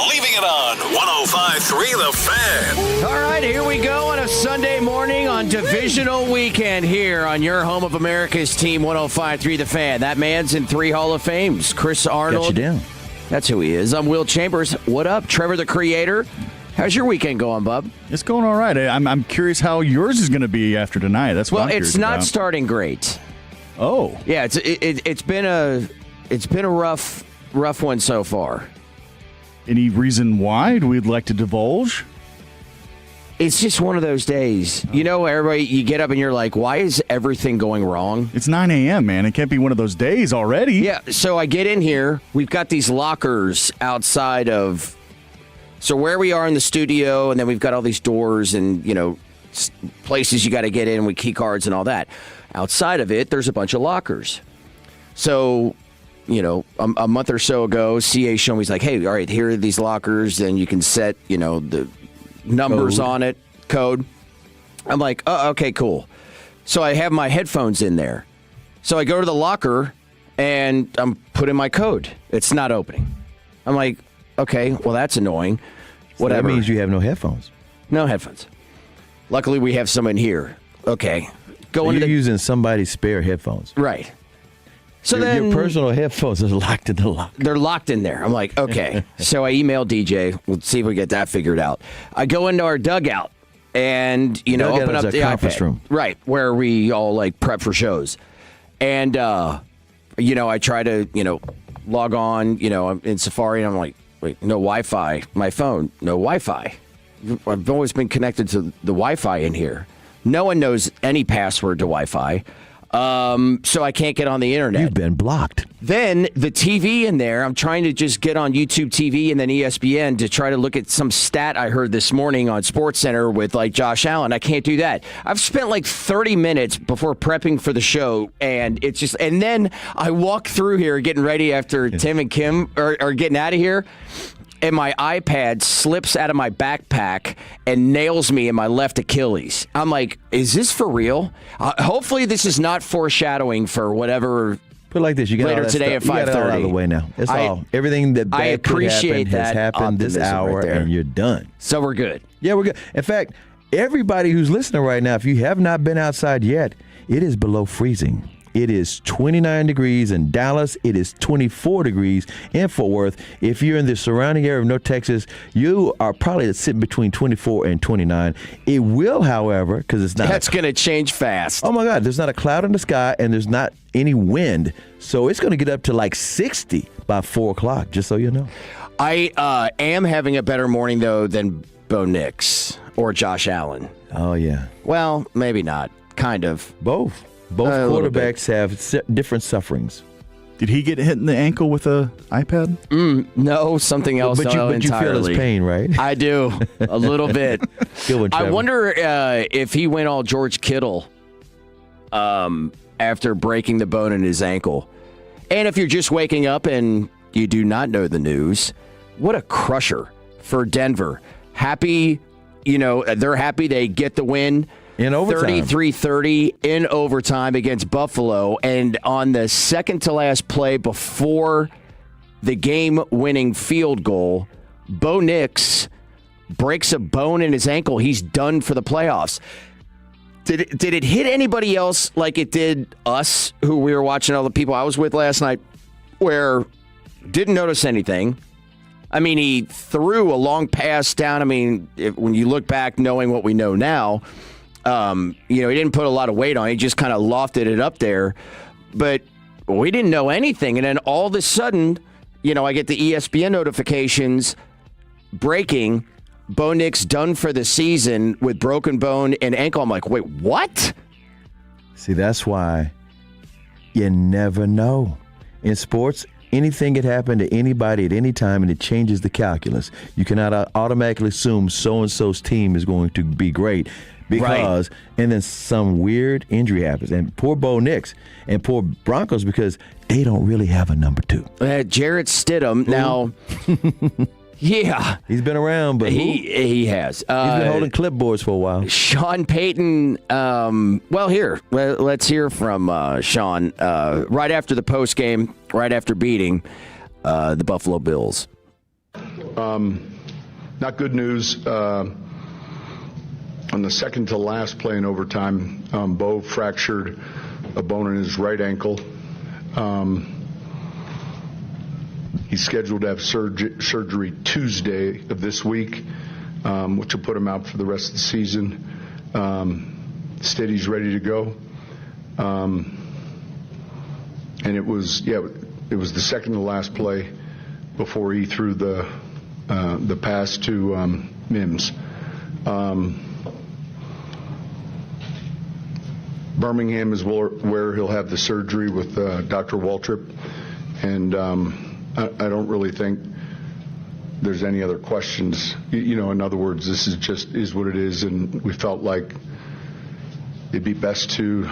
Leaving it on 105.3 The Fan. All right, here we go on a Sunday morning on divisional weekend here on your home of America's team, 105.3 The Fan. That man's in 3 Hall of Fames. Chris Arnold. Got you down. That's who he is. I'm Will Chambers. What up? Trevor the Creator. How's your weekend going, bub? It's going all right. I'm curious how yours is going to be after tonight. That's what I'm curious it's not about. starting great. Oh. Yeah, it's been a rough one so far. Any reason why? Do we like to divulge? It's just one of those days. You know, everybody, you get up and you're like, why is everything going wrong? It's 9 a.m., man. It can't be one of those days already. Yeah, so I get in here. We've got these lockers outside of... So where we are in the studio, and then we've got all these doors and, you know, places you got to get in with key cards and all that. Outside of it, there's a bunch of lockers. So... You know, a month or so ago, CA showed me, he's like, hey, all right, here are these lockers, and you can set, you know, the numbers on it, code. I'm like, oh, okay, cool. So I have my headphones in there. So I go to the locker, and I'm putting my code. It's not opening. I'm like, okay, well, that's annoying. Whatever. So that means you have no headphones. No headphones. Luckily, we have some in here. Okay. So you're using somebody's spare headphones. Right. So then your personal headphones are locked in the locker. They're locked in there. I'm like, okay. So I emailed DJ. We'll see if we get that figured out. I go into our dugout and, you know, open up the conference iPad. room. Right, where we all, like, prep for shows. And, you know, I try to, you know, log on, you know, I'm in Safari, and I'm like, wait, no Wi-Fi. My phone, no Wi-Fi. I've always been connected to the Wi-Fi in here. No one knows any password to Wi-Fi. So I can't get on the internet. You've been blocked. Then the TV in there, I'm trying to just get on YouTube TV and then ESPN to try to look at some stat I heard this morning on SportsCenter with, like, Josh Allen. I can't do that. I've spent like 30 minutes before prepping for the show, and it's just, and then I walk through here getting ready after Tim and Kim are getting out of here. And my iPad slips out of my backpack and nails me in my left Achilles. I'm like, is this for real? Hopefully this is not foreshadowing for whatever. Put it like this: you got later all that today stuff. at 5:30. You got it all out of the way now. It's all everything that bad could happen has happened this hour, right there. and you're done. So we're good. Yeah, we're good. In fact, everybody who's listening right now, if you have not been outside yet, it is below freezing. It is 29 degrees in Dallas. It is 24 degrees in Fort Worth. If you're in the surrounding area of North Texas, you are probably sitting between 24 and 29. It will, however, because it's not. That's going to change fast. Oh, my God. There's not a cloud in the sky, and there's not any wind. So it's going to get up to like 60 by 4 o'clock, just so you know. I am having a better morning, though, than Bo Nix or Josh Allen. Oh, yeah. Well, maybe not. Kind of. Both quarterbacks have different sufferings. Did he get hit in the ankle with a iPad? No, something else. But you feel his pain, right? I do, a little bit. Good one, Trevor. I wonder if he went all George Kittle after breaking the bone in his ankle. And if you're just waking up and you do not know the news, what a crusher for Denver. Happy, you know, they're happy they get the win. In overtime. 33-30 in overtime against Buffalo. And on the second-to-last play before the game-winning field goal, Bo Nix breaks a bone in his ankle. He's done for the playoffs. Did it hit anybody else like it did us, who we were watching, all the people I was with last night, where didn't notice anything? I mean, he threw a long pass down. I mean, when you look back knowing what we know now, you know, he didn't put a lot of weight on it. He just kind of lofted it up there. But we didn't know anything. And then all of a sudden, you know, I get the ESPN notifications breaking, Bo Nix done for the season with broken bone and ankle. I'm like, wait, what? See, that's why you never know. In sports, anything can happen to anybody at any time, and it changes the calculus. You cannot automatically assume so-and-so's team is going to be great. Because, and then some weird injury happens. And poor Bo Nix and poor Broncos, because they don't really have a number 2. Jarrett Stidham. Ooh. Now, yeah. He's been around, but he has. He's been holding clipboards for a while. Sean Payton, let's hear from Sean right after the post game, right after beating the Buffalo Bills. Not good news. On the second to last play in overtime, Bo fractured a bone in his right ankle. He's scheduled to have surgery Tuesday of this week, which will put him out for the rest of the season. Steady's ready to go. And it was the second to last play before he threw the pass to Mims. Birmingham is where he'll have the surgery with Dr. Waltrip, and I don't really think there's any other questions. In other words, this is what it is, and we felt like it'd be best to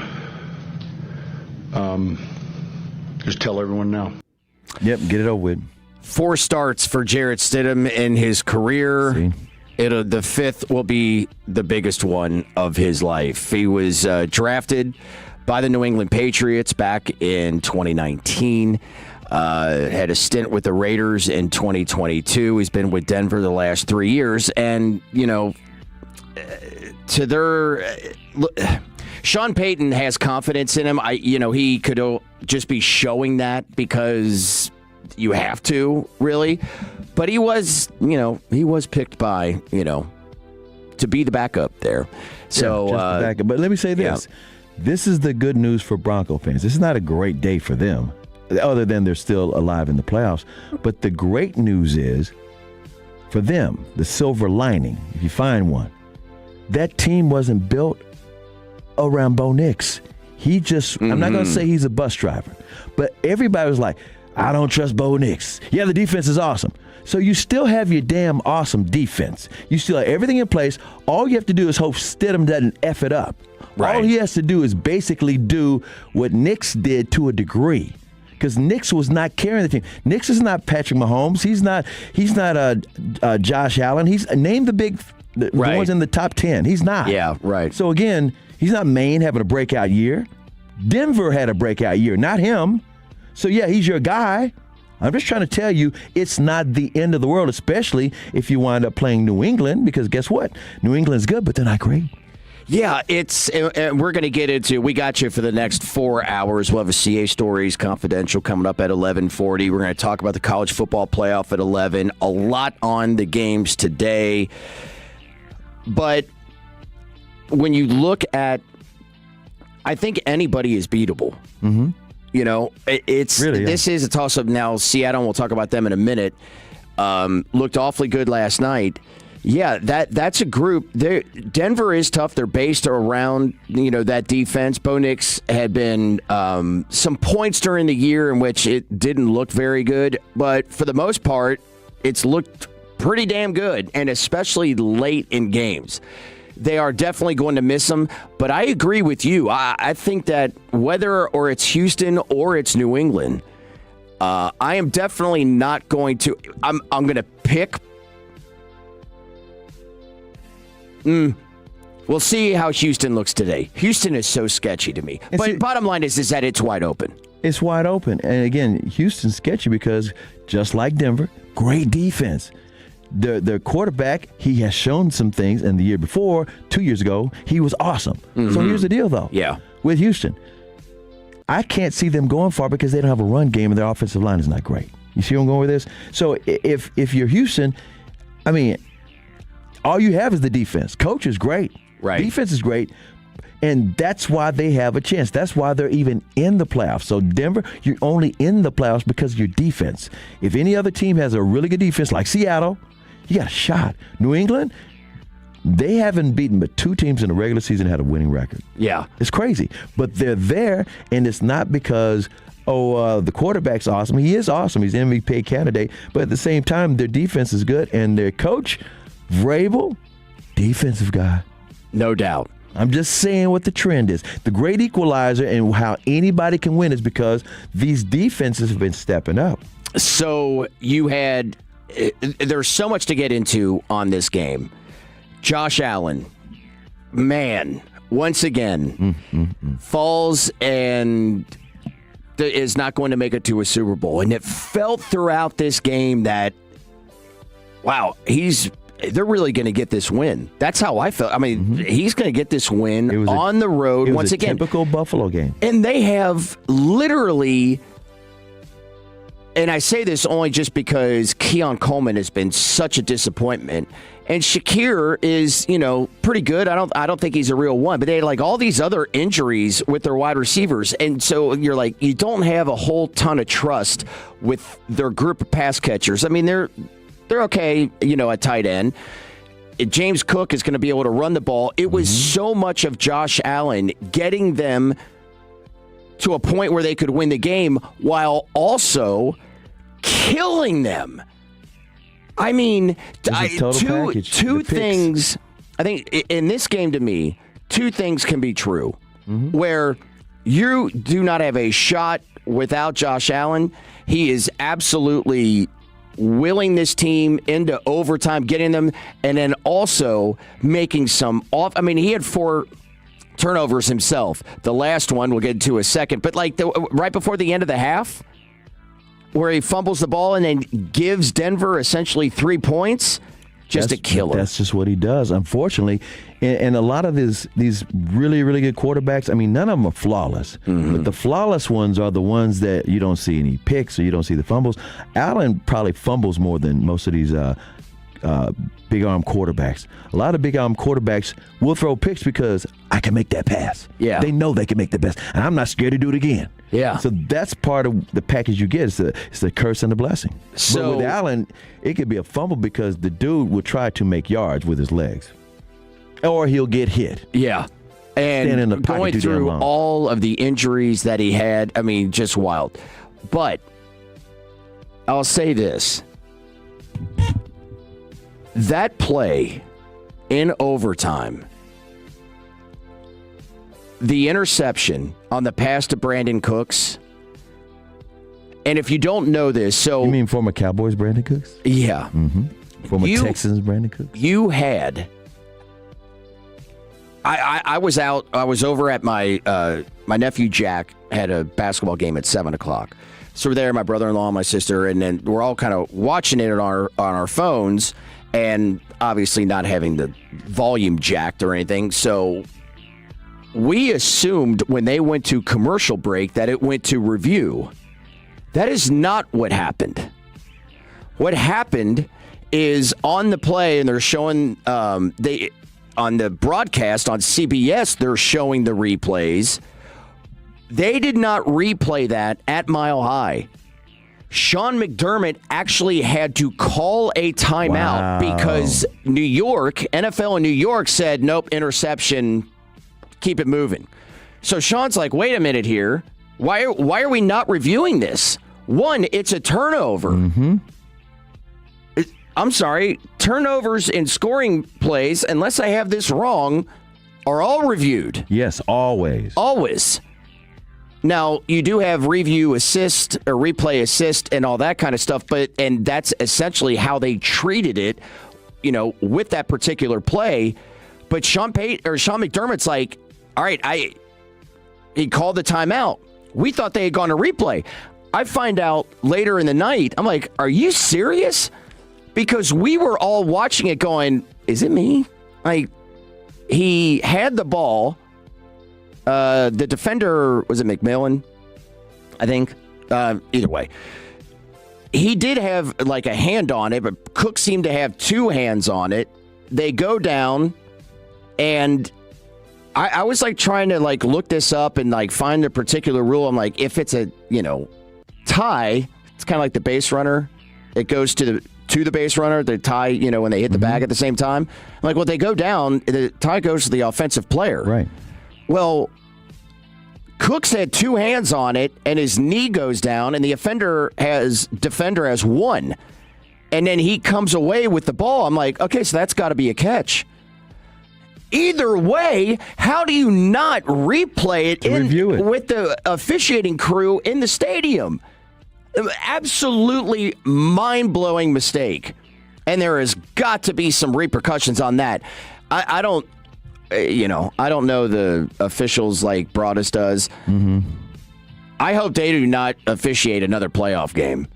just tell everyone now. Yep, get it over with. 4 starts for Jarrett Stidham in his career. The 5th will be the biggest one of his life. He was drafted by the New England Patriots back in 2019. Had a stint with the Raiders in 2022. He's been with Denver the last 3 years. And, Sean Payton has confidence in him. He could just be showing that because you have to, really. But he was picked by, to be the backup there. So, just the backup. But let me say this. Yeah. This is the good news for Bronco fans. This is not a great day for them, other than they're still alive in the playoffs. But the great news is, for them, the silver lining, if you find one, that team wasn't built around Bo Nix. He just, I'm not going to say he's a bus driver, but everybody was like, I don't trust Bo Nix. Yeah, the defense is awesome. So you still have your damn awesome defense. You still have everything in place. All you have to do is hope Stidham doesn't F it up. Right. All he has to do is basically do what Nix did to a degree. Because Nix was not carrying the team. Nix is not Patrick Mahomes. He's not Josh Allen. He's named the ones in the top 10. He's not. Yeah, right. So again, he's not Maine having a breakout year. Denver had a breakout year, not him. So yeah, he's your guy. I'm just trying to tell you, it's not the end of the world, especially if you wind up playing New England, because guess what? New England's good, but they're not great. Yeah, we're going to get into, we got you for the next 4 hours. We'll have a CA Stories Confidential coming up at 11:40. We're going to talk about the college football playoff at 11. A lot on the games today. But when you look at, I think anybody is beatable. Mm-hmm. It's really, this is a toss-up now. Seattle, we'll talk about them in a minute, looked awfully good last night. Yeah, that's a group. Denver is tough. They're based around, that defense. Bo Nix had been some points during the year in which it didn't look very good, but for the most part, it's looked pretty damn good, and especially late in games. They are definitely going to miss him, but I agree with you. I think that whether or it's Houston or it's New England, I am definitely not going to. I'm going to pick. We'll see how Houston looks today. Houston is so sketchy to me. But bottom line is that it's wide open. It's wide open, and again, Houston's sketchy because just like Denver, great defense. Their quarterback, he has shown some things, and the year before, 2 years ago, he was awesome. Mm-hmm. So here's the deal, though. Yeah. With Houston, I can't see them going far because they don't have a run game, and their offensive line is not great. You see where I'm going with this? So if you're Houston, I mean, all you have is the defense. Coach is great. Right. Defense is great. And that's why they have a chance. That's why they're even in the playoffs. So Denver, you're only in the playoffs because of your defense. If any other team has a really good defense like Seattle, you got a shot. New England, they haven't beaten but 2 teams in the regular season that had a winning record. Yeah. It's crazy. But they're there, and it's not because, the quarterback's awesome. He is awesome. He's an MVP candidate. But at the same time, their defense is good, and their coach, Vrabel, defensive guy. No doubt. I'm just saying what the trend is. The great equalizer and how anybody can win is because these defenses have been stepping up. So there's so much to get into on this game. Josh Allen, man, once again, falls and is not going to make it to a Super Bowl. And it felt throughout this game that, wow, they're really going to get this win. That's how I felt. I mean, he's going to get this win on the road once again. Typical Buffalo game. And they have literally, and I say this only just because Keon Coleman has been such a disappointment. And Shakir is, pretty good. I don't think he's a real one, but they had like all these other injuries with their wide receivers. And so you're like, you don't have a whole ton of trust with their group of pass catchers. I mean, they're okay, at tight end. James Cook is going to be able to run the ball. It was so much of Josh Allen getting them to a point where they could win the game while also killing them. I mean, two things. I think in this game, to me, two things can be true. Where you do not have a shot without Josh Allen. He is absolutely willing this team into overtime, getting them, and then also making some off. I mean, he had 4 turnovers himself. The last one we'll get into a second, but like right before the end of the half, where he fumbles the ball and then gives Denver essentially 3 points, just a killer. That's just what he does, unfortunately. And a lot of these really, really good quarterbacks, I mean, none of them are flawless. But the flawless ones are the ones that you don't see any picks or you don't see the fumbles. Allen probably fumbles more than most of these big-arm quarterbacks. A lot of big-arm quarterbacks will throw picks because I can make that pass. Yeah. They know they can make the pass, and I'm not scared to do it again. Yeah. So that's part of the package you get. It's the curse and the blessing. So, but with Allen, it could be a fumble because the dude will try to make yards with his legs. Or he'll get hit. Yeah. And going through all of the injuries that he had, I mean, just wild. But I'll say this. That play in overtime, the interception on the pass to Brandon Cooks, and if you don't know this, so... You mean former Cowboys Brandon Cooks? Yeah. Former Texans Brandon Cooks? You had... I was out. I was over at my nephew Jack had a basketball game at 7:00. So we're there, my brother-in-law, and my sister, and then we're all kind of watching it on our phones, and obviously not having the volume jacked or anything. So we assumed when they went to commercial break that it went to review. That is not what happened. What happened is on the play, and they're showing on the broadcast on CBS, they're showing the replays. They did not replay that at Mile High. Sean McDermott actually had to call a timeout because New York, NFL in New York said, nope, interception, keep it moving. So Sean's like, wait a minute here. Why are we not reviewing this? One, it's a turnover. I'm sorry, turnovers in scoring plays, unless I have this wrong, are all reviewed. Yes, always. Always. Now, you do have review assist or replay assist and all that kind of stuff, and that's essentially how they treated it, with that particular play. But Sean McDermott's like, all right, he called the timeout. We thought they had gone to replay. I find out later in the night, I'm like, are you serious? Because we were all watching it going, is it me? Like, he had the ball. The defender, was it McMillan? I think. Either way. He did have like a hand on it, but Cook seemed to have 2 hands on it. They go down, and I was like trying to like look this up and like find a particular rule. I'm like, if it's a, tie, it's kind of like the base runner. It goes to the base runner, the tie, when they hit the bag at the same time. Like, well, they go down, the tie goes to the offensive player. Right. Well, Cooks had 2 hands on it, and his knee goes down, and the defender has 1. And then he comes away with the ball. I'm like, okay, so that's got to be a catch. Either way, how do you not replay it, with the officiating crew in the stadium? Absolutely mind-blowing mistake. And there has got to be some repercussions on that. I don't know the officials like Broadus does. I hope they do not officiate another playoff game.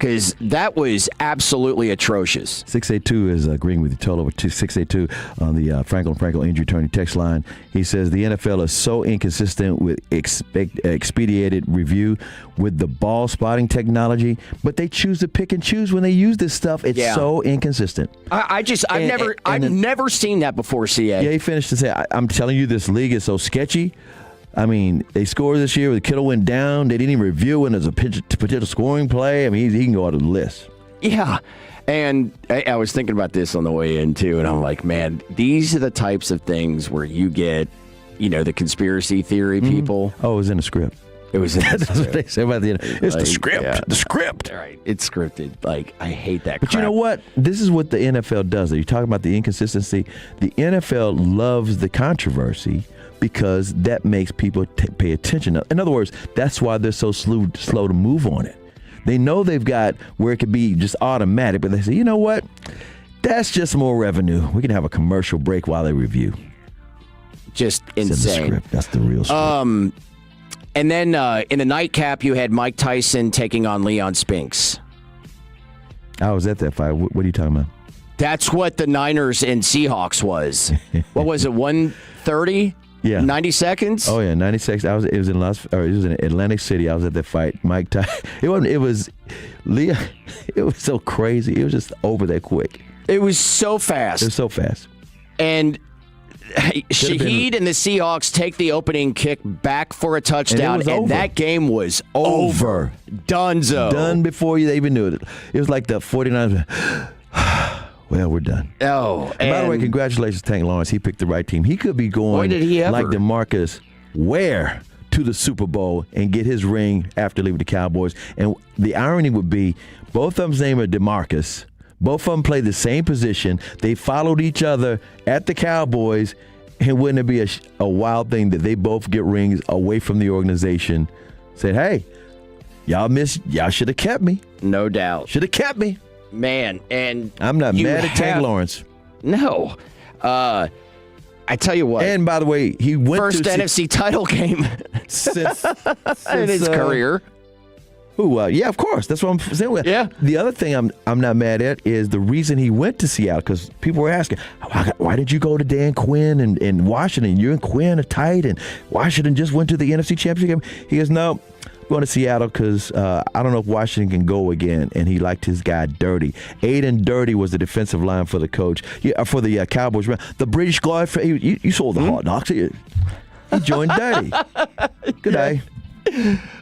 because that was absolutely atrocious. 682 is agreeing with you. Total over 682 on the Franklin injury attorney text line. He says the NFL is so inconsistent with expedited review with the ball spotting technology, but they choose to pick and choose when they use this stuff. It's so inconsistent. I've never seen that before, CA. Yeah, he finished to say, I'm telling you, this league is so sketchy. I mean, they scored this year. The Kittle went down. They didn't even review when there's a potential scoring play. I mean, he can go out of the list. Yeah. And I was thinking about this on the way in, too, and I'm like, man, these are the types of things where you get, the conspiracy theory people. Oh, it was in the script. It was in the script. That's what they say about it's the script. Yeah. The script. All right. It's scripted. Like, I hate that But crap. you know what? This is what the NFL does. You're talking about the inconsistency. The NFL loves the controversy because that makes people pay attention. In other words, that's why they're so slow to move on it. They know they've got where it could be just automatic, but they say, you know what? That's just more revenue. We can have a commercial break while they review. Just insane. It's in the script. That's the real script. And then in the nightcap, you had Mike Tyson taking on Leon Spinks. I was at that fight. What are you talking about? That's what the Niners and Seahawks was. What was it, 130? Yeah. 90 seconds? Oh yeah, 90 seconds. It was in Atlantic City. I was at that fight. Mike Tyson. It was Leah. It was so crazy. It was just over that quick. It was so fast. It was so fast. And Shaheed and the Seahawks take the opening kick back for a touchdown, and that game was over. Dunzo. Done before they even knew it. It was like the 49ers. Well, we're done. Oh, and by the way, congratulations, Tank Lawrence. He picked the right team. He could be going like DeMarcus Ware to the Super Bowl and get his ring after leaving the Cowboys. And the irony would be both of them's name are DeMarcus. Both of them played the same position. They followed each other at the Cowboys. And wouldn't it be a wild thing that they both get rings away from the organization? Said, hey, y'all should have kept me. No doubt. Should have kept me. Man, and I'm not mad at Tank Lawrence. No. I tell you what. And by the way, he went first NFC title game since in his career. Yeah, of course. That's what I'm saying. Yeah. The other thing I'm not mad at is the reason he went to Seattle, because people were asking, why did you go to Dan Quinn and Washington? You and Quinn are tight, and Washington just went to the NFC Championship game. He goes, no, I'm going to Seattle because I don't know if Washington can go again, and he liked his guy Dirty. Aiden Dirty was the defensive line for the coach, for the Cowboys. The British guy, you saw the Hard Knocks. He joined Dirty. Good day.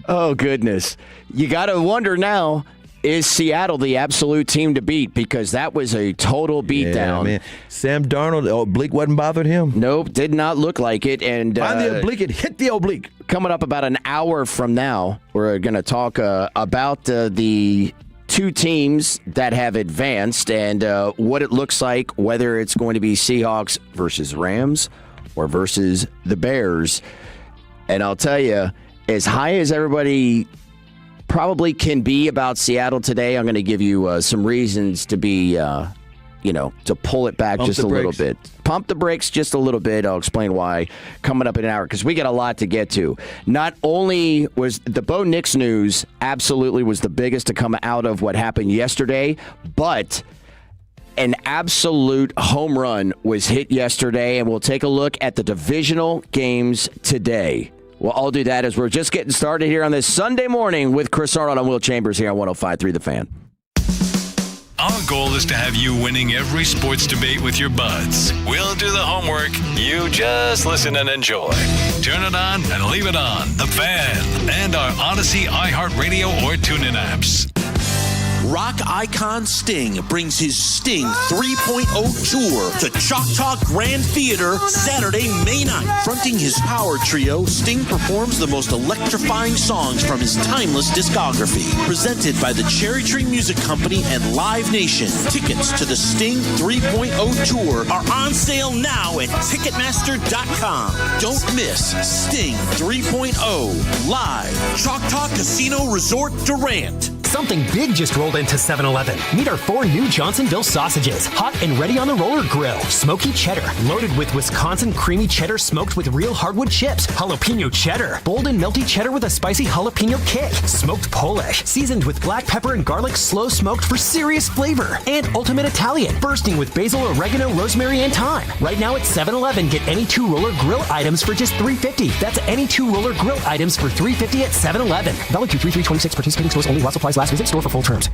Oh, goodness. You got to wonder now, is Seattle the absolute team to beat? Because that was a total beatdown. Man. Sam Darnold, oblique wasn't bothered him? Nope, did not look like it. And find the oblique and hit the oblique. Coming up about an hour from now, we're going to talk about the two teams that have advanced and what it looks like, whether it's going to be Seahawks versus Rams or versus the Bears. And I'll tell you, as high as everybody probably can be about Seattle today, I'm going to give you some reasons to be, to pull it back just a little bit. Pump the brakes just a little bit. I'll explain why coming up in an hour, because we got a lot to get to. Not only was the Bo Nix news absolutely was the biggest to come out of what happened yesterday, but an absolute home run was hit yesterday, and we'll take a look at the divisional games today. Well, I'll do that as we're just getting started here on this Sunday morning with Chris Arnold and Will Chambers here on 105.3 The Fan. Our goal is to have you winning every sports debate with your buds. We'll do the homework. You just listen and enjoy. Turn it on and leave it on. The Fan and our Odyssey, iHeartRadio, or TuneIn apps. Rock icon Sting brings his Sting 3.0 tour to Choctaw Grand Theater Saturday, May 9th. Fronting his power trio, Sting performs the most electrifying songs from his timeless discography. Presented by the Cherry Tree Music Company and Live Nation. Tickets to the Sting 3.0 tour are on sale now at Ticketmaster.com. Don't miss Sting 3.0 live, Choctaw Casino Resort, Durant. Something big just rolled into 7-Eleven. Meet our 4 new Johnsonville sausages. Hot and ready on the roller grill. Smoky cheddar. Loaded with Wisconsin creamy cheddar smoked with real hardwood chips. Jalapeno cheddar. Bold and melty cheddar with a spicy jalapeno kick. Smoked Polish. Seasoned with black pepper and garlic slow smoked for serious flavor. And ultimate Italian. Bursting with basil, oregano, rosemary, and thyme. Right now at 7-Eleven, get any 2 roller grill items for just $3.50. That's any 2 roller grill items for $3.50 at 7-Eleven. Valid through 3/3/26. Participating stores only. While supplies last. Visit store for full terms.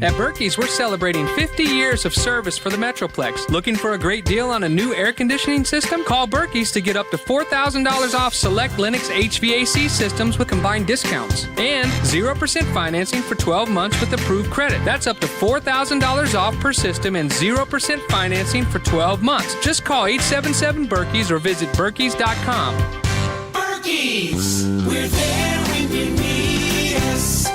At Berkey's, we're celebrating 50 years of service for the Metroplex. Looking for a great deal on a new air conditioning system? Call Berkey's to get up to $4,000 off select Lennox HVAC systems with combined discounts. And 0% financing for 12 months with approved credit. That's up to $4,000 off per system and 0% financing for 12 months. Just call 877-BERKEYS or visit Berkeys.com. Berkey's, we're there when you need us.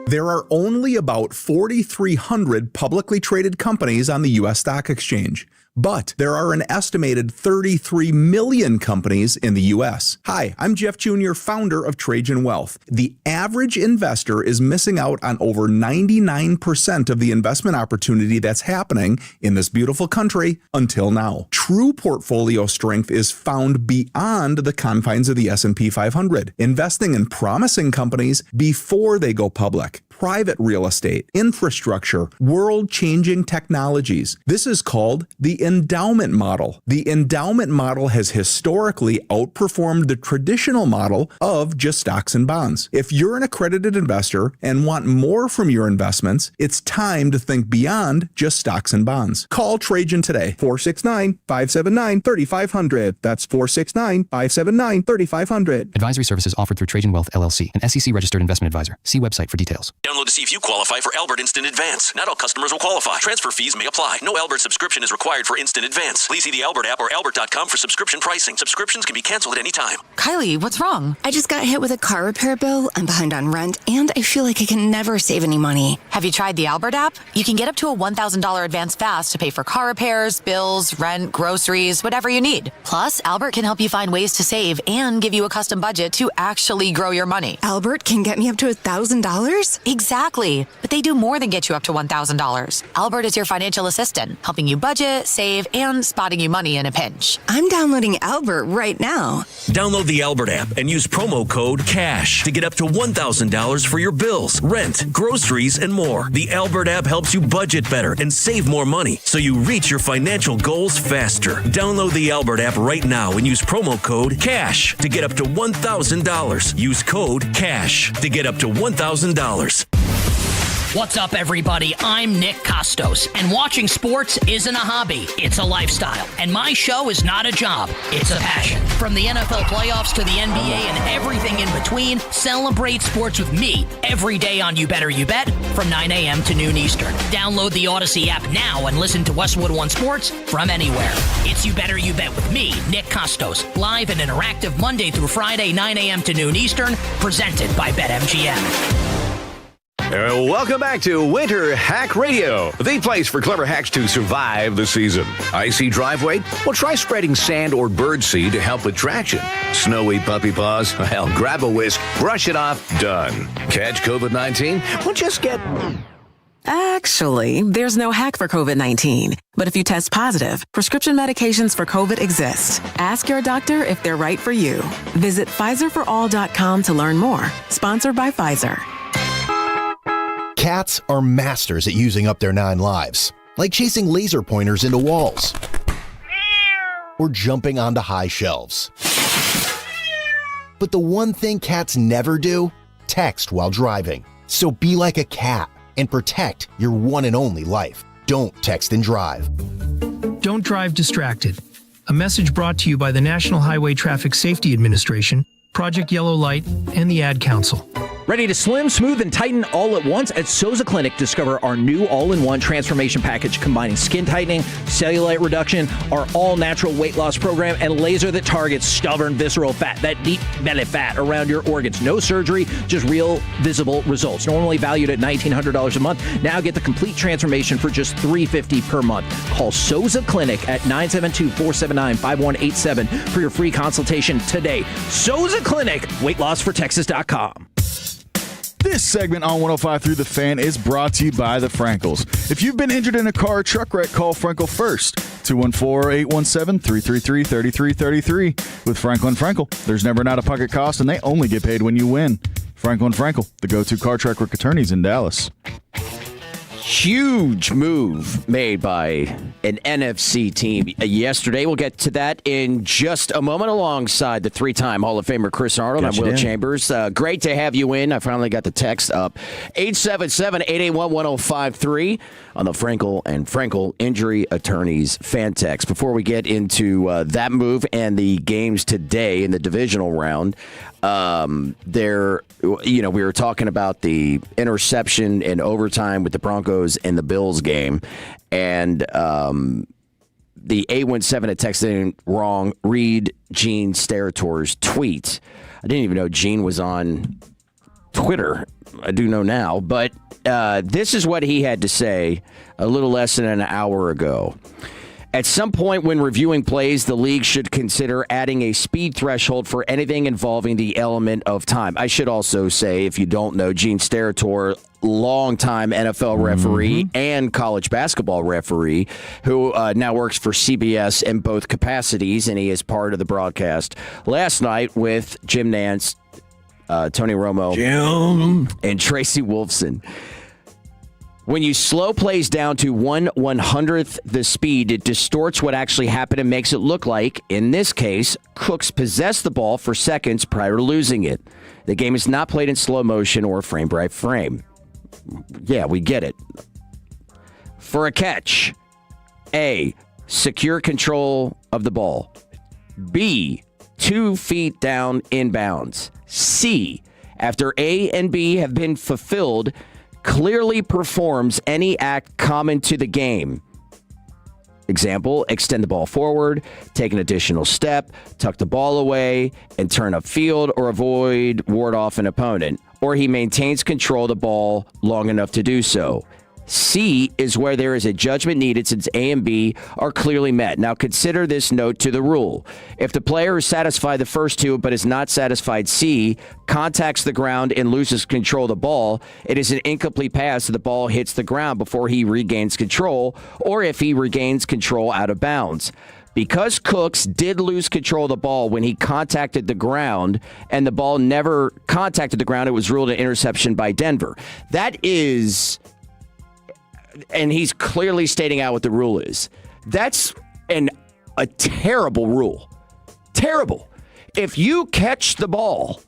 There are only about 4,300 publicly traded companies on the U.S. Stock Exchange, but there are an estimated 33 million companies in the U.S. Hi, I'm Jeff Jr., founder of Trajan Wealth. The average investor is missing out on over 99% of the investment opportunity that's happening in this beautiful country until now. True portfolio strength is found beyond the confines of the S&P 500, investing in promising companies before they go public. Private real estate, infrastructure, world-changing technologies. This is called the endowment model. The endowment model has historically outperformed the traditional model of just stocks and bonds. If you're an accredited investor and want more from your investments, it's time to think beyond just stocks and bonds. Call Trajan today, 469-579-3500. That's 469-579-3500. Advisory services offered through Trajan Wealth, LLC, an SEC-registered investment advisor. See website for details. Download to see if you qualify for Albert Instant Advance. Not all customers will qualify. Transfer fees may apply. No Albert subscription is required for Instant Advance. Please see the Albert app or albert.com for subscription pricing. Subscriptions can be canceled at any time. Kylie, what's wrong? I just got hit with a car repair bill. I'm behind on rent, and I feel like I can never save any money. Have you tried the Albert app? You can get up to a $1,000 advance fast to pay for car repairs, bills, rent, groceries, whatever you need. Plus, Albert can help you find ways to save and give you a custom budget to actually grow your money. Albert can get me up to $1,000? Exactly. But they do more than get you up to $1,000. Albert is your financial assistant, helping you budget, save, and spotting you money in a pinch. I'm downloading Albert right now. Download the Albert app and use promo code CASH to get up to $1,000 for your bills, rent, groceries, and more. The Albert app helps you budget better and save more money so you reach your financial goals faster. Download the Albert app right now and use promo code CASH to get up to $1,000. Use code CASH to get up to $1,000. What's up, everybody? I'm Nick Costos, and watching sports isn't a hobby. It's a lifestyle. And my show is not a job. It's a passion. From the NFL playoffs to the NBA and everything in between, celebrate sports with me every day on You Better You Bet from 9 a.m. to noon Eastern. Download the Odyssey app now and listen to Westwood One Sports from anywhere. It's You Better You Bet with me, Nick Costos, live and interactive Monday through Friday, 9 a.m. to noon Eastern, presented by BetMGM. Welcome back to Winter Hack Radio, the place for clever hacks to survive the season. Icy driveway? Well, try spreading sand or birdseed to help with traction. Snowy puppy paws? Well, grab a whisk, brush it off, done. Catch COVID-19? Well, just get... Actually, there's no hack for COVID-19. But if you test positive, prescription medications for COVID exist. Ask your doctor if they're right for you. Visit PfizerForAll.com to learn more. Sponsored by Pfizer. Cats are masters at using up their 9 lives, like chasing laser pointers into walls or jumping onto high shelves. But the one thing cats never do, text while driving. So be like a cat and protect your one and only life. Don't text and drive. Don't drive distracted. A message brought to you by the National Highway Traffic Safety Administration, Project Yellow Light, and the Ad Council. Ready to slim, smooth, and tighten all at once? At Souza Clinic, discover our new all-in-one transformation package combining skin tightening, cellulite reduction, our all-natural weight loss program, and laser that targets stubborn visceral fat, that deep belly fat around your organs. No surgery, just real visible results. Normally valued at $1,900 a month. Now get the complete transformation for just $350 per month. Call Souza Clinic at 972-479-5187 for your free consultation today. Souza Clinic, weightlossfortexas.com. This segment on 105 Through the Fan is brought to you by the Frankels. If you've been injured in a car or truck wreck, call Frankel first. 214-817-333-3333. With Frankel & Frankel, there's never an out-of-pocket cost, and they only get paid when you win. Frankel & Frankel, the go-to car truck wreck attorneys in Dallas. Huge move made by an NFC team yesterday. We'll get to that in just a moment alongside the three-time Hall of Famer Chris Arnold. I'm Will Chambers. Great to have you in. I finally got the text up. 877-881-1053 on the Frankel and Frankel Injury Attorneys fan text. Before we get into that move and the games today in the divisional round, we were talking about the interception in overtime with the Broncos and the Bills game, and the 817 had texted in wrong. Read Gene Sterator's tweet. I didn't even know Gene was on Twitter. I do know now, but this is what he had to say a little less than an hour ago. At some point when reviewing plays, the league should consider adding a speed threshold for anything involving the element of time. I should also say, if you don't know, Gene Sterator, longtime NFL referee and college basketball referee, who now works for CBS in both capacities, and he is part of the broadcast last night with Jim Nantz, Tony Romo, and Tracy Wolfson. When you slow plays down to 1/100th the speed, it distorts what actually happened and makes it look like, in this case, Cooks possessed the ball for seconds prior to losing it. The game is not played in slow motion or frame by frame. Yeah, we get it. For a catch, A, secure control of the ball. B, 2 feet down inbounds. C, after A and B have been fulfilled, clearly performs any act common to the game. Example, extend the ball forward, take an additional step, tuck the ball away, and turn upfield or ward off an opponent. Or he maintains control of the ball long enough to do so. C is where there is a judgment needed since A and B are clearly met. Now consider this note to the rule. If the player is satisfied the first two but is not satisfied C, contacts the ground and loses control of the ball, it is an incomplete pass if the ball hits the ground before he regains control, or if he regains control out of bounds. Because Cooks did lose control of the ball when he contacted the ground and the ball never contacted the ground, it was ruled an interception by Denver. That is... And he's clearly stating out what the rule is. That's a terrible rule. Terrible. If you catch the ball,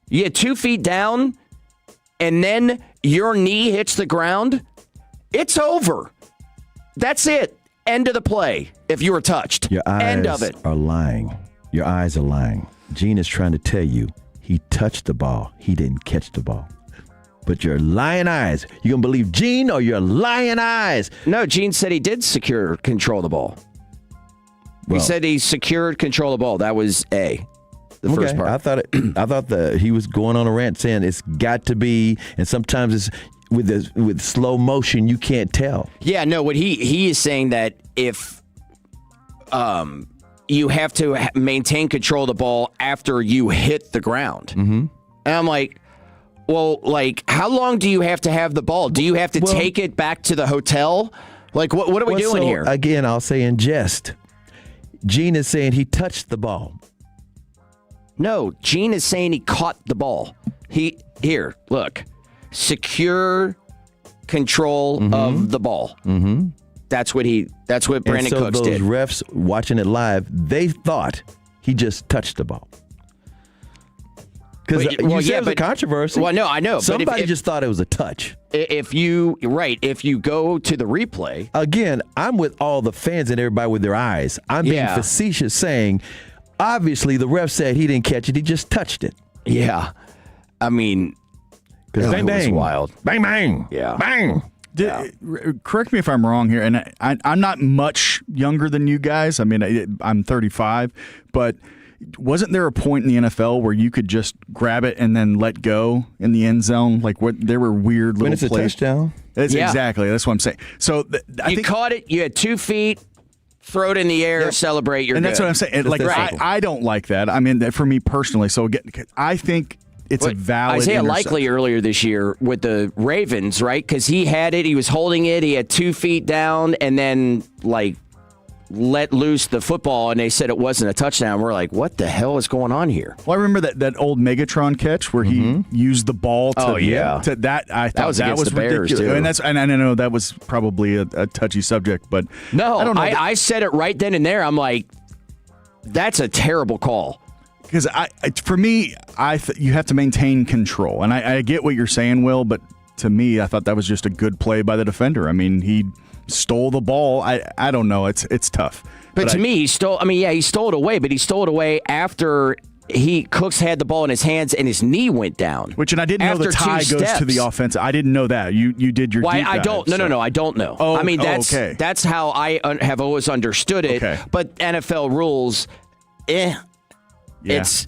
you get 2 feet down, and then your knee hits the ground, it's over. That's it. End of the play if you were touched. Your eyes End of it. are lying. Your eyes are lying. Gene is trying to tell you he touched the ball. He didn't catch the ball. But your lying eyes. You gonna believe Gene or your lying eyes? No, Gene said he did secure control of the ball. He said he secured control of the ball. That was A, the first part. I thought he was going on a rant saying it's got to be, and sometimes it's with slow motion you can't tell. Yeah, no. What he is saying that if you have to maintain control of the ball after you hit the ground, and I'm like. Well, how long do you have to have the ball? Do you have to take it back to the hotel? What are we doing here? Again, I'll say in jest. Gene is saying he touched the ball. No, Gene is saying he caught the ball. Here, look. Secure control of the ball. Mm-hmm. That's what Brandon Cooks did. Those refs watching it live, they thought he just touched the ball. Because it was a controversy. Well, no, I know. Somebody just thought it was a touch. If you go to the replay. Again, I'm with all the fans and everybody with their eyes. I'm being facetious saying, obviously the ref said he didn't catch it. He just touched it. Yeah. I mean, bang, bang. Was wild. Bang, bang. Yeah. Bang. Correct me if I'm wrong here, and I'm not much younger than you guys. I mean, I'm 35, but wasn't there a point in the NFL where you could just grab it and then let go in the end zone? There were weird little plays. When it's a touchdown? Exactly. That's what I'm saying. So I think caught it. You had 2 feet. Throw it in the air, celebrate. And that's what I'm saying. I don't like that. I mean, for me personally. So I think it's a valid Isaiah interception. Likely earlier this year with the Ravens, right? Because he had it, he was holding it, he had 2 feet down, and then let loose the football, and they said it wasn't a touchdown. We're like, what the hell is going on here? Well, I remember that old Megatron catch where he used the ball to, to that. I thought that was against the Bears, ridiculous. too. And I know that was probably a touchy subject, but No, I don't know. I said it right then and there. I'm like, that's a terrible call. Because for me, you have to maintain control. And I get what you're saying, Will, but to me, I thought that was just a good play by the defender. I mean, he stole the ball. I don't know. It's tough. But to me, he stole it away, but he stole it away after Cooks had the ball in his hands and his knee went down. And I didn't know the tie goes to the offense. I didn't know that. You did your deep dive. I don't. No, I don't know. Oh, I mean, okay. That's how I have always understood it. Okay. But NFL rules, it's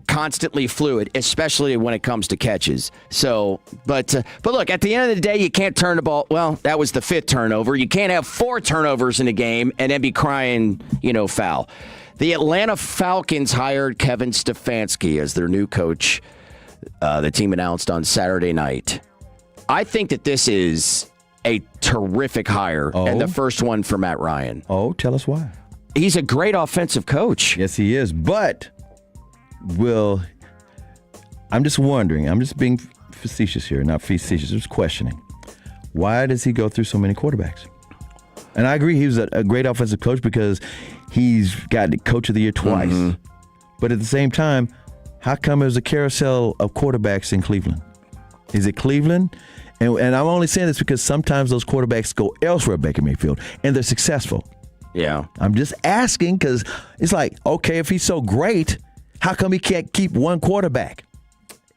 constantly fluid, especially when it comes to catches. So, but look, at the end of the day, you can't turn the ball. Well, that was the 5th turnover. You can't have 4 turnovers in a game and then be crying, foul. The Atlanta Falcons hired Kevin Stefanski as their new coach. The team announced on Saturday night. I think that this is a terrific hire and the first one for Matt Ryan. Oh, tell us why. He's a great offensive coach. Yes, he is. But, Will, I'm just wondering. I'm just being facetious here, not facetious. Just questioning. Why does he go through so many quarterbacks? And I agree he was a great offensive coach because he's got Coach of the Year twice. Mm-hmm. But at the same time, how come there's a carousel of quarterbacks in Cleveland? Is it Cleveland? And I'm only saying this because sometimes those quarterbacks go elsewhere at Baker Mayfield, and they're successful. Yeah. I'm just asking because it's like, okay, if he's so great, how come he can't keep one quarterback?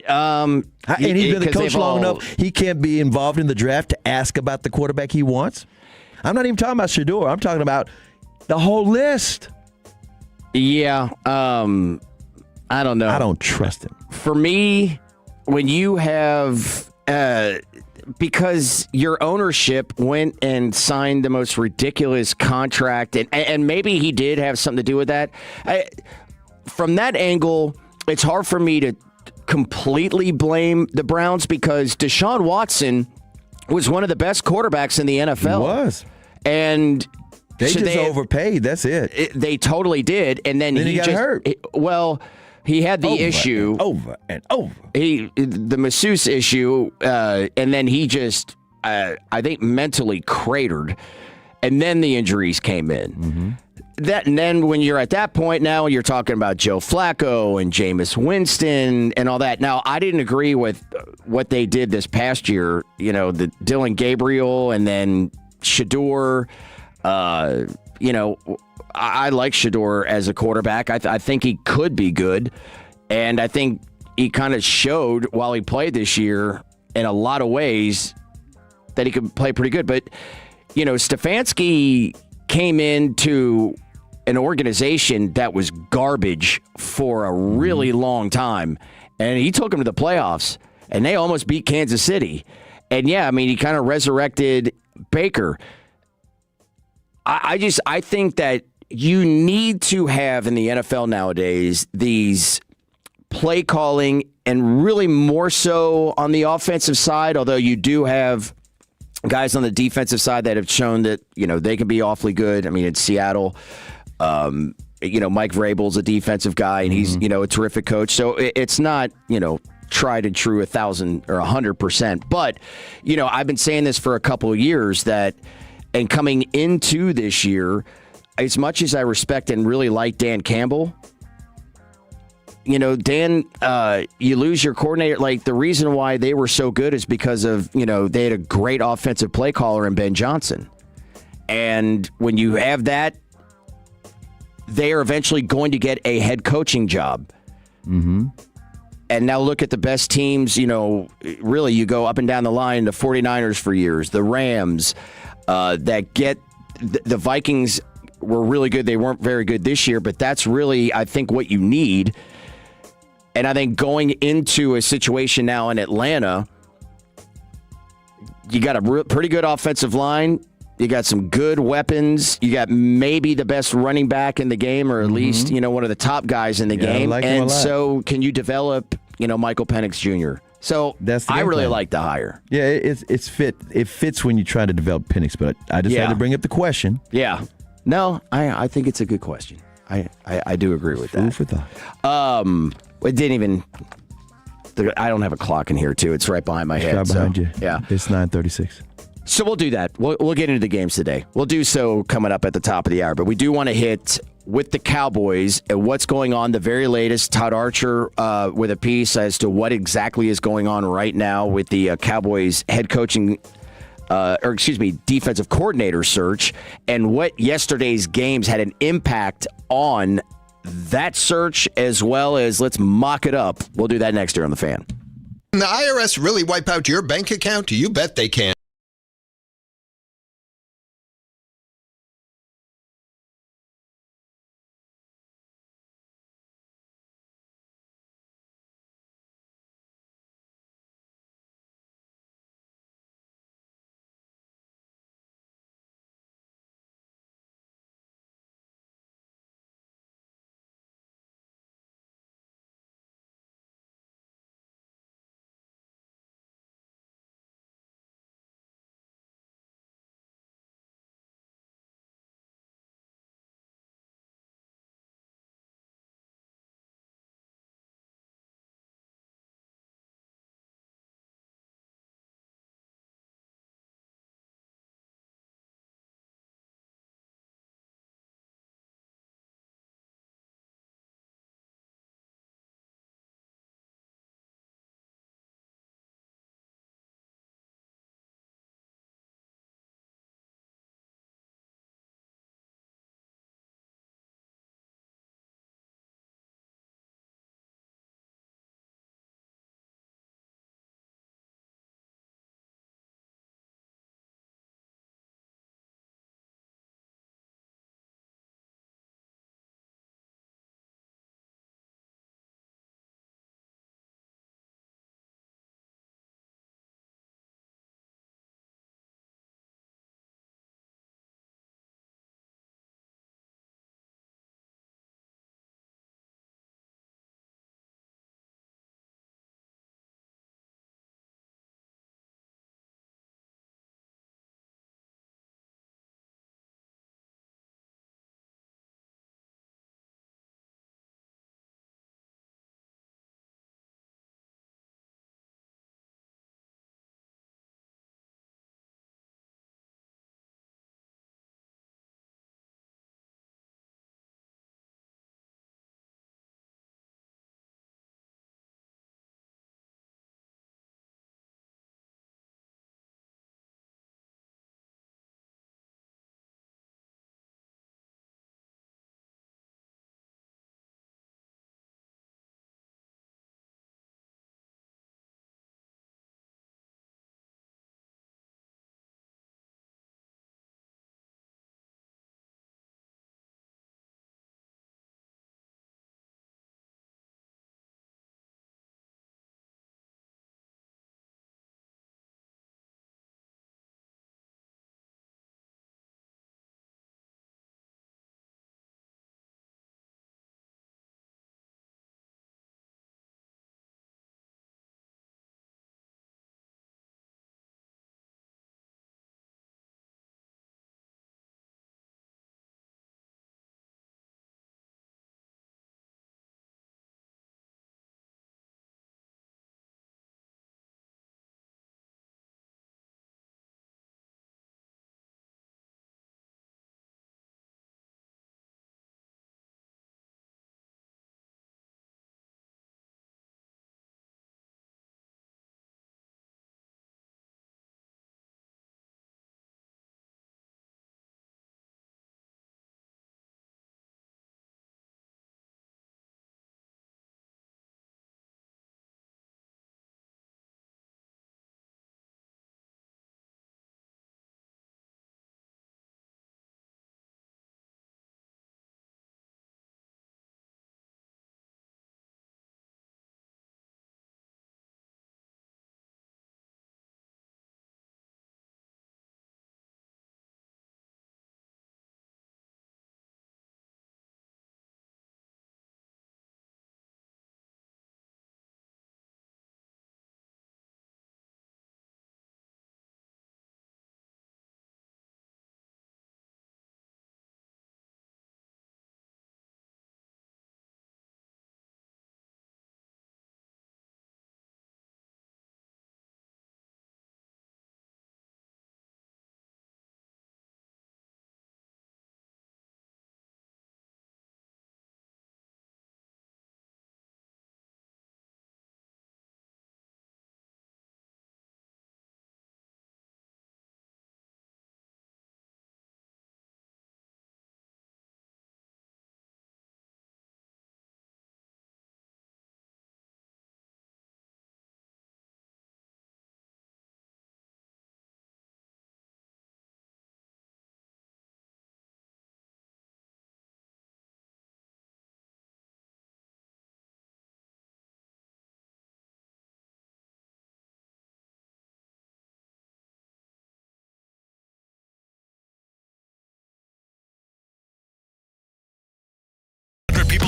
And he's been the coach long enough, he can't be involved in the draft to ask about the quarterback he wants? I'm not even talking about Shador. I'm talking about the whole list. Yeah. I don't know. I don't trust him. For me, when you have because your ownership went and signed the most ridiculous contract, and maybe he did have something to do with that. From that angle, it's hard for me to completely blame the Browns because Deshaun Watson was one of the best quarterbacks in the NFL. He was. And they just overpaid. That's it. They totally did. And then he got hurt. He had the issue. Over and over. The masseuse issue, and then he just, I think, mentally cratered. And then the injuries came in. Mm-hmm. And then when you're at that point now, you're talking about Joe Flacco and Jameis Winston and all that. Now, I didn't agree with what they did this past year. The Dylan Gabriel and then Shador. I like Shador as a quarterback. I think he could be good. And I think he kind of showed while he played this year in a lot of ways that he could play pretty good. But, Stefanski came into an organization that was garbage for a really long time. And he took them to the playoffs. And they almost beat Kansas City. And, he kind of resurrected Baker. I think that you need to have in the NFL nowadays these play calling and really more so on the offensive side, although you do have guys on the defensive side that have shown that, they can be awfully good. I mean, in Seattle, Mike Vrabel's a defensive guy and he's, a terrific coach. So it's not, tried and true 1,000 or 100%. But, I've been saying this for a couple of years and coming into this year, as much as I respect and really like Dan Campbell, Dan, you lose your coordinator. Like, the reason why they were so good is because of, they had a great offensive play caller in Ben Johnson. And when you have that, they are eventually going to get a head coaching job. Mm-hmm. And now look at the best teams, really you go up and down the line, the 49ers for years, the Rams, that get the Vikings were really good. They weren't very good this year, but that's really, I think, what you need. And I think going into a situation now in Atlanta, you got a pretty good offensive line. You got some good weapons. You got maybe the best running back in the game, or at least, one of the top guys in the game. I like him a lot. So can you develop, Michael Penix Jr. So That's the I game really plan. like the hire. Yeah, it's fit. It fits when you try to develop Penix, but I just had to bring up the question. Yeah. No, I think it's a good question. I do agree with that. Food for thought. It didn't even. I don't have a clock in here too. It's right behind my head. Right behind you. Yeah. It's 9:36. So we'll do that. We'll get into the games today. We'll do so coming up at the top of the hour. But we do want to hit with the Cowboys and what's going on. The very latest. Todd Archer with a piece as to what exactly is going on right now with the Cowboys head coaching. Defensive coordinator search, and what yesterday's games had an impact on that search, as well as let's mock it up. We'll do that next year on The Fan. Can the IRS really wipe out your bank account? You bet they can.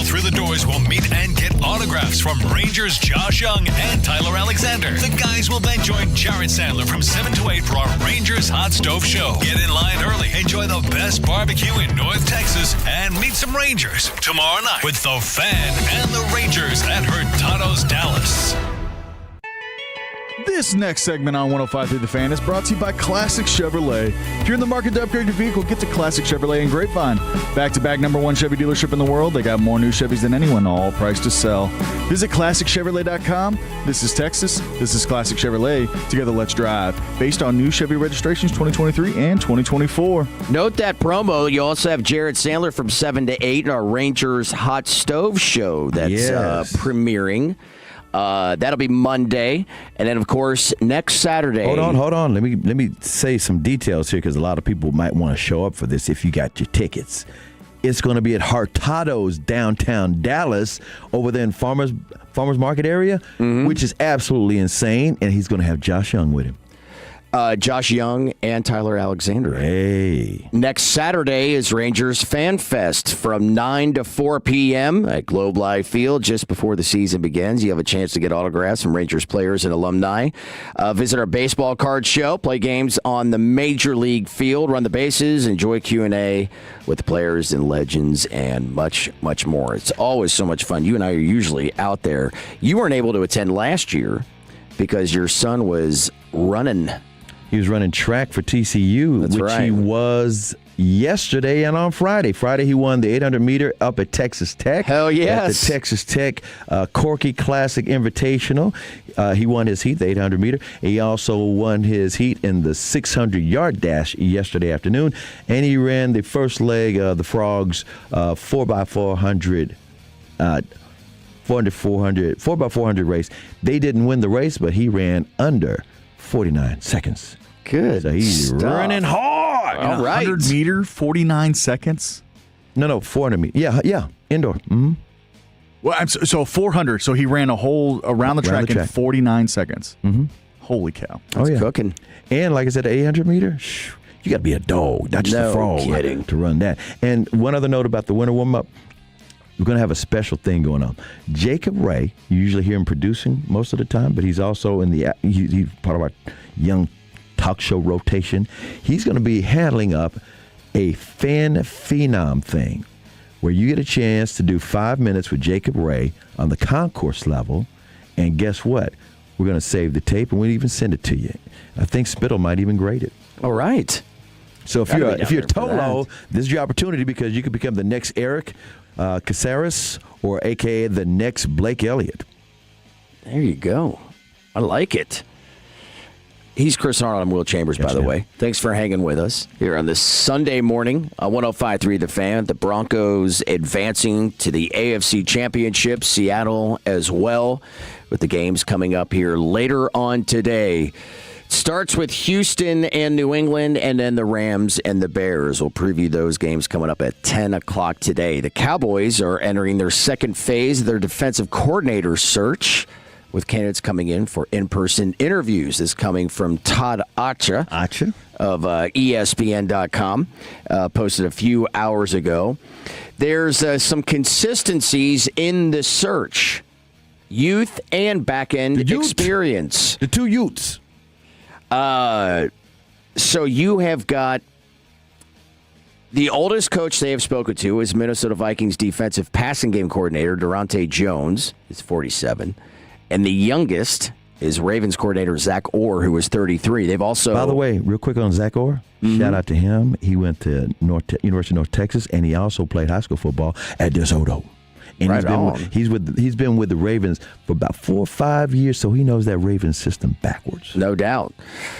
through the doors will meet and get autographs from Rangers Josh Young and Tyler Alexander. The guys will then join Jared Sandler from 7 to 8 for our Rangers Hot Stove Show. Get in line early, enjoy the best barbecue in North Texas, and meet some Rangers tomorrow night with The Fan and the Rangers at Hurtado's Dallas. This next segment on 105.3 The Fan is brought to you by Classic Chevrolet. If you're in the market to upgrade your vehicle, get to Classic Chevrolet in Grapevine. Back-to-back #1 Chevy dealership in the world. They got more new Chevys than anyone, all priced to sell. Visit ClassicChevrolet.com. This is Texas. This is Classic Chevrolet. Together, let's drive. Based on new Chevy registrations 2023 and 2024. Note that promo. You also have Jared Sandler from 7 to 8 in our Rangers Hot Stove Show that's premiering. That'll be Monday, and then of course next Saturday. Hold on. Let me say some details here because a lot of people might want to show up for this if you got your tickets. It's going to be at Hurtado's downtown Dallas, over there in Farmers Market area, which is absolutely insane. And he's going to have Josh Young with him. Josh Young and Tyler Alexander. Hey. Next Saturday is Rangers Fan Fest from 9 to 4 p.m. at Globe Life Field just before the season begins. You have a chance to get autographs from Rangers players and alumni. Visit our baseball card show, play games on the Major League field, run the bases, enjoy Q&A with the players and legends, and much, much more. It's always so much fun. You and I are usually out there. You weren't able to attend last year because your son was running. He was running track for TCU, he was yesterday and on Friday. Friday, he won the 800-meter up at Texas Tech. Hell yes. At the Texas Tech Corky Classic Invitational. He won his heat, the 800-meter. He also won his heat in the 600-yard dash yesterday afternoon. And he ran the first leg of the Frogs 4x400 4x400 race. They didn't win the race, but he ran under 49 seconds. Good. So he's running hard. All right. 100 meter, 49 seconds? No, 400 meters. Yeah, indoor. Mm-hmm. Well, so 400. So he ran a whole around the track in 49 seconds. Mm-hmm. Holy cow. That's cooking. And like I said, the 800 meter, you got to be a dog, not just a frog to run that. And one other note about the winter warm-up. We're going to have a special thing going on. Jacob Ray, you usually hear him producing most of the time, but he's also in he's part of our young talk show rotation. He's going to be handling up a fan phenom thing where you get a chance to do 5 minutes with Jacob Ray on the concourse level. And guess what? We're going to save the tape and we'll even send it to you. I think Spittle might even grade it. All right. So if you're Tolo, this is your opportunity because you could become the next Eric Caceres, or a.k.a. the next Blake Elliott. There you go. I like it. He's Chris Arnold. I'm Will Chambers, by the way. Thanks for hanging with us here on this Sunday morning on 105.3 The Fan. The Broncos advancing to the AFC Championship, Seattle as well, with the games coming up here later on today. Starts with Houston and New England, and then the Rams and the Bears. We'll preview those games coming up at 10 o'clock today. The Cowboys are entering their second phase of their defensive coordinator search, with candidates coming in for in-person interviews. This coming from Todd Acha of ESPN.com, posted a few hours ago. There's some consistencies in the search. Youth and back-end experience. The two youths. So you have got the oldest coach they have spoken to is Minnesota Vikings defensive passing game coordinator Durante Jones. He's 47. And the youngest is Ravens coordinator Zach Orr, who is 33. They've also... By the way, real quick on Zach Orr, shout out to him. He went to University of North Texas, and he also played high school football at DeSoto. And he's been with the Ravens for about 4 or 5 years, so he knows that Ravens system backwards. No doubt.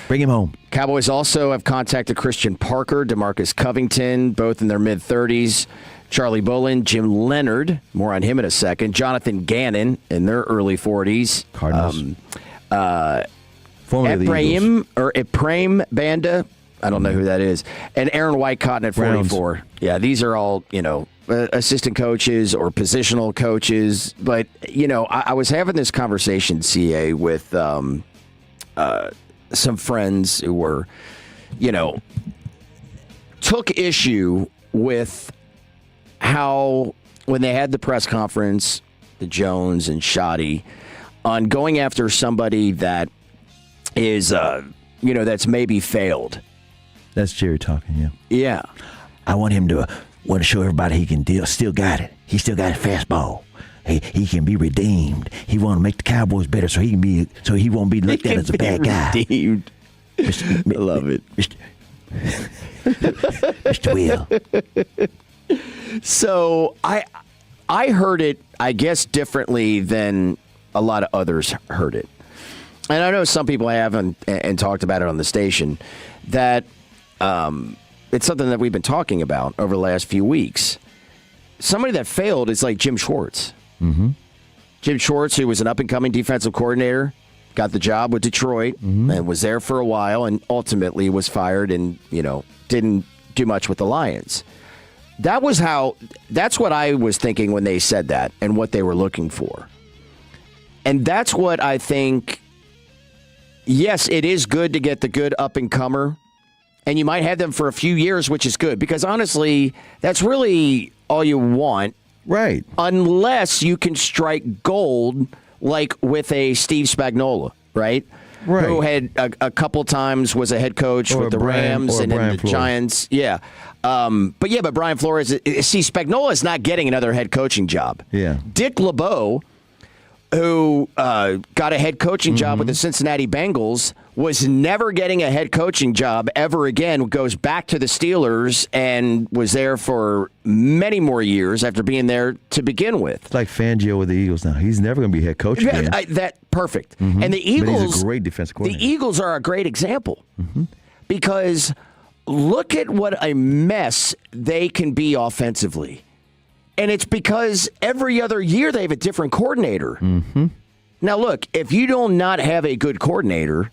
Bring him home. Cowboys also have contacted Christian Parker, DeMarcus Covington, both in their mid-30s. Charlie Bolin, Jim Leonard, more on him in a second. Jonathan Gannon in their early 40s. Cardinals. Formerly Ephraim Banda, I don't know who that is. And Aaron Whitecotton at 44. Browns. Yeah, these are all, assistant coaches or positional coaches. But, I was having this conversation, CA, with some friends who were, took issue with how when they had the press conference, the Jones and Shoddy, on going after somebody that is, that's maybe failed. That's Jerry talking, yeah. Yeah. I want him to show everybody he can still got it. He still got a fastball. He can be redeemed. He want to make the Cowboys better so he won't be looked at as a bad guy. Redeemed. I love it. Mr. Will. So I heard it, I guess, differently than a lot of others heard it. And I know some people have and talked about it on the station, that it's something that we've been talking about over the last few weeks. Somebody that failed is like Jim Schwartz. Mm-hmm. Jim Schwartz, who was an up-and-coming defensive coordinator, got the job with Detroit and was there for a while and ultimately was fired and, didn't do much with the Lions. That's what I was thinking when they said that and what they were looking for. And that's what I think, yes, it is good to get the good up-and-comer, and you might have them for a few years, which is good, because honestly, that's really all you want. Right. Unless you can strike gold, like with a Steve Spagnuolo, right? Right. Who had a couple times was a head coach with the Rams and then the Giants. Yeah. But Brian Flores, Spagnuolo is not getting another head coaching job. Yeah. Dick LeBeau, who got a head coaching job with the Cincinnati Bengals, was never getting a head coaching job ever again, goes back to the Steelers and was there for many more years after being there to begin with. It's like Fangio with the Eagles now. He's never going to be head coach again. Perfect. And the Eagles, but he's a great defensive coordinator. The Eagles are a great example because look at what a mess they can be offensively. And it's because every other year they have a different coordinator. Now, look, if you do not have a good coordinator,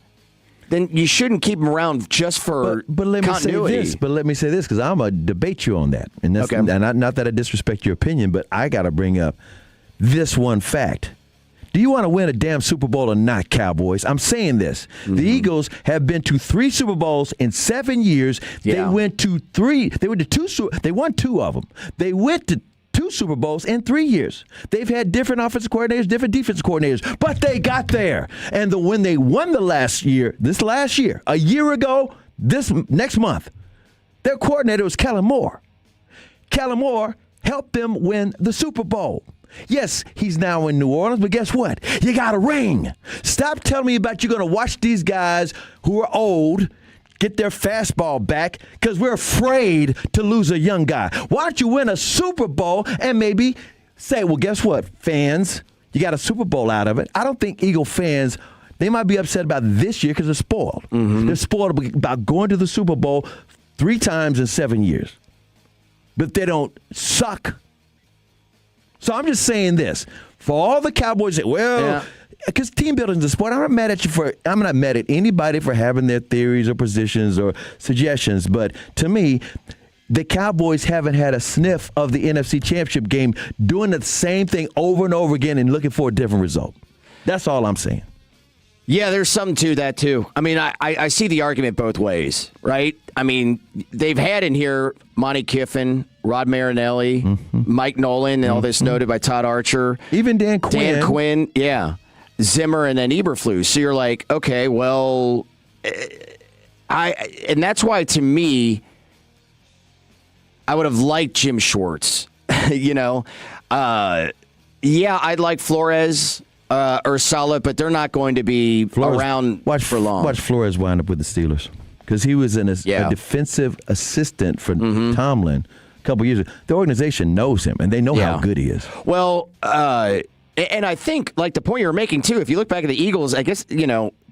then you shouldn't keep them around just for but let continuity. Me say this. But let me say this, because I'm going to debate you on that. And that's and not that I disrespect your opinion, but I got to bring up this one fact. Do you want to win a damn Super Bowl or not, Cowboys? I'm saying this. The Eagles have been to 3 Super Bowls in 7 years. Yeah. They went to 3. They went to 2. They won 2 of them. They went to 2 Super Bowls in 3 years. They've had different offensive coordinators, different defensive coordinators, but they got there. And when they won this last year, a year ago, this next month, their coordinator was Kellen Moore. Kellen Moore helped them win the Super Bowl. Yes, he's now in New Orleans, but guess what? You got a ring. Stop telling me about you're going to watch these guys who are old get their fastball back because we're afraid to lose a young guy. Why don't you win a Super Bowl and maybe say, well, guess what, fans? You got a Super Bowl out of it. I don't think Eagle fans, they might be upset about this year because they're spoiled. They're spoiled about going to the Super Bowl 3 times in 7 years. But they don't suck. So I'm just saying this. For all the Cowboys that, because team building is a sport. I'm not mad at anybody for having their theories or positions or suggestions. But to me, the Cowboys haven't had a sniff of the NFC Championship game doing the same thing over and over again and looking for a different result. That's all I'm saying. Yeah, there's something to that, too. I mean, I see the argument both ways, right? I mean, they've had in here Monty Kiffin, Rod Marinelli, Mike Nolan, and all this noted by Todd Archer. Even Dan Quinn. Dan Quinn, yeah. Zimmer and then Eberflus. So you're like, okay, well, and that's why, to me, I would have liked Jim Schwartz. Yeah, I'd like Flores or Saleh, but they're not going to be around for long. Watch Flores wind up with the Steelers because he was a defensive assistant for Tomlin a couple years ago. The organization knows him, and they know how good he is. Well, and I think, like the point you were making, too, if you look back at the Eagles, I guess,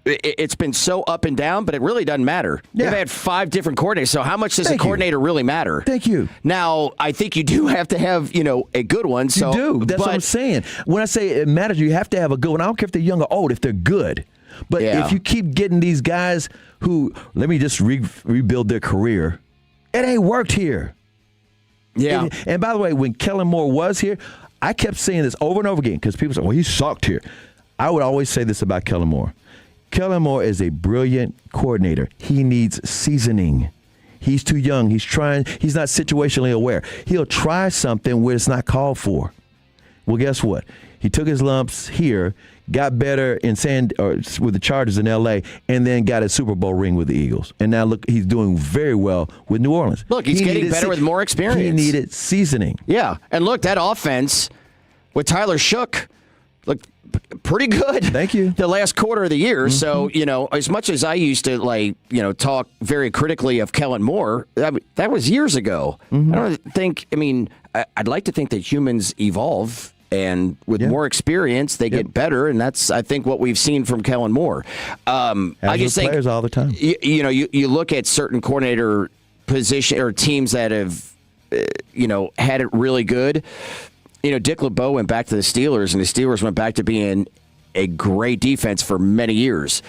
it's been so up and down, but it really doesn't matter. They've had 5 different coordinators, so how much does a coordinator really matter? Thank you. Now, I think you do have to have, a good one. So, you do. That's what I'm saying. When I say it matters, you have to have a good one. I don't care if they're young or old, if they're good. But if you keep getting these guys who, let me just rebuild their career, it ain't worked here. Yeah. And by the way, when Kellen Moore was here, I kept saying this over and over again because people say, well, he sucked here. I would always say this about Kellen Moore. Kellen Moore is a brilliant coordinator. He needs seasoning. He's too young. He's not situationally aware. He'll try something where it's not called for. Well, guess what? He took his lumps here, got better with the Chargers in L.A., and then got a Super Bowl ring with the Eagles. And now, look, he's doing very well with New Orleans. Look, he's getting better with more experience. He needed seasoning. Yeah, and look, that offense with Tyler Shook looked pretty good. Thank you. The last quarter of the year. Mm-hmm. So, as much as I used to, talk very critically of Kellen Moore, that was years ago. Mm-hmm. I don't think, I'd like to think that humans evolve. And with more experience, they get better, and that's, I think, what we've seen from Kellen Moore. I just think players all the time. You look at certain coordinator position or teams that have, had it really good. Dick LeBeau went back to the Steelers, and the Steelers went back to being a great defense for many years.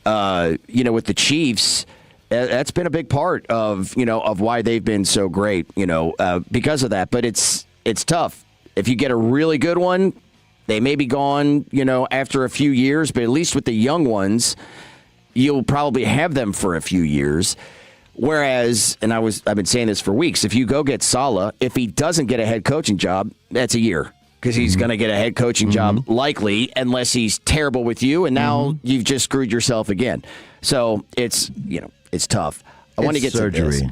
With the Chiefs, that's been a big part of why they've been so great. Because of that, but it's tough. If you get a really good one, they may be gone, after a few years, but at least with the young ones, you'll probably have them for a few years. Whereas, and I've been saying this for weeks, if you go get Saleh, if he doesn't get a head coaching job, that's a year. Because he's going to get a head coaching job likely, unless he's terrible with you, and now you've just screwed yourself again. So it's tough. I want to get surgery. To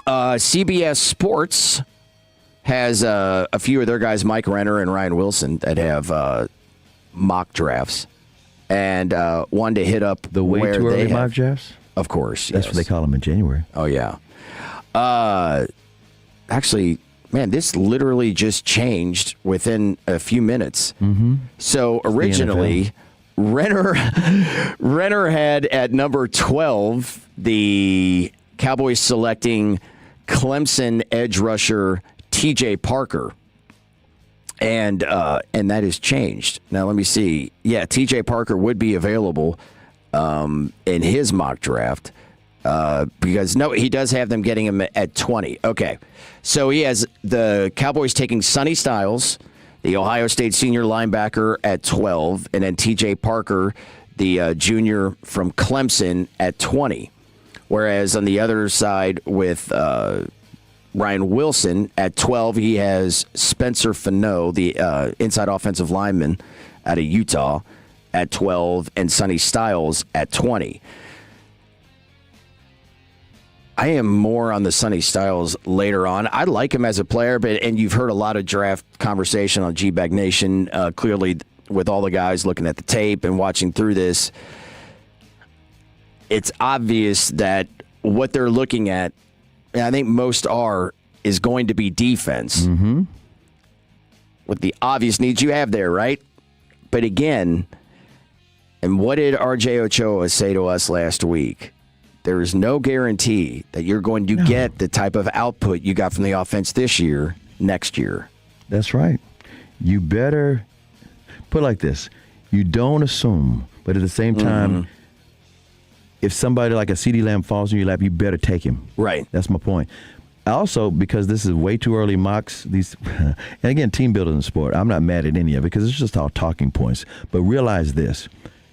this. CBS Sports has a few of their guys, Mike Renner and Ryan Wilson, that have mock drafts, and wanted to hit up the way too early mock drafts. Of course, that's what they call them in January. Oh yeah. Actually, man, this literally just changed within a few minutes. Mm-hmm. So originally, Renner had at number 12 the Cowboys selecting Clemson edge rusher TJ Parker, and that has changed. Now let me see. Yeah, TJ Parker would be available in his mock draft because he does have them getting him at 20. Okay, so he has the Cowboys taking Sonny Styles, the Ohio State senior linebacker, at 12, and then TJ Parker, the junior from Clemson, at 20. Whereas on the other side with Ryan Wilson at 12, he has Spencer Fano, the inside offensive lineman out of Utah, at 12, and Sonny Styles at 20. I am more on the Sonny Styles later on. I like him as a player, and you've heard a lot of draft conversation on G-Bag Nation, clearly with all the guys looking at the tape and watching through this. It's obvious that what they're looking at, and I think most is going to be defense. Mm-hmm. With the obvious needs you have there, right? But again, and what did R.J. Ochoa say to us last week? There is no guarantee that you're going to get the type of output you got from the offense this year, next year. That's right. You better put it like this. You don't assume, but at the same time, if somebody like a CeeDee Lamb falls in your lap, you better take him. Right. That's my point. Also, because this is way too early mocks, and again, team building in sport, I'm not mad at any of it because it's just all talking points. But realize this.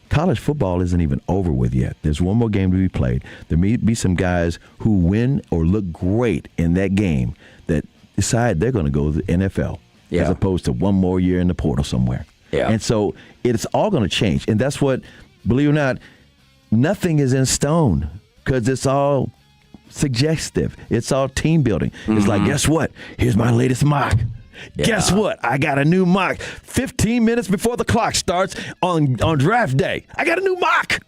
College football isn't even over with yet. There's one more game to be played. There may be some guys who win or look great in that game that decide they're going to go to the NFL as opposed to one more year in the portal somewhere. Yeah. And so it's all going to change. And that's what, believe it or not, nothing is in stone because it's all suggestive. It's all team building. Mm-hmm. It's like, guess what? Here's my latest mock. Yeah. Guess what? I got a new mock. 15 minutes before the clock starts on draft day. I got a new mock.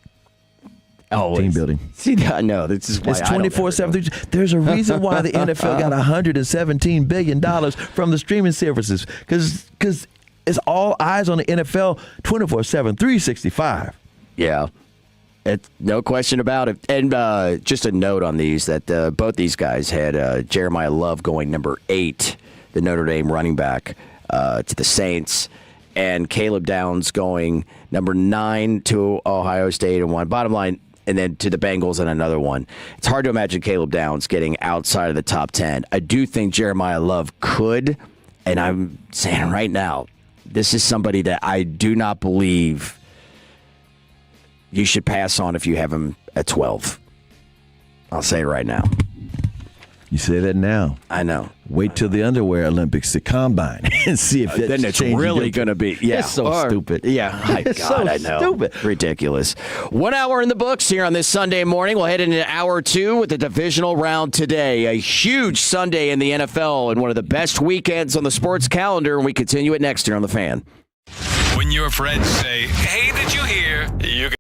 Oh, team building. See, no, this is why it's 24/7. There's a reason why the NFL got $117 billion from the streaming services because it's all eyes on the NFL 24/7, 365. Yeah. No question about it. And just a note on these that both these guys had Jeremiah Love going number 8, the Notre Dame running back, to the Saints, and Caleb Downs going number 9 to Ohio State and 1. Bottom line, and then to the Bengals and another one. It's hard to imagine Caleb Downs getting outside of the top 10. I do think Jeremiah Love could, and I'm saying right now, this is somebody that I do not believe you should pass on if you have him at 12. I'll say it right now. You say that now. I know. Wait till the underwear Olympics, the combine, and see if that's then it's really going to be. Yeah, it's so stupid. Yeah, my It's God, so I know. stupid. Ridiculous. 1 hour in the books here on this Sunday morning. We'll head into hour 2 with the divisional round today. A huge Sunday in the NFL and one of the best weekends on the sports calendar. And we continue it next year on The Fan. When your friends say, "Hey, did you hear?" You can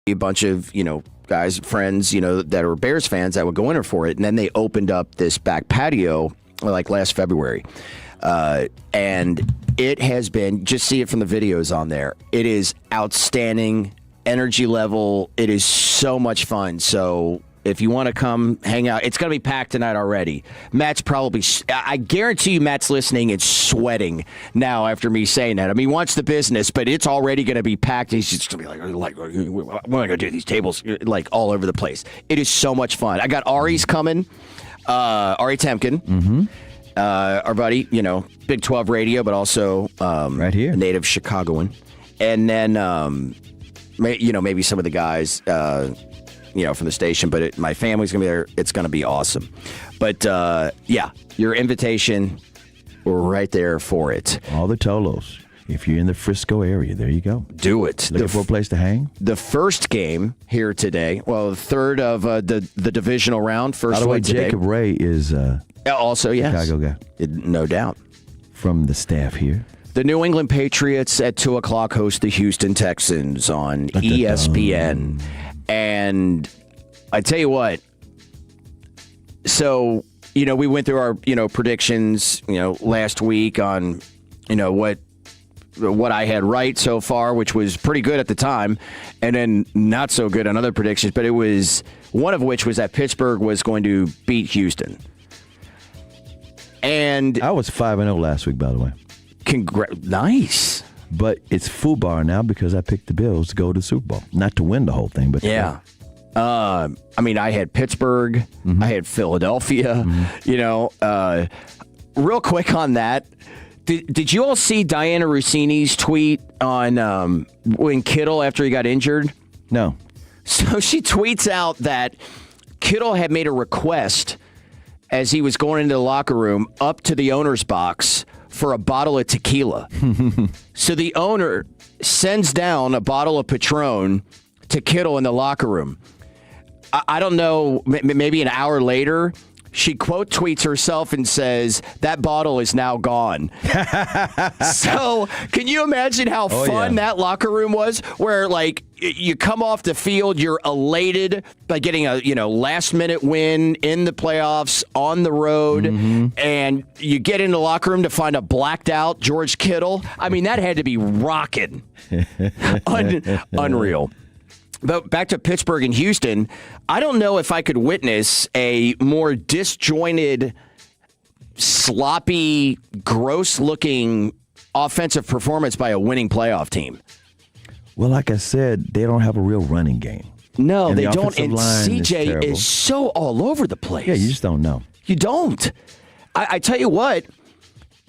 a bunch of, guys, friends, that are Bears fans that would go in there for it. And then they opened up this back patio like last February. And it has been, just see it from the videos on there. It is outstanding energy level. It is so much fun. So if you want to come hang out, it's going to be packed tonight already. Matt's probably, I guarantee you Matt's listening and sweating now after me saying that. I mean, he wants the business, but it's already going to be packed. He's just going to be like, we're going to do these tables like all over the place. It is so much fun. I got Ari's coming, Ari Temkin. Mm-hmm. Our buddy, Big 12 radio, but also right here, a native Chicagoan. And then, maybe some of the guys, from the station, but my family's going to be there. It's going to be awesome. But, your invitation, we're right there for it. All the Tolos. If you're in the Frisco area, there you go. Do it. Looking for a place to hang? The first game here today, the third of the divisional round, first By the way, one today. Jacob Ray is also, yes. Chicago guy. No doubt. From the staff here. The New England Patriots at 2 o'clock host the Houston Texans on ESPN. And I tell you what, so, we went through our, predictions, last week on, what I had right so far, which was pretty good at the time, and then not so good on other predictions. But it was one of which was that Pittsburgh was going to beat Houston. And I was 5-0 last week, by the way. Nice. But it's FUBAR now because I picked the Bills to go to the Super Bowl. Not to win the whole thing, but yeah. I had Pittsburgh. Mm-hmm. I had Philadelphia. Mm-hmm. Real quick on that. Did you all see Diana Rossini's tweet on when Kittle, after he got injured? No. So she tweets out that Kittle had made a request as he was going into the locker room up to the owner's box for a bottle of tequila. So the owner sends down a bottle of Patron to Kittle in the locker room. I don't know, maybe an hour later, she quote tweets herself and says, that bottle is now gone. So can you imagine how fun that locker room was? Where, you come off the field, you're elated by getting a last minute win in the playoffs on the road, and you get in the locker room to find a blacked out George Kittle. I mean, that had to be rocking. Unreal. But back to Pittsburgh and Houston, I don't know if I could witness a more disjointed, sloppy, gross-looking offensive performance by a winning playoff team. Well, like I said, they don't have a real running game. No, and they the don't. And CJ is so all over the place. Yeah, you just don't know. You don't. I tell you what,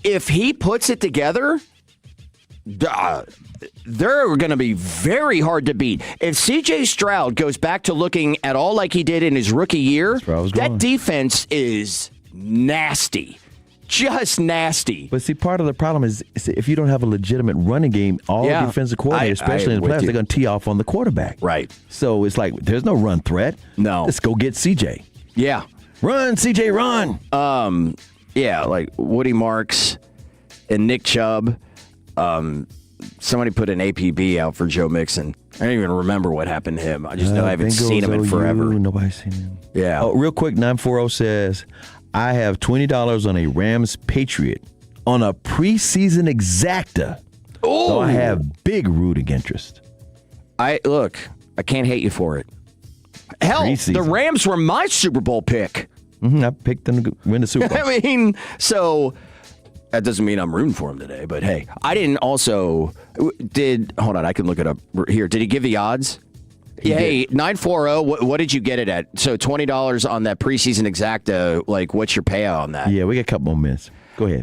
if he puts it together, they're going to be very hard to beat. If C.J. Stroud goes back to looking at all like he did in his rookie year, that defense is nasty. Just nasty. But see, part of the problem is if you don't have a legitimate running game, all defensive coordinators, especially in the playoffs, they're going to tee off on the quarterback. Right. So it's like there's no run threat. No. Let's go get C.J. Yeah. Run, C.J., run. Yeah, like Woody Marks and Nick Chubb. Somebody put an APB out for Joe Mixon. I don't even remember what happened to him. I just know I haven't seen him in forever. Nobody's seen him. Yeah. Oh, real quick, 940 says, I have $20 on a Rams Patriot on a preseason exacta. Oh. So I have big rooting interest. I can't hate you for it. Hell, Preseason. The Rams were my Super Bowl pick. I picked them to win the Super Bowl. I mean, so that doesn't mean I'm rooting for him today, but hey, I didn't also hold on, I can look it up here. Did he give the odds? Hey, 940, what did you get it at? So $20 on that preseason exacta, what's your payout on that? Yeah, we got a couple more minutes. Go ahead.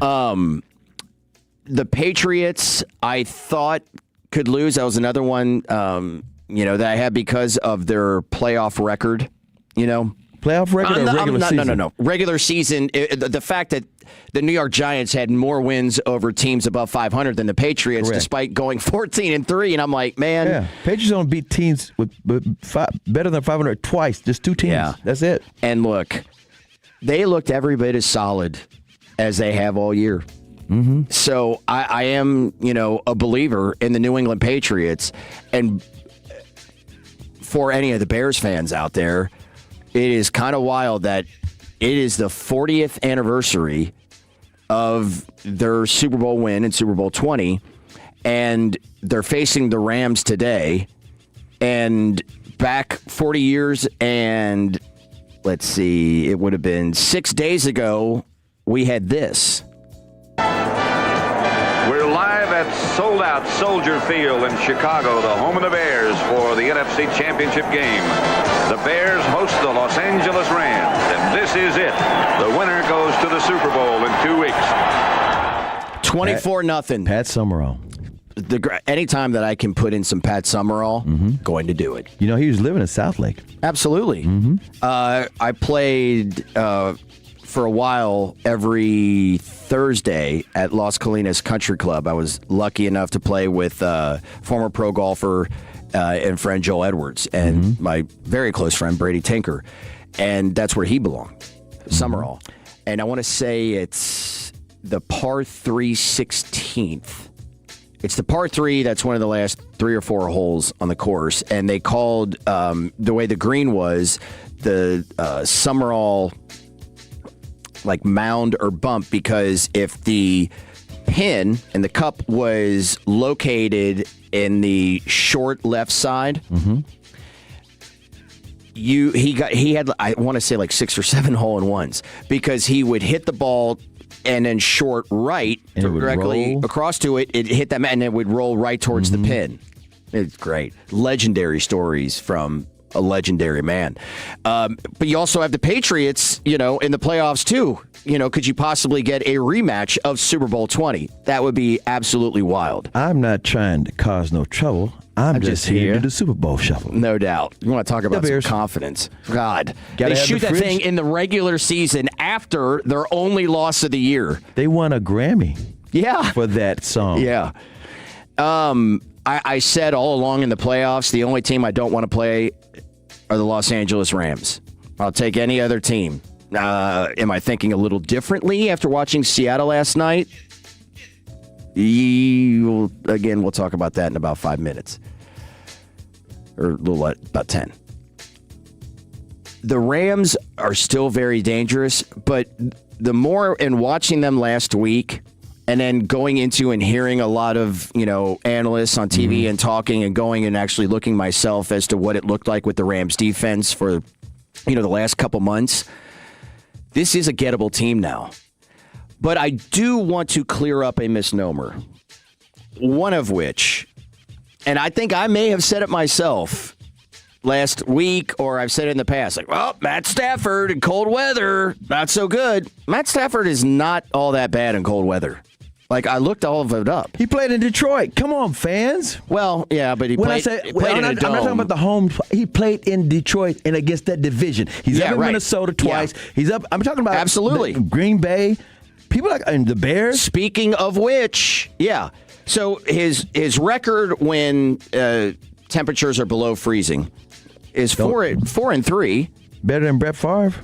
The Patriots, I thought could lose. That was another one, that I had because of their playoff record, Playoff record or regular season? No. Regular season, the fact that the New York Giants had more wins over teams above 500 than the Patriots, despite going 14-3, and I'm like, man. Yeah, Patriots don't beat teams with better than 500 twice, just two teams. Yeah. That's it. And look, they looked every bit as solid as they have all year. Mm-hmm. So I am, a believer in the New England Patriots, and for any of the Bears fans out there, it is kind of wild that it is the 40th anniversary of their Super Bowl win in Super Bowl 20, and they're facing the Rams today. And back 40 years and, let's see, it would have been 6 days ago, we had this. We're live at sold-out Soldier Field in Chicago, the home of the Bears for the NFC Championship game. The Bears host the Los Angeles Rams, and this is it. The winner goes to the Super Bowl in 2 weeks. 24-0. Pat Summerall. Anytime that I can put in some Pat Summerall, going to do it. You know, he was living in South Lake. Absolutely. I played for a while every Thursday at Las Colinas Country Club. I was lucky enough to play with former pro golfer and friend Joel Edwards and my very close friend Brady Tinker. And that's where he belonged, Summerall. And I want to say it's the par 3 16th. It's the par 3 that's one of the last 3 or 4 holes on the course. And they called, the way the green was, the Summerall like mound or bump, because if the pin and the cup was located in the short left side, he had I want to say like 6 or 7 hole-in-ones, because he would hit the ball and then short right and directly across to it. It hit that man and it would roll right towards the pin. It's great. Legendary stories from a legendary man. But you also have the Patriots, in the playoffs too. Could you possibly get a rematch of Super Bowl 20? That would be absolutely wild. I'm not trying to cause no trouble. I'm just here to do the Super Bowl shuffle. No doubt. You want to talk about some confidence. God. They shoot that thing in the regular season after their only loss of the year. They won a Grammy. Yeah. For that song. Yeah. I said all along in the playoffs, the only team I don't want to play are the Los Angeles Rams. I'll take any other team. Am I thinking a little differently after watching Seattle last night? Again, we'll talk about that in about 5 minutes. Or about 10. The Rams are still very dangerous, but the more in watching them last week and then going into and hearing a lot of, analysts on TV and talking and going and actually looking myself as to what it looked like with the Rams defense for, the last couple months, this is a gettable team now. But I do want to clear up a misnomer, one of which, and I think I may have said it myself last week, or I've said it in the past, like, well, Matt Stafford in cold weather, not so good. Matt Stafford is not all that bad in cold weather. Like, I looked all of it up. He played in Detroit. Come on, fans. Well, yeah, but he played in a dome. I'm not talking about the home. He played in Detroit and against that division. He's up in Minnesota twice. Yeah. He's up. I'm talking about absolutely Green Bay. People like and the Bears. Speaking of which, yeah. So his record when temperatures are below freezing is 4-3. Better than Brett Favre.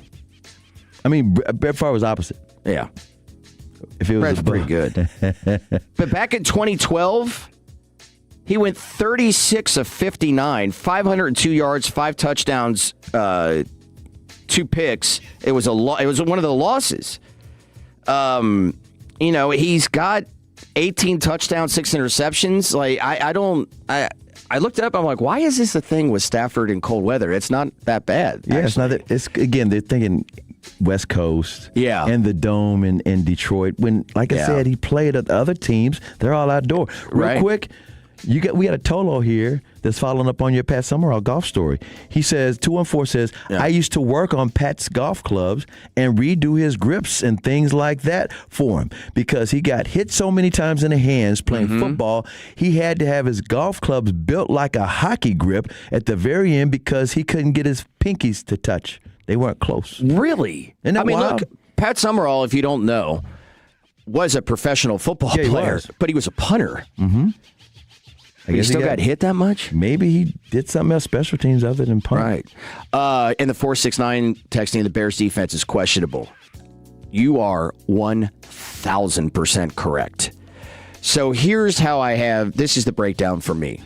I mean, Brett Favre was opposite. Yeah. If it was Brett's pretty good. But back in 2012, he went 36 of 59, 502 yards, 5 touchdowns, 2 picks. It was it was one of the losses. He's got 18 touchdowns, 6 interceptions. Like I looked it up. I'm like, why is this a thing with Stafford in cold weather? It's not that bad. Yeah, it's not. It's again, they're thinking West Coast. Yeah, and the dome in Detroit. When, like I said, he played at the other teams. They're all outdoor. Real quick. We got a Tolo here that's following up on your Pat Summerall golf story. He says, 214 says, I used to work on Pat's golf clubs and redo his grips and things like that for him because he got hit so many times in the hands playing football. He had to have his golf clubs built like a hockey grip at the very end because he couldn't get his pinkies to touch. They weren't close. Really? Isn't that wild? Look, Pat Summerall, if you don't know, was a professional football player, but he was a punter. He still got hit that much? Maybe he did something else, special teams other than punt. Right. And the 469 texting, the Bears defense is questionable. You are 1,000% correct. So here's how this is the breakdown for me.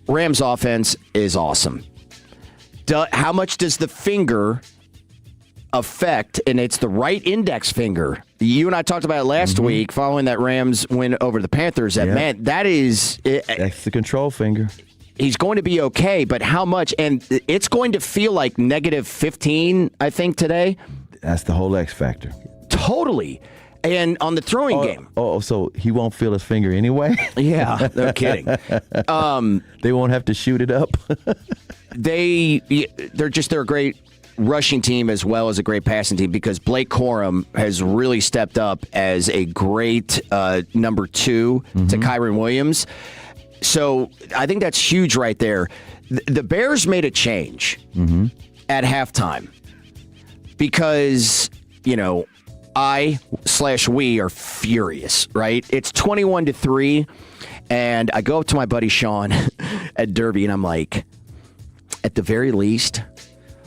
Rams offense is awesome. How much does the finger affect, and it's the right index finger. You and I talked about it last week following that Rams win over the Panthers. Man, that's the control finger. He's going to be okay, but how much? And it's going to feel like negative 15, I think, today. That's the whole X factor. Totally. And on the throwing game. Oh, so he won't feel his finger anyway? Yeah, no kidding. They won't have to shoot it up. They're a great rushing team as well as a great passing team because Blake Corum has really stepped up as a great number 2 to Kyron Williams. So I think that's huge right there. The Bears made a change at halftime because, we are furious, right? It's 21-3, and I go up to my buddy Sean at Derby, and I'm like, at the very least,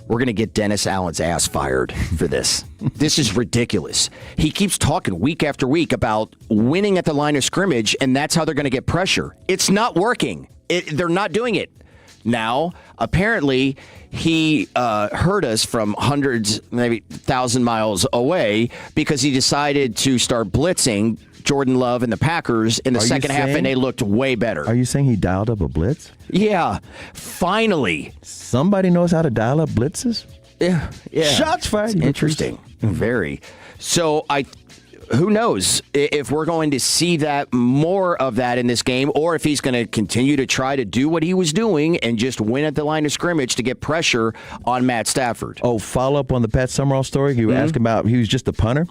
we're going to get Dennis Allen's ass fired for this. This is ridiculous. He keeps talking week after week about winning at the line of scrimmage, and that's how they're going to get pressure. It's not working. They're not doing it. Now, apparently, he heard us from hundreds, maybe 1,000 miles away because he decided to start blitzing Jordan Love and the Packers in the second half, and they looked way better. Are you saying he dialed up a blitz? Yeah, finally. Somebody knows how to dial up blitzes? Yeah. Shots fired. Interesting. Very. So who knows if we're going to see that more of that in this game, or if he's going to continue to try to do what he was doing and just win at the line of scrimmage to get pressure on Matt Stafford. Oh, follow up on the Pat Summerall story. You were asking about he was just a punter.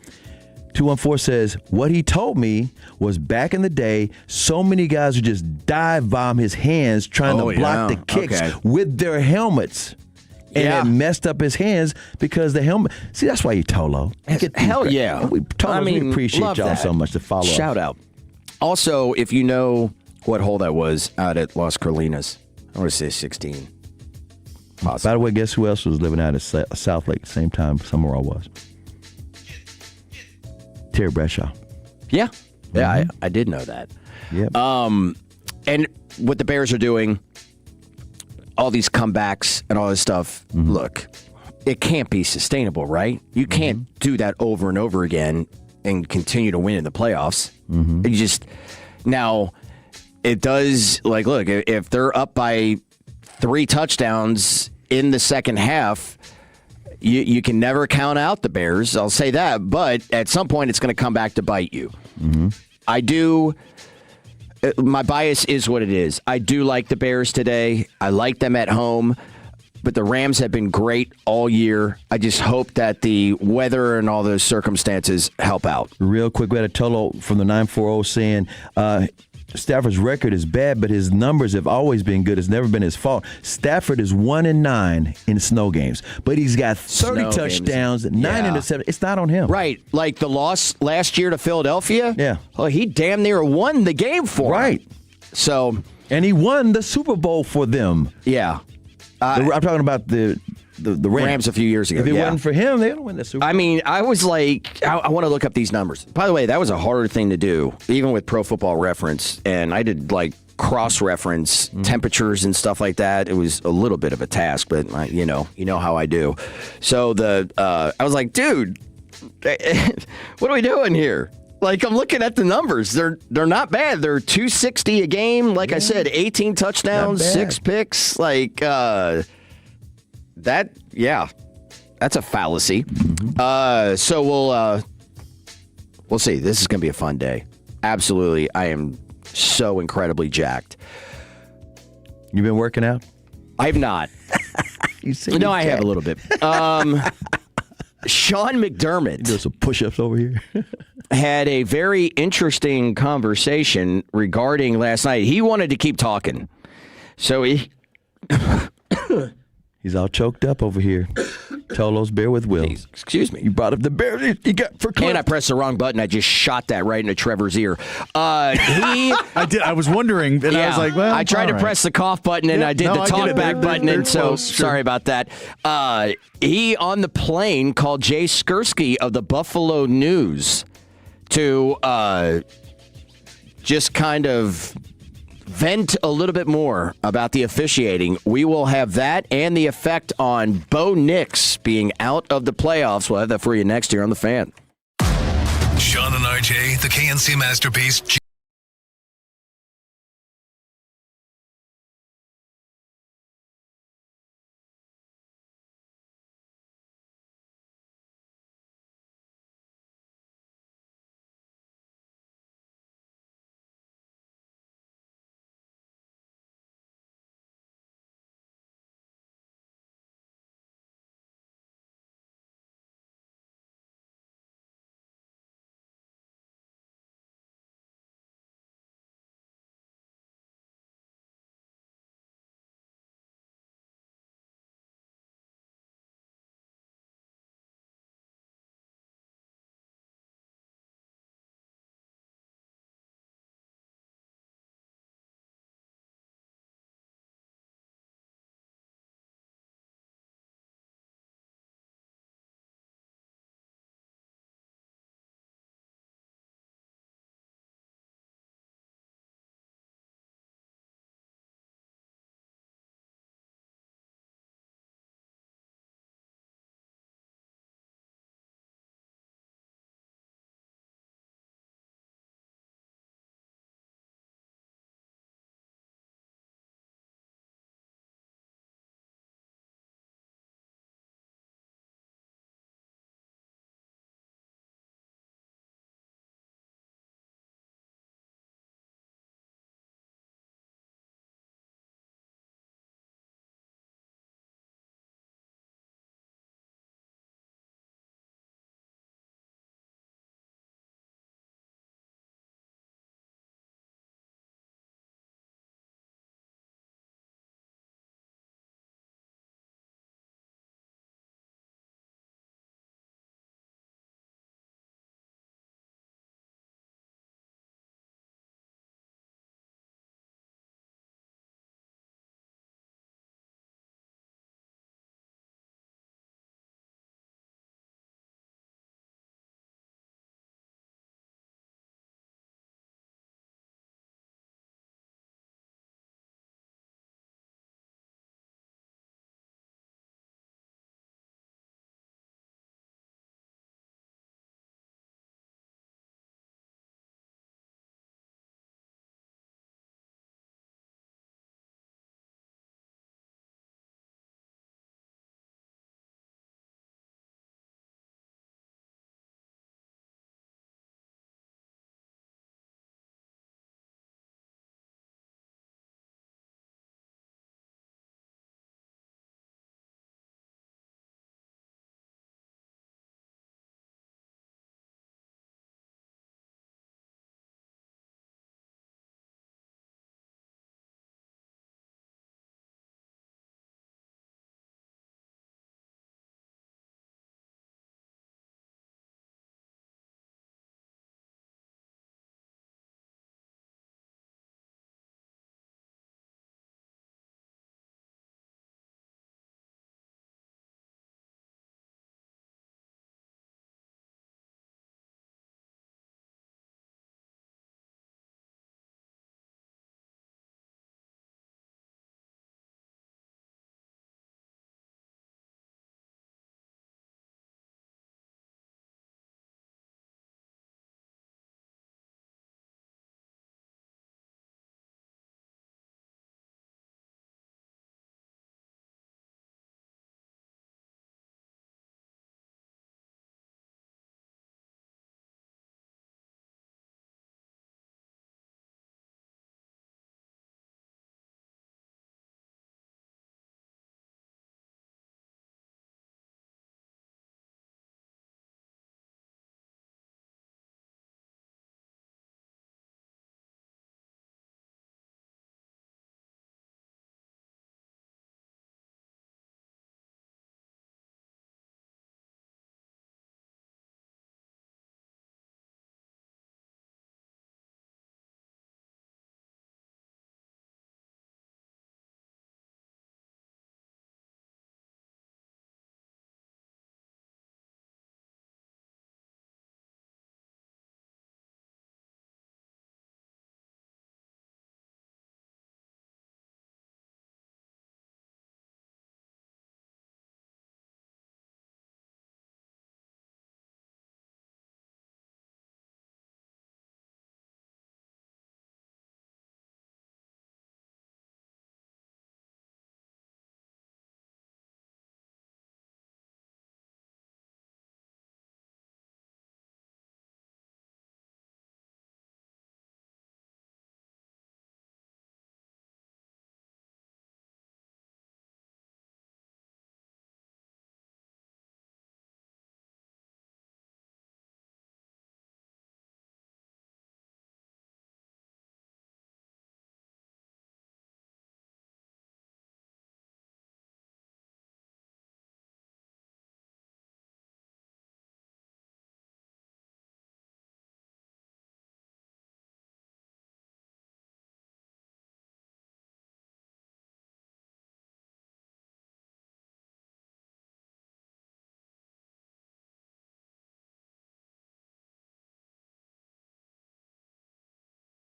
214 says, what he told me was back in the day, so many guys would just dive bomb his hands trying to block the kicks with their helmets. And it messed up his hands because the helmet. See, that's why you Tolo. Hell yeah. We appreciate y'all so much to follow Shout out. Also, if you know what hole that was out at Las Carolinas, I want to say 16. By the way, guess who else was living out at South Lake at the same time Summerall was? Terry Bradshaw. Yeah. Yeah, I did know that. Yep. And what the Bears are doing, all these comebacks and all this stuff, look, it can't be sustainable, right? You can't do that over and over again and continue to win in the playoffs. Now, it does, look, if they're up by 3 touchdowns in the second half, you can never count out the Bears. I'll say that. But at some point, it's going to come back to bite you. My bias is what it is. I do like the Bears today. I like them at home. But the Rams have been great all year. I just hope that the weather and all those circumstances help out. Real quick, we had a Tolo from the 940 saying Stafford's record is bad, but his numbers have always been good. It's never been his fault. Stafford is 1-9 in snow games, but he's got 30 touchdowns, 9 interceptions. It's not on him. Right. Like the loss last year to Philadelphia? Yeah. Well, he damn near won the game for him. Right. So. And he won the Super Bowl for them. Yeah. I'm talking about the Rams a few years ago. If it wasn't for him, they don't win the Super Bowl. I mean, I was like, I want to look up these numbers. By the way, that was a harder thing to do, even with Pro Football Reference. And I did cross-reference temperatures and stuff like that. It was a little bit of a task, but you know how I do. So I was like, dude, what are we doing here? I'm looking at the numbers. They're not bad. They're 260 a game. Like I said, 18 touchdowns, 6 picks. That's a fallacy. So we'll see. This is going to be a fun day. Absolutely. I am so incredibly jacked. You been working out? I have not. No, I have a little bit. Sean McDermott. Do some push-ups over here. Had a very interesting conversation regarding last night. He wanted to keep talking. So he's all choked up over here. Tolos, bear with Will. Excuse me. You brought up the Bears. You got for Cliff. And I pressed the wrong button. I just shot that right into Trevor's ear. I did. I was wondering, and I was like, well, I tried to press the cough button, and I did the talk back button, and so sorry about that. He, on the plane, called Jay Skursky of the Buffalo News to just kind of vent a little bit more about the officiating. We will have that and the effect on Bo Nix being out of the playoffs. We'll have that for you next year on The Fan. Sean and RJ, the KNC Masterpiece.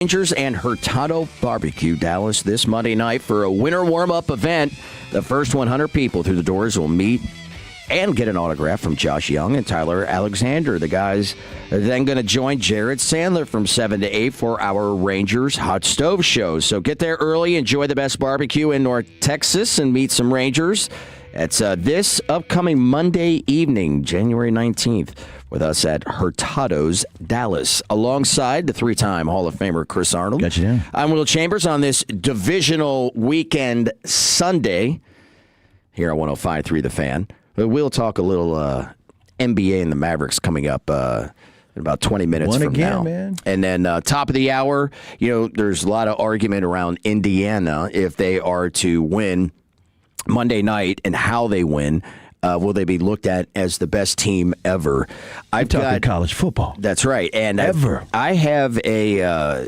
Rangers and Hurtado Barbecue, Dallas, this Monday night for a winter warm-up event. The first 100 people through the doors will meet and get an autograph from Josh Young and Tyler Alexander. The guys are then going to join Jared Sandler from 7 to 8 for our Rangers Hot Stove Show. So get there early, enjoy the best barbecue in North Texas, and meet some Rangers. It's this upcoming Monday evening, January 19th, with us at Hurtado's Dallas, alongside the three-time Hall of Famer Chris Arnold. Got you down. I'm Will Chambers on this divisional weekend Sunday here on 105.3 The Fan. We'll talk a little NBA and the Mavericks coming up in about 20 minutes from now. Man. And then top of the hour, there's a lot of argument around Indiana if they are to win Monday night and how they win. Will they be looked at as the best team ever? I'm talking college football. That's right. And I have a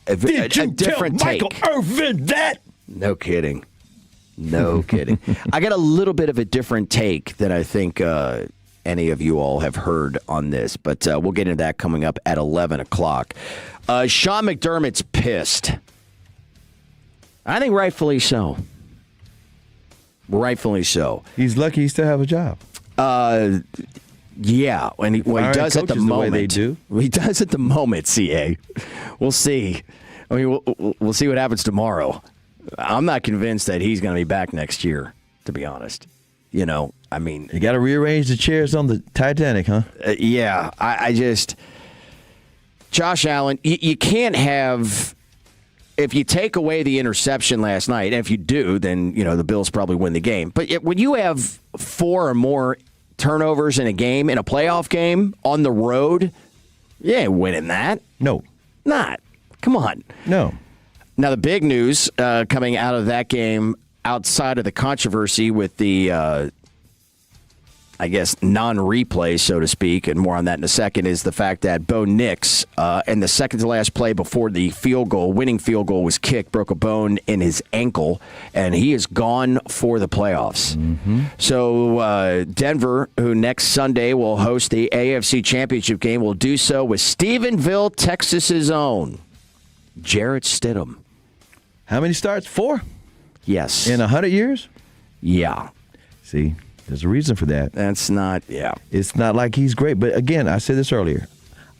different take. Michael Irvin that? No kidding. No kidding. I got a little bit of a different take than I think any of you all have heard on this, but we'll get into that coming up at 11 o'clock. Sean McDermott's pissed. I think rightfully so. Rightfully so. He's lucky he still have a job. Yeah, and he does at the moment. The way they do. He does at the moment, CA. We'll see. I mean, we'll see what happens tomorrow. I'm not convinced that he's going to be back next year, to be honest. You got to rearrange the chairs on the Titanic, huh? Yeah, I just... Josh Allen, you can't have... If you take away the interception last night, and if you do, then, the Bills probably win the game. But when you have 4 or more turnovers in a game, in a playoff game, on the road, you ain't winning that. No. Not. Come on. No. Now, the big news coming out of that game, outside of the controversy with the, non-replay, so to speak, and more on that in a second, is the fact that Bo Nix, in the second-to-last play before the winning field goal was kicked, broke a bone in his ankle, and he is gone for the playoffs. Mm-hmm. So Denver, who next Sunday will host the AFC Championship game, will do so with Stephenville, Texas's own Jarrett Stidham. How many starts? 4? Yes. In 100 years? Yeah. See, there's a reason for that. That's not, yeah. It's not like he's great. But again, I said this earlier.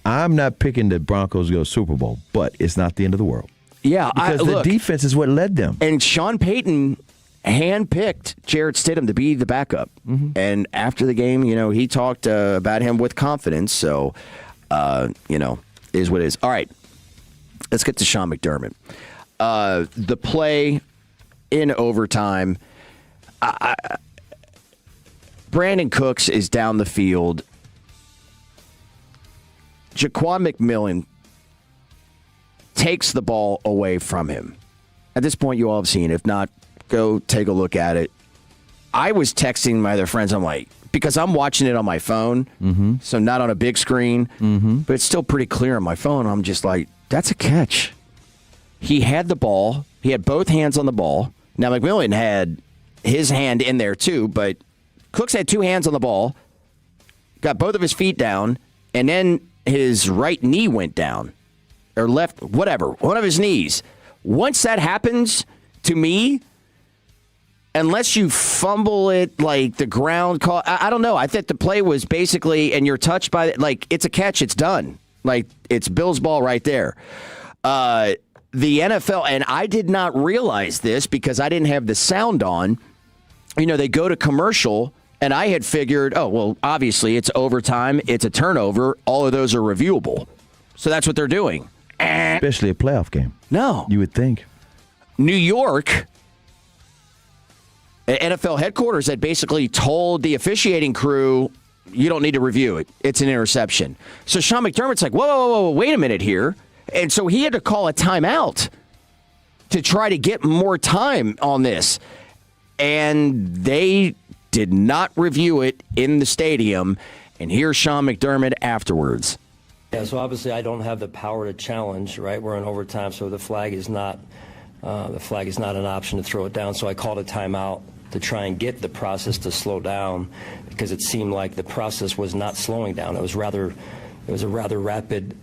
I'm not picking the Broncos to go Super Bowl, but it's not the end of the world. Yeah. Because the defense is what led them. And Sean Payton handpicked Jarrett Stidham to be the backup. Mm-hmm. And after the game, he talked about him with confidence. So, is what it is. All right. Let's get to Sean McDermott. The play in overtime, Brandon Cooks is down the field. Jaquan McMillan takes the ball away from him. At this point, you all have seen. If not, go take a look at it. I was texting my other friends. I'm like, because I'm watching it on my phone, mm-hmm. so not on a big screen, mm-hmm. but it's still pretty clear on my phone. I'm just like, that's a catch. He had the ball. He had both hands on the ball. Now, McMillan had his hand in there, too, but Cooks had 2 hands on the ball, got both of his feet down, and then his right knee went down, or left, whatever, one of his knees. Once that happens, to me, unless you fumble it like the ground call, I don't know. I think the play was basically, and you're touched by it, like it's a catch, it's done. Like it's Bill's ball right there. The NFL, and I did not realize this because I didn't have the sound on. They go to commercial, and I had figured, oh, well, obviously it's overtime, it's a turnover, all of those are reviewable. So that's what they're doing. Especially a playoff game. No. You would think. New York, NFL headquarters had basically told the officiating crew, you don't need to review it. It's an interception. So Sean McDermott's like, whoa, wait a minute here. And so he had to call a timeout to try to get more time on this. And they did not review it in the stadium. And here's Sean McDermott afterwards. Yeah, so obviously I don't have the power to challenge, right? We're in overtime, so the flag is not an option to throw it down. So I called a timeout to try and get the process to slow down because it seemed like the process was not slowing down. It was rather was a rather rapid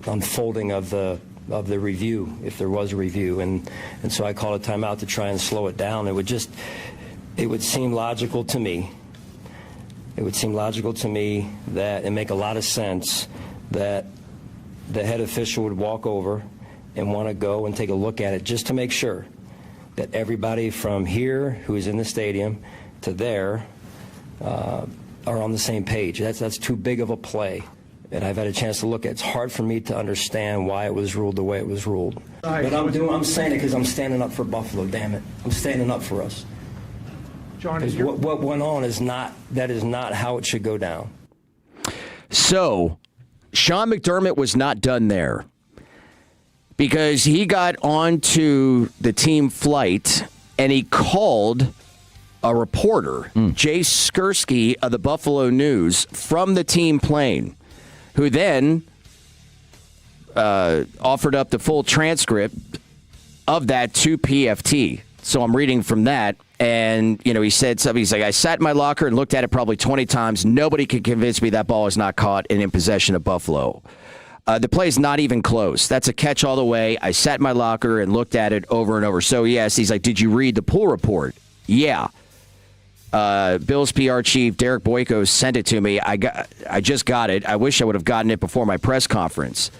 unfolding of the review, if there was a review, and so I called a timeout to try and slow it down. It would seem logical to me. It would seem logical to me that, and make a lot of sense, that the head official would walk over and want to go and take a look at it just to make sure that everybody from here who is in the stadium to there are on the same page. That's too big of a play. And I've had a chance to look at it. It's hard for me to understand why it was ruled the way it was ruled. But I'm saying it because I'm standing up for Buffalo, damn it. I'm standing up for us. John, what went on is not how it should go down. So, Sean McDermott was not done there, because he got onto the team flight and he called a reporter, Jay Skursky of the Buffalo News, from the team plane, who then offered up the full transcript of that to PFT. So I'm reading from that, and he said something. He's like, I sat in my locker and looked at it probably 20 times. Nobody could convince me that ball is not caught and in possession of Buffalo. The play's not even close. That's a catch all the way. I sat in my locker and looked at it over and over. So, yes, he's like, did you read the pool report? Yeah. Bills PR chief Derek Boyko sent it to me. I just got it. I wish I would have gotten it before my press conference.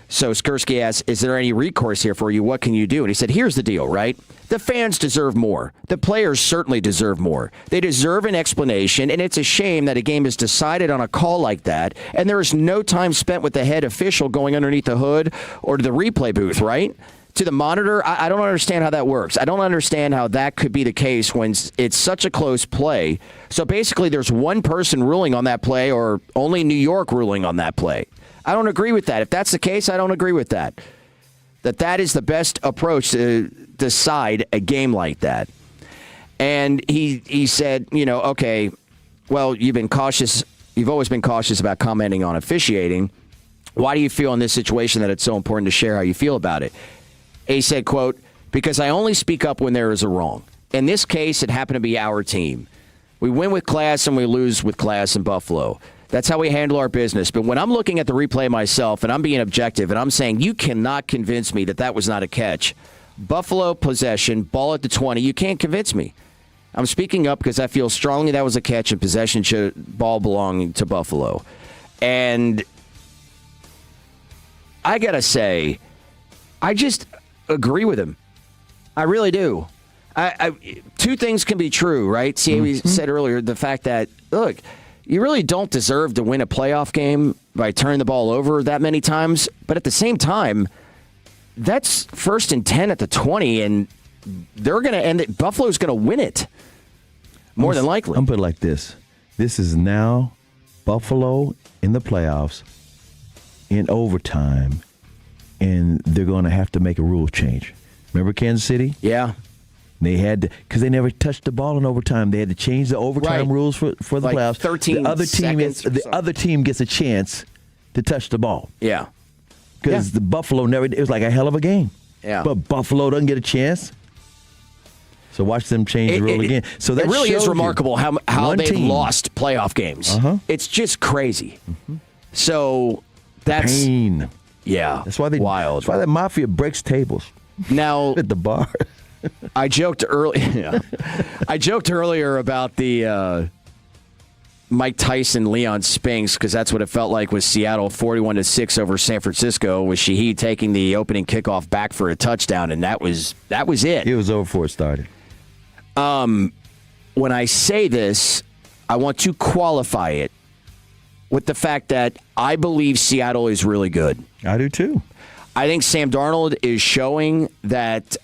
So Skursky asked, is there any recourse here for you? What can you do? And he said, here's the deal, right? The fans deserve more. The players certainly deserve more. They deserve an explanation, and it's a shame that a game is decided on a call like that, and there is no time spent with the head official going underneath the hood or to the replay booth, right? To the monitor. I don't understand how that works. I don't understand how that could be the case when it's such a close play. So basically there's one person ruling on that play, or only New York ruling on that play. I don't agree with that. If that's the case, I don't agree with that. That is the best approach to decide a game like that. And he said, okay, well, you've been cautious. You've always been cautious about commenting on officiating. Why do you feel in this situation that it's so important to share how you feel about it? He said, quote, because I only speak up when there is a wrong. In this case, it happened to be our team. We win with class and we lose with class in Buffalo. That's how we handle our business. But when I'm looking at the replay myself and I'm being objective and I'm saying you cannot convince me that was not a catch. Buffalo possession, ball at the 20, you can't convince me. I'm speaking up because I feel strongly that was a catch and possession ball belonging to Buffalo. And I got to say, I just agree with him. I really do. Two things can be true, right? See, we said earlier, the fact that, look, you really don't deserve to win a playoff game by turning the ball over that many times. But at the same time, that's 1st and 10 at the 20, and they're going to end it. Buffalo's going to win it, more than likely. I'm put it like this. This is now Buffalo in the playoffs in overtime, and they're going to have to make a rule change. Remember Kansas City? Yeah. They had to, because they never touched the ball in overtime. They had to change the overtime rules for the playoffs. 13 the other team gets a chance to touch the ball. Yeah. Because the Buffalo never. It was like a hell of a game. Yeah. But Buffalo doesn't get a chance. So watch them change the rule again. So that it really is remarkable how they've lost playoff games. It's just crazy. So that's pain. Yeah. That's why wild. That's why that mafia breaks tables. Now at the bar. I joked earlier about the Mike Tyson, Leon Spinks, because that's what it felt like with Seattle 41-6 over San Francisco, with Shaheed taking the opening kickoff back for a touchdown, and that was it. It was over before it started. When I say this, I want to qualify it with the fact that I believe Seattle is really good. I do too. I think Sam Darnold is showing that,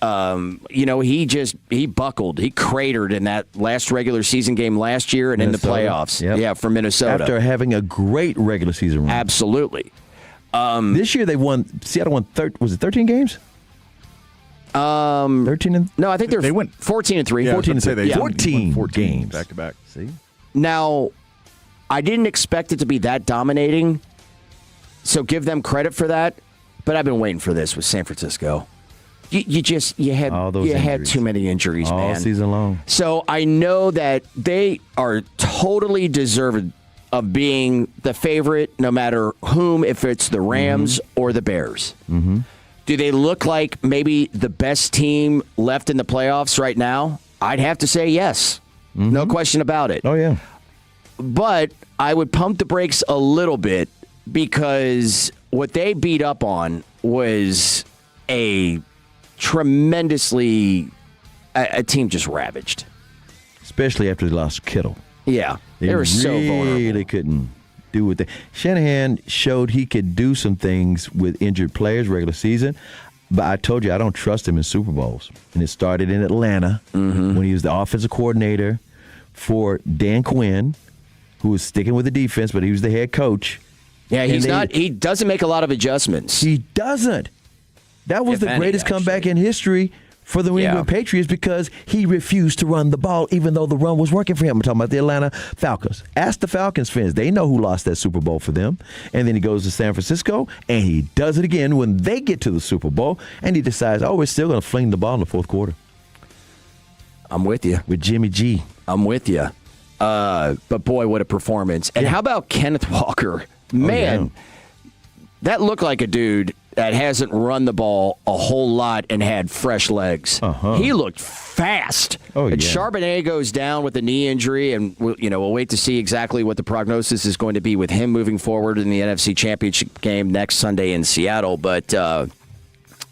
he buckled. He cratered in that last regular season game last year and Minnesota. In the playoffs. Yep. Yeah, for Minnesota. After having a great regular season run. Absolutely. This year they won. Seattle won. Was it 13 games? 13 and no, I think they went 14-3. Yeah, 14 games back to back. See, now I didn't expect it to be that dominating, so give them credit for that. But I've been waiting for this with San Francisco. You had too many injuries, all man, season long. So I know that they are totally deserved of being the favorite no matter whom, if it's the Rams or the Bears. Mm-hmm. Do they look like maybe the best team left in the playoffs right now? I'd have to say yes. No question about it. Oh, yeah. But I would pump the brakes a little bit because what they beat up on was a tremendously a team just ravaged. Especially after they lost Kittle. Yeah. They were so vulnerable. They couldn't do what they. Shanahan showed he could do some things with injured players regular season, but I told you I don't trust him in Super Bowls. And it started in Atlanta when he was the offensive coordinator for Dan Quinn, who was sticking with the defense, but he was the head coach. Yeah, he doesn't make a lot of adjustments. He doesn't. That was the greatest comeback in history for the New England Patriots because he refused to run the ball even though the run was working for him. I'm talking about the Atlanta Falcons. Ask the Falcons fans. They know who lost that Super Bowl for them. And then he goes to San Francisco, and he does it again when they get to the Super Bowl, and he decides, we're still going to fling the ball in the fourth quarter. I'm with you. With Jimmy G. I'm with you. But, boy, what a performance. And how about Kenneth Walker? Man, that looked like a dude that hasn't run the ball a whole lot and had fresh legs. He looked fast. And Charbonnet goes down with a knee injury, and we'll wait to see exactly what the prognosis is going to be with him moving forward in the NFC Championship game next Sunday in Seattle, but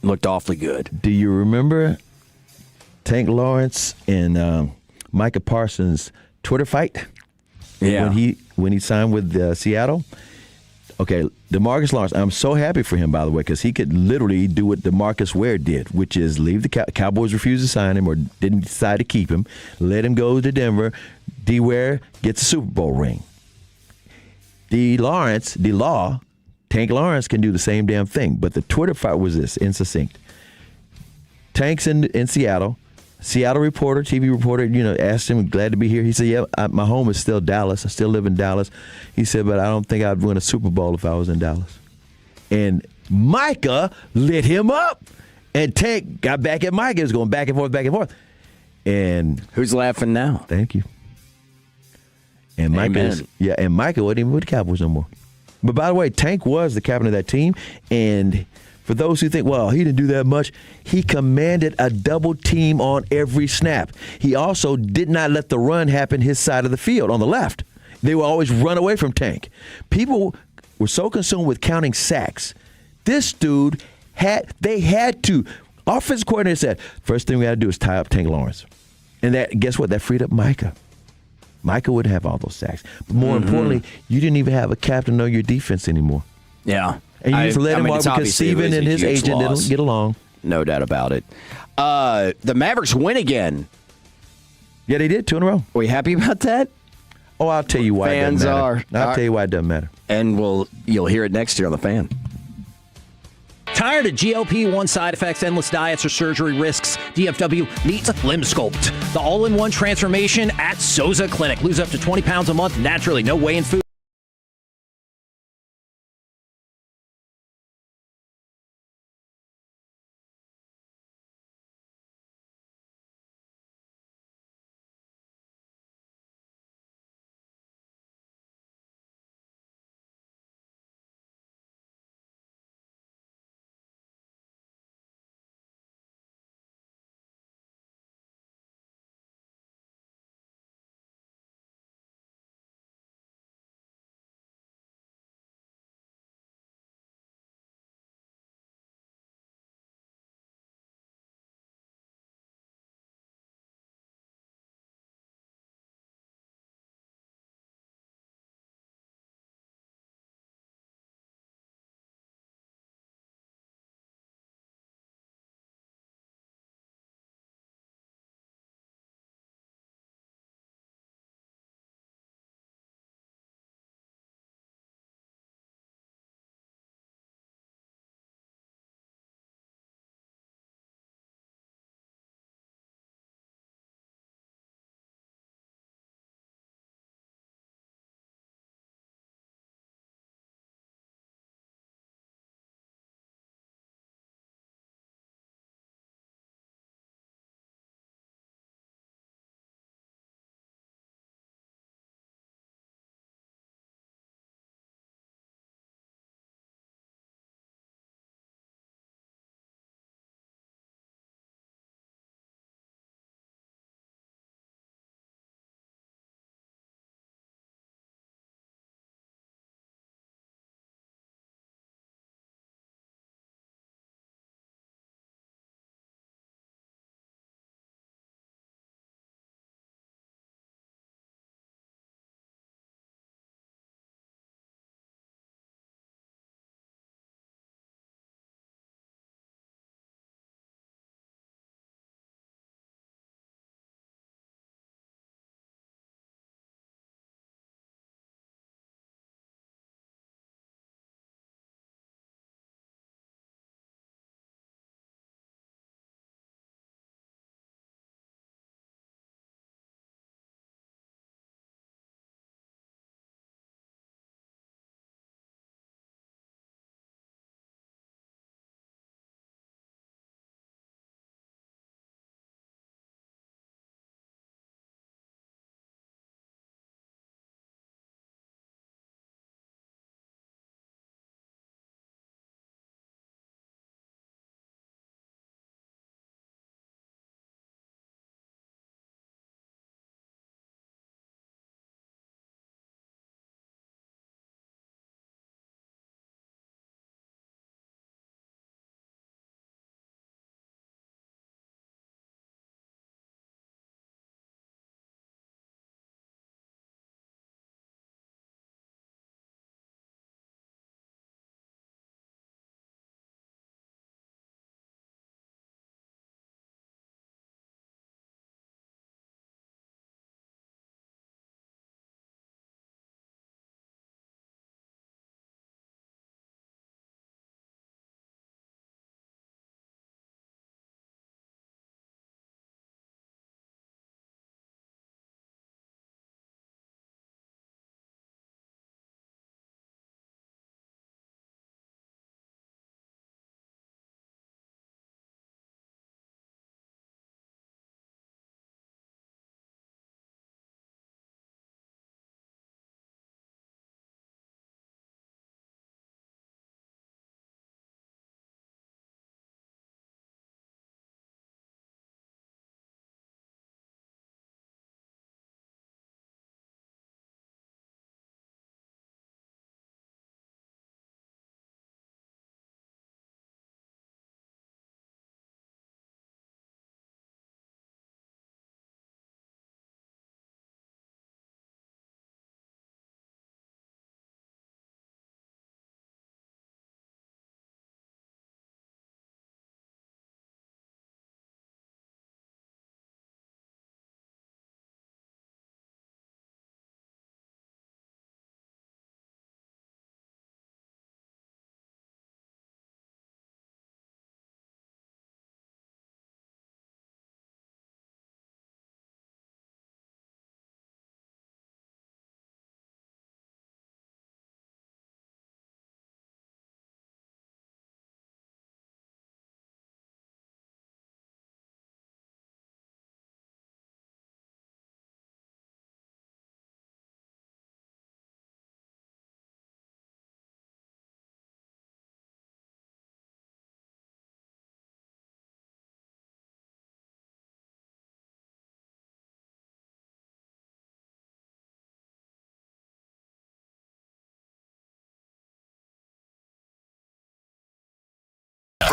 looked awfully good. Do you remember Tank Lawrence and Micah Parsons' Twitter fight? Yeah. When he signed with Seattle? Okay, DeMarcus Lawrence, I'm so happy for him, by the way, because he could literally do what DeMarcus Ware did, which is leave the Cowboys refused to sign him or didn't decide to keep him, let him go to Denver. D. Ware gets a Super Bowl ring. Tank Lawrence can do the same damn thing, but the Twitter fight was this, in succinct. Tank's in Seattle. Seattle reporter, TV reporter, asked him, glad to be here. He said, my home is still Dallas. I still live in Dallas. He said, but I don't think I'd win a Super Bowl if I was in Dallas. And Micah lit him up. And Tank got back at Micah. It was going back and forth. And who's laughing now? Thank you. And Micah wasn't even with the Cowboys no more. But by the way, Tank was the captain of that team. And for those who think, he didn't do that much, he commanded a double team on every snap. He also did not let the run happen his side of the field on the left. They would always run away from Tank. People were so consumed with counting sacks. This dude had to. Offensive coordinator said, first thing we got to do is tie up Tank Lawrence. And guess what? That freed up Micah. Micah wouldn't have all those sacks. But more importantly, you didn't even have a captain know your defense anymore. Yeah. And you just let him walk because Steven and his agent didn't get along. No doubt about it. The Mavericks win again. Yeah, they did 2 in a row. Are we happy about that? Oh, I'll tell you why Fans it doesn't matter. I'll tell you why it doesn't matter. And you'll hear it next year on The Fan. Tired of GLP-1 side effects, endless diets, or surgery risks? DFW needs Limb Sculpt, the all-in-one transformation at Soza Clinic. Lose up to 20 pounds a month naturally, no way in food.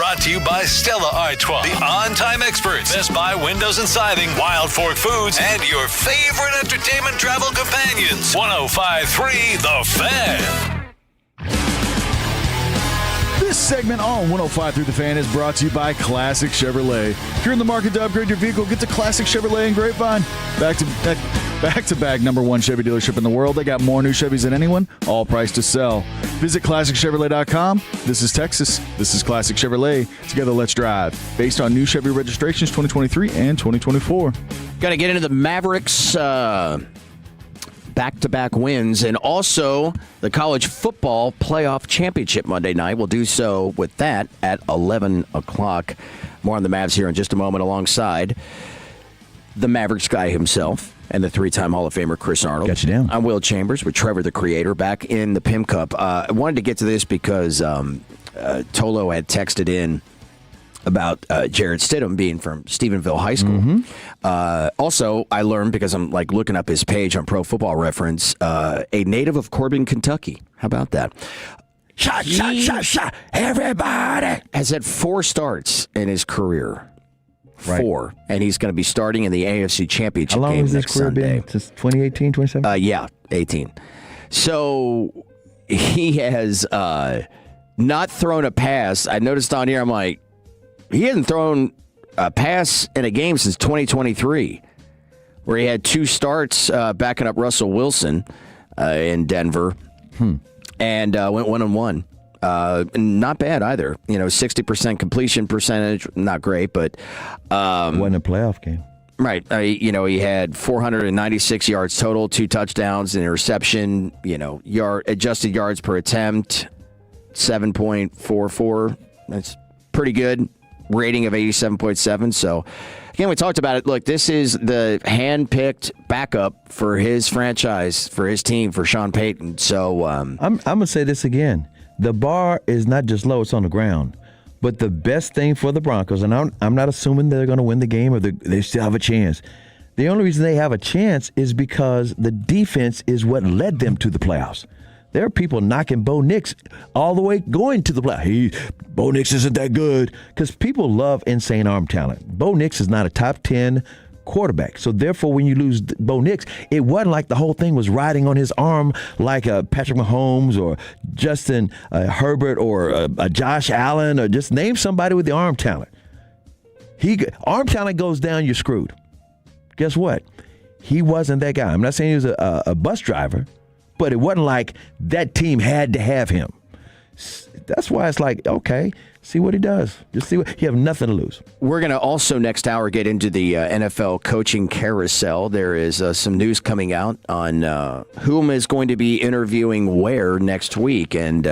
Brought to you by Stella Artois, the on-time experts, Best Buy Windows and Siding, Wild Fork Foods, and your favorite entertainment travel companions. 105.3 The Fan. This segment on 105 Through the Fan is brought to you by Classic Chevrolet. If you're in the market to upgrade your vehicle, get to Classic Chevrolet in Grapevine. Back to back number one Chevy dealership in the world. They got more new Chevys than anyone, all priced to sell. Visit ClassicChevrolet.com. This is Texas. This is Classic Chevrolet. Together, let's drive. Based on new Chevy registrations 2023 and 2024. Got to get into the Mavericks back-to-back wins, and also the college football playoff championship Monday night. We'll do so with that at 11 o'clock. More on the Mavs here in just a moment alongside the Mavericks guy himself and the three-time Hall of Famer Chris Arnold. Got you down. I'm Will Chambers with Trevor the Creator back in the Pim Cup. I wanted to get to this because Tolo had texted in about Jared Stidham being from Stephenville High School. Also, I learned, because I'm like looking up his page on Pro Football Reference, a native of Corbin, Kentucky. How about that? Shot, everybody! Has had 4 starts in his career. Right. 4. And he's going to be starting in the AFC Championship How long game has his next career Sunday. been? Since 2018, 2017? Yeah, 18. So he has not thrown a pass. I noticed on here, I'm like, he hasn't thrown a pass in a game since 2023, where he had 2 starts backing up Russell Wilson in Denver, and went 1-1. Not bad either. 60% completion percentage, not great, but wasn't a playoff game. Right. He had 496 yards total, 2 touchdowns, an interception. Adjusted yards per attempt, 7.44. That's pretty good. Rating of 87.7. So, again, we talked about it. Look, this is the hand-picked backup for his franchise, for his team, for Sean Payton. So, I'm going to say this again. The bar is not just low, it's on the ground. But the best thing for the Broncos, and I'm not assuming they're going to win the game or they still have a chance. The only reason they have a chance is because the defense is what led them to the playoffs. There are people knocking Bo Nix all the way going to the playoffs. Bo Nix isn't that good, because people love insane arm talent. Bo Nix is not a top 10 quarterback. So therefore, when you lose Bo Nix, it wasn't like the whole thing was riding on his arm like Patrick Mahomes or Justin Herbert or Josh Allen, or just name somebody with the arm talent. Arm talent goes down, you're screwed. Guess what? He wasn't that guy. I'm not saying he was a bus driver, but it wasn't like that team had to have him. That's why it's like, okay, see what he does. Just see what you have nothing to lose. We're going to also next hour get into the NFL coaching carousel. There is some news coming out on whom is going to be interviewing where next week, and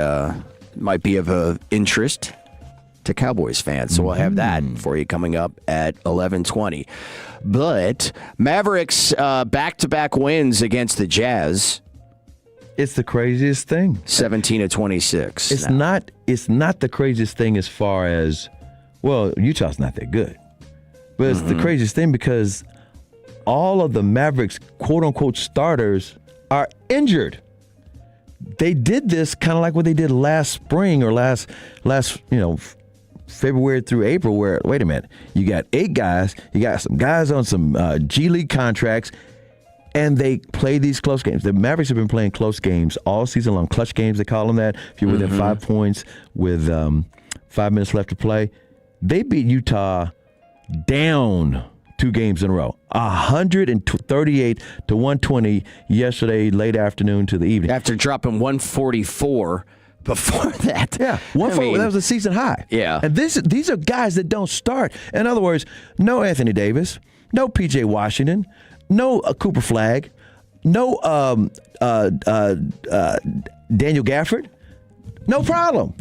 might be of interest to Cowboys fans. So we'll have that for you coming up at 11:20. But Mavericks back-to-back wins against the Jazz. It's the craziest thing. 17-26. It's not the craziest thing as far as, well, Utah's not that good. But it's the craziest thing because all of the Mavericks quote-unquote starters are injured. They did this kind of like what they did last spring or last February through April, where, wait a minute, you got 8 guys, you got some guys on some G League contracts, and they play these close games. The Mavericks have been playing close games all season long. Clutch games, they call them that. If you're within 5 points with 5 minutes left to play. They beat Utah down 2 games in a row. 138-120 yesterday, late afternoon to the evening. After dropping 144 before that. Yeah, 144. That was a season high. Yeah. And these are guys that don't start. In other words, no Anthony Davis, no P.J. Washington, no Cooper Flagg, no Daniel Gafford. No problem.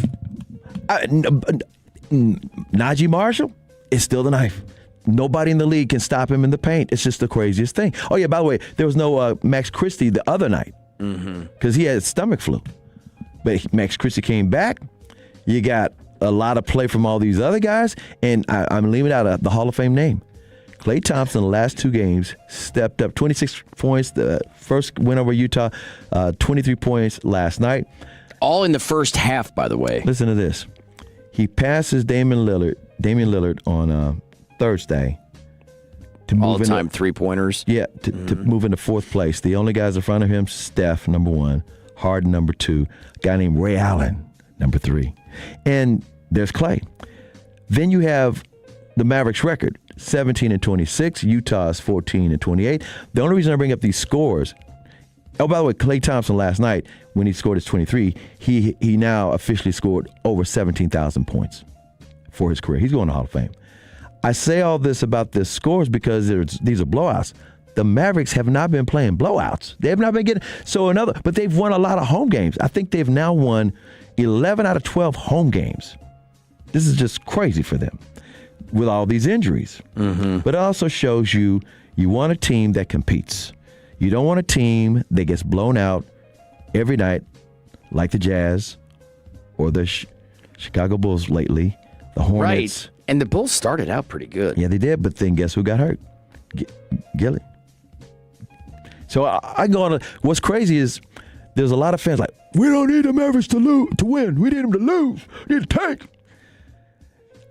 Najee Marshall is still the knife. Nobody in the league can stop him in the paint. It's just the craziest thing. Oh, yeah, by the way, there was no Max Christie the other night because he had stomach flu. But Max Christie came back. You got a lot of play from all these other guys, and I'm leaving out the Hall of Fame name. Klay Thompson, the last 2 games, stepped up 26 points, the first win over Utah, 23 points last night. All in the first half, by the way. Listen to this. He passes Damian Lillard on Thursday. To move all-time three-pointers. Yeah, to move into fourth place. The only guys in front of him, Steph, number 1, Harden, number 2, a guy named Ray Allen, number 3. And there's Clay. Then you have the Mavericks record, 17-26. Utah's 14-28. The only reason I bring up these scores, oh, by the way, Klay Thompson last night, when he scored his 23, he now officially scored over 17,000 points for his career. He's going to Hall of Fame. I say all this about the scores because these are blowouts. The Mavericks have not been playing blowouts. They have not been getting but they've won a lot of home games. I think they've now won 11 out of 12 home games. This is just crazy for them with all these injuries. But it also shows you want a team that competes. You don't want a team that gets blown out every night like the Jazz or the Chicago Bulls lately, the Hornets. Right. And the Bulls started out pretty good. Yeah, they did, but then guess who got hurt? Gilly. So I go on. What's crazy is there's a lot of fans like, we don't need the Mavericks to win. We need them to lose. We need to tank.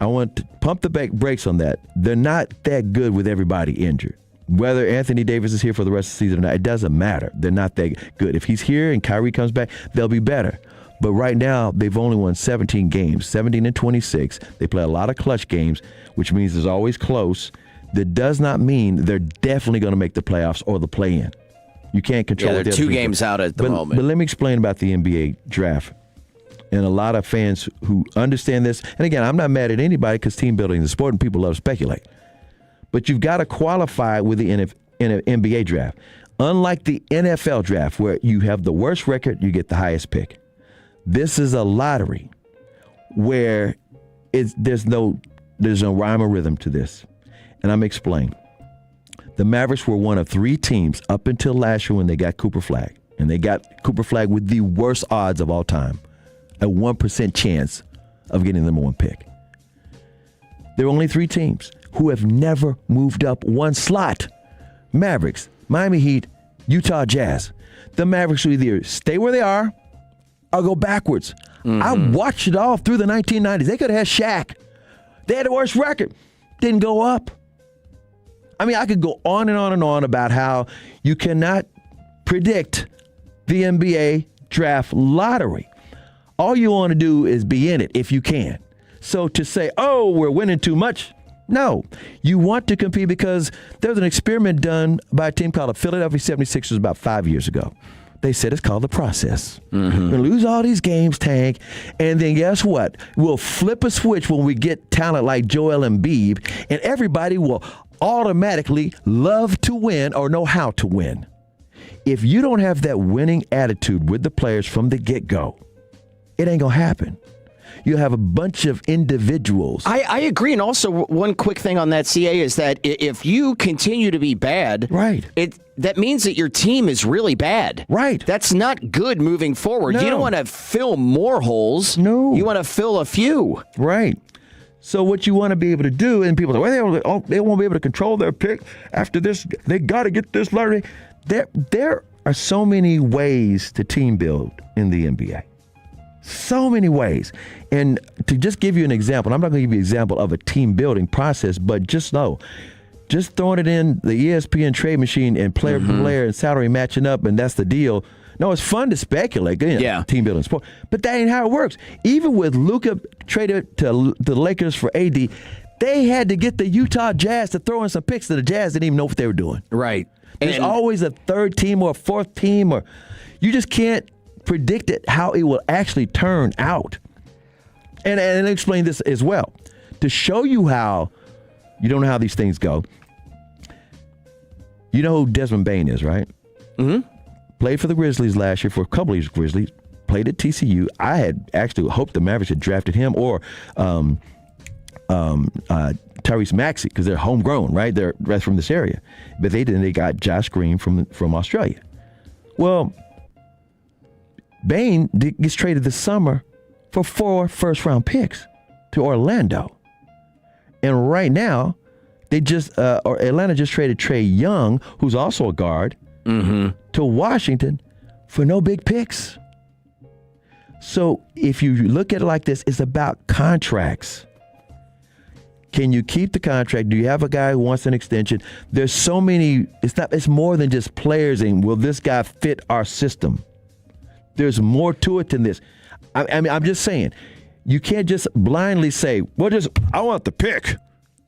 I want to pump the brakes on that. They're not that good with everybody injured. Whether Anthony Davis is here for the rest of the season or not, it doesn't matter. They're not that good. If he's here and Kyrie comes back, they'll be better. But right now, they've only won 17 games, 17-26. They play a lot of clutch games, which means it's always close. That does not mean they're definitely going to make the playoffs or the play-in. You can't control it. Yeah, they're 2 games out at the moment. But let me explain about the NBA draft. And a lot of fans who understand this, and again, I'm not mad at anybody because team building is a sport and people love to speculate. But you've got to qualify with the NBA draft. Unlike the NFL draft, where you have the worst record, you get the highest pick. This is a lottery where there's no rhyme or rhythm to this. And I'm explaining. The Mavericks were one of 3 teams up until last year when they got Cooper Flagg. And they got Cooper Flagg with the worst odds of all time. A 1% chance of getting the number 1 pick. There are only 3 teams who have never moved up 1 slot. Mavericks, Miami Heat, Utah Jazz. The Mavericks will either stay where they are or go backwards. I watched it all through the 1990s. They could have had Shaq. They had the worst record. Didn't go up. I mean, I could go on and on and on about how you cannot predict the NBA draft lottery. All you want to do is be in it if you can. So to say, oh, we're winning too much, no. You want to compete because there's an experiment done by a team called the Philadelphia 76ers about 5 years ago. They said it's called the process. We're going to lose all these games, tank, and then guess what? We'll flip a switch when we get talent like Joel Embiid, and everybody will automatically love to win or know how to win. If you don't have that winning attitude with the players from the get-go, it ain't going to happen. You have a bunch of individuals. I agree. And also, one quick thing on that, CA, is that if you continue to be bad, right, that means that your team is really bad. Right. That's not good moving forward. No. You don't want to fill more holes. No. You want to fill a few. Right. So what you want to be able to do, and people say, well, they won't be able to control their pick after this. They got to get this lottery. There are so many ways to team build in the NBA. So many ways. And to just give you an example, I'm not going to give you an example of a team building process, but just know, just throwing it in the ESPN trade machine and player per player and salary matching up, and that's the deal. No, it's fun to speculate. Team building sport. But that ain't how it works. Even with Luka traded to the Lakers for AD, they had to get the Utah Jazz to throw in some picks that the Jazz didn't even know what they were doing. Right. There's always a third team or a fourth team, or you just can't predict it how it will actually turn out. And I'll explain this as well. To show you how you don't know how these things go, you know who Desmond Bane is, right? Played for the Grizzlies last year for a couple of years. Grizzlies played at TCU. I had actually hoped the Mavericks had drafted him or Tyrese Maxey because they're homegrown, right? They're from this area. But they didn't. They got Josh Green from Australia. Well, Bane gets traded this summer for 4 first-round picks to Orlando. And right now, Atlanta just traded Trae Young, who's also a guard, to Washington for no big picks. So if you look at it like this, it's about contracts. Can you keep the contract? Do you have a guy who wants an extension? There's so many. It's more than just players and will this guy fit our system? There's more to it than this. I mean, I'm just saying, you can't just blindly say, I want the pick.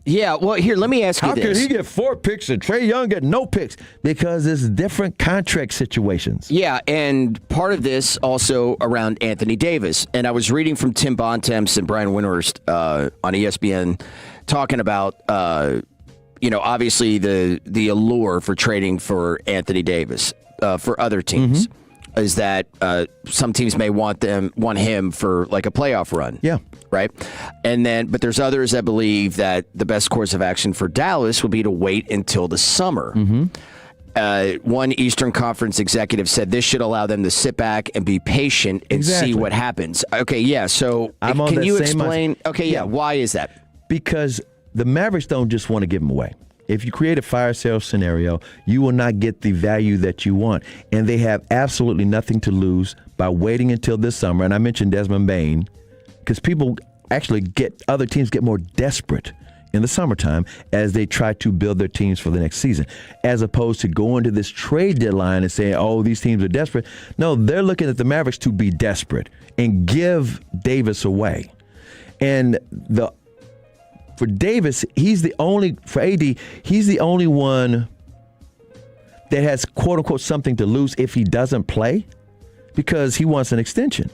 Yeah, well, here, let me ask you this. How could he get 4 picks and Trae Young get no picks? Because it's different contract situations. Yeah, and part of this also around Anthony Davis. And I was reading from Tim Bontemps and Brian Windhorst on ESPN talking about, obviously the allure for trading for Anthony Davis for other teams. Mm-hmm. Is that some teams may want him for like a playoff run. Yeah. Right. But there's others that believe that the best course of action for Dallas would be to wait until the summer. Mm-hmm. One Eastern Conference executive said this should allow them to sit back and be patient and see what happens. Okay. Yeah. So can you explain? Okay. Yeah. Why is that? Because the Mavericks don't just want to give him away. If you create a fire sale scenario, you will not get the value that you want. And they have absolutely nothing to lose by waiting until this summer. And I mentioned Desmond Bane, because people actually other teams get more desperate in the summertime as they try to build their teams for the next season, as opposed to going to this trade deadline and saying, oh, these teams are desperate. No, they're looking at the Mavericks to be desperate and give Davis away. And for Davis, for AD, he's the only one that has, quote unquote, something to lose if he doesn't play because he wants an extension.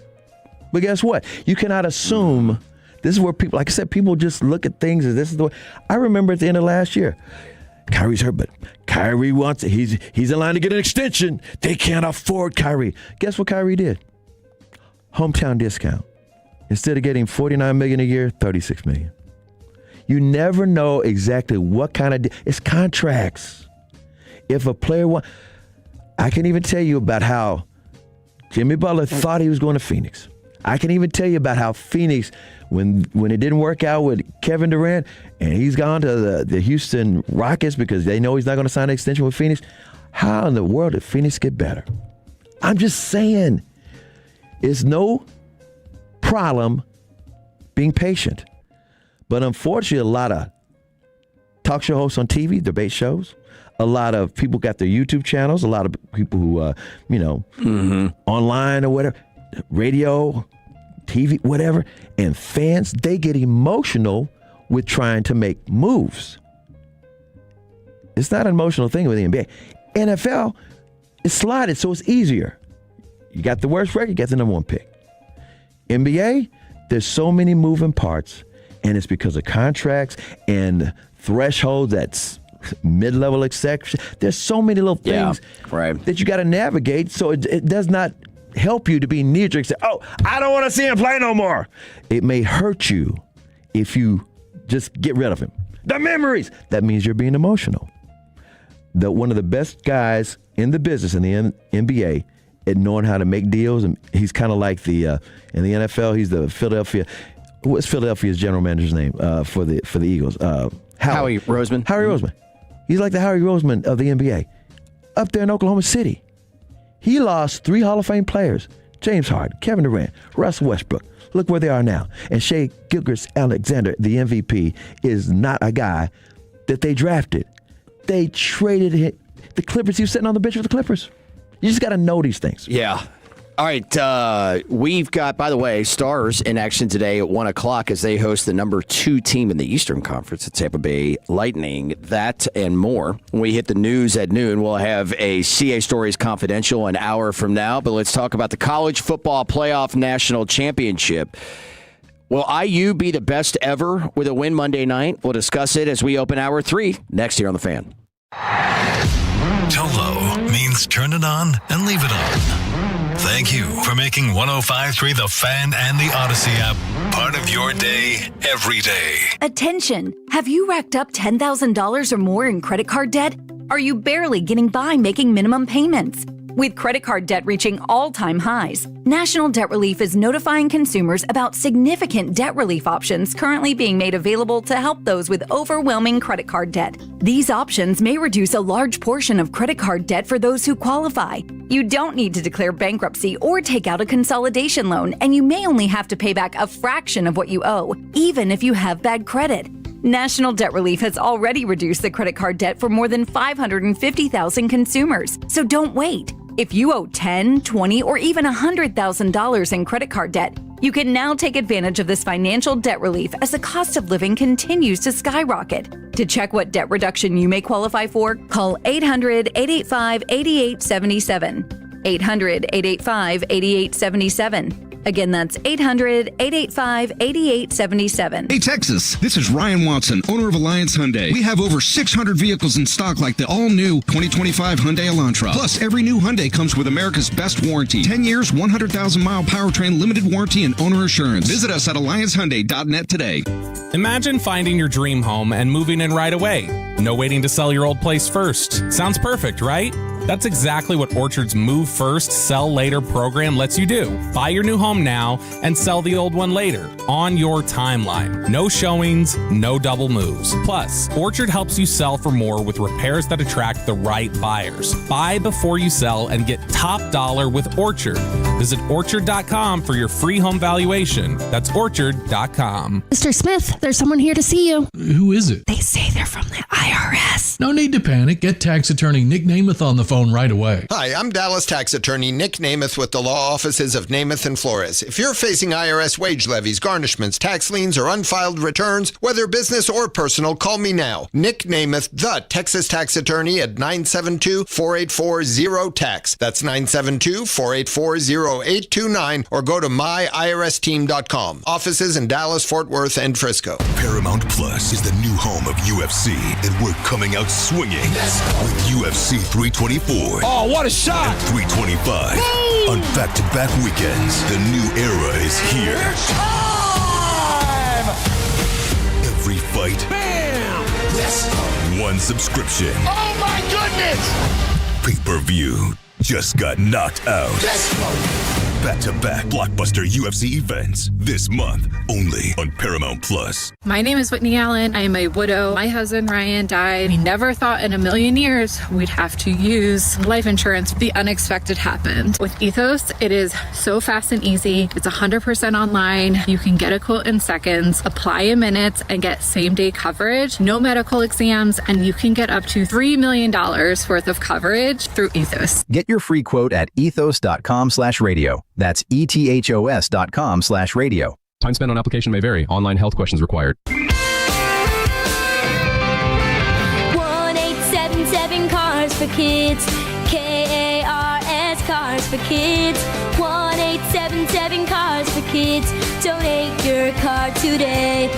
But guess what? You cannot assume, this is where people, like I said, people just look at things as this is the way. I remember at the end of last year, Kyrie's hurt, but Kyrie wants it. He's in line to get an extension. They can't afford Kyrie. Guess what Kyrie did? Hometown discount. Instead of getting $49 million a year, $36 million. You never know exactly what kind of it's contracts. If a player I can even tell you about how Jimmy Butler thought he was going to Phoenix. I can even tell you about how Phoenix, when it didn't work out with Kevin Durant, and he's gone to the Houston Rockets because they know he's not going to sign an extension with Phoenix. How in the world did Phoenix get better? I'm just saying, it's no problem being patient. But unfortunately, a lot of talk show hosts on TV, debate shows, a lot of people got their YouTube channels, a lot of people who, online or whatever, radio, TV, whatever, and fans, they get emotional with trying to make moves. It's not an emotional thing with the NBA. NFL, it's slotted, so it's easier. You got the worst record, you got the number 1 pick. NBA, there's so many moving parts. And it's because of contracts and thresholds that's mid-level exception. There's so many little things that you got to navigate. So it does not help you to be knee-jerk. Say, oh, I don't want to see him play no more. It may hurt you if you just get rid of him. The memories. That means you're being emotional. One of the best guys in the business in the NBA at knowing how to make deals, and he's kind of like in the NFL, he's the Philadelphia. What's Philadelphia's general manager's name for the Eagles? Howie Roseman. Howie Roseman. He's like the Howie Roseman of the NBA. Up there in Oklahoma City. He lost 3 Hall of Fame players. James Harden, Kevin Durant, Russell Westbrook. Look where they are now. And Shai Gilgeous-Alexander, the MVP, is not a guy that they drafted. They traded him. The Clippers, he was sitting on the bench with the Clippers. You just got to know these things. Yeah. All right, we've got, by the way, Stars in action today at 1 o'clock as they host the number 2 team in the Eastern Conference, the Tampa Bay Lightning. That and more. When we hit the news at noon, we'll have a CA Stories Confidential an hour from now. But let's talk about the College Football Playoff National Championship. Will IU be the best ever with a win Monday night? We'll discuss it as we open Hour 3 next here on The Fan. Tolo means turn it on and leave it on. Thank you for making 105.3 The Fan and the Odyssey app part of your day every day. Attention! Have you racked up $10,000 or more in credit card debt? Are you barely getting by making minimum payments? With credit card debt reaching all-time highs, National Debt Relief is notifying consumers about significant debt relief options currently being made available to help those with overwhelming credit card debt. These options may reduce a large portion of credit card debt for those who qualify. You don't need to declare bankruptcy or take out a consolidation loan, and you may only have to pay back a fraction of what you owe, even if you have bad credit. National Debt Relief has already reduced the credit card debt for more than 550,000 consumers, so don't wait. If you owe $10,000, $20,000, or even $100,000 in credit card debt, you can now take advantage of this financial debt relief as the cost of living continues to skyrocket. To check what debt reduction you may qualify for, call 800-885-8877. 800-885-8877. Again, that's 800-885-8877. Hey, Texas, this is Ryan Watson, owner of Alliance Hyundai. We have over 600 vehicles in stock like the all-new 2025 Hyundai Elantra. Plus, every new Hyundai comes with America's best warranty. 10 years, 100,000-mile powertrain limited warranty and owner assurance. Visit us at alliancehyundai.net today. Imagine finding your dream home and moving in right away. No waiting to sell your old place first. Sounds perfect, right? That's exactly what Orchard's Move First, Sell Later program lets you do. Buy your new home now and sell the old one later on your timeline. No showings, no double moves. Plus, Orchard helps you sell for more with repairs that attract the right buyers. Buy before you sell and get top dollar with Orchard. Visit Orchard.com for your free home valuation. That's Orchard.com. Mr. Smith, there's someone here to see you. Who is it? They say they're from the IRS. No need to panic. Get tax attorney Nick Namath on the phone right away. Hi, I'm Dallas tax attorney Nick Namath with the law offices of Namath and Flores. If you're facing IRS wage levies, garnishments, tax liens, or unfiled returns, whether business or personal, call me now. Nick Namath, the Texas tax attorney at 972-484-0-TAX. That's 972-484-0829, or go to myirsteam.com. Offices in Dallas, Fort Worth, and Frisco. Paramount Plus is the new home of UFC, and we're coming out swinging with UFC 324. Oh, what a shot! And 325 on back-to-back weekends. The new era is here. It's time! Every fight. Bam! Yes! One subscription. Oh my goodness! Pay-per-view just got knocked out. Let's go! Back-to-back blockbuster UFC events this month only on Paramount Plus. My name is Whitney Allen. I am a widow. My husband Ryan died. We never thought in a million years we'd have to use life insurance. The unexpected happened. With Ethos, it is so fast and easy. It's 100% online. You can get a quote in seconds, apply in minutes, and get same-day coverage. No medical exams, and you can get up to $3 million worth of coverage through Ethos. Get your free quote at ethos.com/radio. That's ethos.com/radio. Time spent on application may vary. Online health questions required. 1-877 Cars for Kids. KARS Cars for Kids. 1-877 Cars for Kids. Donate your car today.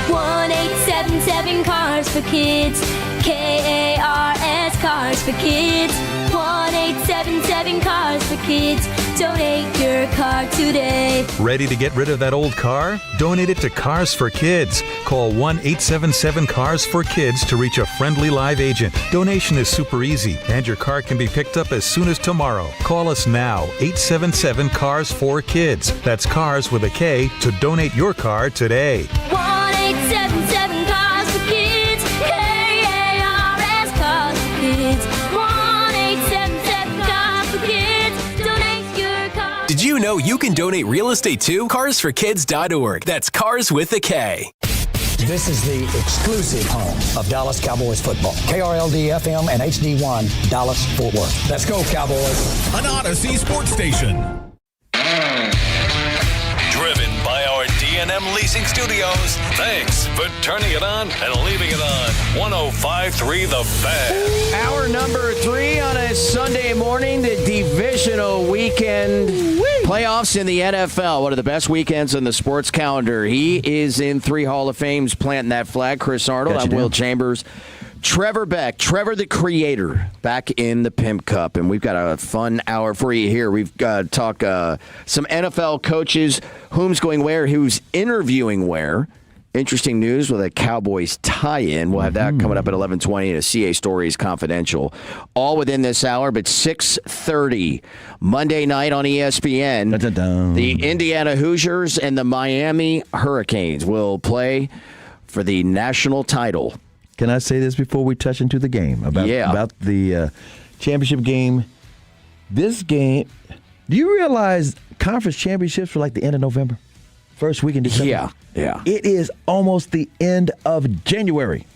1-877 Cars for Kids. KARS Cars for Kids. 1-877 Cars for Kids. Donate your car today. Ready to get rid of that old car? Donate it to Cars for Kids. Call 1-877-CARS-FOR-KIDS to reach a friendly live agent. Donation is super easy, and your car can be picked up as soon as tomorrow. Call us now, 877-CARS-FOR-KIDS. That's cars with a K to donate your car today. 1-877 Cars for Kids. KARS Cars for Kids. 1-877 Cars for Kids. Donate your car. Did you know you can donate real estate too? Carsforkids.org. That's cars with a K. This is the exclusive home of Dallas Cowboys football. KRLD-FM and HD1, Dallas, Fort Worth. Let's go, Cowboys. An Odyssey sports station. Driven by our D&M Leasing Studios. Thanks for turning it on and leaving it on. 105.3 The Fan. Hour number 3 on a Sunday morning, the divisional weekend. Playoffs in the NFL, one of the best weekends on the sports calendar. He is in 3 Hall of Fames planting that flag. Chris Arnold, I'm Will Chambers. Trevor Beck, Trevor the Creator, back in the Pimp Cup. And we've got a fun hour for you here. We've got to talk some NFL coaches, whom's going where, who's interviewing where. interesting news with a Cowboys tie-in. We'll have that coming up at 11:20 and a CA Stories Confidential. All within this hour, but 6:30 Monday night on ESPN. Dun-dun-dun. The Indiana Hoosiers and the Miami Hurricanes will play for the national title. Can I say this before we touch into the game? About the championship game. This game, do you realize conference championships are like the end of November? First week in December? Yeah. It is almost the end of January.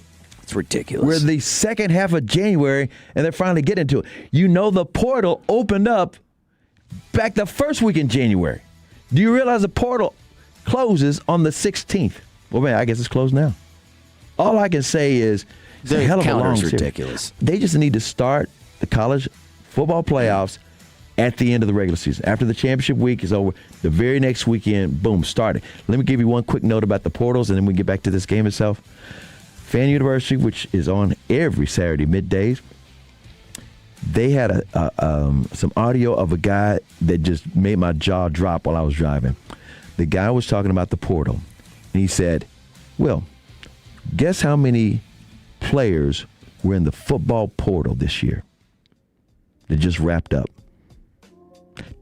It's ridiculous. We're the second half of January, and they're finally getting to it. You know the portal opened up back the first week in January. Do you realize the portal closes on the 16th? Well, man, I guess it's closed now. All I can say is it's a hell of a long series. Ridiculous. They just need to start the college football playoffs at the end of the regular season. After the championship week is over, the very next weekend, boom, started. Let me give you one quick note about the portals, and then we get back to this game itself. Fan University, which is on every Saturday middays, they had some audio of a guy that just made my jaw drop while I was driving. The guy was talking about the portal, and he said, well, guess how many players were in the football portal this year that just wrapped up?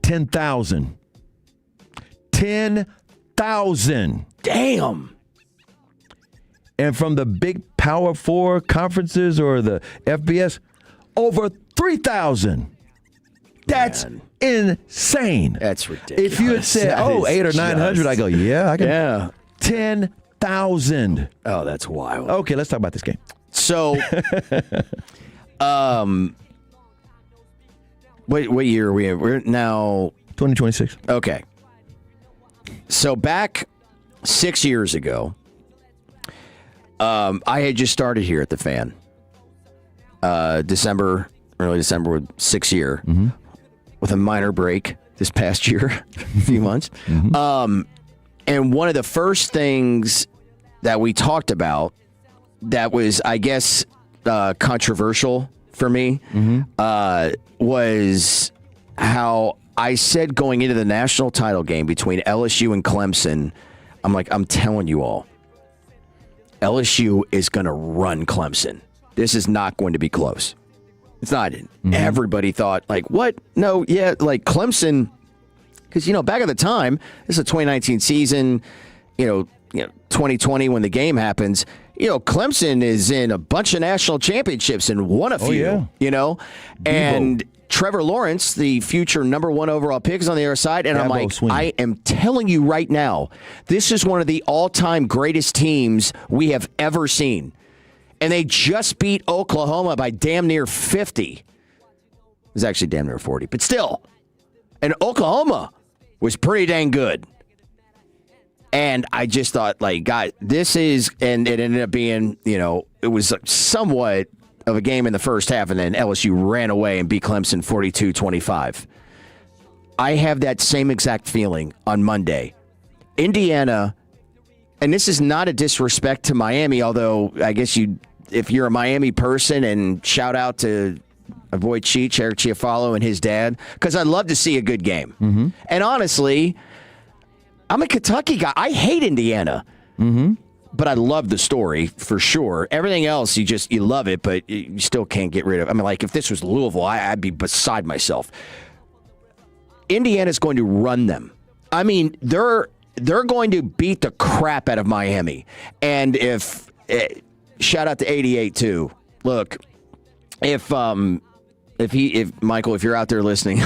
10,000. 10,000. Damn. And from the big Power 4 conferences or the FBS, over 3,000. That's insane. That's ridiculous. If you had said, 800 or 900, I go, yeah, I can. Yeah. 10,000. Oh, that's wild. Okay, let's talk about this game. So, what year are we in? We're now 2026. Okay. So back 6 years ago, I had just started here at the Fan. Early December, with 6 year, with a minor break this past year, a few months. And one of the first things that we talked about that was, I guess, controversial for me was how I said going into the national title game between LSU and Clemson, I'm like, I'm telling you all, LSU is going to run Clemson. This is not going to be close. It's not. Everybody thought, like, what? No, yeah, like Clemson, because, back at the time, this is a 2019 season, 2020 when the game happens, Clemson is in a bunch of national championships and won a few, and Trevor Lawrence, the future number 1 overall pick, is on the other side. And I'm like, I am telling you right now, this is one of the all-time greatest teams we have ever seen. And they just beat Oklahoma by damn near 50. It was actually damn near 40, but still. And Oklahoma was pretty dang good. And I just thought, like, God, this is, and it ended up being, it was somewhat of a game in the first half, and then LSU ran away and beat Clemson 42-25. I have that same exact feeling on Monday. Indiana, and this is not a disrespect to Miami, although I guess if you're a Miami person, and shout out to my boy Cheech, Eric Chiafalo, and his dad, because I'd love to see a good game. And honestly, I'm a Kentucky guy. I hate Indiana. But I love the story for sure. Everything else, you love it, but you still can't get rid of it. I mean, like, if this was Louisville, I'd be beside myself. Indiana's going to run them. I mean, they're going to beat the crap out of Miami. And if shout out to 88 too. Look, if Michael, if you're out there listening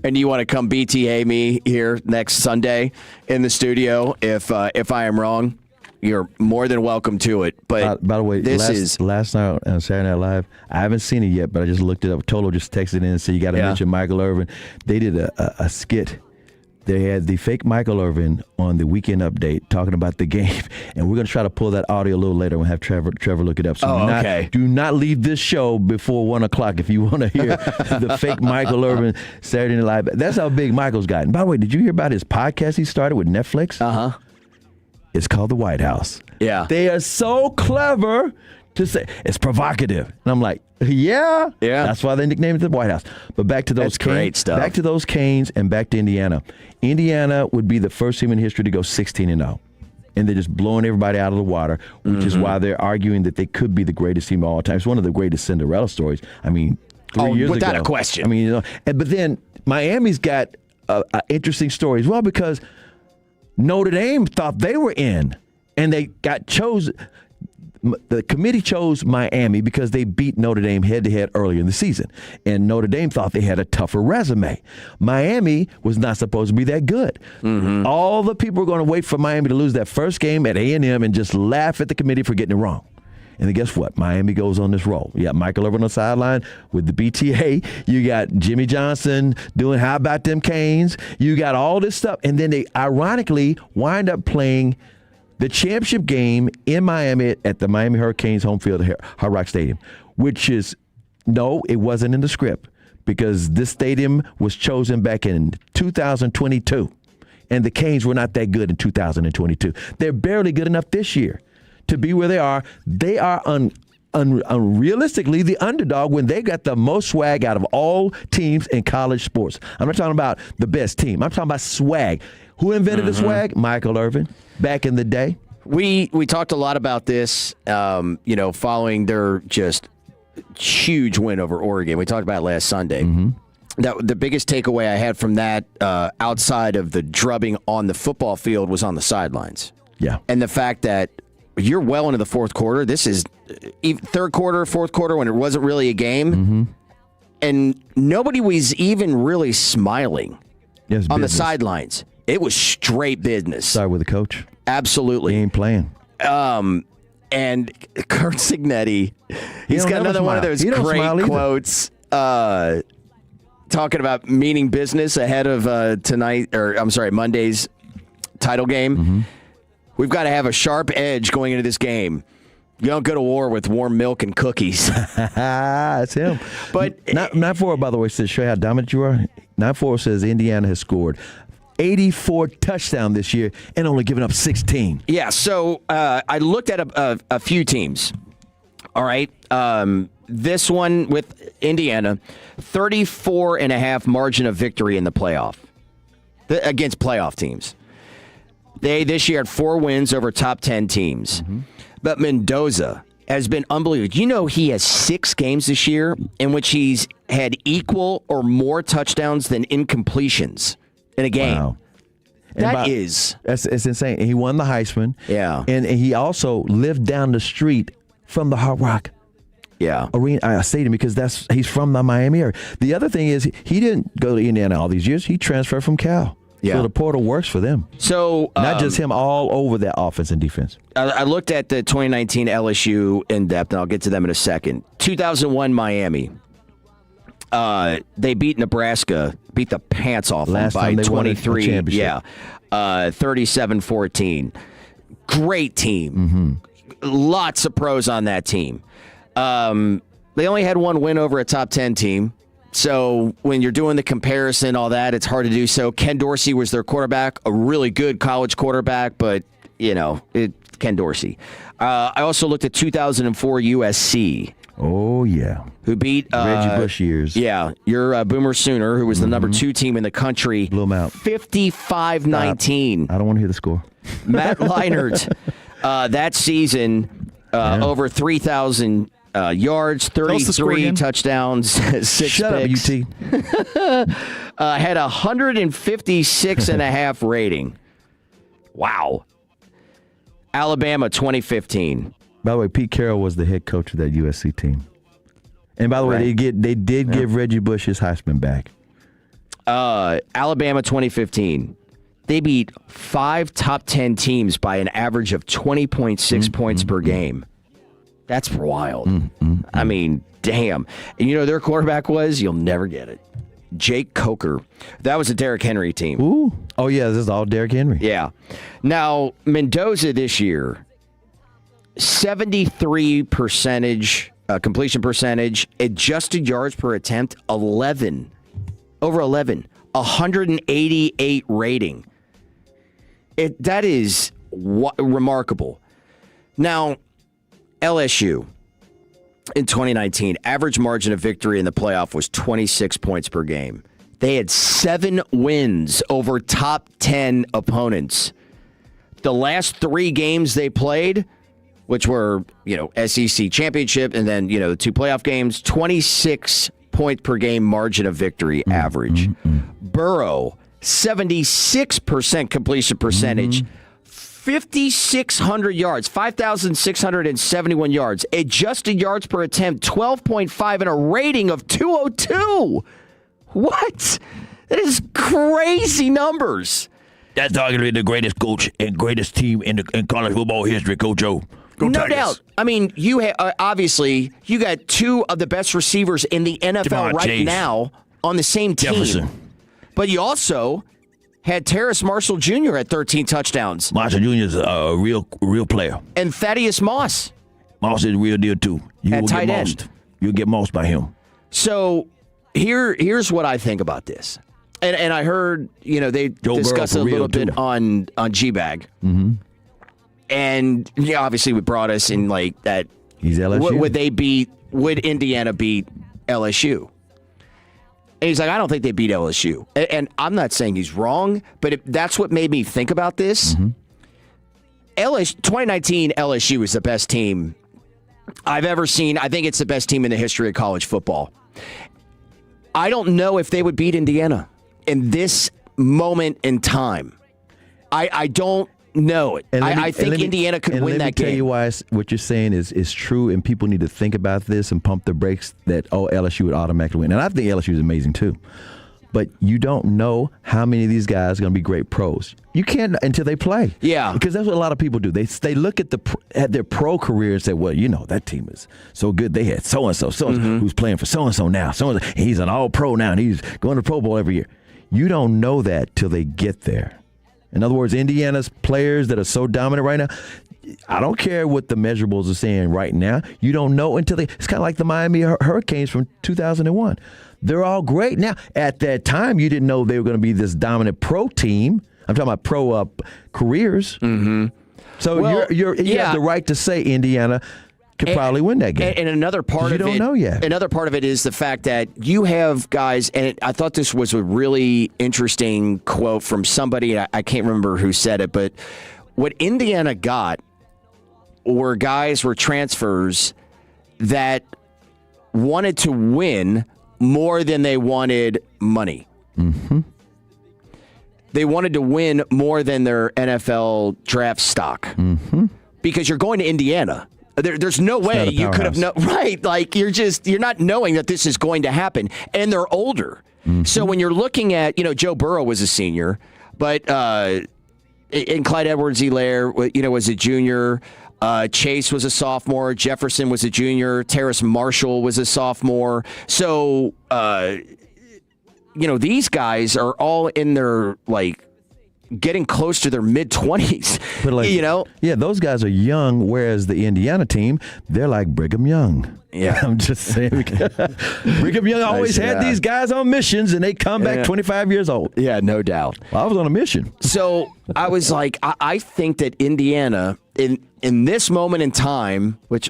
and you want to come BTA me here next Sunday in the studio, if I am wrong, you're more than welcome to it. But by the way, this last night on Saturday Night Live, I haven't seen it yet, but I just looked it up. Tolo just texted in and said, you got to mention Michael Irvin. They did a skit. They had the fake Michael Irvin on the Weekend Update talking about the game, and we're going to try to pull that audio a little later and have Trevor look it up. So do not leave this show before 1 o'clock if you want to hear the fake Michael Irvin Saturday Night Live. That's how big Michael's gotten. By the way, did you hear about his podcast he started with Netflix? It's called The White House. Yeah. They are so clever to say it's provocative. And I'm like, yeah. That's why they nicknamed it the White House. But back to those Canes. Great stuff. Back to those Canes and back to Indiana. Indiana would be the first team in history to go 16-0. and they're just blowing everybody out of the water, which is why they're arguing that they could be the greatest team of all time. It's one of the greatest Cinderella stories. I mean, 3 years without ago. a question. I mean, but then Miami's got an interesting story as well, because Notre Dame thought they were in, and they got chosen. The committee chose Miami because they beat Notre Dame head-to-head earlier in the season, and Notre Dame thought they had a tougher resume. Miami was not supposed to be that good. All the people were going to wait for Miami to lose that first game at A&M and just laugh at the committee for getting it wrong. And then guess what? Miami goes on this roll. You got Michael Irvin on the sideline with the BTA. You got Jimmy Johnson doing How About Them Canes. You got all this stuff. And then they ironically wind up playing the championship game in Miami at the Miami Hurricanes home field at Hard Rock Stadium, which is, no, it wasn't in the script, because this stadium was chosen back in 2022, and the Canes were not that good in 2022. They're barely good enough this year to be where they are. They are unrealistically the underdog when they got the most swag out of all teams in college sports. I'm not talking about the best team. I'm talking about swag. Who invented the swag? Michael Irvin, back in the day. We talked a lot about this, following their just huge win over Oregon. We talked about it last Sunday. The biggest takeaway I had from that, outside of the drubbing on the football field, was on the sidelines. Yeah. And the fact that you're well into the fourth quarter. This is third quarter, fourth quarter, when it wasn't really a game. And nobody was even really smiling on the sidelines. It was straight business. Start with the coach. Absolutely. He ain't playing. And Kurt Signetti, he's got another one of those great quotes talking about meaning business ahead of Monday's title game. We've got to have a sharp edge going into this game. You don't go to war with warm milk and cookies. That's him. But 9-4, by the way, says, show you how dominant you are. 9-4 says Indiana has scored 84 touchdowns this year and only given up 16. Yeah, so I looked at a few teams. All right. This one with Indiana, 34.5 margin of victory in the playoff against playoff teams. They this year had 4 wins over top 10 teams. But Mendoza has been unbelievable. You know, he has 6 games this year in which he's had equal or more touchdowns than incompletions in a game. Wow. That's insane. And he won the Heisman. Yeah. And he also lived down the street from the Hard Rock Arena Stadium, because he's from the Miami area. The other thing is, he didn't go to Indiana all these years. He transferred from Cal. Yeah. So the portal works for them. So not just him, all over that offense and defense. I looked at the 2019 LSU in depth, and I'll get to them in a second. 2001 Miami. They beat Nebraska, beat the pants off them by 23. Yeah, 37-14. Great team. Lots of pros on that team. They only had 1 win over a top 10 team. So when you're doing the comparison, all that, it's hard to do so. Ken Dorsey was their quarterback, a really good college quarterback, but, Ken Dorsey. I also looked at 2004 USC. Oh, yeah. Who beat Reggie Bush years. Yeah, your Boomer Sooner, who was the number 2 team in the country. Blew them out. 55-19. I don't want to hear the score. Matt Leinart, that season, over 3,000 yards, 33 touchdowns, 6 Shut picks. up, UT. Had 156.5 rating. Wow. Alabama 2015. By the way, Pete Carroll was the head coach of that USC team. And by the way, they did give Reggie Bush his Heisman back. Alabama 2015. They beat 5 top 10 teams by an average of 20.6 points per game. That's wild. I mean, damn. And you know their quarterback was? You'll never get it. Jake Coker. That was a Derrick Henry team. Ooh. Oh, yeah, this is all Derrick Henry. Yeah. Now, Mendoza this year, 73% completion percentage, adjusted yards per attempt, 11. Over 11. 188 rating. That is remarkable. Now, LSU in 2019, average margin of victory in the playoff was 26 points per game. They had 7 wins over top 10 opponents. the last 3 games they played, which were, SEC championship and then, the 2 playoff games, 26 point per game margin of victory average. Burrow, 76% completion percentage, 5,600 yards, 5,671 yards, adjusted yards per attempt, 12.5, and a rating of 202. What? That is crazy numbers. That's arguably the greatest coach and greatest team in college football history, Coach O. No doubt. I mean, you obviously you got 2 of the best receivers in the NFL right now on the same team. Jefferson. But you also had Terrace Marshall Jr. at 13 touchdowns. Marshall Jr. is a real player. And Thaddeus Moss. Moss is a real deal, too. At tight end. You'll get mossed by him. So here's what I think about this. And I heard, they discussed it a little bit on G-Bag. Mm-hmm. And obviously we brought us in like that. He's LSU. Would Indiana beat LSU? And he's like, I don't think they beat LSU. And I'm not saying he's wrong, but that's what made me think about this. 2019 LSU is the best team I've ever seen. I think it's the best team in the history of college football. I don't know if they would beat Indiana in this moment in time. I don't know it. I think Indiana could win that game. Let me tell you why what you're saying is true, and people need to think about this and pump their brakes that, LSU would automatically win. And I think LSU is amazing too. But you don't know how many of these guys are going to be great pros. You can't until they play. Yeah. Because that's what a lot of people do. They look at their pro career and say, well, that team is so good. They had so-and-so who's playing for so-and-so now. So-and-so, and he's an all-pro now, and he's going to Pro Bowl every year. You don't know that till they get there. In other words, Indiana's players that are so dominant right now, I don't care what the measurables are saying right now. You don't know until it's kind of like the Miami Hurricanes from 2001. They're all great. Now, at that time, you didn't know they were going to be this dominant pro team. I'm talking about pro careers. Mm-hmm. So you have the right to say Indiana could probably win that game. And another part of it, you don't know yet. Another part of it is the fact that you have guys, and I thought this was a really interesting quote from somebody. I can't remember who said it, but what Indiana got were transfers that wanted to win more than they wanted money. Mm-hmm. They wanted to win more than their NFL draft stock. Mm-hmm. Because you're going to Indiana. There's no way you could have known. Right. Like, you're not knowing that this is going to happen. And they're older. Mm-hmm. So when you're looking at, Joe Burrow was a senior, but and Clyde Edwards-Helaire, was a junior. Chase was a sophomore. Jefferson was a junior. Terrace Marshall was a sophomore. So, these guys are all in their, getting close to their mid-20s, Yeah, those guys are young, whereas the Indiana team, they're like Brigham Young. Yeah. I'm just saying. Brigham Young always had these guys on missions, and they come back 25 years old. Yeah, no doubt. Well, I was on a mission. So I was like, I think that Indiana, in this moment in time, which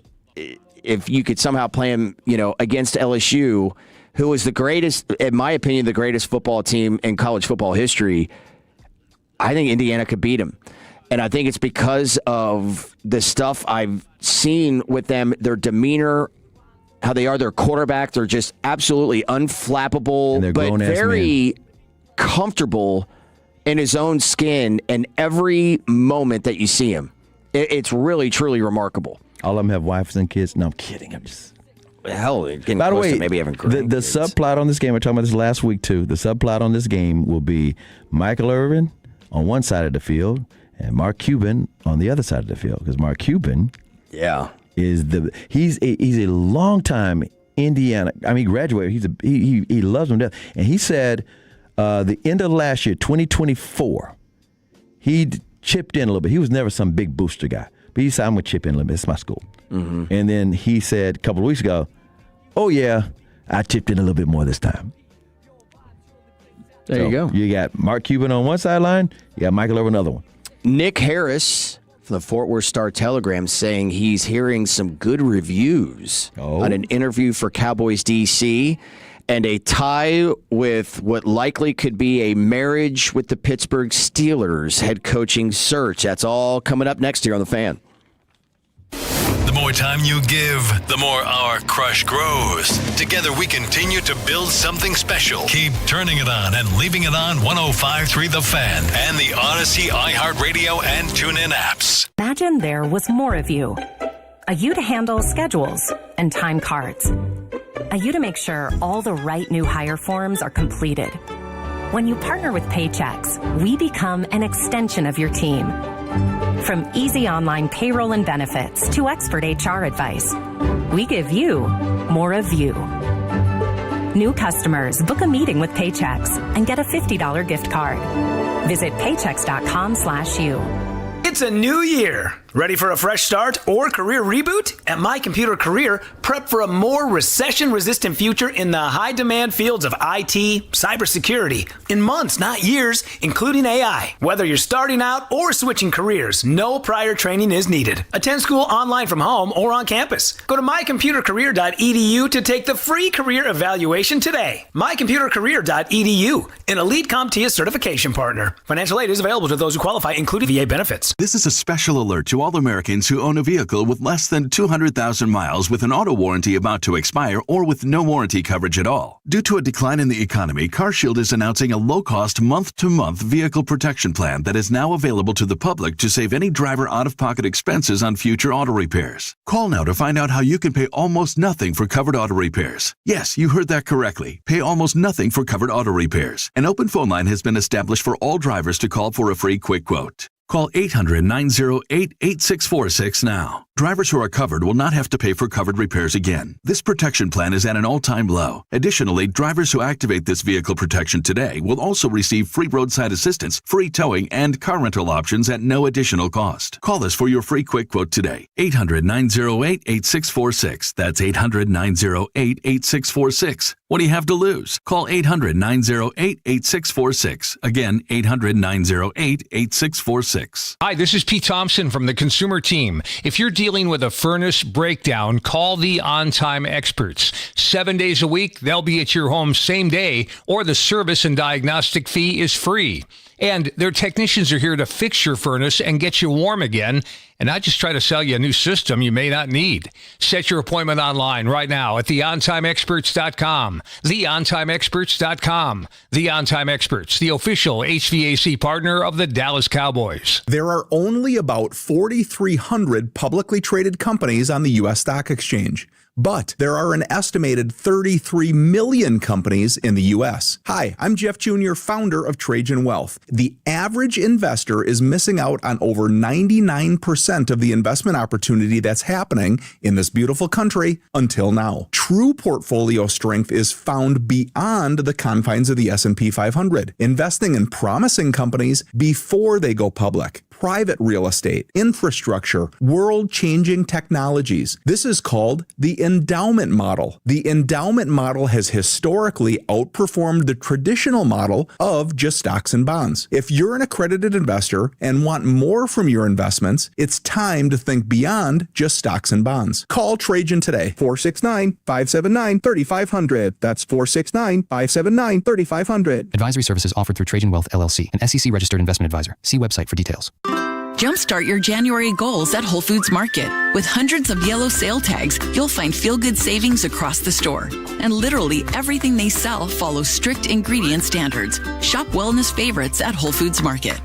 if you could somehow play them, against LSU, who is the greatest, in my opinion, the greatest football team in college football history, I think Indiana could beat them. And I think it's because of the stuff I've seen with them, their demeanor, how they are, their quarterback. They're just absolutely unflappable, but very comfortable in his own skin in every moment that you see him. It's really, truly remarkable. All of them have wives and kids. No, I'm kidding. I'm just... Hell, getting by the close way, to maybe having the subplot on this game, we're talking about this last week too, the subplot on this game will be Michael Irvin on one side of the field and Mark Cuban on the other side of the field, because Mark Cuban is he's a long-time Indiana, he graduated, he loves them to death, and he said the end of last year, 2024, he chipped in a little bit. He was never some big booster guy, but he said, I'm going to chip in a little bit. It's my school. Mm-hmm. And then he said a couple of weeks ago, oh, yeah, I chipped in a little bit more this time. There you go. You got Mark Cuban on one sideline, you got Michael Irvin on the other one. Nick Harris from the Fort Worth Star-Telegram saying he's hearing some good reviews on an interview for Cowboys DC. and a tie with what likely could be a marriage with the Pittsburgh Steelers head coaching search. That's all coming up next here on The Fan. The more time you give, the more our crush grows. Together we continue to build something special. Keep turning it on and leaving it on 105.3 The Fan and the Odyssey, iHeartRadio, and TuneIn apps. Imagine there was more of you. A you to handle schedules and time cards. A you to make sure all the right new hire forms are completed. When you partner with Paychex, we become an extension of your team. From easy online payroll and benefits to expert HR advice, we give you more of you. New customers book a meeting with Paychex and get a $50 gift card. Visit paychex.com/you. It's a new year. Ready for a fresh start or career reboot? At My Computer Career, prep for a more recession-resistant future in the high-demand fields of IT, cybersecurity, in months, not years, including AI. Whether you're starting out or switching careers, no prior training is needed. Attend school online from home or on campus. Go to mycomputercareer.edu to take the free career evaluation today. mycomputercareer.edu, an elite CompTIA certification partner. Financial aid is available to those who qualify, including VA benefits. This is a special alert to all Americans who own a vehicle with less than 200,000 miles with an auto warranty about to expire or with no warranty coverage at all. Due to a decline in the economy, CarShield is announcing a low-cost month-to-month vehicle protection plan that is now available to the public to save any driver out-of-pocket expenses on future auto repairs. Call now to find out how you can pay almost nothing for covered auto repairs. Yes, you heard that correctly. Pay almost nothing for covered auto repairs. An open phone line has been established for all drivers to call for a free quick quote. Call 800-908-8646 now. Drivers who are covered will not have to pay for covered repairs again. This protection plan is at an all-time low. Additionally, drivers who activate this vehicle protection today will also receive free roadside assistance, free towing, and car rental options at no additional cost. Call us for your free quick quote today. 800-908-8646. That's 800-908-8646. What do you have to lose? Call 800-908-8646. Again, 800-908-8646. Hi, this is Pete Thompson from the Consumer Team. If you're dealing with a furnace breakdown, call the On-Time Experts. 7 days a week, they'll be at your home same day, or the service and diagnostic fee is free. And their technicians are here to fix your furnace and get you warm again, and not just try to sell you a new system you may not need. Set your appointment online right now at theontimeexperts.com. Theontimeexperts.com. The On Time Experts, the official HVAC partner of the Dallas Cowboys. There are only about 4,300 publicly traded companies on the U.S. Stock Exchange. But there are an estimated 33 million companies in the U.S. Hi, I'm Jeff Jr., founder of Trajan Wealth. The average investor is missing out on over 99% of the investment opportunity that's happening in this beautiful country until now. True portfolio strength is found beyond the confines of the S&P 500, investing in promising companies before they go public. Private real estate, infrastructure, world-changing technologies. This is called the endowment model. The endowment model has historically outperformed the traditional model of just stocks and bonds. If you're an accredited investor and want more from your investments, it's time to think beyond just stocks and bonds. Call Trajan today, 469-579-3500. That's 469-579-3500. Advisory services offered through Trajan Wealth, LLC, an SEC-registered investment advisor. See website for details. Jumpstart your January goals at Whole Foods Market. With hundreds of yellow sale tags, you'll find feel-good savings across the store. And literally everything they sell follows strict ingredient standards. Shop wellness favorites at Whole Foods Market.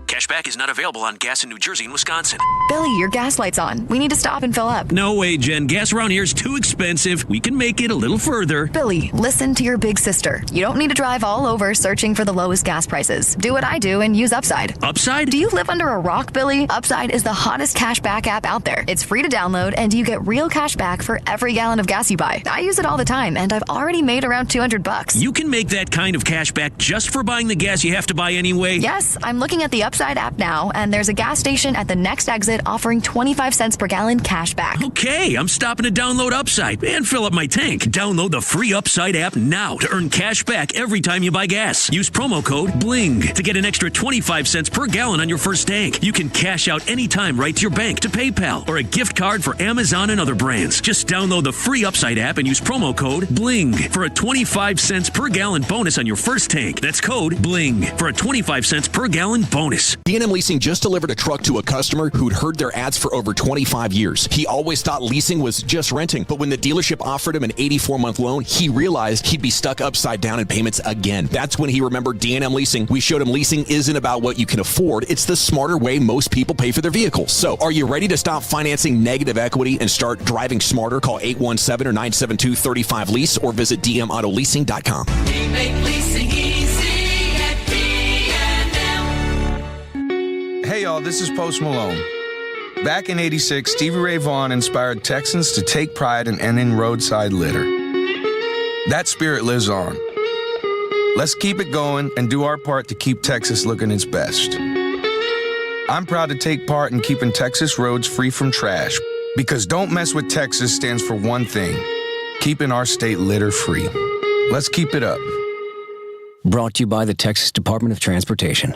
Cashback is not available on gas in New Jersey and Wisconsin. Billy, your gas light's on. We need to stop and fill up. No way, Jen. Gas around here is too expensive. We can make it a little further. Billy, listen to your big sister. You don't need to drive all over searching for the lowest gas prices. Do what I do and use Upside. Upside? Do you live under a rock, Billy? Upside is the hottest cashback app out there. It's free to download, and you get real cash back for every gallon of gas you buy. I use it all the time, and I've already made around $200. You can make that kind of cash back just for buying the gas you have to buy anyway? Yes, I'm looking at the Upside Upside app now, and there's a gas station at the next exit offering 25 cents per gallon cash back. Okay, I'm stopping to download Upside and fill up my tank. Download the free Upside app now to earn cash back every time you buy gas. Use promo code BLING to get an extra 25 cents per gallon on your first tank. You can cash out anytime right to your bank, to PayPal, or a gift card for Amazon and other brands. Just download the free Upside app and use promo code BLING for a 25 cents per gallon bonus on your first tank. That's code BLING for a 25 cents per gallon bonus. D&M Leasing just delivered a truck to a customer who'd heard their ads for over 25 years. He always thought leasing was just renting, but when the dealership offered him an 84-month loan, he realized he'd be stuck upside down in payments again. That's when he remembered D&M Leasing. We showed him leasing isn't about what you can afford. It's the smarter way most people pay for their vehicles. So, are you ready to stop financing negative equity and start driving smarter? Call 817 or 972-35-LEASE or visit dmautoleasing.com. We make leasing easy at D&M. Hey y'all, this is Post Malone. Back in '86, Stevie Ray Vaughan inspired Texans to take pride in ending roadside litter. That spirit lives on. Let's keep it going and do our part to keep Texas looking its best. I'm proud to take part in keeping Texas roads free from trash, because Don't Mess with Texas stands for one thing: keeping our state litter free. Let's keep it up. Brought to you by the Texas Department of Transportation.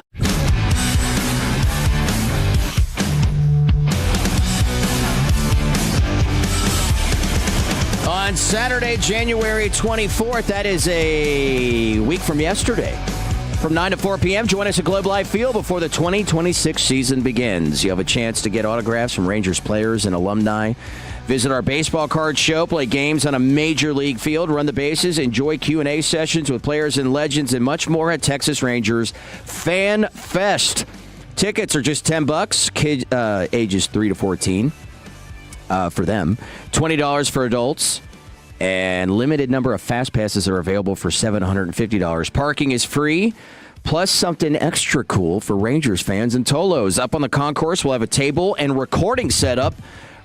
On Saturday, January 24th, that is a week from yesterday. From 9 to 4 p.m., join us at Globe Life Field before the 2026 season begins. You have a chance to get autographs from Rangers players and alumni. Visit our baseball card show, play games on a major league field, run the bases, enjoy Q&A sessions with players and legends, and much more at Texas Rangers Fan Fest. Tickets are just $10, kids ages 3 to 14 for them, $20 for adults, and limited number of fast passes are available for $750. Parking is free, plus something extra cool for Rangers fans and Tolos. Up on the concourse, we'll have a table and recording setup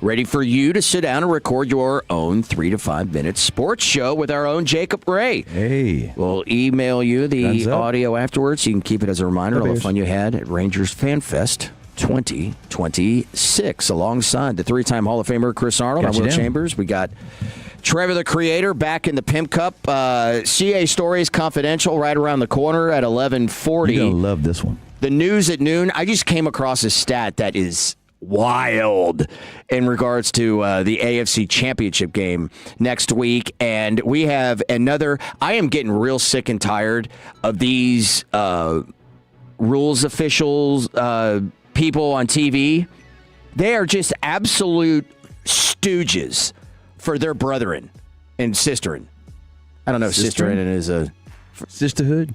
ready for you to sit down and record your own 3 to 5 minute sports show with our own Jacob Ray. Hey. We'll email you the audio afterwards. You can keep it as a reminder of all the fun you had at Rangers Fan Fest 2026. Alongside the three-time Hall of Famer Chris Arnold, I'm Will Chambers. We got Trevor the Creator back in the Pimp Cup. CA Stories Confidential right around the corner at 11:40. You're going to love this one. The news at noon. I just came across a stat that is wild in regards to the AFC Championship game next week. And we have another. I am getting real sick and tired of these rules officials, people on TV. They are just absolute stooges for their brethren and sisterin. I don't know if sisterin is a sisterhood.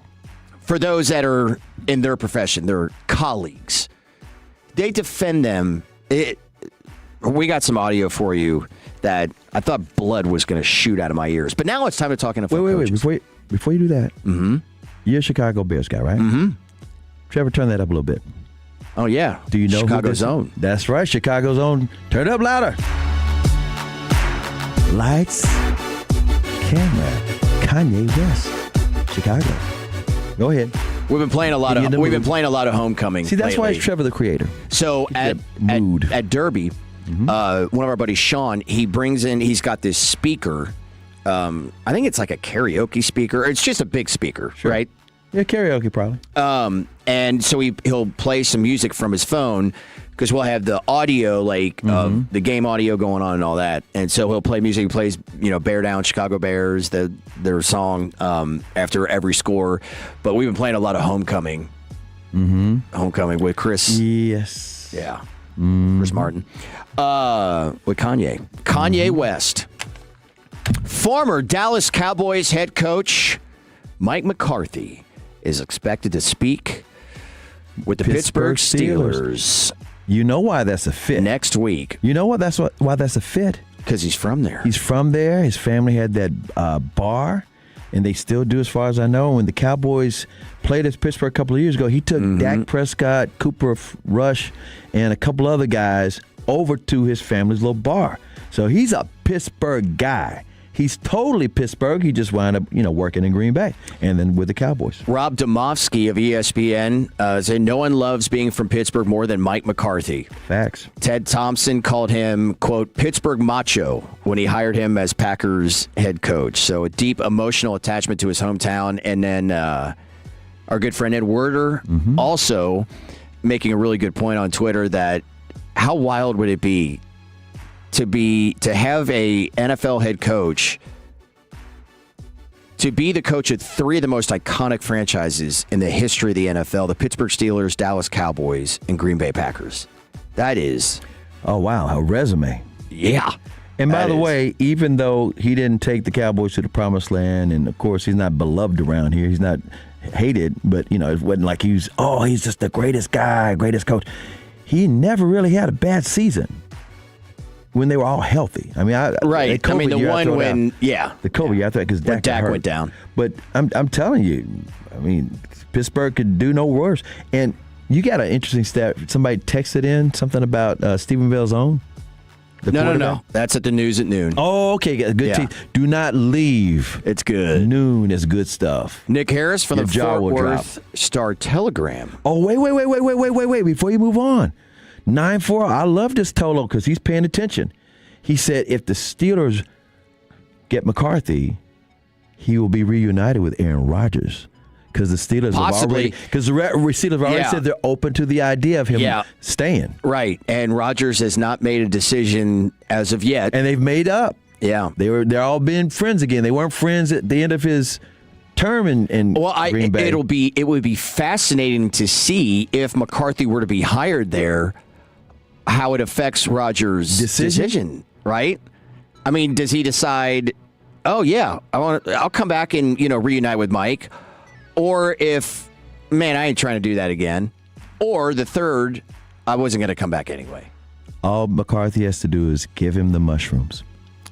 For those that are in their profession, their colleagues. They defend them. We got some audio for you that I thought blood was going to shoot out of my ears. But now it's time to talk NFL coaches. Wait. Before you do that, you're a Chicago Bears guy, right? Mm-hmm. Trevor, turn that up a little bit. Oh, yeah. Do you know Chicago's own? That's right, Chicago's own. Turn it up louder. Lights, camera, Kanye West, Chicago. Go ahead. We've been playing a lot of Homecoming. See, that's lately. why it's Trevor the Creator. So at Derby, one of our buddies, Sean, he's got this speaker. I think it's like a karaoke speaker. It's just a big speaker, right? Yeah, karaoke probably. And so he'll play some music from his phone because we'll have the audio, the game audio going on and all that. And so he'll play music. He plays, Bear Down, Chicago Bears, their song after every score. But we've been playing a lot of Homecoming. Homecoming with Chris. Yes. Yeah. Chris Martin. With Kanye. Kanye West. Former Dallas Cowboys head coach Mike McCarthy is expected to speak with the Pittsburgh Steelers. You know why that's a fit. Next week. You know why that's a fit? Because he's from there. He's from there. His family had that bar, and they still do as far as I know. When the Cowboys played at Pittsburgh a couple of years ago, he took Dak Prescott, Cooper Rush, and a couple other guys over to his family's little bar. So he's a Pittsburgh guy. He's totally Pittsburgh. He just wound up, working in Green Bay and then with the Cowboys. Rob Domofsky of ESPN said no one loves being from Pittsburgh more than Mike McCarthy. Facts. Ted Thompson called him, quote, Pittsburgh macho when he hired him as Packers head coach. So a deep emotional attachment to his hometown. And then our good friend Ed Werder also making a really good point on Twitter that how wild would it be to have a NFL head coach to be the coach of three of the most iconic franchises in the history of the NFL, the Pittsburgh Steelers, Dallas Cowboys, and Green Bay Packers. That is... Oh, wow. A resume. Yeah. And by the way, even though he didn't take the Cowboys to the promised land, and of course he's not beloved around here, he's not hated, but, it wasn't like he's just the greatest guy, greatest coach. He never really had a bad season when they were all healthy. I mean, right. The one when, the COVID year, I thought because Dak went down. But I'm telling you, I mean, Pittsburgh could do no worse. And you got an interesting stat. Somebody texted in something about Stephen Bell's own. No. That's at the news at noon. Oh, okay. Good team. Do not leave. It's good. Noon is good stuff. Nick Harris from the Fort Worth Star-Telegram. Oh, wait. Before you move on. 9-4. I love this Tolo because he's paying attention. He said if the Steelers get McCarthy, he will be reunited with Aaron Rodgers. Because the Steelers Possibly. Steelers have already said they're open to the idea of him staying. Right, and Rodgers has not made a decision as of yet. And they've made up. Yeah. They're all being friends again. They weren't friends at the end of his term in Green Bay. It would be fascinating to see if McCarthy were to be hired there, how it affects Rodgers' decision, right? I mean, does he decide, oh yeah, I'll come back and reunite with Mike? Or if, man, I ain't trying to do that again. Or the third, I wasn't going to come back anyway. All McCarthy has to do is give him the mushrooms.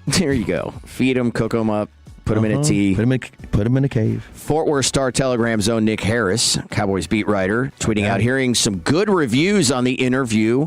There you go. Feed him, cook him up, put him in a tea. Put him in a cave. Fort Worth Star-Telegram's own Nick Harris, Cowboys beat writer, tweeting out hearing some good reviews on the interview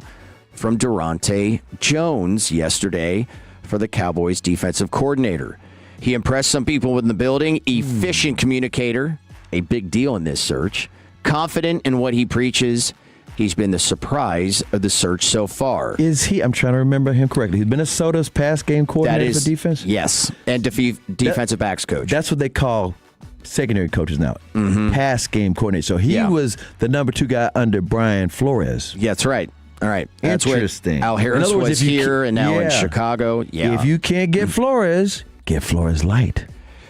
from Durante Jones yesterday for the Cowboys defensive coordinator. He impressed some people in the building. Efficient communicator. A big deal in this search. Confident in what he preaches. He's been the surprise of the search so far. Is he? I'm trying to remember him correctly. He's Minnesota's pass game coordinator for defense? Yes. And defensive backs coach. That's what they call secondary coaches now. Pass game coordinator. So he was the number 2 guy under Brian Flores. Yeah, that's right. All right. That's interesting. Where Al Harris was here and now in Chicago. Yeah. If you can't get Flores, get Flores light.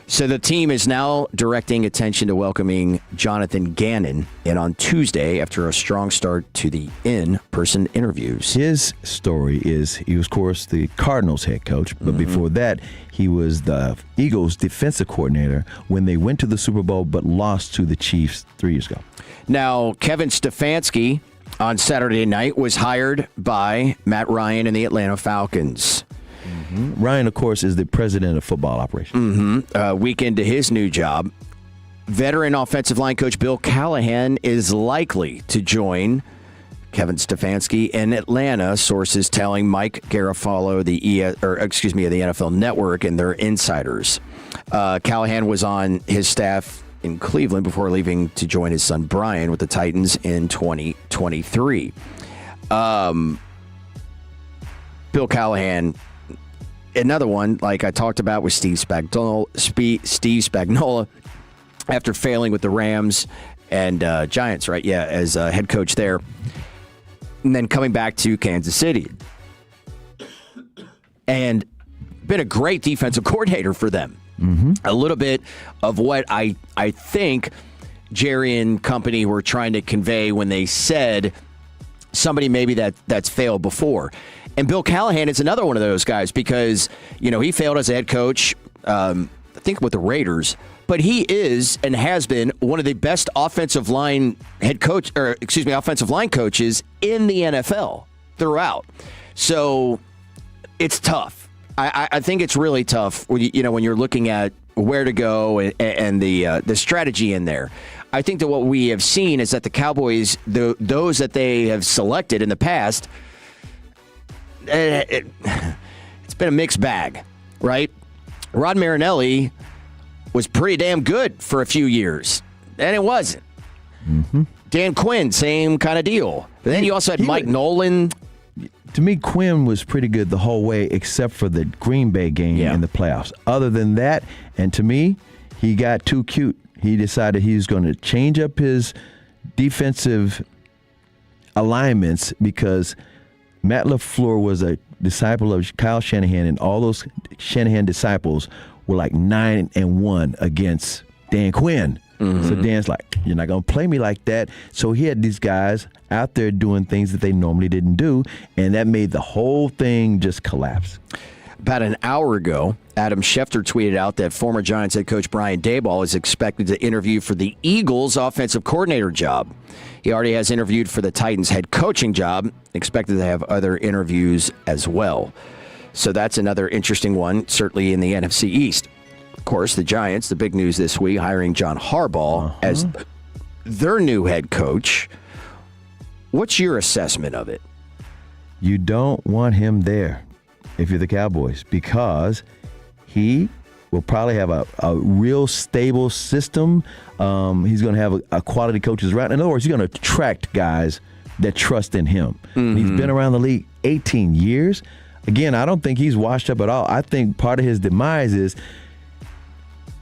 So the team is now directing attention to welcoming Jonathan Gannon in on Tuesday after a strong start to the in-person interviews. His story is he was, of course, the Cardinals head coach, but before that, he was the Eagles defensive coordinator when they went to the Super Bowl but lost to the Chiefs 3 years ago. Now, Kevin Stefanski on Saturday night was hired by Matt Ryan and the Atlanta Falcons. Ryan, of course, is the president of football operations. Week into his new job, veteran offensive line coach Bill Callahan is likely to join Kevin Stefanski in Atlanta. Sources telling Mike Garafolo, the NFL Network, and their insiders. Callahan was on his staff in Cleveland before leaving to join his son Brian with the Titans in 2023. Bill Callahan. Another one, like I talked about with Steve Spagnuolo, after failing with the Rams and Giants, right? Yeah, as head coach there. And then coming back to Kansas City. And been a great defensive coordinator for them. A little bit of what I think Jerry and company were trying to convey when they said somebody maybe that's failed before. And Bill Callahan is another one of those guys because, he failed as a head coach, I think with the Raiders, but he is and has been one of the best offensive line coaches in the NFL throughout. So it's tough. I think it's really tough when you're looking at where to go and the strategy in there. I think that what we have seen is that the Cowboys, those that they have selected in the past, it's been a mixed bag, right? Rod Marinelli was pretty damn good for a few years, and it wasn't. Mm-hmm. Dan Quinn, same kind of deal. But then you also had Mike Nolan. To me, Quinn was pretty good the whole way, except for the Green Bay game in the playoffs. Other than that, and to me, he got too cute. He decided he was going to change up his defensive alignments because Matt LaFleur was a disciple of Kyle Shanahan, and all those Shanahan disciples were like 9-1 against Dan Quinn. Mm-hmm. So Dan's like, you're not going to play me like that. So he had these guys out there doing things that they normally didn't do, and that made the whole thing just collapse. About an hour ago, Adam Schefter tweeted out that former Giants head coach Brian Daboll is expected to interview for the Eagles' offensive coordinator job. He already has interviewed for the Titans' head coaching job, expected to have other interviews as well. So that's another interesting one, certainly in the NFC East. Of course, the Giants, the big news this week, hiring John Harbaugh as their new head coach. What's your assessment of it? You don't want him there if you're the Cowboys, because he will probably have a real stable system. He's going to have a quality coaches around. In other words, he's going to attract guys that trust in him. Mm-hmm. He's been around the league 18 years. Again, I don't think he's washed up at all. I think part of his demise is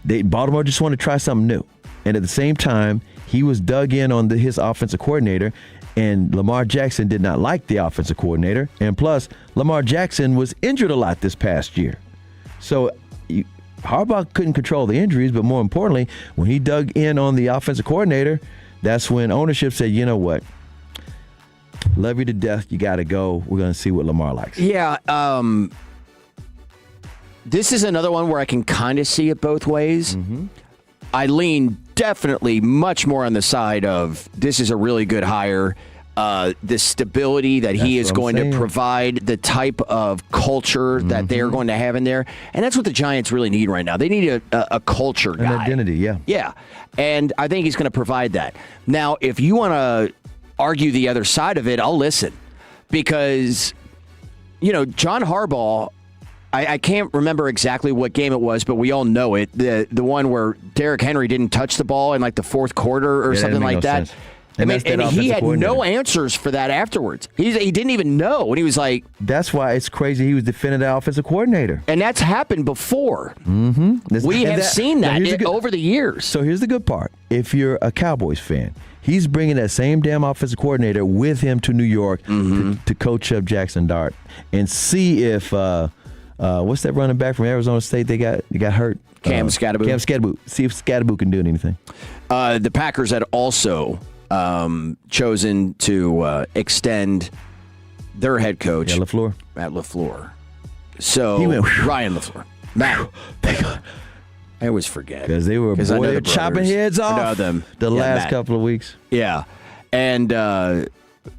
Baltimore just wanted to try something new. And at the same time, he was dug in on his offensive coordinator, and Lamar Jackson did not like the offensive coordinator. And plus, Lamar Jackson was injured a lot this past year. So Harbaugh couldn't control the injuries, but more importantly, when he dug in on the offensive coordinator, that's when ownership said, you know what? Love you to death. You got to go. We're going to see what Lamar likes. Yeah. This is another one where I can kind of see it both ways. Mm-hmm. I lean definitely much more on the side of this is a really good hire. The stability that he is going to provide, the type of culture that they're going to have in there. And that's what the Giants really need right now. They need a culture guy. An identity, yeah. Yeah. And I think he's going to provide that. Now, if you want to argue the other side of it, I'll listen. Because, John Harbaugh, I can't remember exactly what game it was, but we all know it. The one where Derrick Henry didn't touch the ball in like the fourth quarter or something like that. Sense. And he had no answers for that afterwards. He didn't even know. And he was like... That's why it's crazy he was defending the offensive coordinator. And that's happened before. Mm-hmm. We have seen that over the years. So here's the good part. If you're a Cowboys fan, he's bringing that same damn offensive coordinator with him to New York to coach up Jackson Dart and see if... what's that running back from Arizona State? They got hurt. Cam Scatterboot. Cam Scatterboot. See if Scatterboot can do anything. The Packers had also chosen to extend their head coach, LaFleur. Matt LaFleur. So he went, Ryan LaFleur. Matt. I always forget because they were chopping heads off the last couple of weeks. Yeah, and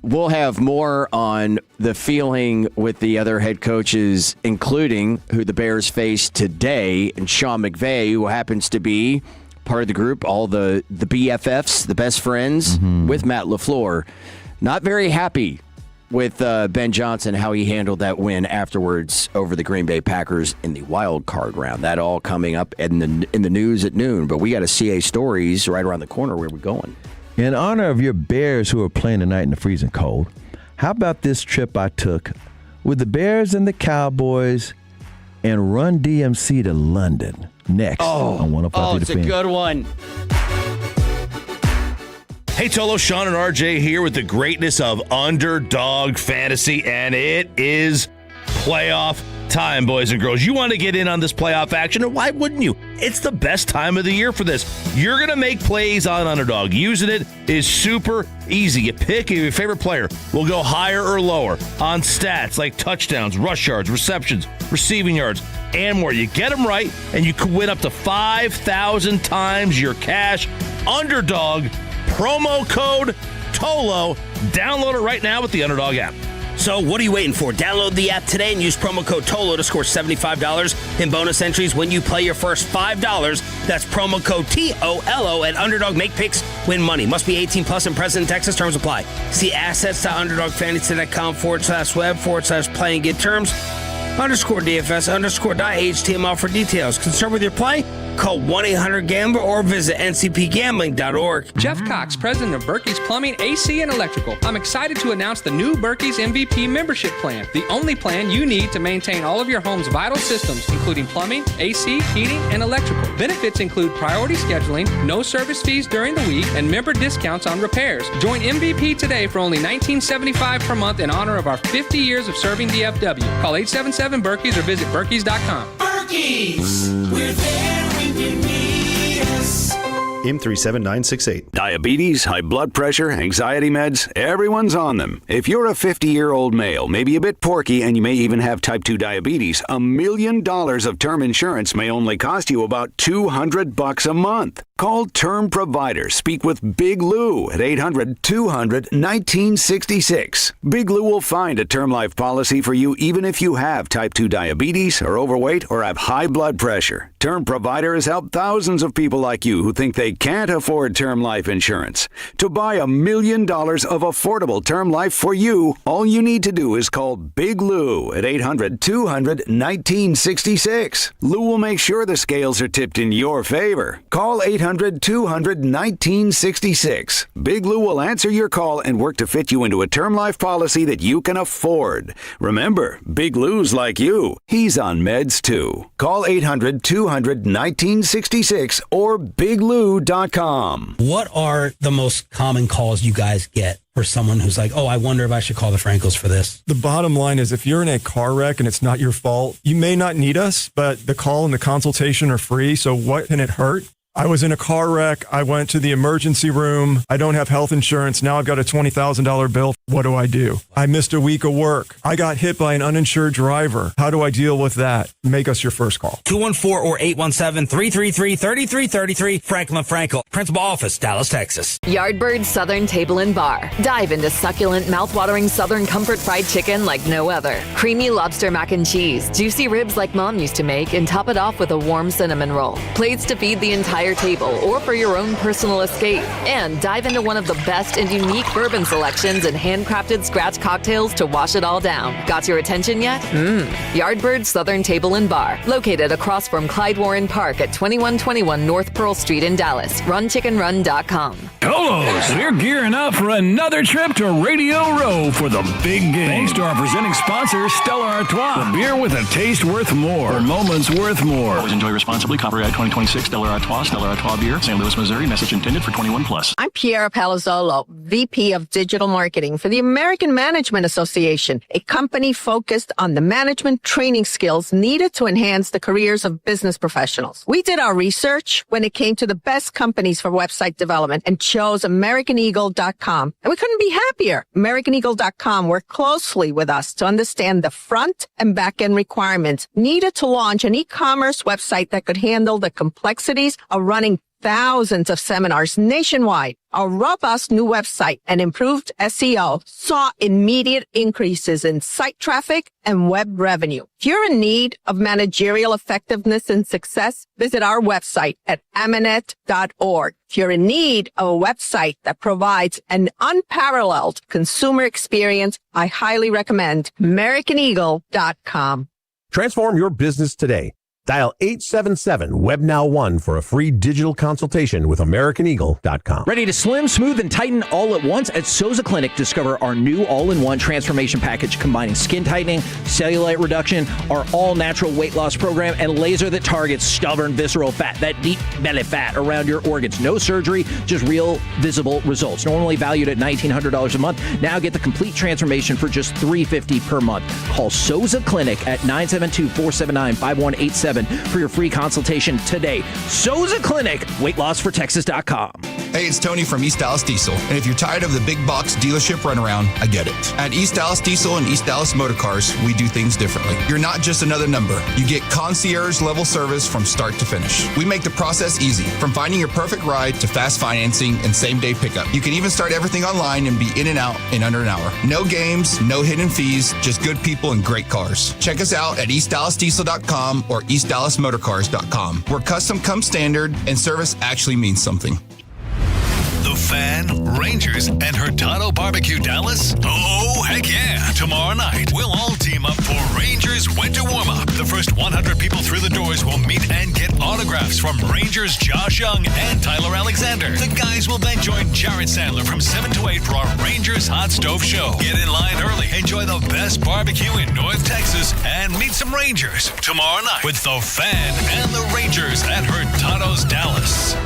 we'll have more on the feeling with the other head coaches, including who the Bears face today, and Sean McVay, who happens to be part of the group, all the BFFs, the best friends with Matt LaFleur. Not very happy with Ben Johnson, how he handled that win afterwards over the Green Bay Packers in the wild card round. That all coming up in the news at noon. But we got a CA Stories right around the corner. Where we're going. In honor of your Bears who are playing tonight in the freezing cold, how about this trip I took with the Bears and the Cowboys and Run DMC to London next on 105.3 The it's a good one. Hey, Tolo, Sean, and RJ here with the greatness of Underdog Fantasy, and it is playoff time, boys and girls. You want to get in on this playoff action, and why wouldn't you? It's the best time of the year for this. You're going to make plays on Underdog. Using it is super easy. You pick your favorite player. We'll go higher or lower on stats like touchdowns, rush yards, receptions, receiving yards, and more. You get them right, and you could win up to 5,000 times your cash. Underdog, promo code TOLO. Download it right now with the Underdog app. So what are you waiting for? Download the app today and use promo code TOLO to score $75 in bonus entries when you play your first $5. That's promo code TOLO at Underdog. Make picks, win money. Must be 18 plus and present in Texas. Terms apply. See assets.underdogfantasy.com/web/play and get terms. _DFS_.html for details. Concerned with your play? Call 1-800-GAMBLER or visit ncpgambling.org. Jeff Cox, president of Berkey's Plumbing, AC, and Electrical. I'm excited to announce the new Berkey's MVP membership plan, the only plan you need to maintain all of your home's vital systems, including plumbing, AC, heating, and electrical. Benefits include priority scheduling, no service fees during the week, and member discounts on repairs. Join MVP today for only $19.75 per month in honor of our 50 years of serving DFW. Call 877-BERKEYS or visit Berkeys.com. Berkey's, we're there when you need us. M37968. Diabetes, high blood pressure, anxiety meds, everyone's on them. If you're a 50-year-old male, maybe a bit porky, and you may even have type 2 diabetes, $1 million of term insurance may only cost you about $200 a month. Call Term Provider. Speak with Big Lou at 800-200-1966. Big Lou will find a term life policy for you even if you have type 2 diabetes, are overweight, or have high blood pressure. Term Provider has helped thousands of people like you who think they can't afford term life insurance. To buy $1 million of affordable term life for you, all you need to do is call Big Lou at 800-200-1966. Lou will make sure the scales are tipped in your favor. Call 800-200-1966. Big Lou will answer your call and work to fit you into a term life policy that you can afford. Remember, Big Lou's like you. He's on meds too. Call 800-200-1966 or biglou.com. What are the most common calls you guys get for someone who's like, oh, I wonder if I should call the Frankels for this? The bottom line is if you're in a car wreck and it's not your fault, you may not need us, but the call and the consultation are free. So what can it hurt? I was in a car wreck. I went to the emergency room. I don't have health insurance. Now I've got a $20,000 bill. What do? I missed a week of work. I got hit by an uninsured driver. How do I deal with that? Make us your first call. 214 or 817-333-3333. Franklin Frankel, Principal Office, Dallas, Texas. Yardbird Southern Table and Bar. Dive into succulent, mouthwatering Southern comfort fried chicken like no other. Creamy lobster mac and cheese, juicy ribs like Mom used to make, and top it off with a warm cinnamon roll. Plates to feed the entire table or for your own personal escape. And dive into one of the best and unique bourbon selections and handcrafted scratch cocktails to wash it all down. Got your attention yet? Yardbird Southern Table and Bar. Located across from Clyde Warren Park at 2121 North Pearl Street in Dallas. RunChickenRun.com. Colos, we're gearing up for another trip to Radio Row for the big game. Thanks to our presenting sponsor, Stella Artois. The beer with a taste worth more. For moments worth more. Always enjoy responsibly. Copyright 2026 Stella Artois. Stella Artois Beer, St. Louis, Missouri. Message intended for 21+. I'm Piera Palazzolo, VP of Digital Marketing for the American Management Association, a company focused on the management training skills needed to enhance the careers of business professionals. We did our research when it came to the best companies for website development and chose AmericanEagle.com. And we couldn't be happier. AmericanEagle.com worked closely with us to understand the front and back end requirements needed to launch an e-commerce website that could handle the complexities of running thousands of seminars nationwide. Our robust new website and improved SEO saw immediate increases in site traffic and web revenue. If you're in need of managerial effectiveness and success, visit our website at amanet.org. If you're in need of a website that provides an unparalleled consumer experience, I highly recommend AmericanEagle.com. Transform your business today. Dial 877-WebNow1 for a free digital consultation with AmericanEagle.com. Ready to slim, smooth, and tighten all at once? At Souza Clinic, discover our new all-in-one transformation package combining skin tightening, cellulite reduction, our all-natural weight loss program, and laser that targets stubborn visceral fat, that deep belly fat around your organs. No surgery, just real visible results. Normally valued at $1,900 a month. Now get the complete transformation for just $350 per month. Call Souza Clinic at 972-479-5187 for your free consultation today. Souza Clinic, weightlossfortexas.com. Hey, it's Tony from East Dallas Diesel. And if you're tired of the big box dealership runaround, I get it. At East Dallas Diesel and East Dallas Motor Cars, we do things differently. You're not just another number. You get concierge level service from start to finish. We make the process easy, from finding your perfect ride to fast financing and same-day pickup. You can even start everything online and be in and out in under an hour. No games, no hidden fees, just good people and great cars. Check us out at EastDallasDiesel.com or EastDallasMotorCars.com, where custom comes standard and service actually means something. The The Fan, Rangers, and Hurtado Barbecue Dallas? Oh, heck yeah. Tomorrow night, we'll all team up for Rangers Winter Warm-Up. The first 100 people through the doors will meet and get autographs from Rangers Josh Young and Tyler Alexander. The guys will then join Jared Sandler from 7 to 8 for our Rangers Hot Stove Show. Get in line early, enjoy the best barbecue in North Texas, and meet some Rangers tomorrow night with The Fan and the Rangers at Hurtado's Dallas.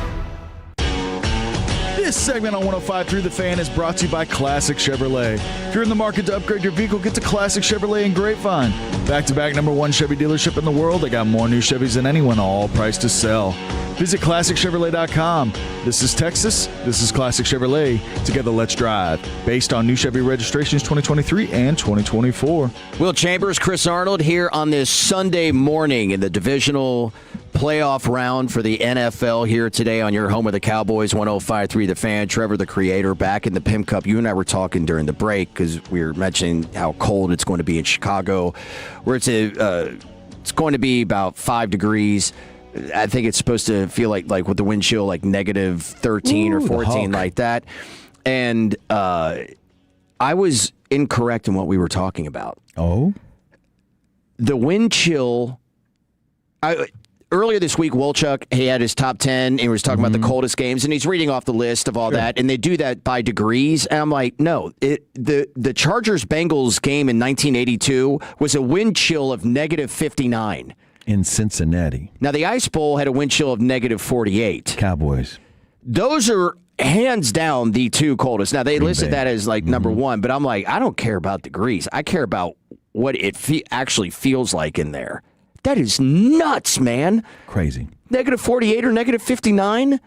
This segment on 105.3 The Fan is brought to you by Classic Chevrolet. If you're in the market to upgrade your vehicle, get to Classic Chevrolet in Grapevine. Back-to-back #1 Chevy dealership in the world. They got more new Chevys than anyone, all priced to sell. Visit ClassicChevrolet.com. This is Texas. This is Classic Chevrolet. Together, let's drive. Based on new Chevy registrations 2023 and 2024. Will Chambers, Chris Arnold here on this Sunday morning in the divisional playoff round for the NFL here today on your home of the Cowboys, 105.3 The Fan. Trevor, the creator, back in the Pim Cup. You and I were talking during the break because we were mentioning how cold it's going to be in Chicago, where it's going to be about 5 degrees. I think it's supposed to feel like with the wind chill, like negative 13 or 14, like that. And I was incorrect in what we were talking about. Oh? The wind chill... Earlier this week, Wolchuk, he had his top 10, and he was talking about the coldest games, and he's reading off the list of all that, and they do that by degrees, and I'm like, no, the Chargers-Bengals game in 1982 was a wind chill of negative 59. In Cincinnati. Now, the Ice Bowl had a wind chill of negative 48. Cowboys. Those are hands down the two coldest. Now, they listed that as like number one, but I'm like, I don't care about degrees. I care about what it actually feels like in there. That is nuts, man. Crazy. Negative 48 or negative 59?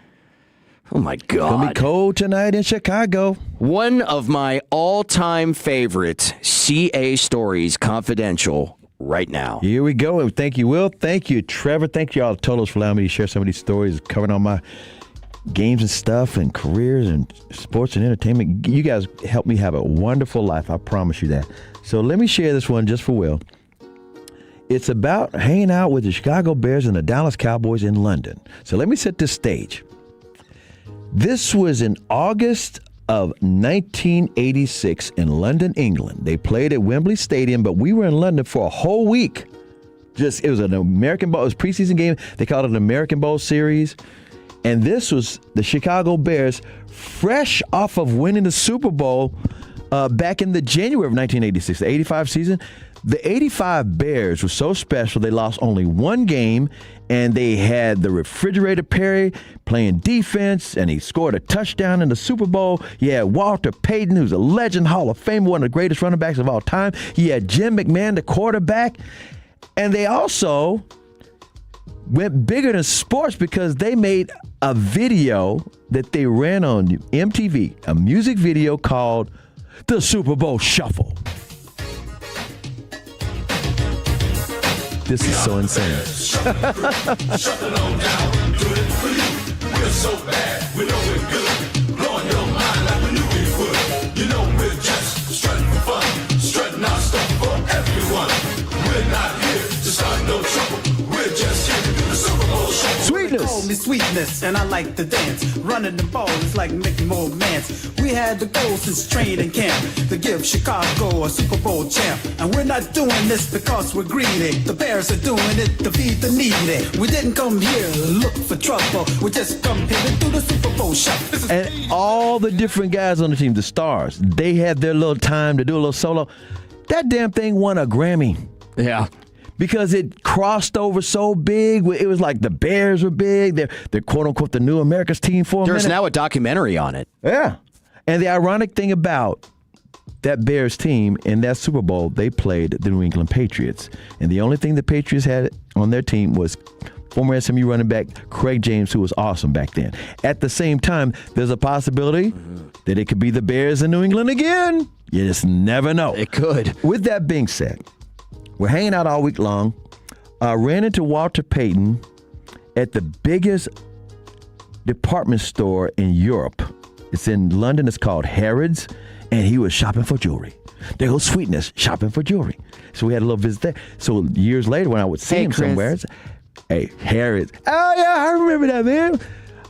Oh, my God. It's going to be cold tonight in Chicago. One of my all-time favorite CA stories, confidential, right now. Here we go. And thank you, Will. Thank you, Trevor. Thank you all, Tolos, for allowing me to share some of these stories, covering all my games and stuff and careers and sports and entertainment. You guys helped me have a wonderful life. I promise you that. So let me share this one just for Will. It's about hanging out with the Chicago Bears and the Dallas Cowboys in London. So let me set this stage. This was in August of 1986 in London, England. They played at Wembley Stadium, but we were in London for a whole week. It was an American Bowl. It was a preseason game. They called it an American Bowl series. And this was the Chicago Bears fresh off of winning the Super Bowl back in the January of 1986, the 85 season. The 85 Bears were so special, they lost only one game, and they had the refrigerator Perry playing defense, and he scored a touchdown in the Super Bowl. He had Walter Payton, who's a legend, Hall of Famer, one of the greatest running backs of all time. He had Jim McMahon, the quarterback. And they also went bigger than sports because they made a video that they ran on MTV, a music video called The Super Bowl Shuffle. This is so insane. Shut it on down, do it for you. We're so bad, we know we're good. Blowing your mind like we knew we would. You know we're just strutting for fun, strutting our stuff for everyone. We're not here to start no trouble. We're just here to do the Super Bowl shuffle. Sweetness. Call me sweetness, and I like to dance. Running the ball is like making more mans. We had the goal since training camp to give Chicago a Super Bowl champ. And we're not doing this because we're greedy. The Bears are doing it to feed the needy. We didn't come here to look for trouble. We just come here to do the Super Bowl shuffle. And all the different guys on the team, the stars, they had their little time to do a little solo. That damn thing won a Grammy. Yeah. Because it crossed over so big. It was like the Bears were big. They're quote-unquote the new America's team for a minute. There's now a documentary on it. Yeah. And the ironic thing about that Bears team in that Super Bowl, they played the New England Patriots. And the only thing the Patriots had on their team was former SMU running back Craig James, who was awesome back then. At the same time, there's a possibility that it could be the Bears in New England again. You just never know. It could. With that being said, we're hanging out all week long. I ran into Walter Payton at the biggest department store in Europe. It's in London. It's called Harrods, and he was shopping for jewelry. There goes Sweetness, shopping for jewelry. So we had a little visit there. So years later, when I would see him somewhere, hey, Harrods. Oh, yeah, I remember that, man.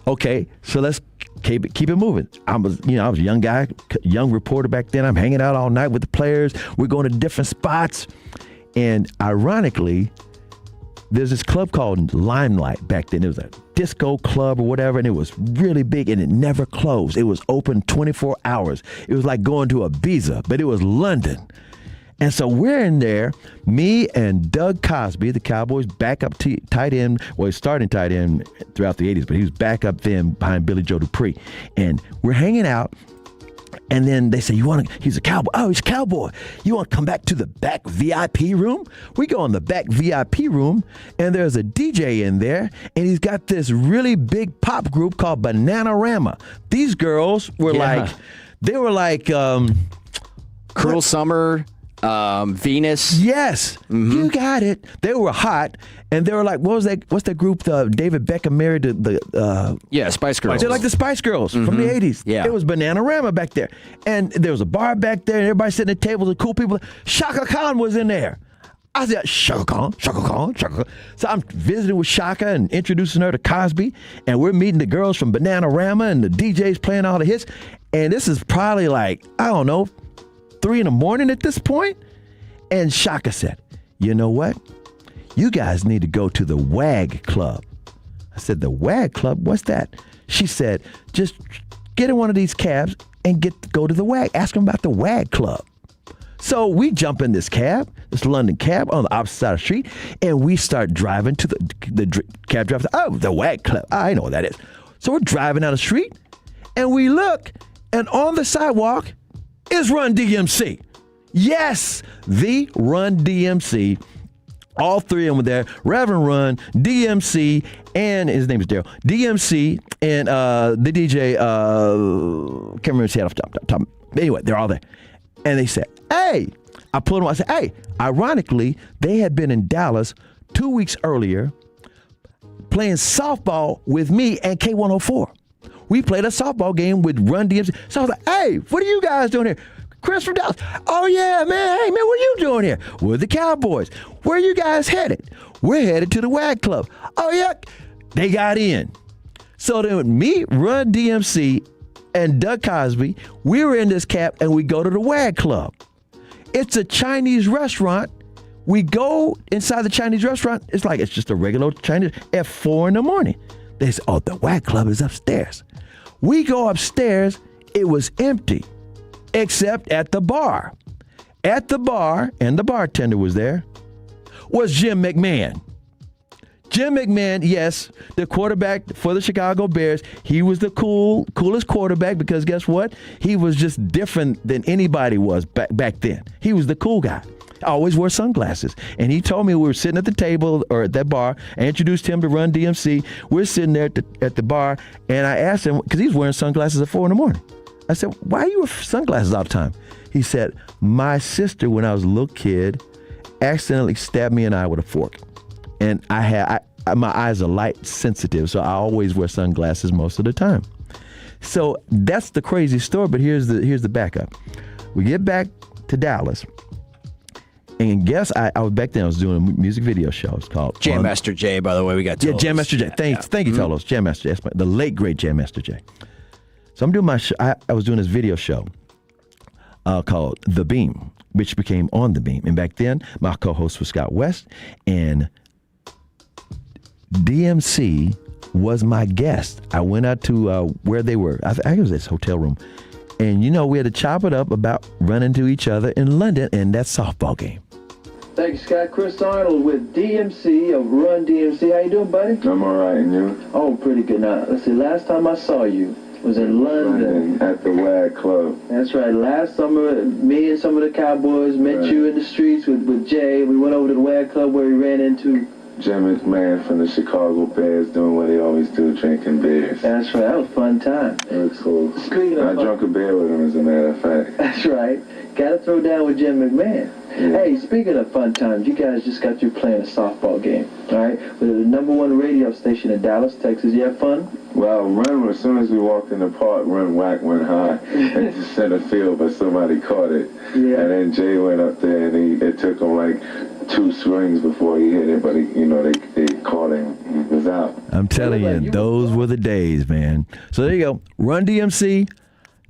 Okay, so let's keep it moving. I was a young guy, young reporter back then. I'm hanging out all night with the players. We're going to different spots. And ironically, there's this club called Limelight back then. It was a disco club or whatever, and it was really big, and it never closed. It was open 24 hours. It was like going to Ibiza, but it was London. And so we're in there, me and Doug Cosby, the Cowboys' backup tight end. Well, he's starting tight end throughout the 80s, but he was back up then behind Billy Joe Dupree. And we're hanging out, and then they say, he's a cowboy. Oh, he's a cowboy. You want to come back to the back VIP room? We go in the back VIP room, and there's a DJ in there, and he's got this really big pop group called Bananarama. These girls were Cruel Summer, Venus. Yes, you got it. They were hot, and they were like, what's that group? David Beckham married the Spice Girls. They're like the Spice Girls from the 80s. Yeah, it was Bananarama back there, and there was a bar back there, and everybody sitting at tables with cool people. Shaka Khan was in there. I said, Shaka Khan. So I'm visiting with Shaka and introducing her to Cosby, and we're meeting the girls from Bananarama, and the DJ's playing all the hits, and this is probably like, I don't know, 3 a.m. at this point. And Shaka said, you know what? You guys need to go to the WAG Club. I said, the WAG Club? What's that? She said, just get in one of these cabs and go to the WAG. Ask them about the WAG Club. So we jump in this cab, this London cab on the opposite side of the street, and we start driving to the cab driver. Oh, the WAG Club. I know what that is. So we're driving down the street, and we look, and on the sidewalk is Run DMC. Yes, the Run DMC. All three of them were there. Reverend Run, DMC, and his name is Daryl. DMC and the DJ, can't remember his head off the top. Anyway, they're all there. And they said, hey, I pulled them. I said, hey, ironically, they had been in Dallas 2 weeks earlier playing softball with me and K104. We played a softball game with Run DMC. So I was like, hey, what are you guys doing here? Chris from Dallas. Oh, yeah, man. Hey, man, what are you doing here? We're the Cowboys. Where are you guys headed? We're headed to the WAG Club. Oh, yeah. They got in. So then me, Run DMC, and Doug Cosby, we were in this cab, and we go to the WAG Club. It's a Chinese restaurant. We go inside the Chinese restaurant. It's just a regular Chinese at 4 a.m. They say, oh, the WAG Club is upstairs. We go upstairs. It was empty, except at the bar. At the bar, and the bartender was there, was Jim McMahon. Jim McMahon, yes, the quarterback for the Chicago Bears. He was the coolest quarterback because guess what? He was just different than anybody was back then. He was the cool guy. I always wore sunglasses. And he told me we were sitting at the table or at that bar. I introduced him to Run DMC. We're sitting there at the bar, and I asked him, because he was wearing sunglasses at 4 a.m. I said, why are you wearing sunglasses all the time? He said, my sister, when I was a little kid, accidentally stabbed me in the eye with a fork. And my eyes are light sensitive, so I always wear sunglasses most of the time. So that's the crazy story, but here's the backup. We get back to Dallas, and guess I was back then. I was doing a music video show. It's called Jam Master Jay. By the way, we got Tolos. Yeah, Jam Master Jay. Thank you, Tolos. Jam Master Jay, the late great Jam Master Jay. So I'm doing my show. I was doing this video show called The Beam, which became On the Beam. And back then, my co-host was Scott West, and DMC was my guest. I went out to where they were. I think it was this hotel room. And, we had to chop it up about running into each other in London in that softball game. Thank you, Scott. Chris Arnold with DMC of Run DMC. How you doing, buddy? I'm all right, and you? Oh, pretty good. Now, let's see. Last time I saw you was in London. At the WAG Club. That's right. Last summer, me and some of the Cowboys met you in the streets with Jay. We went over to the WAG Club where we ran into Jim McMahon from the Chicago Bears doing what he always do, drinking beers. That's right. That was a fun time. It was cool. I drank a beer with him, as a matter of fact. That's right. Got to throw down with Jim McMahon. Yeah. Hey, speaking of fun times, you guys just got through playing a softball game, all right? With the #1 radio station in Dallas, Texas. You have fun? Well, Run, as soon as we walked in the park, Run whack went high into center field, but somebody caught it. Yeah. And then Jay went up there, and it took him like 2 swings before he hit it, but they caught him. He was was out. I'm telling you, those were the days, man. So there you go. Run DMC,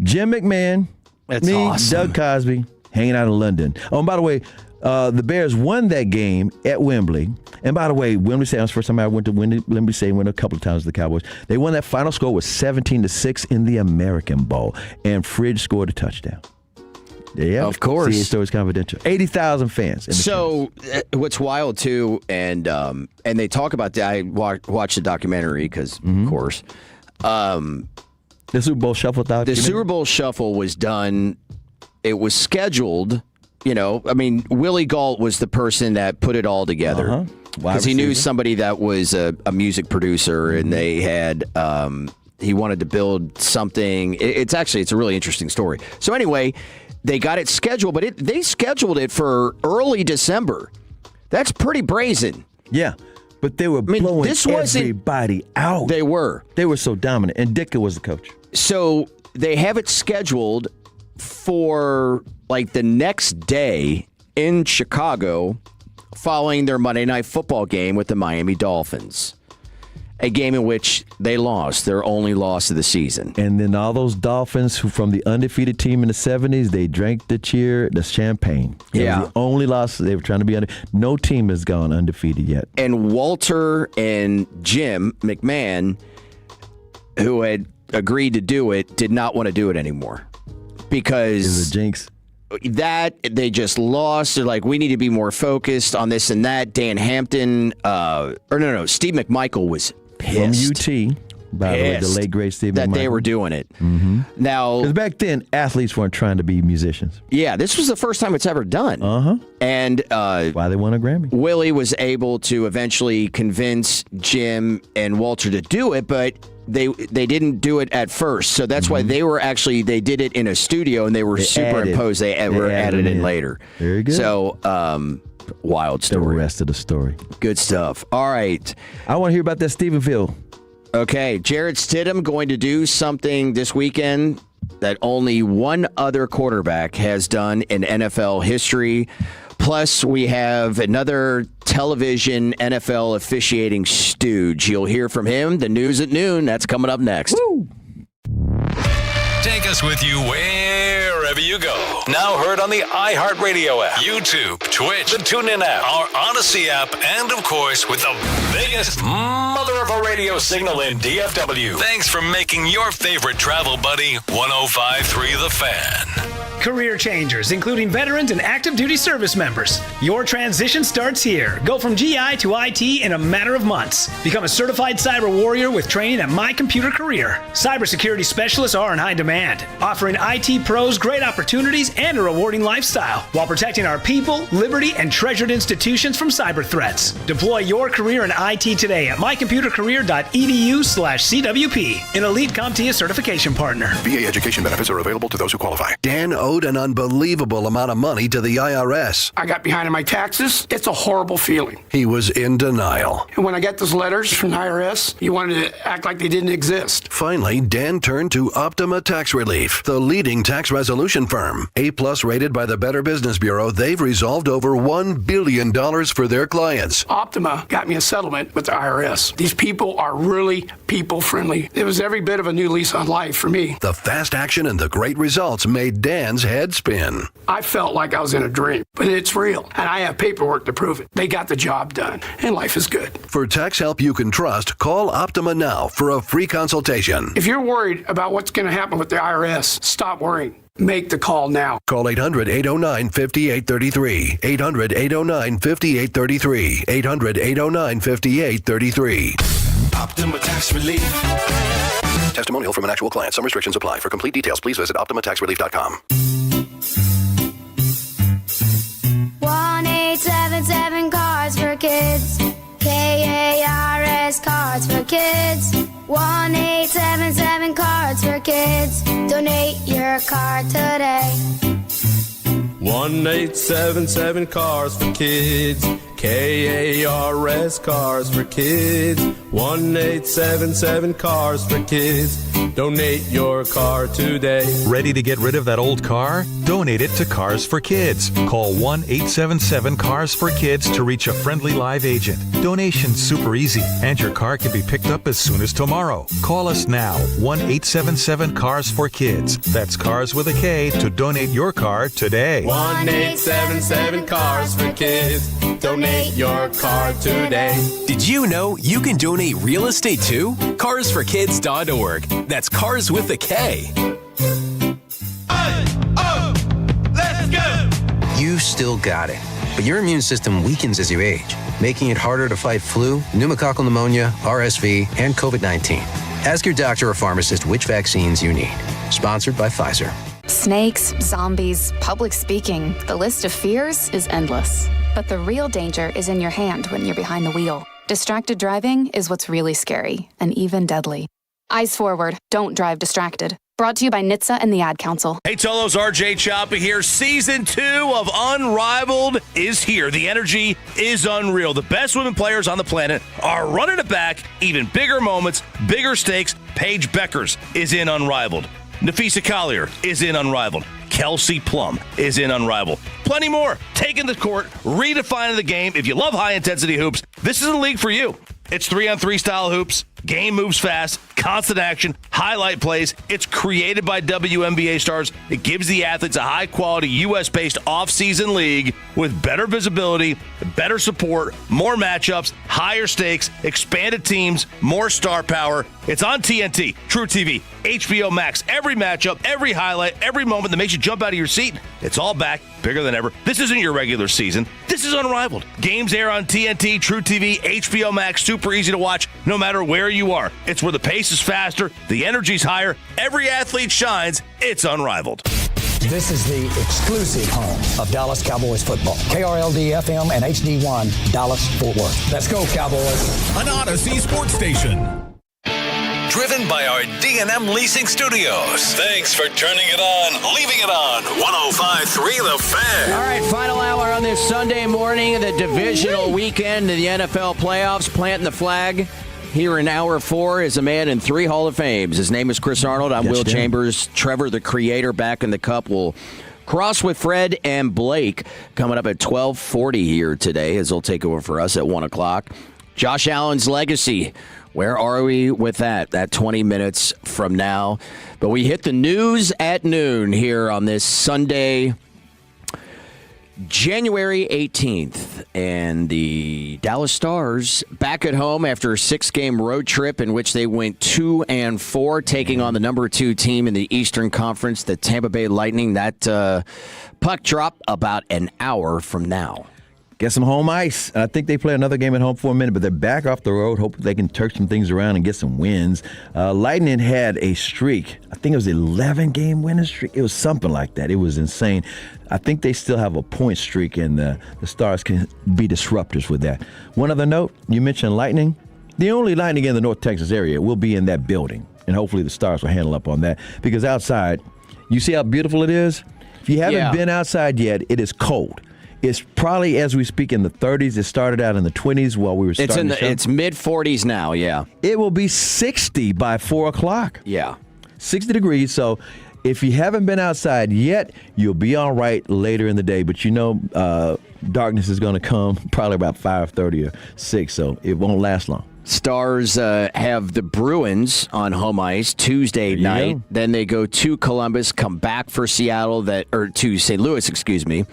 Jim McMahon, That's me, awesome. Doug Cosby, hanging out in London. Oh, and by the way, the Bears won that game at Wembley. And by the way, Wembley Stadium was the first time I went to Wembley Stadium. Went a couple of times with the Cowboys. They won that final score was 17-6 in the American Bowl. And Fridge scored a touchdoch. Yeah, of course. See, Stories Confidential. 80,000 fans. So what's wild too, and they talk about that. I watched the documentary because, of course, the Super Bowl Shuffle documentary. The Super Bowl Shuffle was done. It was scheduled. You know, I mean, Willie Gault was the person that put it all together because he knew somebody that was a music producer, and they had. He wanted to build something. It's a really interesting story. So anyway. They got it scheduled, but they scheduled it for early December. That's pretty brazen. Yeah, but they were blowing everybody out. They were. They were so dominant, and Ditka was the coach. So they have it scheduled for like the next day in Chicago following their Monday Night Football game with the Miami Dolphins. A game in which they lost, their only loss of the season. And then all those Dolphins who from the undefeated team in the 70s, they drank the champagne. It was the only loss they were trying to be under. No team has gone undefeated yet. And Walter and Jim McMahon, who had agreed to do it, did not want to do it anymore. Because it was a jinx. That they just lost. They're like, we need to be more focused on this and that. Dan Hampton, Steve McMichael was pissed. From UT, by the way, the late great Steve that McMichael. They were doing it. Now, because back then athletes weren't trying to be musicians. Yeah, this was the first time it's ever done. And why they won a Grammy. Willie was able to eventually convince Jim and Walter to do it, but they didn't do it at first. So that's why they did it in a studio, and they were superimposed. They were added in later. Very good. So wild story. The rest of the story. Good stuff. All right. I want to hear about that Stephenville. Okay. Jared Stidham going to do something this weekend that only one other quarterback has done in NFL history. Plus, we have another television NFL officiating stooge. You'll hear from him. The news at noon. That's coming up next. Woo. Take us with you wherever you go. Now heard on the iHeartRadio app, YouTube, Twitch, the TuneIn app, our Odyssey app, and of course with the biggest mother of a radio signal in DFW. Thanks for making your favorite travel buddy 105.3 The Fan. Career changers, including veterans and active duty service members. Your transition starts here. Go from GI to IT in a matter of months. Become a certified cyber warrior with training at My Computer Career. Cybersecurity specialists are in high demand, offering IT pros great opportunities and a rewarding lifestyle while protecting our people, liberty, and treasured institutions from cyber threats. Deploy your career in IT today at mycomputercareer.edu/CWP, an elite CompTIA certification partner. VA education benefits are available to those who qualify. Dan owed an unbelievable amount of money to the IRS. I got behind on my taxes. It's a horrible feeling. He was in denial. And when I got those letters from the IRS, you wanted to act like they didn't exist. Finally, Dan turned to Optima Tax Relief, the leading tax resolution firm. A+ rated by the Better Business Bureau, they've resolved over $1 billion for their clients. Optima got me a settlement with the IRS. These people are really people-friendly. It was every bit of a new lease on life for me. The fast action and the great results made Dan's head spin. I felt like I was in a dream, but it's real, and I have paperwork to prove it. They got the job done, and life is good. For tax help you can trust, call Optima now for a free consultation. If you're worried about what's going to happen with the IRS, stop worrying. Make the call now. Call 800-809-5833. 800-809-5833. 800-809-5833. Optima Tax Relief. Testimonial from an actual client. Some restrictions apply. For complete details, please visit OptimaTaxRelief.com. 1-877 Cards for Kids. KARS Cards for Kids. 1-877 Cards for Kids. Donate your card today. 1-877 Cars for Kids. KARS Cars for Kids. 1-877 Cars for Kids. Donate your car today. Ready to get rid of that old car? Donate it to Cars for Kids. Call 1-877-CARS-FOR-KIDS to reach a friendly live agent. Donation's super easy, and your car can be picked up as soon as tomorrow. Call us now, 1-877-CARS-FOR-KIDS. That's Cars with a K to donate your car today. 1-877 Cars for Kids. Donate your car today. Did you know you can donate real estate too? CarsForKids.org. That's Cars with a K. Let's go! You've still got it, but your immune system weakens as you age, making it harder to fight flu, pneumococcal pneumonia, RSV, and COVID-19. Ask your doctor or pharmacist which vaccines you need. Sponsored by Pfizer. Snakes, zombies, public speaking. The list of fears is endless. But the real danger is in your hand when you're behind the wheel. Distracted driving is what's really scary and even deadly. Eyes forward. Don't drive distracted. Brought to you by NHTSA and the Ad Council. Hey, Tolos, RJ Choppa here. Season 2 of Unrivaled is here. The energy is unreal. The best women players on the planet are running it back. Even bigger moments, bigger stakes. Paige Beckers is in Unrivaled. Nafisa Collier is in Unrivaled. Kelsey Plum is in Unrivaled. Plenty more. Taking the court, redefining the game. If you love high-intensity hoops, this is a league for you. It's 3-on-3 style hoops. Game moves fast, constant action, highlight plays. It's created by WNBA stars. It gives the athletes a high-quality U.S.-based off-season league with better visibility, better support, more matchups, higher stakes, expanded teams, more star power. It's on TNT, True TV, HBO Max. Every matchup, every highlight, every moment that makes you jump out of your seat. It's all back, bigger than ever. This isn't your regular season. This is Unrivaled. Games air on TNT, True TV, HBO Max. Super easy to watch no matter where you are. It's where the pace is faster, the energy's higher, every athlete shines. It's Unrivaled. This is the exclusive home of Dallas Cowboys football. KRLD-FM and HD1, Dallas-Fort Worth. Let's go, Cowboys. An Odyssey sports station. Driven by our D&M Leasing Studios. Thanks for turning it on, leaving it on. 105.3 The Fan. All right, final hour on this Sunday morning, the divisional weekend of the NFL playoffs, planting the flag. Here in Hour 4 is a man in 3 Hall of Fames. His name is Chris Arnold. I'm Will Chambers. Trevor, the creator, back in the cup, will cross with Fred and Blake coming up at 12:40 here today, as they'll take over for us at 1 o'clock. Josh Allen's legacy. Where are we with that? That 20 minutes from now. But we hit the news at noon here on this Sunday, January 18th, and the Dallas Stars back at home after a 6-game road trip in which they went 2-4, taking on the number 2 team in the Eastern Conference, the Tampa Bay Lightning. That puck drop about an hour from now. Get some home ice. I think they play another game at home for a minute, but they're back off the road. Hope they can turn some things around and get some wins. Lightning had a streak. I think it was an 11-game winning streak. It was something like that. It was insane. I think they still have a point streak, and the Stars can be disruptors with that. One other note, you mentioned Lightning. The only Lightning in the North Texas area will be in that building, and hopefully the Stars will handle up on that, because outside, you see how beautiful it is? If you haven't been outside yet, it is cold. It's probably, as we speak, in the 30s. It started out in the 20s while we were starting It's mid-40s now, yeah. It will be 60 by 4 o'clock. Yeah. 60 degrees, so if you haven't been outside yet, you'll be all right later in the day. But you know darkness is going to come probably about 5:30 or 6, so it won't last long. Stars have the Bruins on home ice Tuesday night. Then they go to Columbus, come back for Seattle, to St. Louis, excuse me.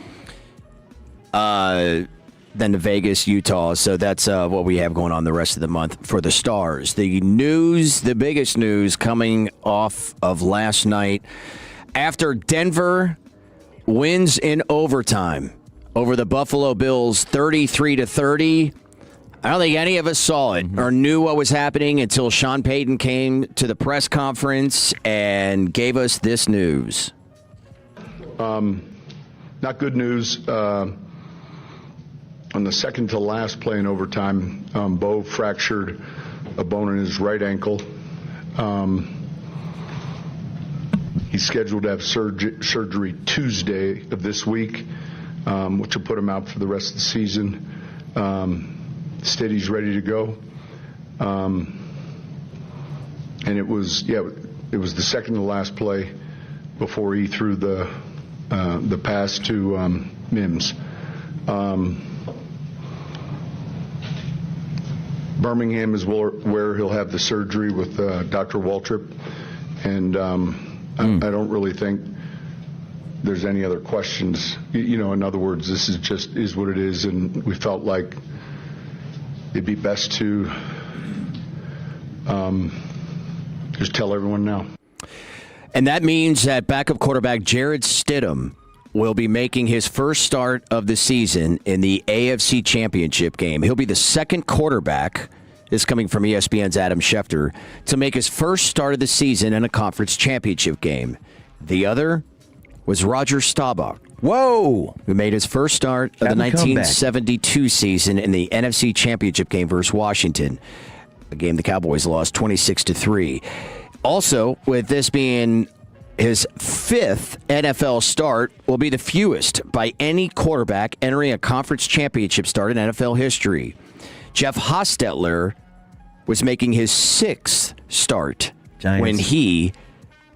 Then to Vegas, Utah. So that's what we have going on the rest of the month for the Stars. The biggest news coming off of last night, after Denver wins in overtime over the Buffalo Bills 33-30. I don't think any of us saw it or knew what was happening until Sean Payton came to the press conference and gave us this news. Not good news. On the second to last play in overtime, Bo fractured a bone in his right ankle. He's scheduled to have surgery Tuesday of this week, which will put him out for the rest of the season. Steady's ready to go. And it was the second to last play before he threw the pass to Mims. Birmingham is where he'll have the surgery with Dr. Waltrip, and I don't really think there's any other questions. In other words, this is what it is, and we felt like it'd be best to just tell everyone now. And that means that backup quarterback Jarrett Stidham will be making his first start of the season in the AFC Championship game. He'll be the second quarterback, this coming from ESPN's Adam Schefter, to make his first start of the season in a conference championship game. The other was Roger Staubach. Whoa! Who made his first start of the 1972 season in the NFC Championship game versus Washington, a game the Cowboys lost 26-3. Also, with this being his fifth NFL start, will be the fewest by any quarterback entering a conference championship start in NFL history. Jeff Hostetler was making his sixth start when he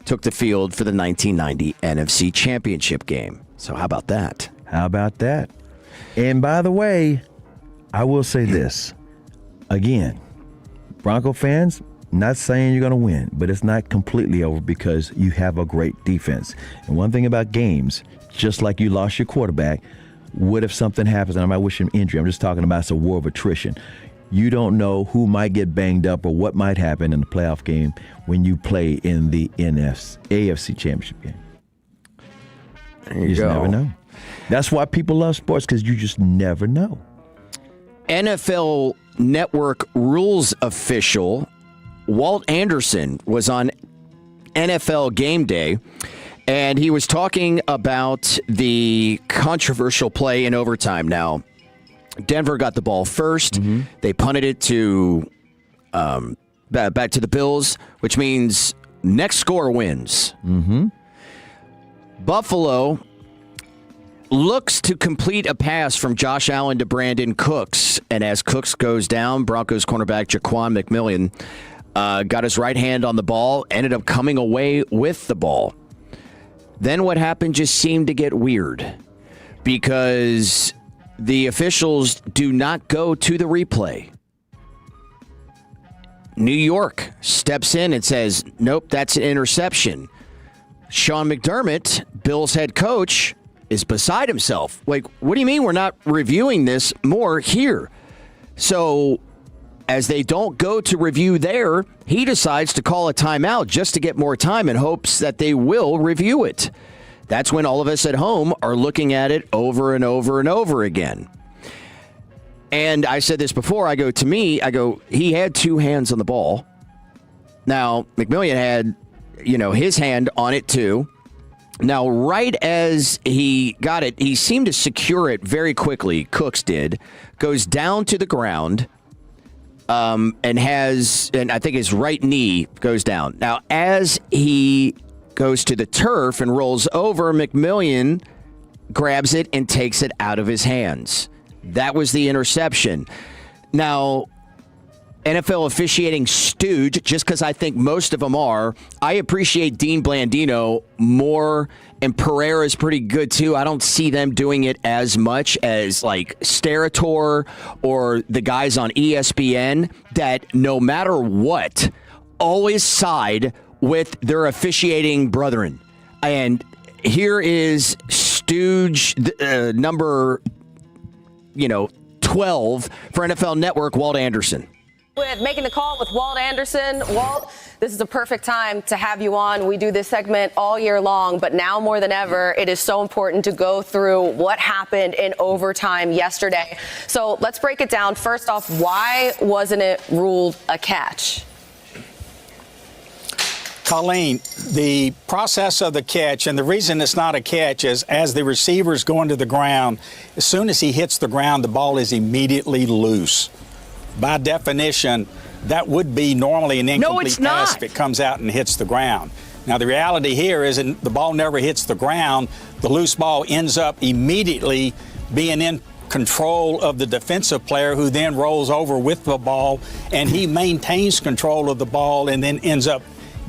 took the field for the 1990 NFC Championship game. So how about that? How about that? And by the way, I will say this. Again, Bronco fans, not saying you're going to win, but it's not completely over because you have a great defense. And one thing about games, just like you lost your quarterback, what if something happens? And I'm not wishing injury. I'm just talking about it's a war of attrition. You don't know who might get banged up or what might happen in the playoff game when you play in the AFC Championship game. You just never know. That's why people love sports, because you just never know. NFL Network rules official Walt Anderson was on NFL Game Day, and he was talking about the controversial play in overtime. Now, Denver got the ball first. Mm-hmm. They punted it to back to the Bills, which means next score wins. Mm-hmm. Buffalo looks to complete a pass from Josh Allen to Brandon Cooks, and as Cooks goes down, Broncos cornerback Jaquan McMillian got his right hand on the ball, ended up coming away with the ball. Then what happened just seemed to get weird because the officials do not go to the replay. New York steps in and says, nope, that's an interception. Sean McDermott, Bills head coach, is beside himself. Like, what do you mean we're not reviewing this more here? So as they don't go to review there, he decides to call a timeout just to get more time in hopes that they will review it. That's when all of us at home are looking at it over and over and over again. And I said this before, I go, he had two hands on the ball. Now, McMillian had, his hand on it too. Now, right as he got it, he seemed to secure it very quickly. Cooks did. Goes down to the ground and I think his right knee goes down. Now, as he goes to the turf and rolls over, McMillian grabs it and takes it out of his hands. That was the interception. Now, NFL officiating stooge, just because I think most of them are. I appreciate Dean Blandino more, and Pereira's pretty good too. I don't see them doing it as much as like Sterator or the guys on ESPN that no matter what, always side with their officiating brethren. And here is stooge number 12 for NFL Network, Walt Anderson. With making the call with Walt Anderson. Walt, this is a perfect time to have you on. We do this segment all year long, but now more than ever, it is so important to go through what happened in overtime yesterday. So let's break it down. First off, why wasn't it ruled a catch? Colleen, the process of the catch, and the reason it's not a catch is as the receiver's going to the ground, as soon as he hits the ground, the ball is immediately loose. By definition, that would be normally an incomplete pass if it comes out and hits the ground. Now, the reality here is the ball never hits the ground. The loose ball ends up immediately being in control of the defensive player, who then rolls over with the ball, and he maintains control of the ball and then ends up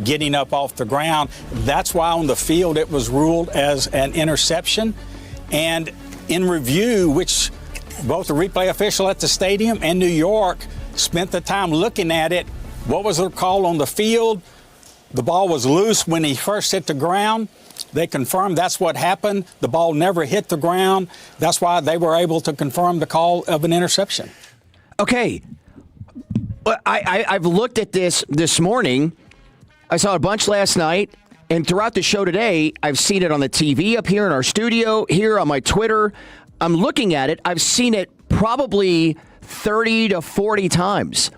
getting up off the ground. That's why on the field it was ruled as an interception. And in review, which both the replay official at the stadium and New York spent the time looking at it, what was the call on the field? The ball was loose when he first hit the ground. They confirmed that's what happened. The ball never hit the ground. That's why they were able to confirm the call of an interception. Okay. I've looked at this morning. I saw a bunch last night, and throughout the show today, I've seen it on the TV up here in our studio, here on my Twitter. I'm looking at it. I've seen it probably 30 to 40 times.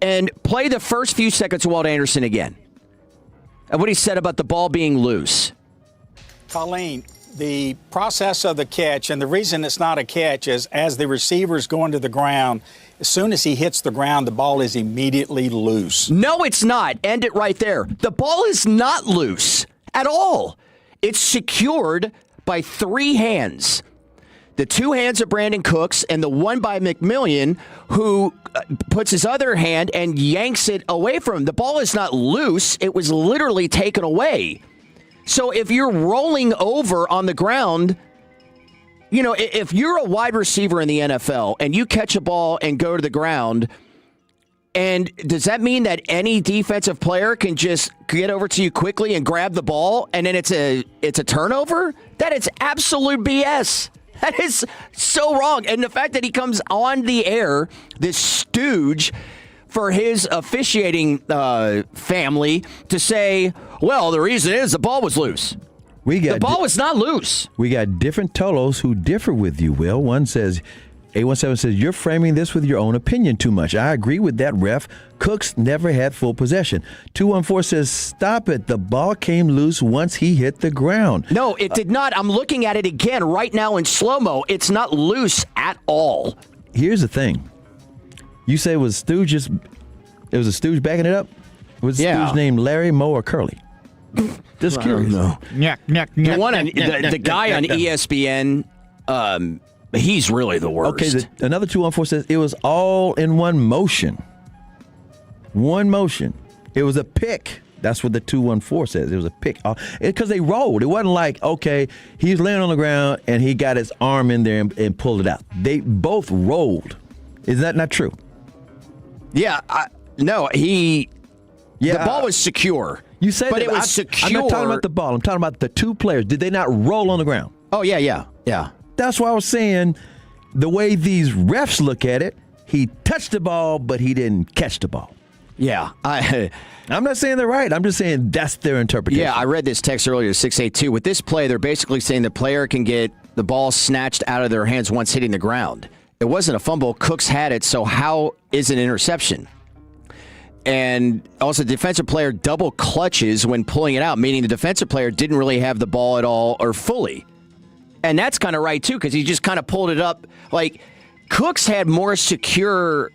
And play the first few seconds of Walt Anderson again. And what he said about the ball being loose. Colleen, the process of the catch, and the reason it's not a catch is as the receiver's going to the ground, as soon as he hits the ground, the ball is immediately loose. No, it's not. End it right there. The ball is not loose at all. It's secured by 3 hands. The 2 hands of Brandon Cooks and the one by McMillian, who puts his other hand and yanks it away from him. The ball is not loose. It was literally taken away. So if you're rolling over on the ground, you know, if you're a wide receiver in the NFL and you catch a ball and go to the ground, and does that mean that any defensive player can just get over to you quickly and grab the ball and then it's a turnover? That is absolute BS. That is so wrong. And the fact that he comes on the air, this stooge, for his officiating family to say, well, the reason is the ball was loose. The ball was not loose. We got different Tolos who differ with you, Will. One says, A17 says, you're framing this with your own opinion too much. I agree with that, ref. Cooks never had full possession. 214 says, stop it. The ball came loose once he hit the ground. No, it did not. I'm looking at it again right now in slow-mo. It's not loose at all. Here's the thing. You say it was a stooge backing it up? Was the stooge named Larry, Moe, or Curly? Just curious. No. The guy on ESPN, he's really the worst. Okay, another 214 says it was all in one motion. One motion. It was a pick. That's what the 214 says. It was a pick. Because they rolled. It wasn't like, okay, he's laying on the ground and he got his arm in there and pulled it out. They both rolled. Is that not true? Yeah. The ball was secure. You say but that, it was secure. I'm not talking about the ball. I'm talking about the 2 players. Did they not roll on the ground? Oh, yeah. That's why I was saying the way these refs look at it, he touched the ball, but he didn't catch the ball. Yeah. I'm not saying they're right. I'm just saying that's their interpretation. Yeah, I read this text earlier, 682. With this play, they're basically saying the player can get the ball snatched out of their hands once hitting the ground. It wasn't a fumble. Cooks had it, so how is it an interception? And also, the defensive player double clutches when pulling it out, meaning the defensive player didn't really have the ball at all or fully. And that's kind of right, too, because he just kind of pulled it up. Like, Cooks had more secure,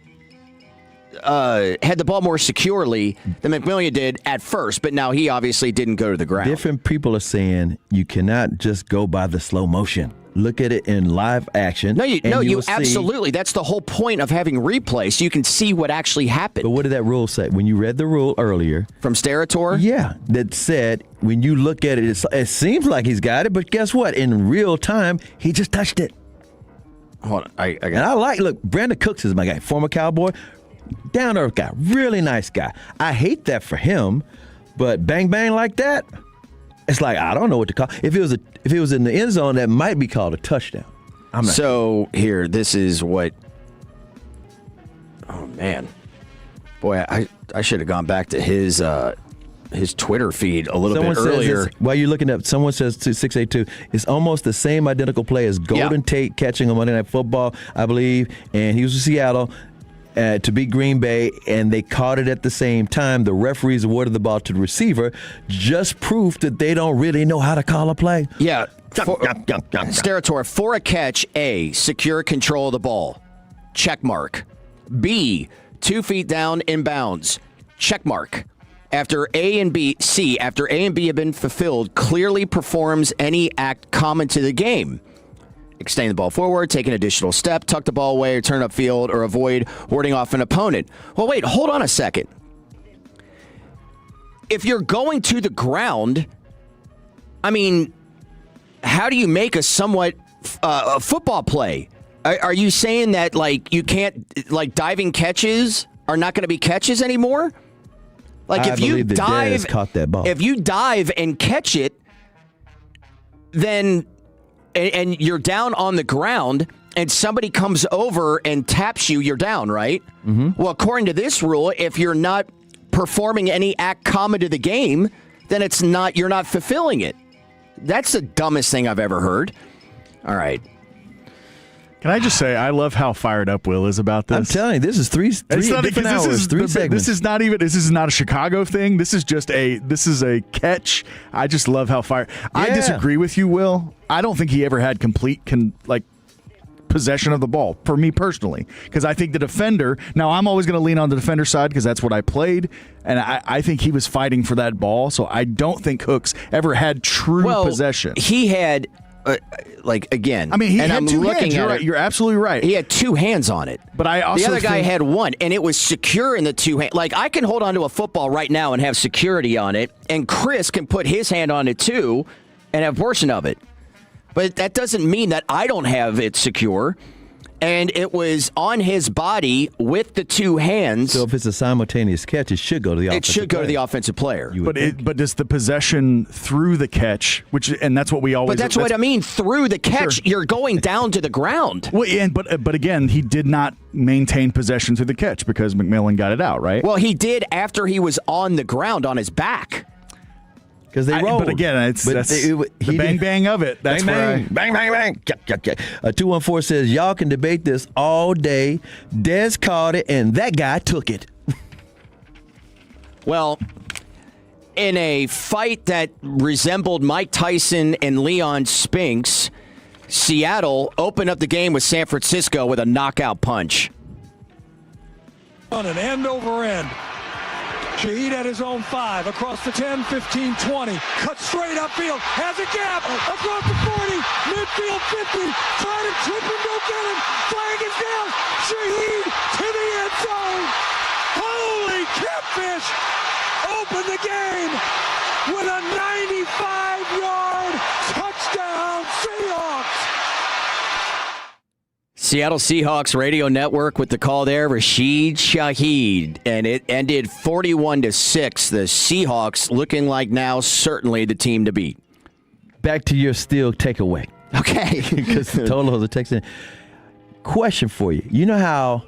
had the ball more securely than McMillian did at first, but now he obviously didn't go to the ground. Different people are saying you cannot just go by the slow motion. Look at it in live action. No, you absolutely. That's the whole point of having replay, so you can see what actually happened. But what did that rule say? When you read the rule earlier. From Sterator? Yeah, that said, when you look at it, it seems like he's got it, but guess what? In real time, he just touched it. Hold on. Look, Brandon Cooks is my guy, former Cowboy, down-to-earth guy, really nice guy. I hate that for him, but bang, like that, it's like, I don't know what to call. If it was in the end zone, that might be called a touchdown. I'm not sure. Here, this is what. Oh man, boy, I should have gone back to his Twitter feed a little bit earlier. While you're looking up, someone says to 682, it's almost the same identical play as Golden Tate catching on Monday Night Football, I believe, and he was in Seattle. To beat Green Bay, and they caught it at the same time. The referees awarded the ball to the receiver. Just proof that they don't really know how to call a play. Yeah. Sterator, for a catch, A, secure control of the ball. Check mark. B, 2 feet down inbounds. Check mark. After A and B have been fulfilled, clearly performs any act common to the game. extend the ball forward, take an additional step, tuck the ball away, or turn upfield, or avoid warding off an opponent. Well, wait, hold on a second. If you're going to the ground, I mean, how do you make a somewhat a football play? Are you saying that, like, you can't, like, diving catches are not going to be catches anymore? Like, if you dive, caught that ball. If you dive and catch it, then and you're down on the ground and somebody comes over and taps you, you're down, right? Mm-hmm. Well, according to this rule, if you're not performing any act common to the game, then you're not fulfilling it. That's the dumbest thing I've ever heard. All right. Can I just say, I love how fired up Will is about this. I'm telling you, this is three different hours, three segments. This is not a Chicago thing. This is a catch. I just love how fired. Yeah. I disagree with you, Will. I don't think he ever had complete possession of the ball, for me personally, because I think the defender, now I'm always going to lean on the defender side because that's what I played, and I think he was fighting for that ball, so I don't think Cooks ever had true possession. He had... again. I mean, he had two hands. You're absolutely right. He had two hands on it. But I also the other guy had one, and it was secure in the two hands. Like, I can hold on to a football right now and have security on it, and Chris can put his hand on it too and have a portion of it. But that doesn't mean that I don't have it secure. And it was on his body with the two hands. So if it's a simultaneous catch, it should go to the offensive player. It should go to the offensive player. But does the possession through the catch, and that's what we always... But that's what I mean. Through the catch, you're going down to the ground. Well, but again, he did not maintain possession through the catch because McMillan got it out, right? Well, he did after he was on the ground on his back. Because they rolled. But again, that's the bang of it. That's bang, bang, bang, bang. 214 says, y'all can debate this all day. Dez called it, and that guy took it. Well, in a fight that resembled Mike Tyson and Leon Spinks, Seattle opened up the game with San Francisco with a knockout punch. On an end over end. Shaheed at his own 5, across the 10, 15, 20, cuts straight upfield, has a gap, across the 40, midfield 50, try to trip him, don't get him, flag is down, Shaheed to the end zone. Holy catfish, open the game with a 95-yard touchdown, Seahawks. Seattle Seahawks radio network with the call there, Rashid Shaheed, and it ended 41-6. The Seahawks looking like now certainly the team to beat. Back to your steel takeaway. Okay. Because Tolo's a Texan. Question for you. You know how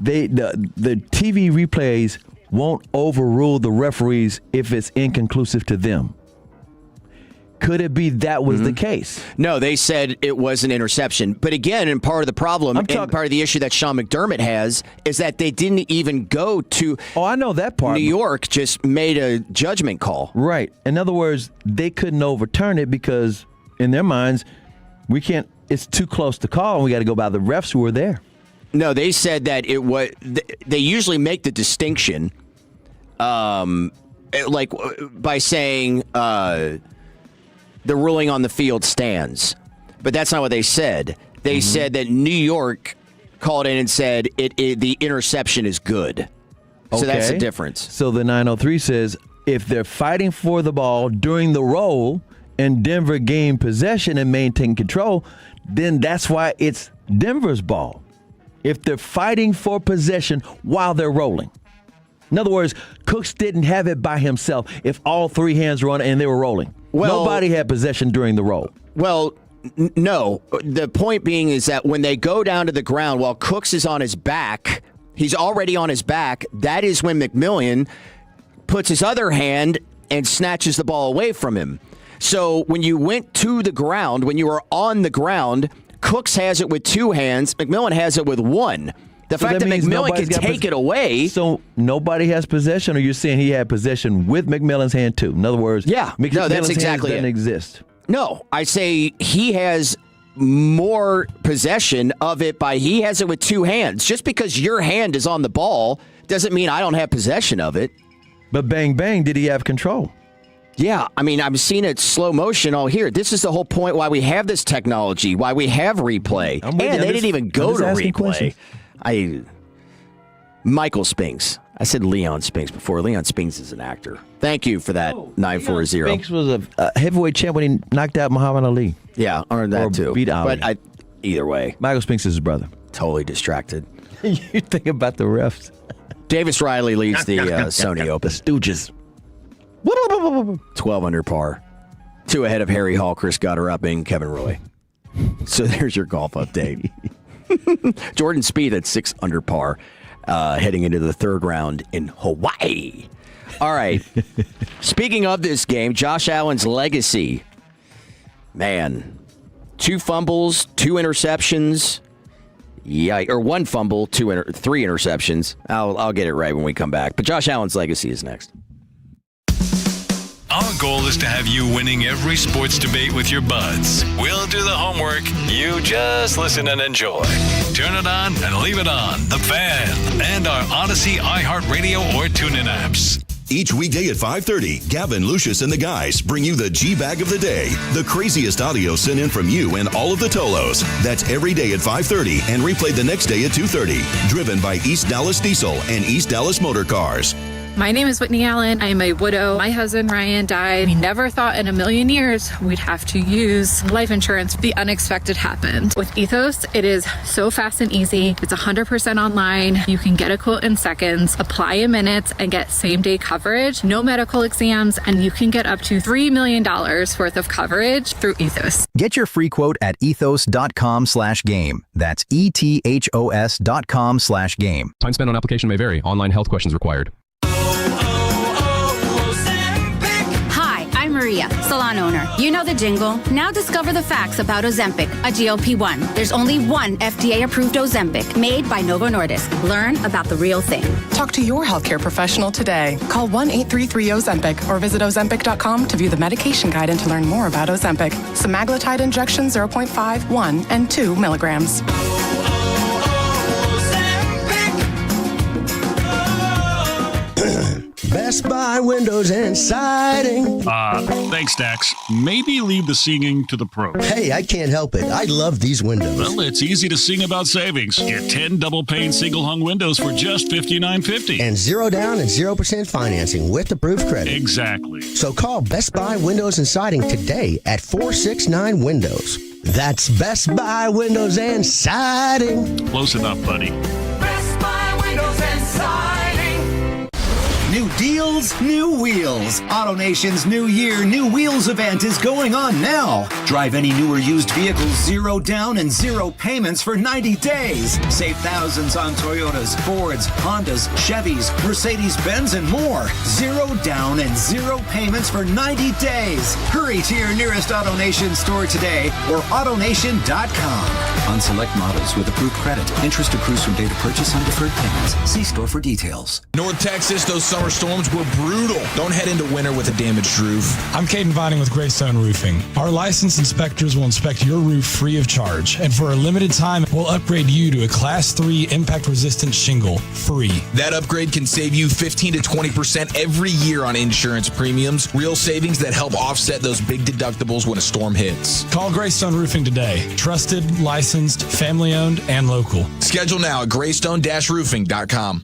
the TV replays won't overrule the referees if it's inconclusive to them? Could it be that was the case? No, they said it was an interception. But again, and part of the problem and part of the issue that Sean McDermott has is that they didn't even go to I know that part. New York just made a judgment call. Right. In other words, they couldn't overturn it because in their minds, we can't, it's too close to call and we got to go by the refs who were there. No, they said that it was, they usually make the distinction like by saying the ruling on the field stands. But that's not what they said. They said that New York called in and said the interception is good. So that's the difference. So the 903 says if they're fighting for the ball during the roll and Denver gained possession and maintained control, then that's why it's Denver's ball. If they're fighting for possession while they're rolling. In other words, Cooks didn't have it by himself if all three hands were on it and they were rolling. Well, nobody had possession during the roll. Well, no. The point being is that when they go down to the ground while Cooks is on his back, he's already on his back, that is when McMillan puts his other hand and snatches the ball away from him. So when you went to the ground, when you were on the ground, Cooks has it with two hands, McMillan has it with one. The fact that McMillan can take it away. So nobody has possession, or you're saying he had possession with McMillan's hand too? In other words, no, that's exactly doesn't exist. No, I say he has more possession of it by he has it with two hands. Just because your hand is on the ball doesn't mean I don't have possession of it. But bang, bang, did he have control? Yeah, I mean, I'm seeing it slow motion all here. This is the whole point why we have this technology, why we have replay. And they didn't even go to replay. Michael Spinks. I said Leon Spinks before. Leon Spinks is an actor. Thank you for that, 940. Spinks was a heavyweight champ when he knocked out Muhammad Ali. Yeah, I learned that too. Beat Ali. But either way. Michael Spinks is his brother. Totally distracted. You think about the refs. Davis Riley leads the Sony Open. Stooges. 12 under par. 2 ahead of Harry Hall, Chris Gutterup, and Kevin Roy. So there's your golf update. Jordan Spieth at 6 under par, heading into the 3rd round in Hawaii. All right. Speaking of this game, Josh Allen's legacy. Man, 2 fumbles, 2 interceptions. Yeah, or 1 fumble, 3 interceptions. I'll get it right when we come back. But Josh Allen's legacy is next. Our goal is to have you winning every sports debate with your buds. We'll do the homework. You just listen and enjoy. Turn it on and leave it on. The Fan and our Odyssey, iHeartRadio, or TuneIn apps. Each weekday at 5:30, Gavin, Lucius, and the guys bring you the G-Bag of the day. The craziest audio sent in from you and all of the Tolos. That's every day at 5:30 and replayed the next day at 2:30. Driven by East Dallas Diesel and East Dallas Motor Cars. My name is Whitney Allen. I am a widow. My husband, Ryan, died. We never thought in a million years we'd have to use life insurance. The unexpected happened. With Ethos, it is so fast and easy. It's 100% online. You can get a quote in seconds, apply in minutes, and get same-day coverage. No medical exams, and you can get up to $3 million worth of coverage through Ethos. Get your free quote at ethos.com/game. That's ethos.com/game. Time spent on application may vary. Online health questions required. I'm Maria, salon owner. You know the jingle. Now discover the facts about Ozempic, a GLP-1. There's only one FDA-approved Ozempic made by Novo Nordisk. Learn about the real thing. Talk to your healthcare professional today. Call 1-833-OZEMPIC or visit Ozempic.com to view the medication guide and to learn more about Ozempic. Semaglutide injection 0.5, 1, and 2 milligrams. Best Buy Windows and Siding. Thanks, Dax. Maybe leave the singing to the pros. Hey, I can't help it. I love these windows. Well, it's easy to sing about savings. Get 10 double-pane single-hung windows for just $59.50. And 0 down and 0% financing with approved credit. Exactly. So call Best Buy Windows and Siding today at 469 Windows. That's Best Buy Windows and Siding. Close enough, buddy. Best Buy Windows and Siding. New deals, new wheels. AutoNation's New Year, New Wheels event is going on now. Drive any new or used vehicle 0 down and 0 payments for 90 days. Save thousands on Toyotas, Fords, Hondas, Chevys, Mercedes-Benz, and more. 0 down and 0 payments for 90 days. Hurry to your nearest AutoNation store today or AutoNation.com. On select models with approved credit. Interest accrues from date of purchase on deferred payments. See store for details. North Texas, those summer storms were brutal. Don't head into winter with a damaged roof. I'm Caden Vining with Greystone Roofing. Our licensed inspectors will inspect your roof free of charge. And for a limited time, we'll upgrade you to a Class 3 impact-resistant shingle, free. That upgrade can save you 15 to 20% every year on insurance premiums. Real savings that help offset those big deductibles when a storm hits. Call Greystone Roofing today. Trusted, licensed, family-owned, and local. Schedule now at greystone-roofing.com.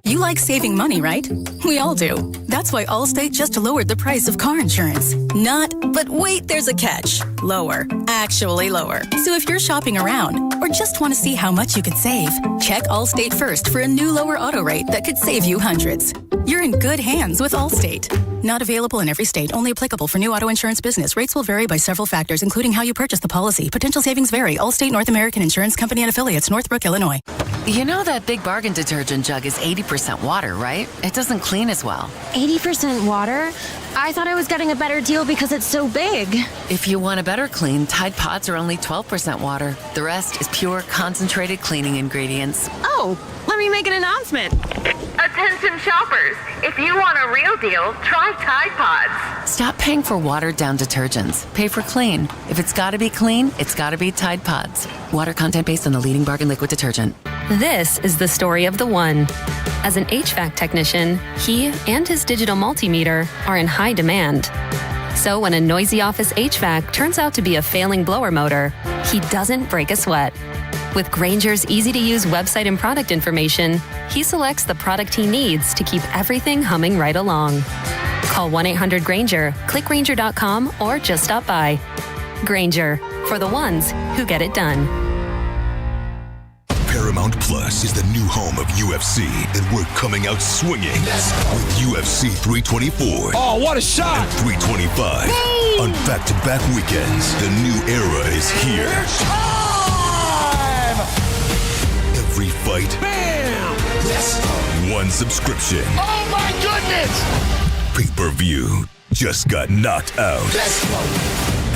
You like saving money, right? We all do. That's why Allstate just lowered the price of car insurance. Not, but wait, there's a catch. Lower. Actually lower. So if you're shopping around or just want to see how much you could save, check Allstate first for a new lower auto rate that could save you hundreds. You're in good hands with Allstate. Not available in every state. Only applicable for new auto insurance business. Rates will vary by several factors, including how you purchase the policy. Potential savings vary. Allstate North American Insurance Company and Affiliates, Northbrook, Illinois. You know that Big Bargain detergent jug is 80% water, right? It doesn't clean as well. 80% water? I thought I was getting a better deal because it's so big. If you want a better clean, Tide Pods are only 12% water. The rest is pure, concentrated cleaning ingredients. Oh, let me make an announcement. A Attention shoppers, if you want a real deal, try Tide Pods. Stop paying for watered-down detergents. Pay for clean. If it's got to be clean, it's got to be Tide Pods. Water content based on the leading bargain liquid detergent. This is the story of the one. As an HVAC technician, he and his digital multimeter are in high demand. So when a noisy office HVAC turns out to be a failing blower motor, he doesn't break a sweat. With Grainger's easy-to-use website and product information, he selects the product he needs to keep everything humming right along. Call 1-800-GRAINGER, click Grainger.com, or just stop by. Grainger, for the ones who get it done. Paramount Plus is the new home of UFC, and we're coming out swinging with UFC 324. Oh, what a shot! And 325 on back-to-back weekends. The new era is here. It's time! Every fight. Bam! Yes. One subscription. Oh my goodness! Pay-per-view just got knocked out. Let's go.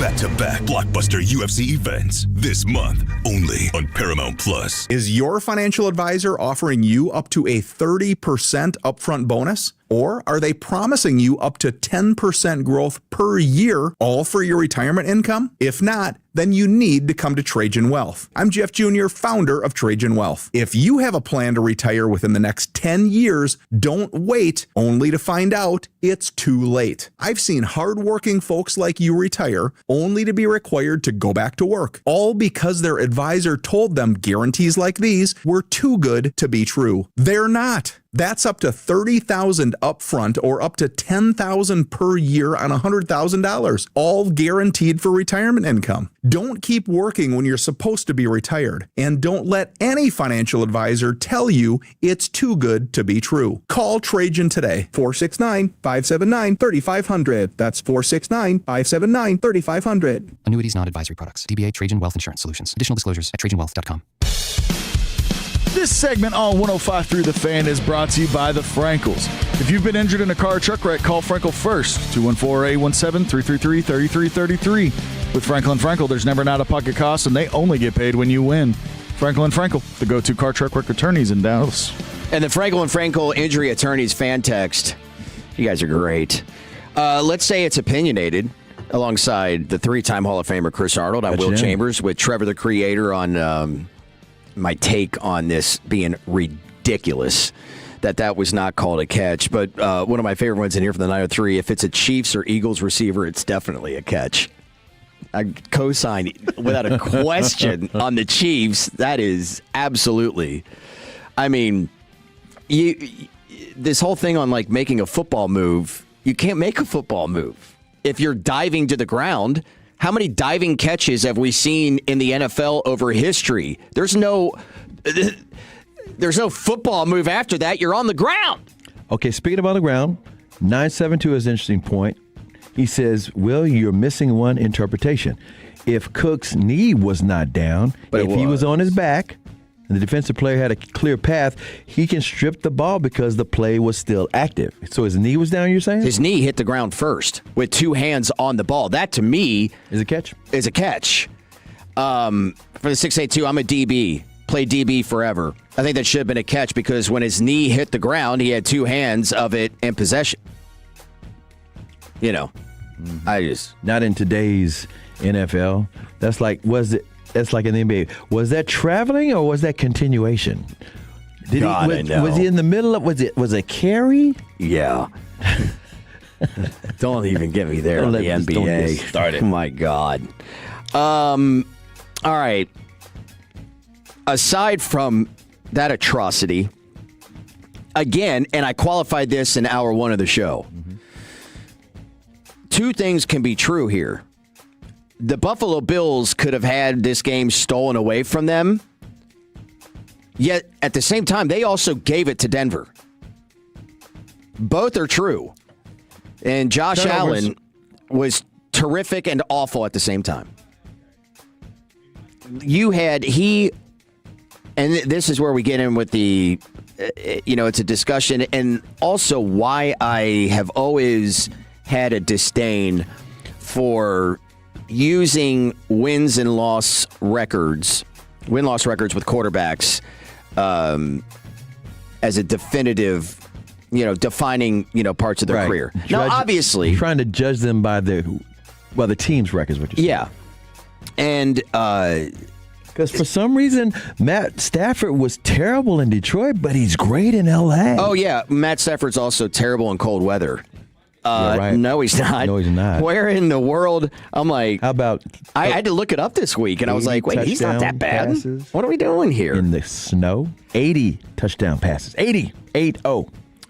Back-to-back blockbuster UFC events this month only on Paramount Plus. Is your financial advisor offering you up to a 30% upfront bonus? Or are they promising you up to 10% growth per year, all for your retirement income? If not, then you need to come to Trajan Wealth. I'm Jeff Jr., founder of Trajan Wealth. If you have a plan to retire within the next 10 years, don't wait only to find out it's too late. I've seen hardworking folks like you retire only to be required to go back to work, all because their advisor told them guarantees like these were too good to be true. They're not. That's up to $30,000 upfront or up to $10,000 per year on $100,000, all guaranteed for retirement income. Don't keep working when you're supposed to be retired, and don't let any financial advisor tell you it's too good to be true. Call Trajan today, 469-579-3500. That's 469-579-3500. Annuities, not advisory products. DBA Trajan Wealth Insurance Solutions. Additional disclosures at trajanwealth.com. This segment on 105 Through the Fan is brought to you by the Frankels. If you've been injured in a car or truck wreck, call Frankel first. 214-817-333-3333. With Frankel & Frankel, there's never an out-of-pocket cost, and they only get paid when you win. Frankel & Frankel, the go-to car truck wreck attorneys in Dallas. And the Frankel & Frankel Injury Attorneys fan text. You guys are great. Let's say it's opinionated. Alongside the three-time Hall of Famer Chris Arnold, I'm Will Chambers with Trevor the Creator on my take on this being ridiculous, that was not called a catch. But one of my favorite ones in here from the 903, if it's a Chiefs or Eagles receiver, it's definitely a catch. I co-sign without a question on the Chiefs. That is absolutely. I mean, this whole thing on like making a football move, you can't make a football move if you're diving to the ground. How many diving catches have we seen in the NFL over history? There's no football move after that. You're on the ground. Okay, speaking of on the ground, 972 is an interesting point. He says, Will, you're missing one interpretation. If Cook's knee was not down, but if he was on his back, and the defensive player had a clear path, he can strip the ball because the play was still active. So his knee was down, you're saying? His knee hit the ground first with two hands on the ball. That, to me, is a catch. For the 682, I'm a DB. Played DB forever. I think that should have been a catch because when his knee hit the ground, he had two hands of it in possession. You know, Not in today's NFL. That's like in the NBA. Was that traveling or was that continuation? Was he in the middle of? Was it carry? Yeah. Don't even get me there on the NBA. Don't get started. Oh my God. All right. Aside from that atrocity, again, and I qualified this in hour one of the show. Two things can be true here. The Buffalo Bills could have had this game stolen away from them. Yet, at the same time, they also gave it to Denver. Both are true. And Josh Allen was terrific and awful at the same time. And this is where we get in with the, it's a discussion, and also why I have always had a disdain for using win-loss records with quarterbacks as a definitive defining, parts of their career. Now, obviously, trying to judge them by the team's records, what you're saying. Yeah. And because for some reason, Matt Stafford was terrible in Detroit, but he's great in L.A. Oh, yeah. Matt Stafford's also terrible in cold weather. Right. No, he's not. No, he's not. Where in the world? I'm like, how about? I had to look it up this week, and I was like, wait, he's not that bad. Passes what are we doing here? In the snow, 80 touchdown passes. 80.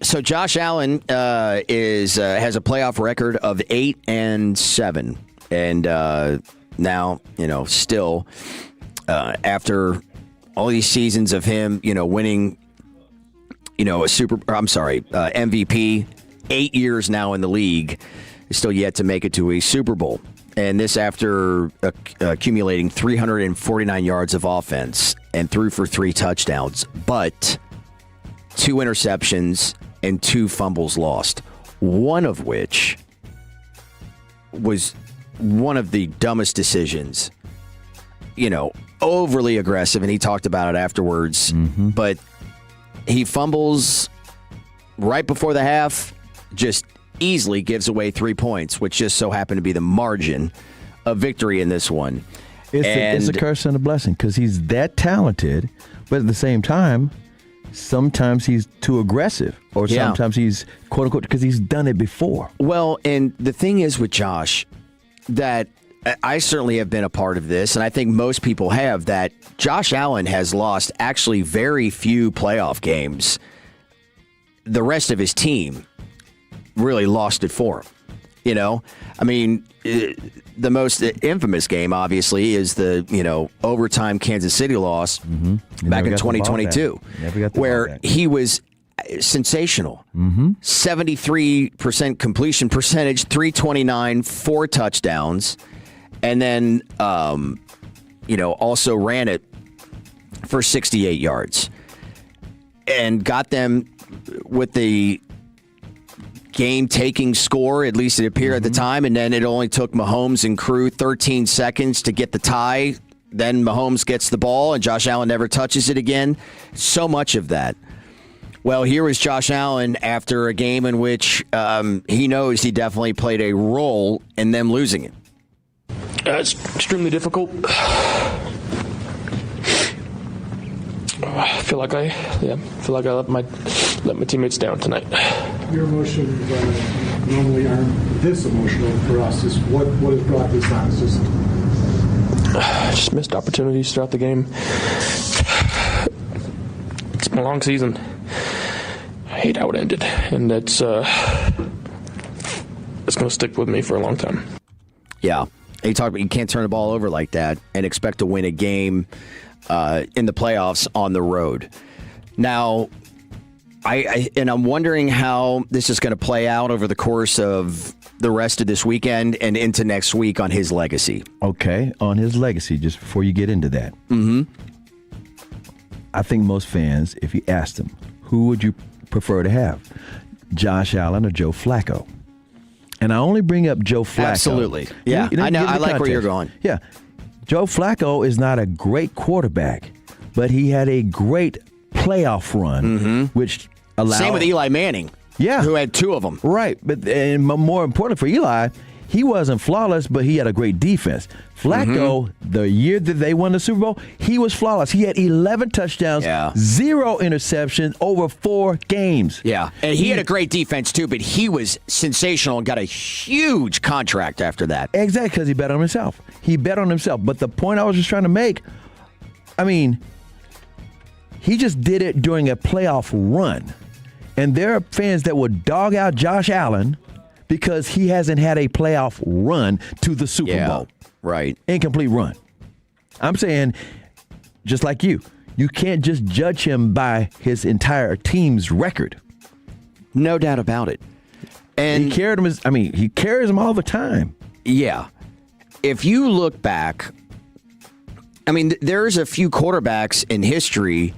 So Josh Allen has a playoff record of 8-7, and now still after all these seasons of him, winning, MVP. 8 years now in the league, is still yet to make it to a Super Bowl. And this after accumulating 349 yards of offense and threw for 3 touchdowns, but 2 interceptions and 2 fumbles lost, one of which was one of the dumbest decisions. Overly aggressive, and he talked about it afterwards. Mm-hmm. But he fumbles right before the half, just easily gives away 3 points, which just so happened to be the margin of victory in this one. It's a curse and a blessing because he's that talented, but at the same time, sometimes he's too aggressive, or sometimes he's quote unquote because he's done it before. Well, and the thing is with Josh, that I certainly have been a part of this, and I think most people have, that Josh Allen has lost actually very few playoff games. The rest of his team really lost it for him. I mean, the most infamous game, obviously, is the, overtime Kansas City loss back in 2022, where he was sensational. 73% completion percentage, 329, 4 touchdowns, and then, also ran it for 68 yards and got them with the game-taking score, at least it appeared at the time, and then it only took Mahomes and crew 13 seconds to get the tie. Then Mahomes gets the ball, and Josh Allen never touches it again. So much of that. Well, here is Josh Allen after a game in which he knows he definitely played a role in them losing it. It's extremely difficult. I feel like I let my teammates down tonight. Your emotions normally aren't this emotional for us. Is what has brought this on? Just missed opportunities throughout the game. It's been a long season. I hate how it ended, and it's going to stick with me for a long time. Yeah, he talked about you can't turn the ball over like that and expect to win a game in the playoffs on the road. Now, I'm wondering how this is going to play out over the course of the rest of this weekend and into next week on his legacy. Okay, on his legacy, just before you get into that. I think most fans, if you asked them, who would you prefer to have, Josh Allen or Joe Flacco? And I only bring up Joe Flacco. Absolutely. Yeah, I know. I like where you're going. Yeah. Joe Flacco is not a great quarterback, but he had a great playoff run, which allowed... Same with Eli Manning. Yeah. Who had 2 of them. Right. And more important for Eli, he wasn't flawless, but he had a great defense. Flacco, the year that they won the Super Bowl, he was flawless. He had 11 touchdowns, 0 interceptions over 4 games. Yeah, and he had a great defense too, but he was sensational and got a huge contract after that. Exactly, because he bet on himself. But the point I was just trying to make, I mean, he just did it during a playoff run. And there are fans that will dog out Josh Allen because he hasn't had a playoff run to the Super Bowl. Right. Incomplete run. I'm saying, just like you can't just judge him by his entire team's record. No doubt about it. And he carries them all the time. Yeah. If you look back, I mean, there's a few quarterbacks in history.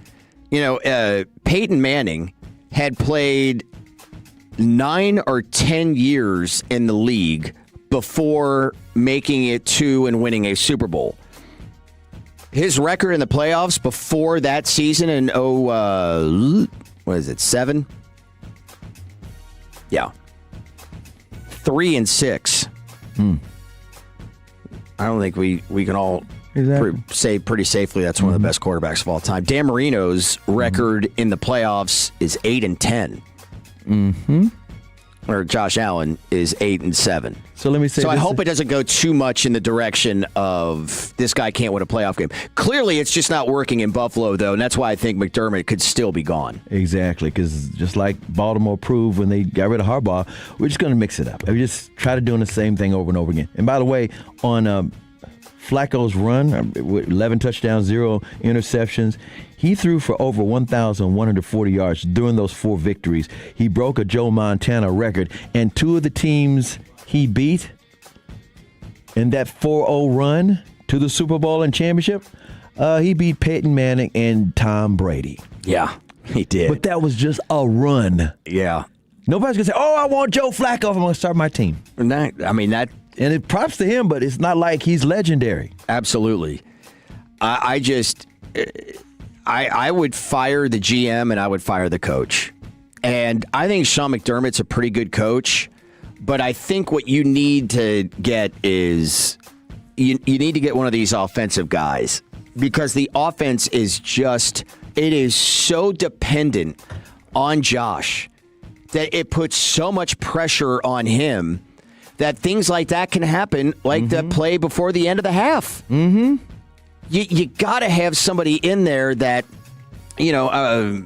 Peyton Manning had played 9 or 10 years in the league before making it to and winning a Super Bowl. His record in the playoffs before that season in 7? Yeah. 3-6. I don't think we can all say pretty safely that's one of the best quarterbacks of all time. Dan Marino's record in the playoffs is 8-10. Or Josh Allen is 8-7. So let me say. So I hope it doesn't go too much in the direction of this guy can't win a playoff game. Clearly, it's just not working in Buffalo, though, and that's why I think McDermott could still be gone. Exactly, because just like Baltimore proved when they got rid of Harbaugh, we're just going to mix it up. We just try to doing the same thing over and over again. And by the way, on Flacco's run, with 11 touchdowns, 0 interceptions, he threw for over 1,140 yards during those 4 victories. He broke a Joe Montana record, and 2 of the teams he beat in that 4-0 run to the Super Bowl and championship, he beat Peyton Manning and Tom Brady. Yeah, he did. But that was just a run. Yeah. Nobody's going to say, I want Joe Flacco if I'm going to start my team. And that... And it props to him, but it's not like he's legendary. Absolutely. I would fire the GM and I would fire the coach. And I think Sean McDermott's a pretty good coach, but I think what you need to get is you need to get one of these offensive guys, because the offense is it is so dependent on Josh that it puts so much pressure on him that things like that can happen, like the play before the end of the half. You got to have somebody in there that, I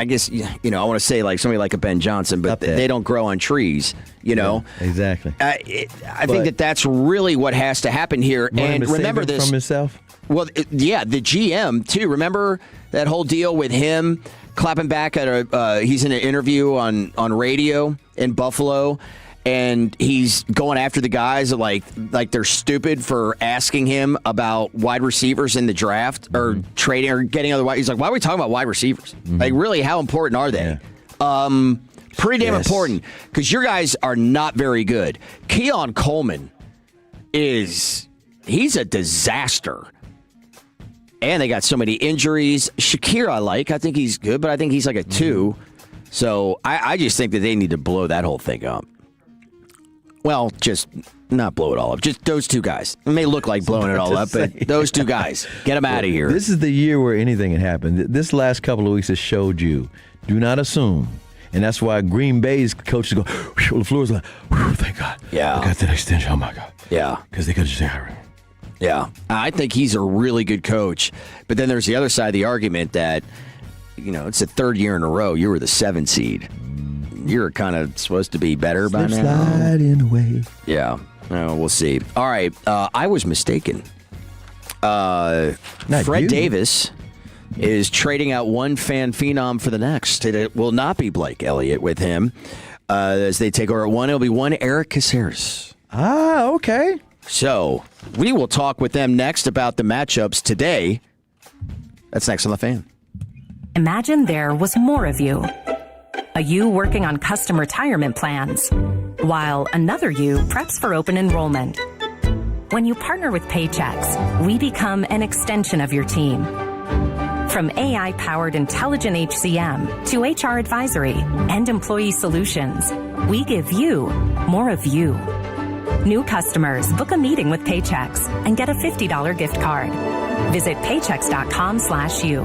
guess, I want to say like somebody like a Ben Johnson, but they don't grow on trees, Yeah, exactly. I think that's really what has to happen here. And remember this. From himself? Well, the GM, too. Remember that whole deal with him clapping back at he's in an interview on radio in Buffalo, and he's going after the guys like they're stupid for asking him about wide receivers in the draft or trading or getting other wide. He's like, why are we talking about wide receivers? Like, really, how important are they? Yeah. Pretty damn important, because your guys are not very good. Keon Coleman he's a disaster. And they got so many injuries. Shakir I think he's good, but I think he's like a 2. So I just think that they need to blow that whole thing up. Well, just not blow it all up. Just those 2 guys. It may look like blowing it all up, but those 2 guys, get them out of here. This is the year where anything can happen. This last couple of weeks has showed you, do not assume. And that's why Green Bay's coaches go, LaFleur's like, thank God. Yeah. I got that extension. Oh, my God. Yeah. Because they could just say, all right. Yeah. I think he's a really good coach. But then there's the other side of the argument that, it's the 3rd year in a row. You were the 7 seed. You're kind of supposed to be better by now. Sliding away. Yeah. We'll see. All right. I was mistaken. Fred Davis is trading out one fan phenom for the next. It will not be Blake Elliott with him. As they take over at 1, it'll be one Eric Caceres. Ah, okay. So we will talk with them next about the matchups today. That's next on The Fan. Imagine there was more of you. A you working on custom retirement plans, while another you preps for open enrollment. When you partner with Paychex, we become an extension of your team. From AI-powered intelligent HCM to HR advisory and employee solutions, we give you more of you. New customers book a meeting with Paychex and get a $50 gift card. Visit paychex.com/you.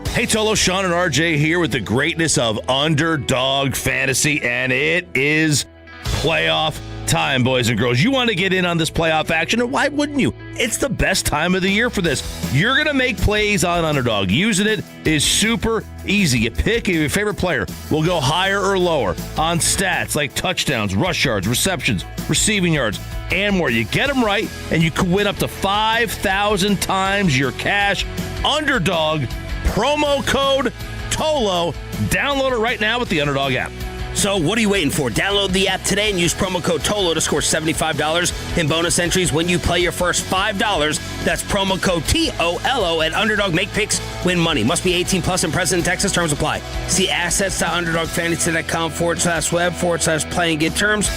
Hey, Tolo, Sean, and RJ here with the greatness of Underdog Fantasy, and it is playoff time, boys and girls. You want to get in on this playoff action, and why wouldn't you? It's the best time of the year for this. You're going to make plays on Underdog. Using it is super easy. You pick your favorite player. We'll go higher or lower on stats like touchdowns, rush yards, receptions, receiving yards, and more. You get them right, and you could win up to 5,000 times your cash. Underdog, promo code TOLO. Download it right now with the Underdog app. So what are you waiting for? Download the app today and use promo code TOLO to score $75 in bonus entries when you play your first $5. That's promo code TOLO at Underdog. Make picks, win money. Must be 18 plus and present in Texas. Terms apply. See assets.underdogfantasy.com/web/play and get terms.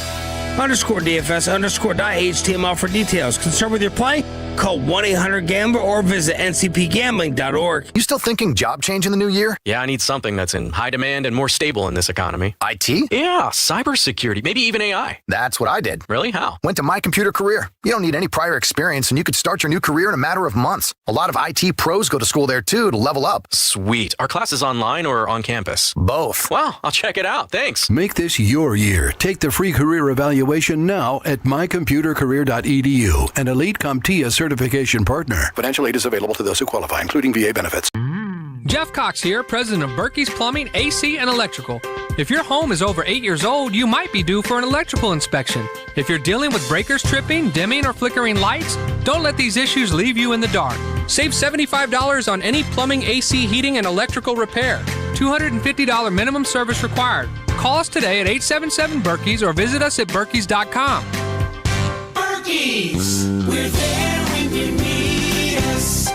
_DFS _.html for details. Concerned with your play? Call 1-800-GAMBLER or visit ncpgambling.org. You still thinking job change in the new year? Yeah, I need something that's in high demand and more stable in this economy. IT? Yeah, cybersecurity, maybe even AI. That's what I did. Really? How? Went to My Computer Career. You don't need any prior experience, and you could start your new career in a matter of months. A lot of IT pros go to school there, too, to level up. Sweet. Are classes online or on campus? Both. Well, I'll check it out. Thanks. Make this your year. Take the free career evaluation now at mycomputercareer.edu, an Elite CompTIA certification partner. Financial aid is available to those who qualify, including VA benefits. Jeff Cox here, president of Berkey's Plumbing, AC, and Electrical. If your home is over 8 years old, you might be due for an electrical inspection. If you're dealing with breakers tripping, dimming, or flickering lights, don't let these issues leave you in the dark. Save $75 on any plumbing, AC, heating, and electrical repair. $250 minimum service required. Call us today at 877-BERKEYS or visit us at berkeys.com. Berkey's, we're there when you need us.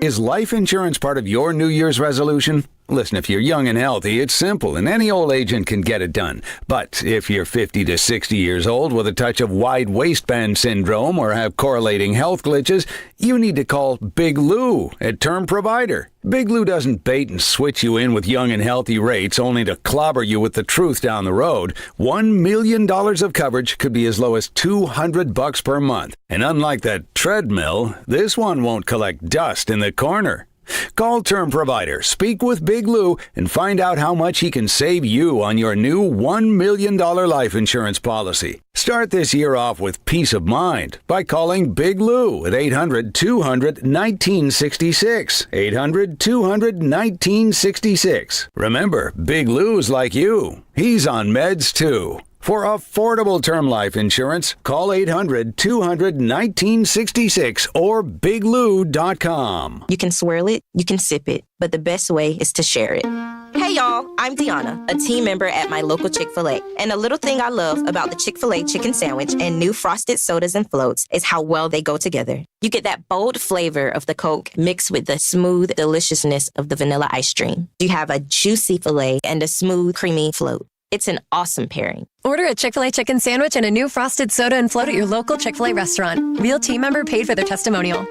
Is life insurance part of your New Year's resolution? Listen, if you're young and healthy, it's simple, and any old agent can get it done. But if you're 50 to 60 years old with a touch of wide waistband syndrome or have correlating health glitches, you need to call Big Lou at Term Provider. Big Lou doesn't bait and switch you in with young and healthy rates only to clobber you with the truth down the road. $1 million of coverage could be as low as $200 per month. And unlike that treadmill, this one won't collect dust in the corner. Call Term Provider, speak with Big Lou, and find out how much he can save you on your new $1 million life insurance policy. Start this year off with peace of mind by calling Big Lou at 800-200-1966. 800-200-1966. Remember, Big Lou's like you. He's on meds, too. For affordable term life insurance, call 800-200-1966 or biglou.com. You can swirl it, you can sip it, but the best way is to share it. Hey y'all, I'm Deanna, a team member at my local Chick-fil-A. And a little thing I love about the Chick-fil-A chicken sandwich and new frosted sodas and floats is how well they go together. You get that bold flavor of the Coke mixed with the smooth deliciousness of the vanilla ice cream. You have a juicy filet and a smooth, creamy float. It's an awesome pairing. Order a Chick-fil-A chicken sandwich and a new frosted soda and float at your local Chick-fil-A restaurant. Real team member paid for their testimonial.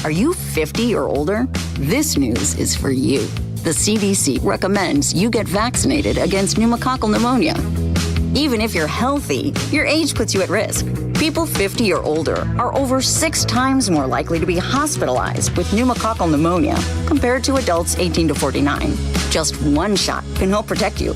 Are you 50 or older? This news is for you. The CDC recommends you get vaccinated against pneumococcal pneumonia. Even if you're healthy, your age puts you at risk. People 50 or older are over 6 times more likely to be hospitalized with pneumococcal pneumonia compared to adults 18 to 49. Just one shot can help protect you.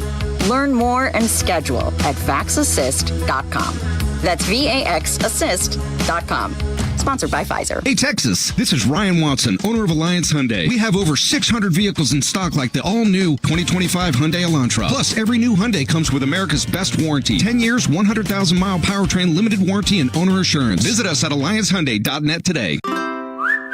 Learn more and schedule at vaxassist.com. That's VAXassist.com. Sponsored by Pfizer. Hey, Texas, this is Ryan Watson, owner of Alliance Hyundai. We have over 600 vehicles in stock like the all-new 2025 Hyundai Elantra. Plus, every new Hyundai comes with America's best warranty. 10 years, 100,000-mile powertrain, limited warranty, and owner assurance. Visit us at alliancehyundai.net today.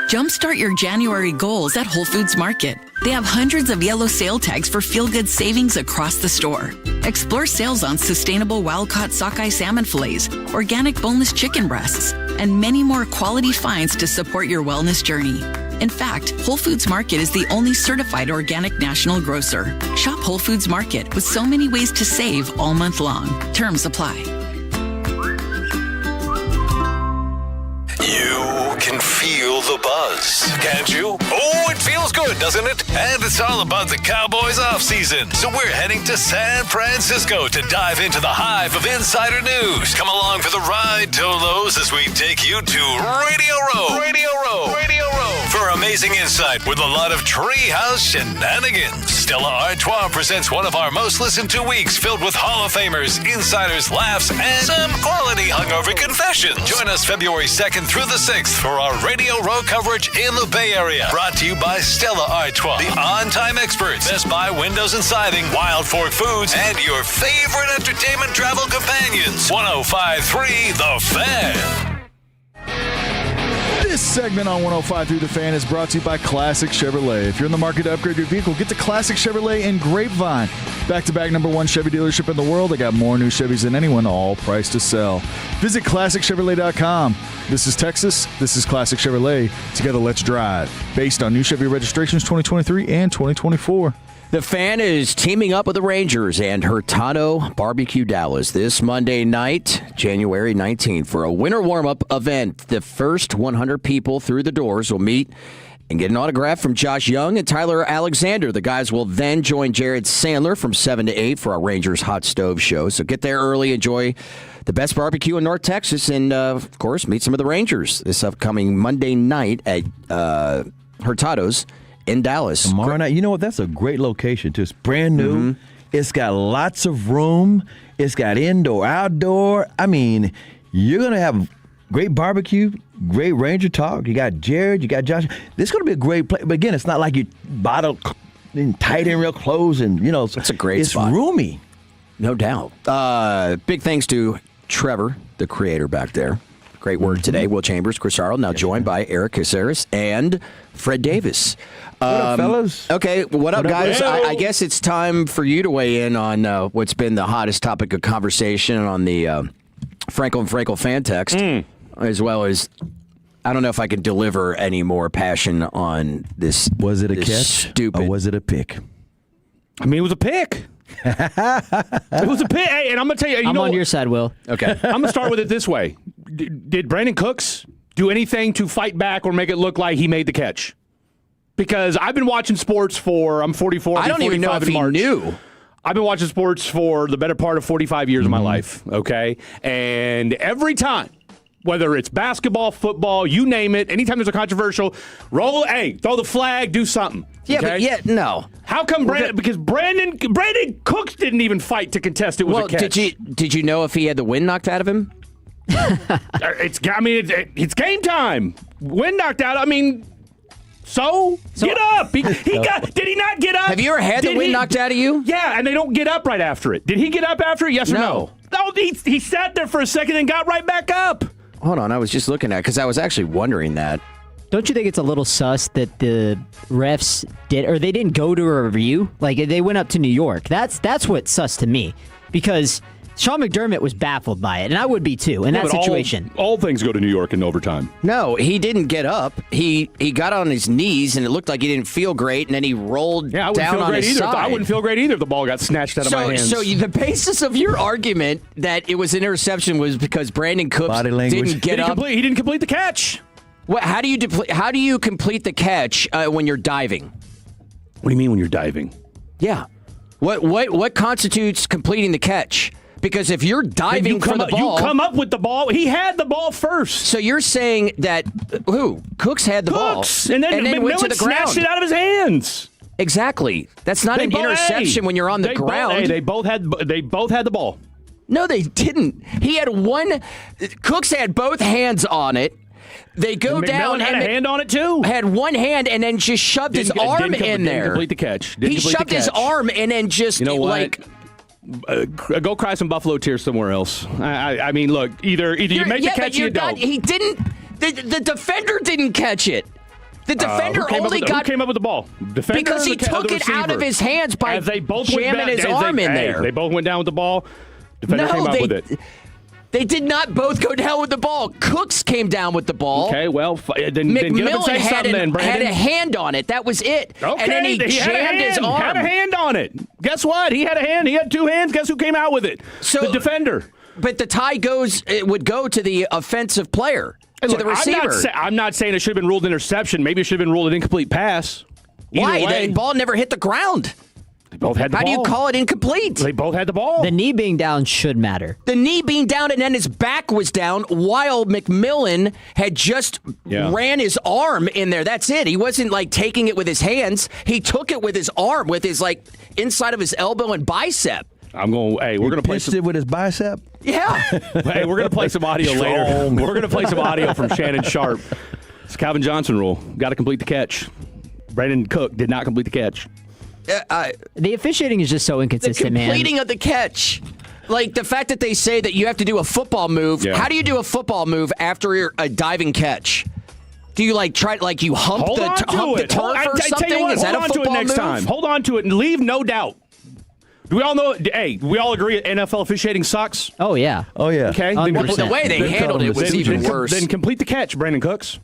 Jumpstart your January goals at Whole Foods Market. They have hundreds of yellow sale tags for feel-good savings across the store. Explore sales on sustainable wild-caught sockeye salmon fillets, organic boneless chicken breasts, and many more quality finds to support your wellness journey. In fact, Whole Foods Market is the only certified organic national grocer. Shop Whole Foods Market with so many ways to save all month long. Terms apply. You can feel the buzz, can't you? Oh, it feels good, doesn't it? And it's all about the Cowboys offseason. So we're heading to San Francisco to dive into the hive of insider news. Come along for the ride, Tolos, as we take you to Radio Row. Radio Row. Radio Row. For amazing insight with a lot of treehouse shenanigans. Stella Artois presents one of our most listened to weeks filled with Hall of Famers, insiders, laughs, and some quality hungover confessions. Join us February 2nd through the 6th for our Radio Row coverage in the Bay Area. Brought to you by Stella Artois, the on-time experts, Best Buy Windows and Siding, Wild Fork Foods, and your favorite entertainment travel companions. 105.3 The Fan. This segment on 105 Through the Fan is brought to you by Classic Chevrolet. If you're in the market to upgrade your vehicle, get to Classic Chevrolet in Grapevine. Back-to-back number one Chevy dealership in the world. They got more new Chevys than anyone, all priced to sell. Visit ClassicChevrolet.com. This is Texas. This is Classic Chevrolet. Together, let's drive. Based on new Chevy registrations 2023 and 2024. The Fan is teaming up with the Rangers and Hurtado Barbecue Dallas this Monday night, January 19th, for a winter warm-up event. The first 100 people through the doors will meet and get an autograph from Josh Young and Tyler Alexander. The guys will then join Jared Sandler from 7 to 8 for our Rangers Hot Stove Show. So get there early, enjoy the best barbecue in North Texas, and, of course, meet some of the Rangers this upcoming Monday night at Hurtado's in Dallas. Tomorrow night. You know what? That's a great location, too. It's brand new. Mm-hmm. It's got lots of room. It's got indoor, outdoor. I mean, you're going to have great barbecue, great Ranger talk. You got Jared, you got Josh. This is going to be a great place. But again, it's not like you bottle tight and real close, and it's a great spot. It's roomy, no doubt. Big thanks to Trevor, the creator back there. Great work today. Will Chambers, Chris Arnold, now joined by Eric Caceres and Fred Davis. What up, fellas? Okay, what up, guys? I guess it's time for you to weigh in on what's been the hottest topic of conversation on the Frankel and Frankel fan text, as well as I don't know if I can deliver any more passion on this. Was it a catch stupid, or was it a pick? I mean, it was a pick. It was a pick. Hey, and I'm going to tell you, I'm on your side, Will. Okay. I'm going to start with it this way. Did Brandon Cooks do anything to fight back or make it look like he made the catch? Because I've been watching sports I'm 44. I don't even know if he knew. I've been watching sports for the better part of 45 years of my life, okay? And every time, whether it's basketball, football, you name it, anytime there's a controversial, throw the flag, do something. Yeah, okay? but no. How come because Brandon Cooks didn't even fight to contest it was a catch. Did you know if he had the wind knocked out of him? It's game time. Wind knocked out. I mean, so get up. Did he not get up? Have you ever had the wind knocked out of you? Yeah, and they don't get up right after it. Did he get up after it? Yes or no? No, he sat there for a second and got right back up. Hold on, I was just looking at it because I was actually wondering that. Don't you think it's a little sus that the refs they didn't go to a review? Like, they went up to New York. That's what's sus to me, because Sean McDermott was baffled by it, and I would be too in that situation. All things go to New York in overtime. No, he didn't get up. He got on his knees, and it looked like he didn't feel great, and then he rolled down on his side. I wouldn't feel great either if the ball got snatched out of my hands. So the basis of your argument that it was an interception was because Brandon Cooks didn't get up. He didn't complete the catch. How do you complete the catch when you're diving? What do you mean when you're diving? Yeah. What constitutes completing the catch? Because if you're diving for the ball... You come up with the ball. He had the ball first. So you're saying that... Cooks had the ball. And then went to the ground. snatched it out of his hands. Exactly. That's not an interception when you're on the ground. They both had the ball. No, they didn't. He had one... Cooks had both hands on it. They go down. Had a hand on it too. Had one hand and then just shoved his arm in there. Didn't complete the catch. He shoved his arm and then just go cry some Buffalo tears somewhere else. I mean, look, either you make the catch or you don't. He didn't. The defender didn't catch it. The defender who came up with the ball? Defender because he took it out of his hands by jamming his arm in there. They both went down with the ball. Defender came up with it. They did not both go down with the ball. Cooks came down with the ball. Okay, well, then get up and say something then, Brandon. Had a hand on it. That was it. Okay, and then he jammed his arm. Had a hand on it. Guess what? He had a hand. He had two hands. Guess who came out with it? The defender. But the tie would go to the offensive player, to the receiver. I'm not saying it should have been ruled interception. Maybe it should have been ruled an incomplete pass. Why? The ball never hit the ground. They both had the ball. How do you call it incomplete? They both had the ball. The knee being down should matter. The knee being down and then his back was down while McMillan had just ran his arm in there. That's it. He wasn't taking it with his hands. He took it with his arm, with his inside of his elbow and bicep. We're going to play it with his bicep? Yeah. Hey, we're going to play some audio later. We're going to play some audio from Shannon Sharp. It's Calvin Johnson rule. Got to complete the catch. Brandon Cook did not complete the catch. The officiating is just so inconsistent, man. The completing of the catch. The fact that they say that you have to do a football move. Yeah. How do you do a football move after a diving catch? Do you try you hump the turf or something? Is that a football move? Hold on to it and leave no doubt. Do we all know? Hey, we all agree NFL officiating sucks? Oh, yeah. Oh, yeah. Okay. The way they handled it was even worse. Then complete the catch, Brandon Cooks.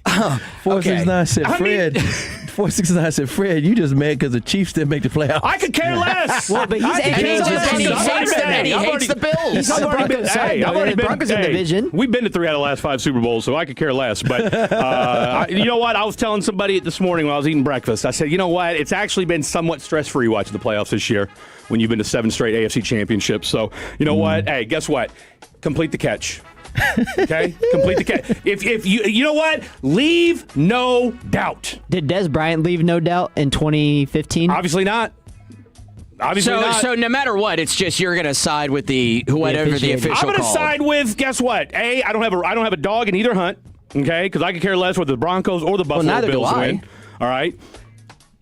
469 said, Fred. 469 said, Fred, you just mad because the Chiefs didn't make the playoffs. I could care less. Well, but he's He hates the Bills. He's on the Broncos side. I've already been Broncos in division. We've been to 3 out of the last 5 Super Bowls, so I could care less. But you know what? I was telling somebody this morning when I was eating breakfast. I said, you know what? It's actually been somewhat stress-free watching the playoffs this year when you've been to 7 straight AFC championships. So, you know what? Hey, guess what? Complete the catch. Okay? Complete the catch. If you know what? Leave no doubt. Did Des Bryant leave no doubt in 2015? Obviously not. So no matter what, it's just you're going to side with whatever the official I'm going to called. side with, guess what? I don't have a dog in either hunt, okay? Because I could care less whether the Broncos or the Buffalo Bills win. All right?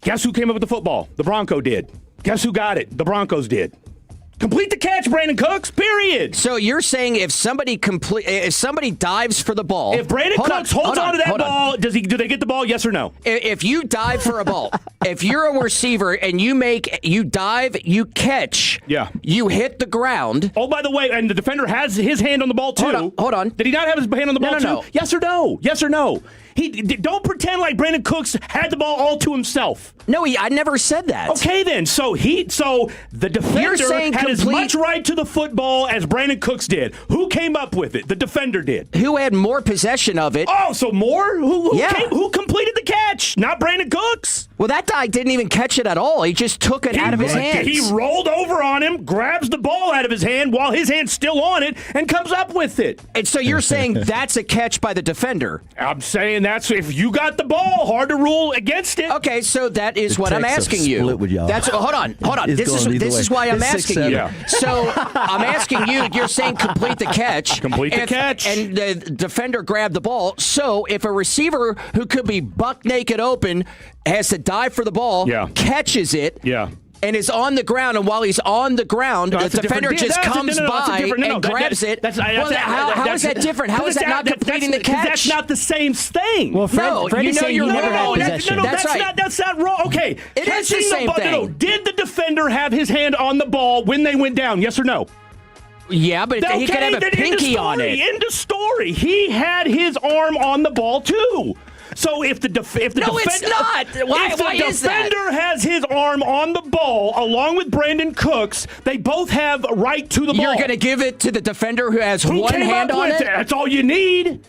Guess who came up with the football? The Bronco did. Guess who got it? The Broncos did. Complete the catch, Brandon Cooks, period. So you're saying if somebody dives for the ball. If Brandon Cooks holds on to that ball, do they get the ball, yes or no? If you dive for a ball, if you're a receiver and you dive, you catch, you hit the ground. Oh, by the way, and the defender has his hand on the ball too. Hold on. Did he not have his hand on the ball too? No. Yes or no? Yes or no? Don't pretend like Brandon Cooks had the ball all to himself. No, I never said that. Okay, then. So the defender had as much right to the football as Brandon Cooks did. Who came up with it? The defender did. Who had more possession of it? Oh, so more? Who completed the catch? Not Brandon Cooks. Well, that guy didn't even catch it at all. He just took it out of his hands. He rolled over on him, grabs the ball out of his hand while his hand's still on it, and comes up with it. And so you're saying that's a catch by the defender? I'm saying that's if you got the ball, hard to rule against it. Okay, so that is what I'm asking you. Split with y'all. Hold on. This is why I'm asking you. Yeah. So I'm asking you. You're saying complete the catch. Complete the catch. And the defender grabbed the ball. So if a receiver who could be buck naked open has to dive for the ball, catches it. Yeah. And is on the ground, and while he's on the ground, the defender just comes by and grabs it. How is that different? How is that not completing the catch? That's not the same thing. Well, Fred is saying you never had possession. That's right. That's not wrong. Okay. It is the same thing. No. Did the defender have his hand on the ball when they went down? Yes or no? Yeah, but he could have a pinky on it. End of story. He had his arm on the ball, too. So if the defender has his arm on the ball along with Brandon Cooks, they both have a right to the ball. You're going to give it to the defender who has one hand on it? That's all you need.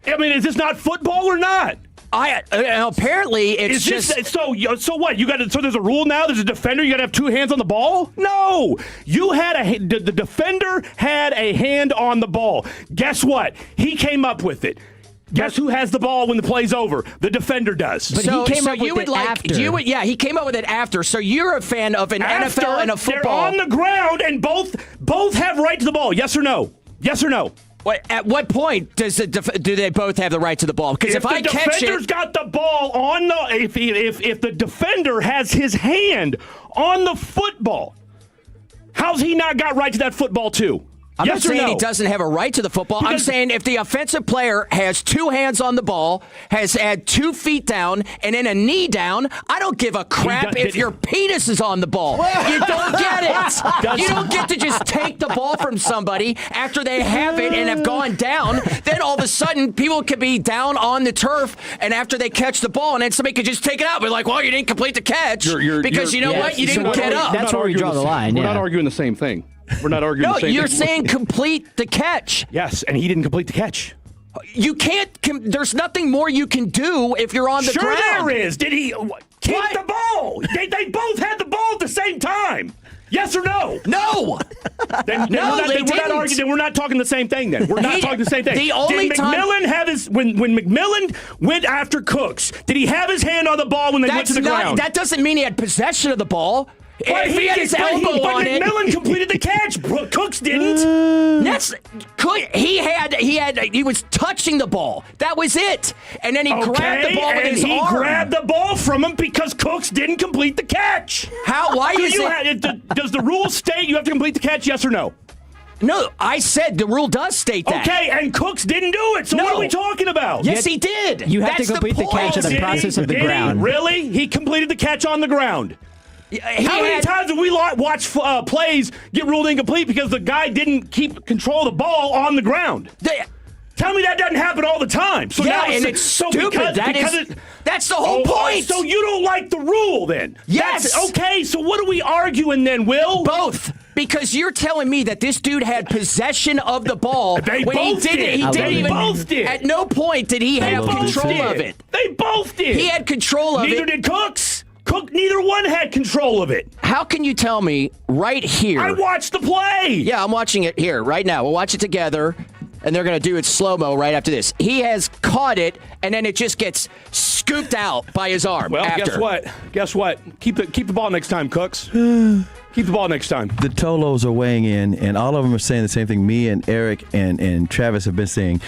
I mean, is this not football or not? Apparently it's so what? So there's a rule now. There's a defender. You got to have 2 hands on the ball. No, the defender had a hand on the ball. Guess what? He came up with it. Guess who has the ball when the play's over? The defender does. But he came up with it after. He came up with it after. So you're a fan of an NFL and a football. They're on the ground and both have right to the ball. Yes or no? Yes or no? At what point do they both have the right to the ball? Because if I catch it, the defender's got the ball on if the defender has his hand on the football, how's he not got right to that football too? I'm not saying he doesn't have a right to the football. I'm saying if the offensive player has 2 hands on the ball, has had 2 feet down, and then a knee down, I don't give a crap if your penis is on the ball. You don't get it. You don't get to just take the ball from somebody after they have it and have gone down. Then all of a sudden, people could be down on the turf, and after they catch the ball, and then somebody could just take it out. Be like, well, you didn't complete the catch because you know what? You didn't get up. That's where we draw the line. We're not arguing the same thing. We're not arguing the same thing. No, you're saying complete the catch. Yes, and he didn't complete the catch. You can't. There's nothing more you can do if you're on the ground. Sure there is. Did he keep the ball? They both had the ball at the same time. Yes or no? No. Then we're not talking the same thing. Then we're not talking the same thing. The only did McMillan have his when McMillan went after Cooks? Did he have his hand on the ball when they went to the ground? That doesn't mean he had possession of the ball. But he had his elbow on it. McMillan completed the catch. Cooks didn't. He was touching the ball. That was it. And then he grabbed the ball with his arm. He grabbed the ball from him because Cooks didn't complete the catch. Does the rule state you have to complete the catch? Yes or no? No, I said the rule does state that. Okay, and Cooks didn't do it. So what are we talking about? Yes, he did. You have to complete the catch in the process of the ground. Really? He completed the catch on the ground. How many times have we watched plays get ruled incomplete because the guy didn't keep control of the ball on the ground? Tell me that doesn't happen all the time. So yeah, now and it's stupid. That's the whole point. So you don't like the rule then? Yes. Okay, so what are we arguing then, Will? Both. Because you're telling me that this dude had possession of the ball They when both he did it. He didn't even. Both did. At no point did he have control of it. They both did. He had control of it. Neither did Cooks. Neither one had control of it. How can you tell me right here? I watched the play. Yeah, I'm watching it here right now. We'll watch it together. And they're going to do it slow-mo right after this. He has caught it, and then it just gets scooped out by his arm. Well, after. Guess what? Keep the ball next time, Cooks. Keep the ball next time. The Tolos are weighing in, and all of them are saying the same thing. Me and Eric and Travis have been saying.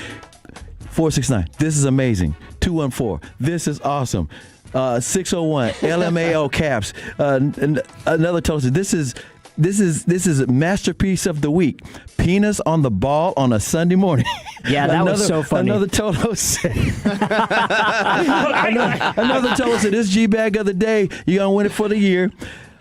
469, this is amazing. 214, this is awesome. 601, LMAO caps. Another Tolo said, This is a masterpiece of the week. Penis on the ball on a Sunday morning. Yeah, that was so funny. Another Toto said. another Toto said, this G-bag of the day. You're going to win it for the year.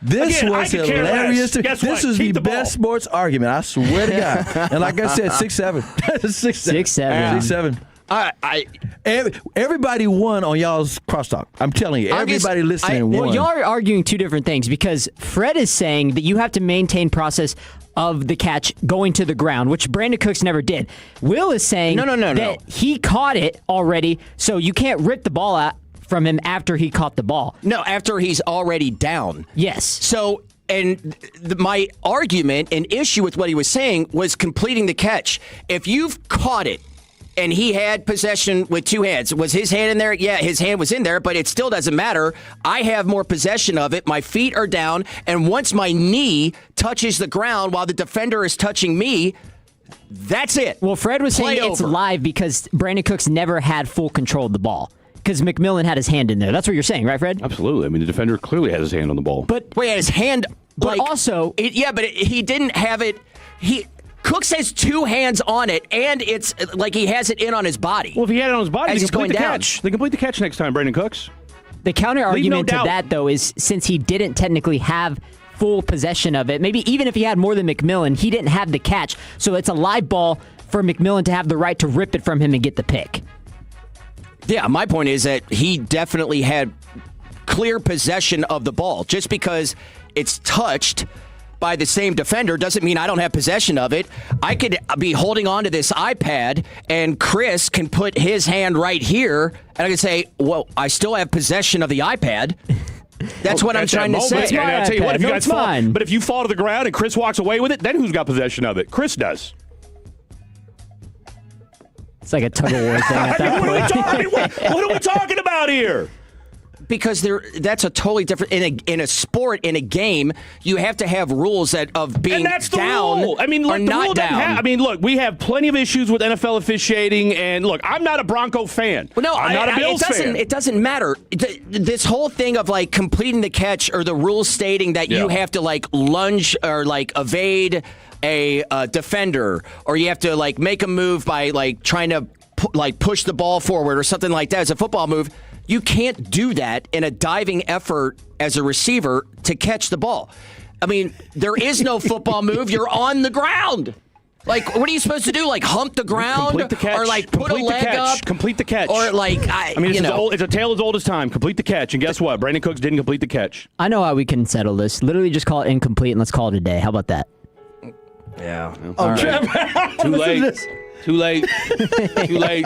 This was hilarious. This was the best sports argument. I swear to God. And like I said, 6'7". 6'7". 6'7". Everybody won on y'all's crosstalk. I'm telling you, everybody listening won. Well, y'all are arguing two different things because Fred is saying that you have to maintain process of the catch going to the ground, which Brandon Cooks never did. Will is saying that he caught it already, so you can't rip the ball out from him after he caught the ball. No, after he's already down. Yes. So, and my argument and issue with what he was saying was completing the catch. If you've caught it, and he had possession with two hands. Was his hand in there? Yeah, his hand was in there, but it still doesn't matter. I have more possession of it. My feet are down, and once my knee touches the ground while the defender is touching me, that's it. Well, Fred was saying it's live because Brandon Cooks never had full control of the ball because McMillan had his hand in there. That's what you're saying, right, Fred? Absolutely. I mean, the defender clearly had his hand on the ball. But wait, his hand. But also, he didn't have it. Cooks has two hands on it, and it's like he has it in on his body. Well, if he had it on his body, as he he's going complete the down. catch. They complete the catch next time, Brandon Cooks. The counter argument to that, though, is since he didn't technically have full possession of it, maybe even if he had more than McMillan, he didn't have the catch. So it's a live ball for McMillan to have the right to rip it from him and get the pick. Yeah, my point is that he definitely had clear possession of the ball. Just because it's touched by the same defender doesn't mean I don't have possession of it. I could be holding on to this iPad, and Chris can put his hand right here, and I can say, well, I still have possession of the iPad. That's what I'm trying to say. And I'll tell you what, but if you fall to the ground and Chris walks away with it, then who's got possession of it? Chris does. It's like a tug-of-war thing at that point. What are we talking about here? Because that's a totally different in a sport, in a game. You have to have rules of being and that's the down rule. I mean, look, or the not rule down. look, we have plenty of issues with NFL officiating, and look, I'm not a Bronco fan. Well, no, I'm not a Bills fan. It doesn't matter. This whole thing of like completing the catch or the rules stating that you have to like lunge or like evade a defender, or you have to like make a move by like trying to push the ball forward or something like that as a football move. You can't do that in a diving effort as a receiver to catch the ball. I mean, there is no football move. You're on the ground. Like, what are you supposed to do? Like, hump the ground? Complete the catch. Or, like, put a leg up? Complete the catch. Or, like, it's a tale as old as time. Complete the catch. And guess what? Brandon Cooks didn't complete the catch. I know how we can settle this. Literally just call it incomplete and let's call it a day. How about that? Yeah. Too late. Too late. Too late.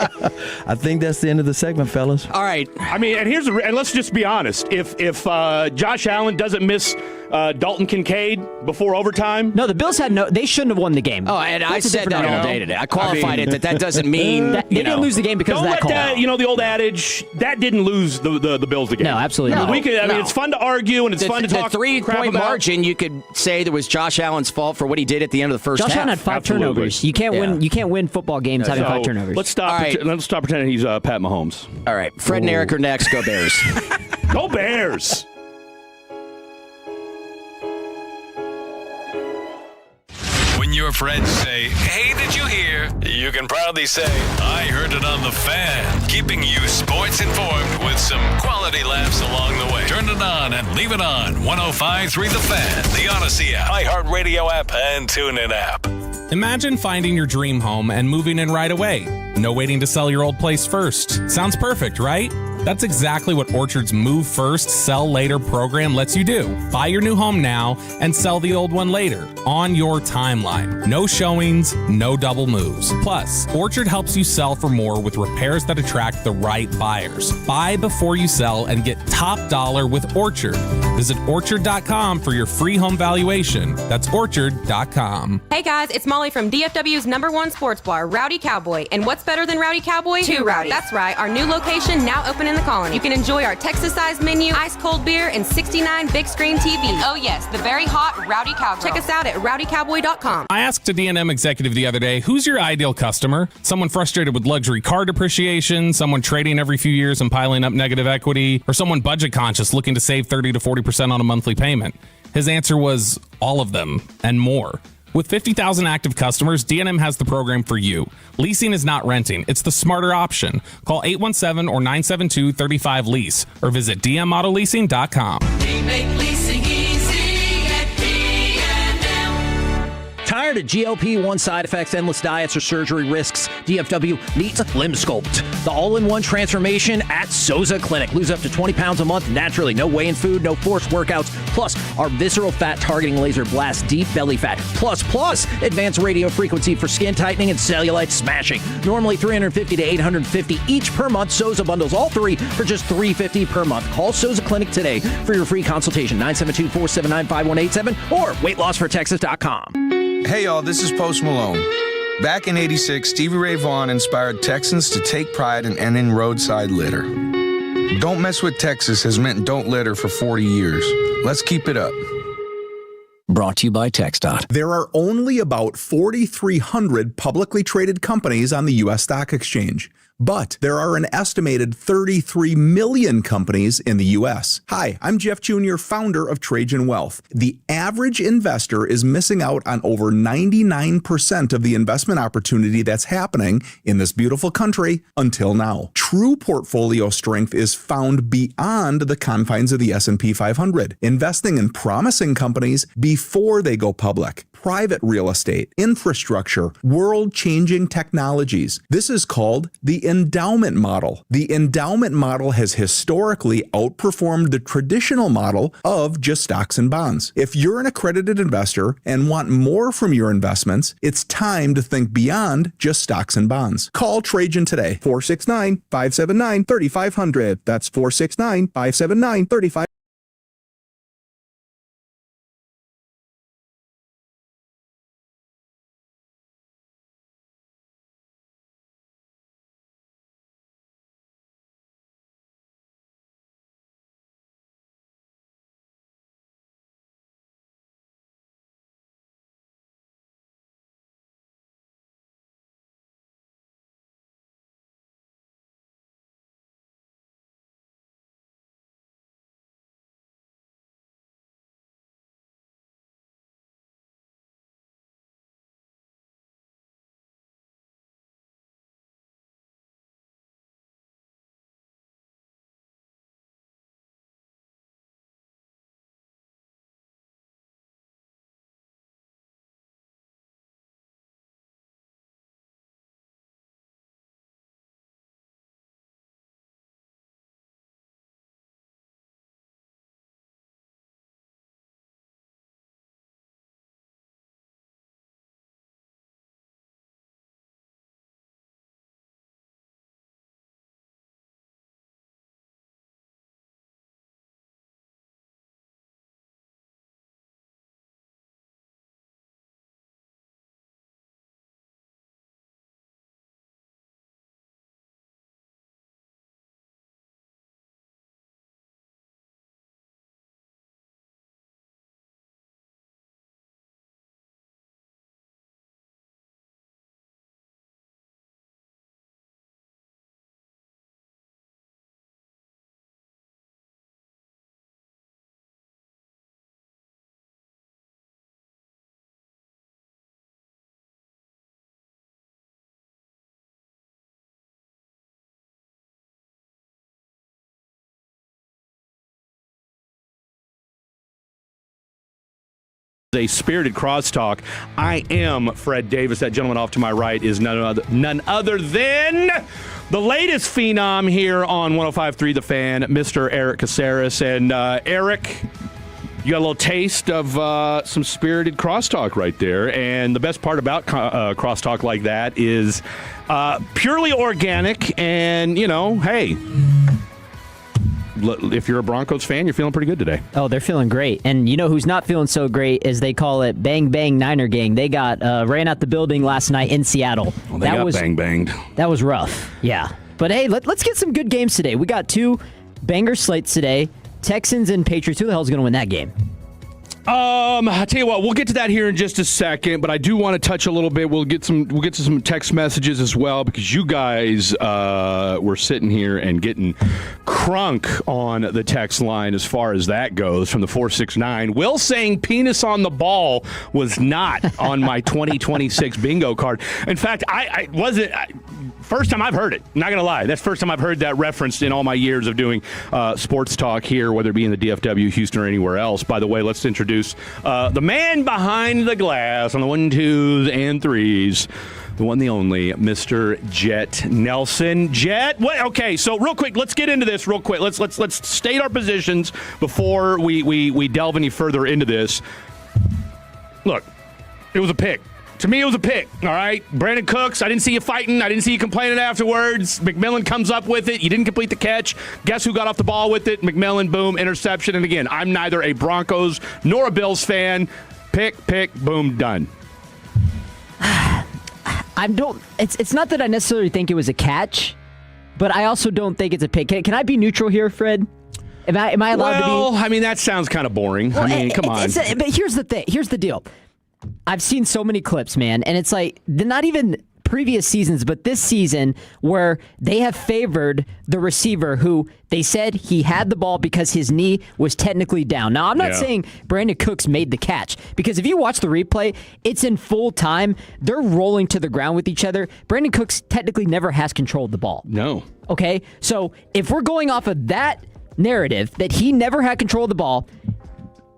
I think that's the end of the segment, fellas. All right. I mean, and let's just be honest. If Josh Allen doesn't miss Dalton Kincaid before overtime, no, the Bills they shouldn't have won the game. Oh, and I said that all day today. I qualified it that doesn't mean they didn't lose the game because of that call. The old adage that didn't lose the Bills the game. No, absolutely not. It's fun to argue and it's fun to talk. The 3-point margin, you could say there was Josh Allen's fault for what he did at the end of the first half. Josh Allen had 5 turnovers. You can't win. You can't win football games having 5 turnovers. Let's stop. Let's stop pretending he's Pat Mahomes. All right, Fred and Eric are next. Go Bears. Go Bears. When your friends say, "Hey, did you hear?" you can proudly say, "I heard it on the Fan," keeping you sports informed with some quality laughs along the way. Turn it on and leave it on. 105.3 The Fan, the Odyssey app, iHeartRadio app, and TuneIn app. Imagine finding your dream home and moving in right away. No waiting to sell your old place first. Sounds perfect, right? That's exactly what Orchard's Move First, Sell Later program lets you do. Buy your new home now and sell the old one later on your timeline. No showings, no double moves. Plus, Orchard helps you sell for more with repairs that attract the right buyers. Buy before you sell and get top dollar with Orchard. Visit Orchard.com for your free home valuation. That's Orchard.com. Hey guys, it's Molly from DFW's #1 sports bar, Rowdy Cowboy. And what's better than Rowdy Cowboy? Two Rowdies. That's right, our new location now open in the Colony. You can enjoy our Texas-sized menu, ice-cold beer, and 69 big-screen TVs. Oh yes, the very hot Rowdy Cowboy. Check us out at rowdycowboy.com. I asked a D&M executive the other day, who's your ideal customer? Someone frustrated with luxury car depreciation, someone trading every few years and piling up negative equity, or someone budget conscious looking to save 30 to 40% on a monthly payment? His answer was all of them and more. With 50,000 active customers, D&M has the program for you. Leasing is not renting. It's the smarter option. Call 817 or 972-35-LEASE or visit dmautoleasing.com. We make leasing easy at D&M. Tired of GLP-1 side effects, endless diets, or surgery risks? DFW needs Limb Sculpt, the all-in-one transformation at Soza Clinic. Lose up to 20 pounds a month naturally. No whey in food, no forced workouts. Plus, our visceral fat targeting laser blasts deep belly fat. Plus, advanced radio frequency for skin tightening and cellulite smashing. Normally $350 to $850 each per month. Soza bundles all three for just $350 per month. Call Soza Clinic today for your free consultation. 972-479-5187 or weightlossfortexas.com. Hey y'all, this is Post Malone. Back in '86, Stevie Ray Vaughan inspired Texans to take pride in ending roadside litter. Don't Mess with Texas has meant don't litter for 40 years. Let's keep it up. Brought to you by TxDOT. There are only about 4,300 publicly traded companies on the U.S. Stock Exchange. But there are an estimated 33 million companies in the U.S. Hi, I'm Jeff Jr., founder of Trajan Wealth. The average investor is missing out on over 99% of the investment opportunity that's happening in this beautiful country until now. True portfolio strength is found beyond the confines of the S&P 500, investing in promising companies before they go public. Private real estate, infrastructure, world-changing technologies. This is called the endowment model. The endowment model has historically outperformed the traditional model of just stocks and bonds. If you're an accredited investor and want more from your investments, it's time to think beyond just stocks and bonds. Call Trajan today, 469-579-3500. That's 469-579-3500. A spirited crosstalk. I am Fred Davis. That gentleman off to my right is none other than the latest phenom here on 105.3 The Fan, Mr. Eric Caceres. And Eric, you got a little taste of some spirited crosstalk right there. And the best part about crosstalk like that is purely organic. And, you know, hey, if you're a Broncos fan, you're feeling pretty good today. Oh, they're feeling great. And you know who's not feeling so great is they call it Bang Bang Niner Gang. They got ran out the building last night in Seattle. Well, they got bang-banged. That was rough, yeah. But hey, let's get some good games today. We got two banger slates today. Texans and Patriots. Who the hell is going to win that game? I tell you what, we'll get to that here in just a second, but I do want to touch a little bit. We'll get to some text messages as well, because you guys were sitting here and getting crunk on the text line as far as that goes from the 469. Will saying penis on the ball was not on my 2026 bingo card. In fact, I wasn't. First time I've heard it. Not going to lie. That's the first time I've heard that referenced in all my years of doing sports talk here, whether it be in the DFW, Houston, or anywhere else. By the way, let's introduce the man behind the glass on the 1, 2s, and 3s. The one, the only, Mr. Jet Nelson. Jet, what? Okay, so real quick, let's get into this real quick. Let's state our positions before we delve any further into this. Look, it was a pick. To me, it was a pick, all right? Brandon Cooks, I didn't see you fighting. I didn't see you complaining afterwards. McMillan comes up with it. You didn't complete the catch. Guess who got off the ball with it? McMillan, boom, interception. And again, I'm neither a Broncos nor a Bills fan. Pick, boom, done. It's not that I necessarily think it was a catch, but I also don't think it's a pick. Can I be neutral here, Fred? Am I allowed to be? Well, I mean, that sounds kind of boring. Well, I mean, come on. But here's the thing. Here's the deal. I've seen so many clips, man, and it's like not even previous seasons, but this season where they have favored the receiver who they said he had the ball because his knee was technically down. Now, I'm not saying Brandon Cooks made the catch, because if you watch the replay, it's in full time. They're rolling to the ground with each other. Brandon Cooks technically never has control of the ball. No. Okay? So if we're going off of that narrative that he never had control of the ball,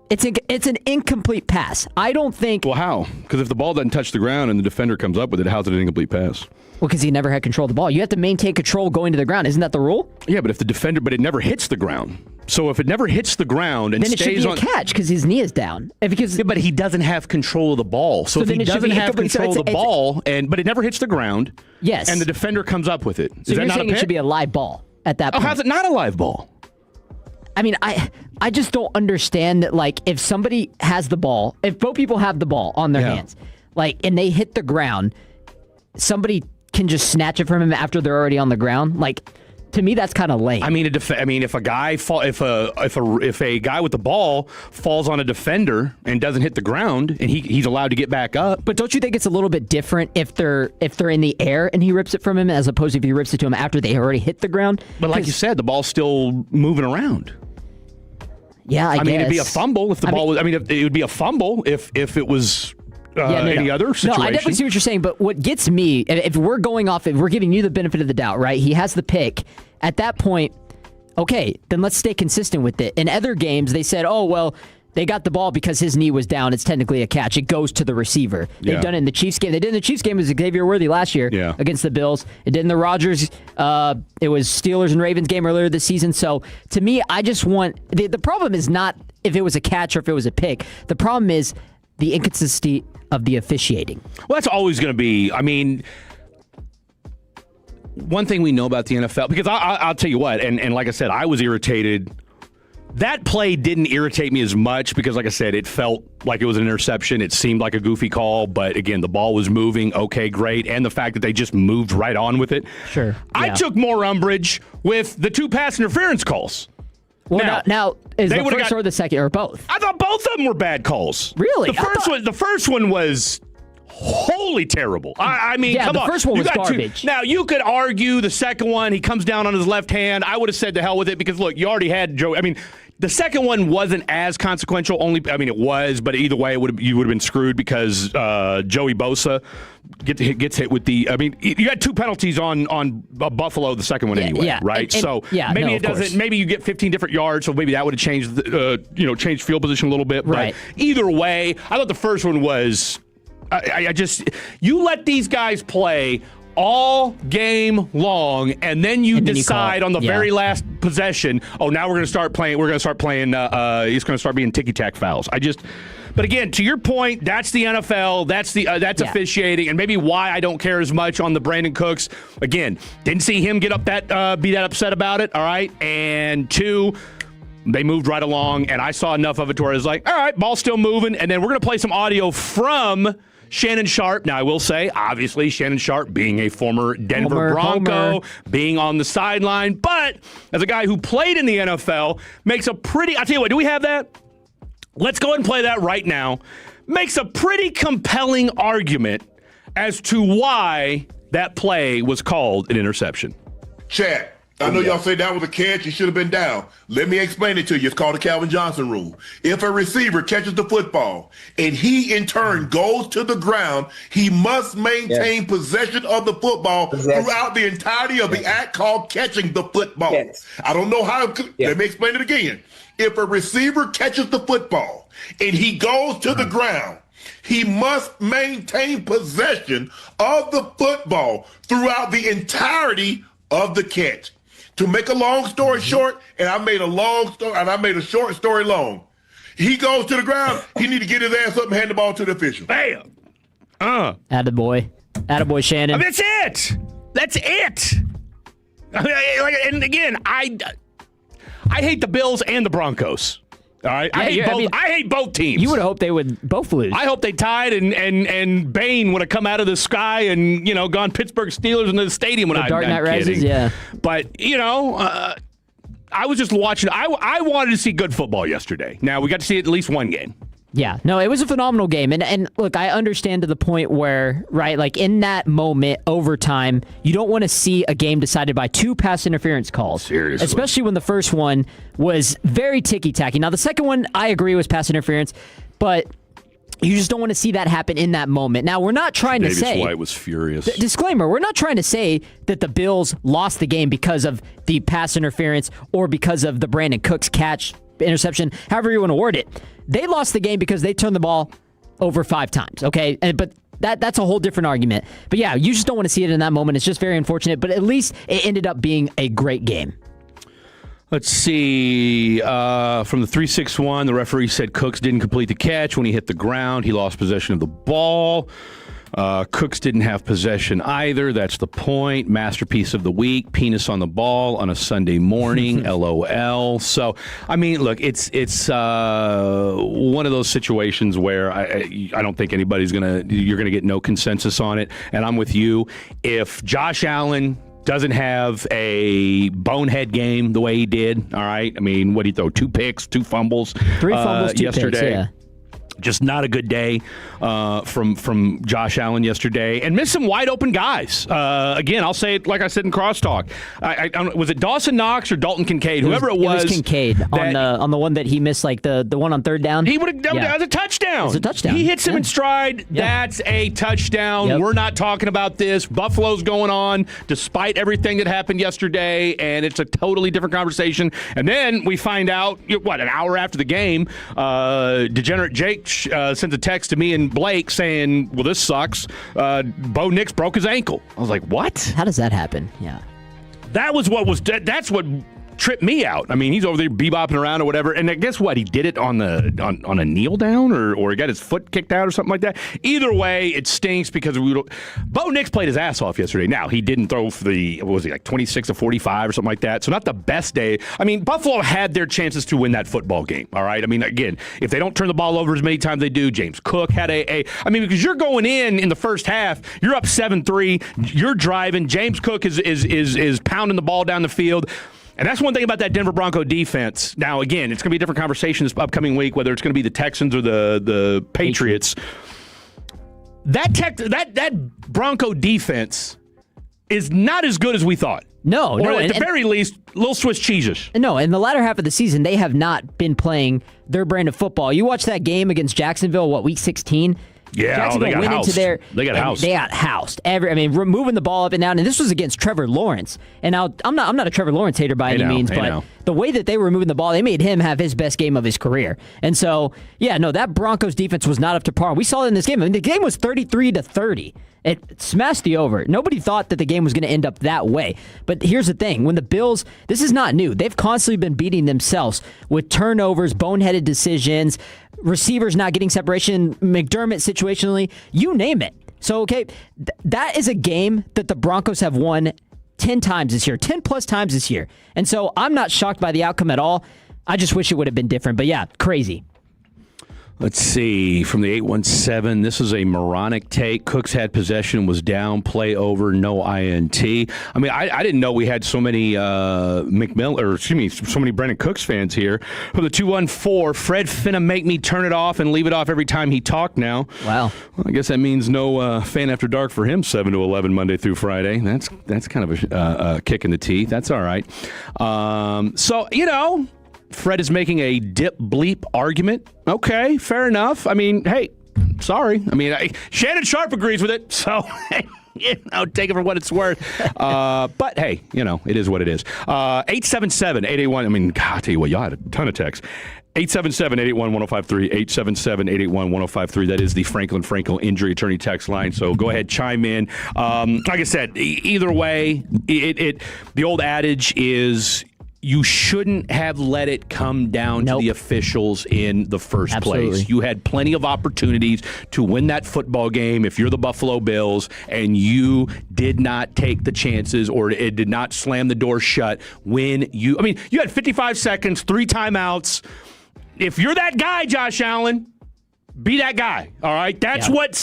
it's an incomplete pass. I don't think... Well, how? Because if the ball doesn't touch the ground and the defender comes up with it, how's it an incomplete pass? Well, because he never had control of the ball. You have to maintain control going to the ground. Isn't that the rule? Yeah, but if the defender... But it never hits the ground. So if it never hits the ground and then stays on... Then it should be a catch because his knee is down. But he doesn't have control of the ball. So if he doesn't have control of the ball, but it never hits the ground... Yes. And the defender comes up with it. So you're saying it should be a live ball at that point? Oh, how's it not a live ball? I mean, I just don't understand that, like, if somebody has the ball, if both people have the ball on their hands, like, and they hit the ground, somebody can just snatch it from him after they're already on the ground. Like, to me, that's kind of lame. I mean, if a guy if a guy with the ball falls on a defender and doesn't hit the ground, and he's allowed to get back up. But don't you think it's a little bit different if they're in the air and he rips it from him, as opposed to if he rips it to him after they already hit the ground? But like you said, the ball's still moving around. Yeah, I guess. mean, it'd be a fumble if the ball was. I mean, it would be a fumble if it was any other situation. No, I definitely see what you're saying. But what gets me, if we're giving you the benefit of the doubt, right? He has the pick. At that point, okay, then let's stay consistent with it. In other games, they said, oh, well, they got the ball because his knee was down. It's technically a catch. It goes to the receiver. They've done it in the Chiefs game. They did in the Chiefs game with Xavier Worthy last year against the Bills. It did in the Rodgers. It was Steelers and Ravens game earlier this season. So to me, I just want the problem is not if it was a catch or if it was a pick. The problem is the inconsistency of the officiating. Well, that's always going to be. I mean, one thing we know about the NFL, because I'll tell you what, and like I said, I was irritated. That play didn't irritate me as much because, like I said, it felt like it was an interception. It seemed like a goofy call, but again, the ball was moving. Okay, great. And the fact that they just moved right on with it. Sure. Yeah. I took more umbrage with the 2 pass interference calls. Well, now is the first or the second or both? I thought both of them were bad calls. Really? The first one was wholly terrible. I mean, come on. The first one was garbage. Now, you could argue the second one, he comes down on his left hand. I would have said to hell with it because, look, you already had Joe. I mean, The second one wasn't as consequential. It was, but either way, you would have been screwed because Joey Bosa gets hit with the. I mean, you had 2 penalties on Buffalo. The second one anyway, right? Maybe it doesn't. Maybe you get 15 different yards, so maybe that would have changed changed field position a little bit. Right. But either way, I thought the first one was. You let these guys play all game long, and then you decide on the very last possession, now we're going to start playing. We're going to start playing. It's going to start being ticky-tack fouls. But again, to your point, that's the NFL. That's officiating, and maybe why I don't care as much on the Brandon Cooks. Again, didn't see him be that upset about it. All right, and 2. They moved right along, and I saw enough of it to where I was like, all right, ball's still moving, and then we're going to play some audio from Shannon Sharpe. Now, I will say, obviously, Shannon Sharpe being a former Denver Bronco, being on the sideline, but as a guy who played in the NFL, makes a pretty, I'll tell you what, do we have that? Let's go ahead and play that right now. Makes a pretty compelling argument as to why that play was called an interception. Chad, I know y'all say that was a catch. You should have been down. Let me explain it to you. It's called the Calvin Johnson rule. If a receiver catches the football and he in turn goes to the ground, he must maintain possession of the football throughout the entirety of the act called catching the football. I don't know how. Let me explain it again. If a receiver catches the football and he goes to the ground, he must maintain possession of the football throughout the entirety of the catch. To make a long story short, and I made a short story long. He goes to the ground. He need to get his ass up and hand the ball to the official. Bam. Attaboy, Shannon. That's it. That's it. And again, I hate the Bills and the Broncos. All right, I hate both teams. You would hope they would both lose. I hope they tied and Bane would have come out of the sky and gone Pittsburgh Steelers into the stadium when Dark Knight Rises. Yeah, but I was just watching. I wanted to see good football yesterday. Now we got to see at least one game. Yeah, no, it was a phenomenal game. And look, I understand to the point where, right, like in that moment, overtime, you don't want to see a game decided by 2 pass interference calls. Seriously. Especially when the first one was very ticky-tacky. Now, the second one, I agree, was pass interference, but you just don't want to see that happen in that moment. Now, we're not trying to say... Maybe that's why I was furious. Disclaimer, we're not trying to say that the Bills lost the game because of the pass interference or because of the Brandon Cooks catch, interception, however you want to word it. They lost the game because they turned the ball over 5 times, okay? But that's a whole different argument. But yeah, you just don't want to see it in that moment. It's just very unfortunate, but at least it ended up being a great game. Let's see. From the 361, the referee said Cooks didn't complete the catch. When he hit the ground, he lost possession of the ball. Cooks didn't have possession either. That's the point. Masterpiece of the week. Penis on the ball on a Sunday morning. LOL. So, I mean, look, it's one of those situations where I don't think you're going to get no consensus on it. And I'm with you. If Josh Allen doesn't have a bonehead game the way he did, all right? I mean, what did he throw? 2 picks, 2 fumbles. 3 fumbles, 2 yesterday. picks, yeah. Just not a good day from Josh Allen yesterday, and missed some wide open guys. Again, I'll say it like I said in crosstalk. I was it Dawson Knox or Dalton Kincaid? Whoever it was. It was Kincaid on the one that he missed, like the one on 3rd down. He would have done that as a touchdown. It's a touchdown. He hits him in stride. Yeah. That's a touchdown. Yep. We're not talking about this. Buffalo's going on despite everything that happened yesterday, and it's a totally different conversation. And then we find out, an hour after the game, Degenerate Jake sent a text to me and Blake saying, well, this sucks. Bo Nix broke his ankle. I was like, what? How does that happen? Yeah. That's what tripped me out. I mean, he's over there bebopping around or whatever, and guess what? He did it on a kneel down, or he got his foot kicked out or something like that. Either way, it stinks because Bo Nix played his ass off yesterday. Now, he didn't throw for what was he, like 26 of 45 or something like that, so not the best day. I mean, Buffalo had their chances to win that football game, all right? I mean, again, if they don't turn the ball over as many times as they do, James Cook had because you're going in the first half, you're up 7-3, you're driving, James Cook is pounding the ball down the field. And that's one thing about that Denver Bronco defense. Now, again, it's going to be a different conversation this upcoming week, whether it's going to be the Texans or the Patriots. That Bronco defense is not as good as we thought. No, or at the very least, little Swiss cheeses. No, in the latter half of the season, they have not been playing their brand of football. You watch that game against Jacksonville, week 16? Yeah, they got housed. They got housed. Moving the ball up and down, and this was against Trevor Lawrence. And now I'm not a Trevor Lawrence hater by any means, but the way that they were moving the ball, they made him have his best game of his career. And so, that Broncos defense was not up to par. We saw it in this game. I mean, the game was 33-30. It smashed the over. Nobody thought that the game was going to end up that way. But here's the thing. When the Bills, this is not new. They've constantly been beating themselves with turnovers, boneheaded decisions, receivers not getting separation, McDermott situationally, you name it. So, that is a game that the Broncos have won 10 times this year, 10 plus times this year. And so I'm not shocked by the outcome at all. I just wish it would have been different. But crazy. Let's see. From the 817, this is a moronic take. Cooks had possession, was down, play over, no INT. I mean, I didn't know we had so many so many Brandon Cooks fans here. From the 214, Fred finna make me turn it off and leave it off every time he talked now. Wow. Well, I guess that means no Fan After Dark for him 7 to 11 Monday through Friday. That's kind of a kick in the teeth. That's all right. Fred is making a dip bleep argument. Okay, fair enough. I mean, hey, sorry. I mean, Shannon Sharp agrees with it, so take it for what it's worth. But hey, it is what it is. 877-881. I mean, God, I'll tell you what, y'all had a ton of texts. 877-881-1053, 877-881-1053. That is the Franklin Frankel injury attorney text line. So go ahead, chime in. Like I said, either way, the old adage is you shouldn't have let it come down to the officials in the first place. You had plenty of opportunities to win that football game if you're the Buffalo Bills, and you did not take the chances, or it did not slam the door shut when you had 55 seconds, 3 timeouts. If you're that guy, Josh Allen, be that guy, all right? That's what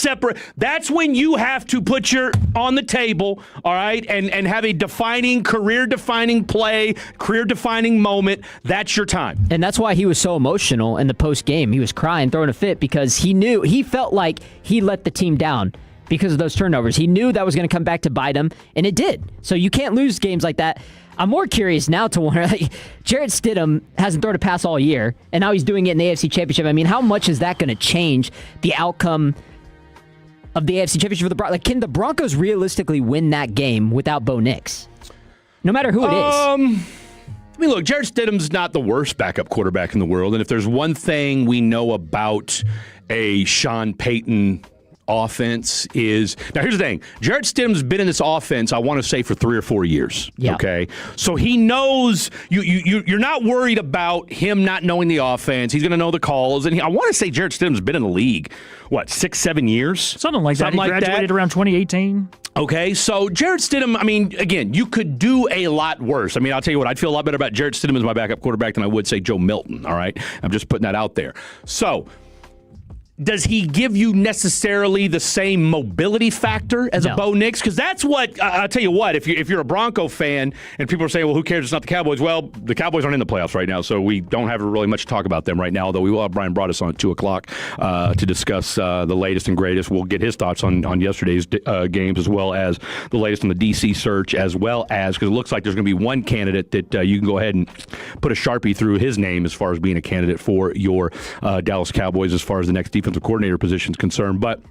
that's when you have to put your on the table, all right, and have a career-defining play, career-defining moment. That's your time. And that's why he was so emotional in the post-game. He was crying, throwing a fit, because he felt like he let the team down because of those turnovers. He knew that was going to come back to bite him, and it did. So you can't lose games like that. I'm more curious now to wonder, Jarrett Stidham hasn't thrown a pass all year, and now he's doing it in the AFC Championship. I mean, how much is that going to change the outcome of the AFC Championship for the Broncos? Can the Broncos realistically win that game without Bo Nix? No matter who it is. Look, Jarrett Stidham's not the worst backup quarterback in the world, and if there's one thing we know about a Sean Payton offense is, now here's the thing, Jarrett Stidham's been in this offense, I want to say, for 3 or 4 years. Yeah. Okay, so he knows you're not worried about him not knowing the offense. He's going to know the calls, and I want to say Jarrett Stidham's been in the league 6-7 years, something like that. He graduated around 2018. Okay, so Jarrett Stidham, I mean, again, you could do a lot worse. I mean, I'll tell you what, I'd feel a lot better about Jarrett Stidham as my backup quarterback than I would, say, Joe Milton, all right? I'm just putting that out there. So does he give you necessarily the same mobility factor as a Bo Nix? Because that's what, I'll tell you what, if you're a Bronco fan and people are saying, well, who cares, it's not the Cowboys. Well, the Cowboys aren't in the playoffs right now, so we don't have really much to talk about them right now, although we will have Brian Broaddus on at 2 o'clock to discuss the latest and greatest. We'll get his thoughts on yesterday's games, as well as the latest on the DC search, as well as, because it looks like there's going to be one candidate that you can go ahead and put a Sharpie through his name as far as being a candidate for your Dallas Cowboys as far as the next defensive coordinator position is concerned. But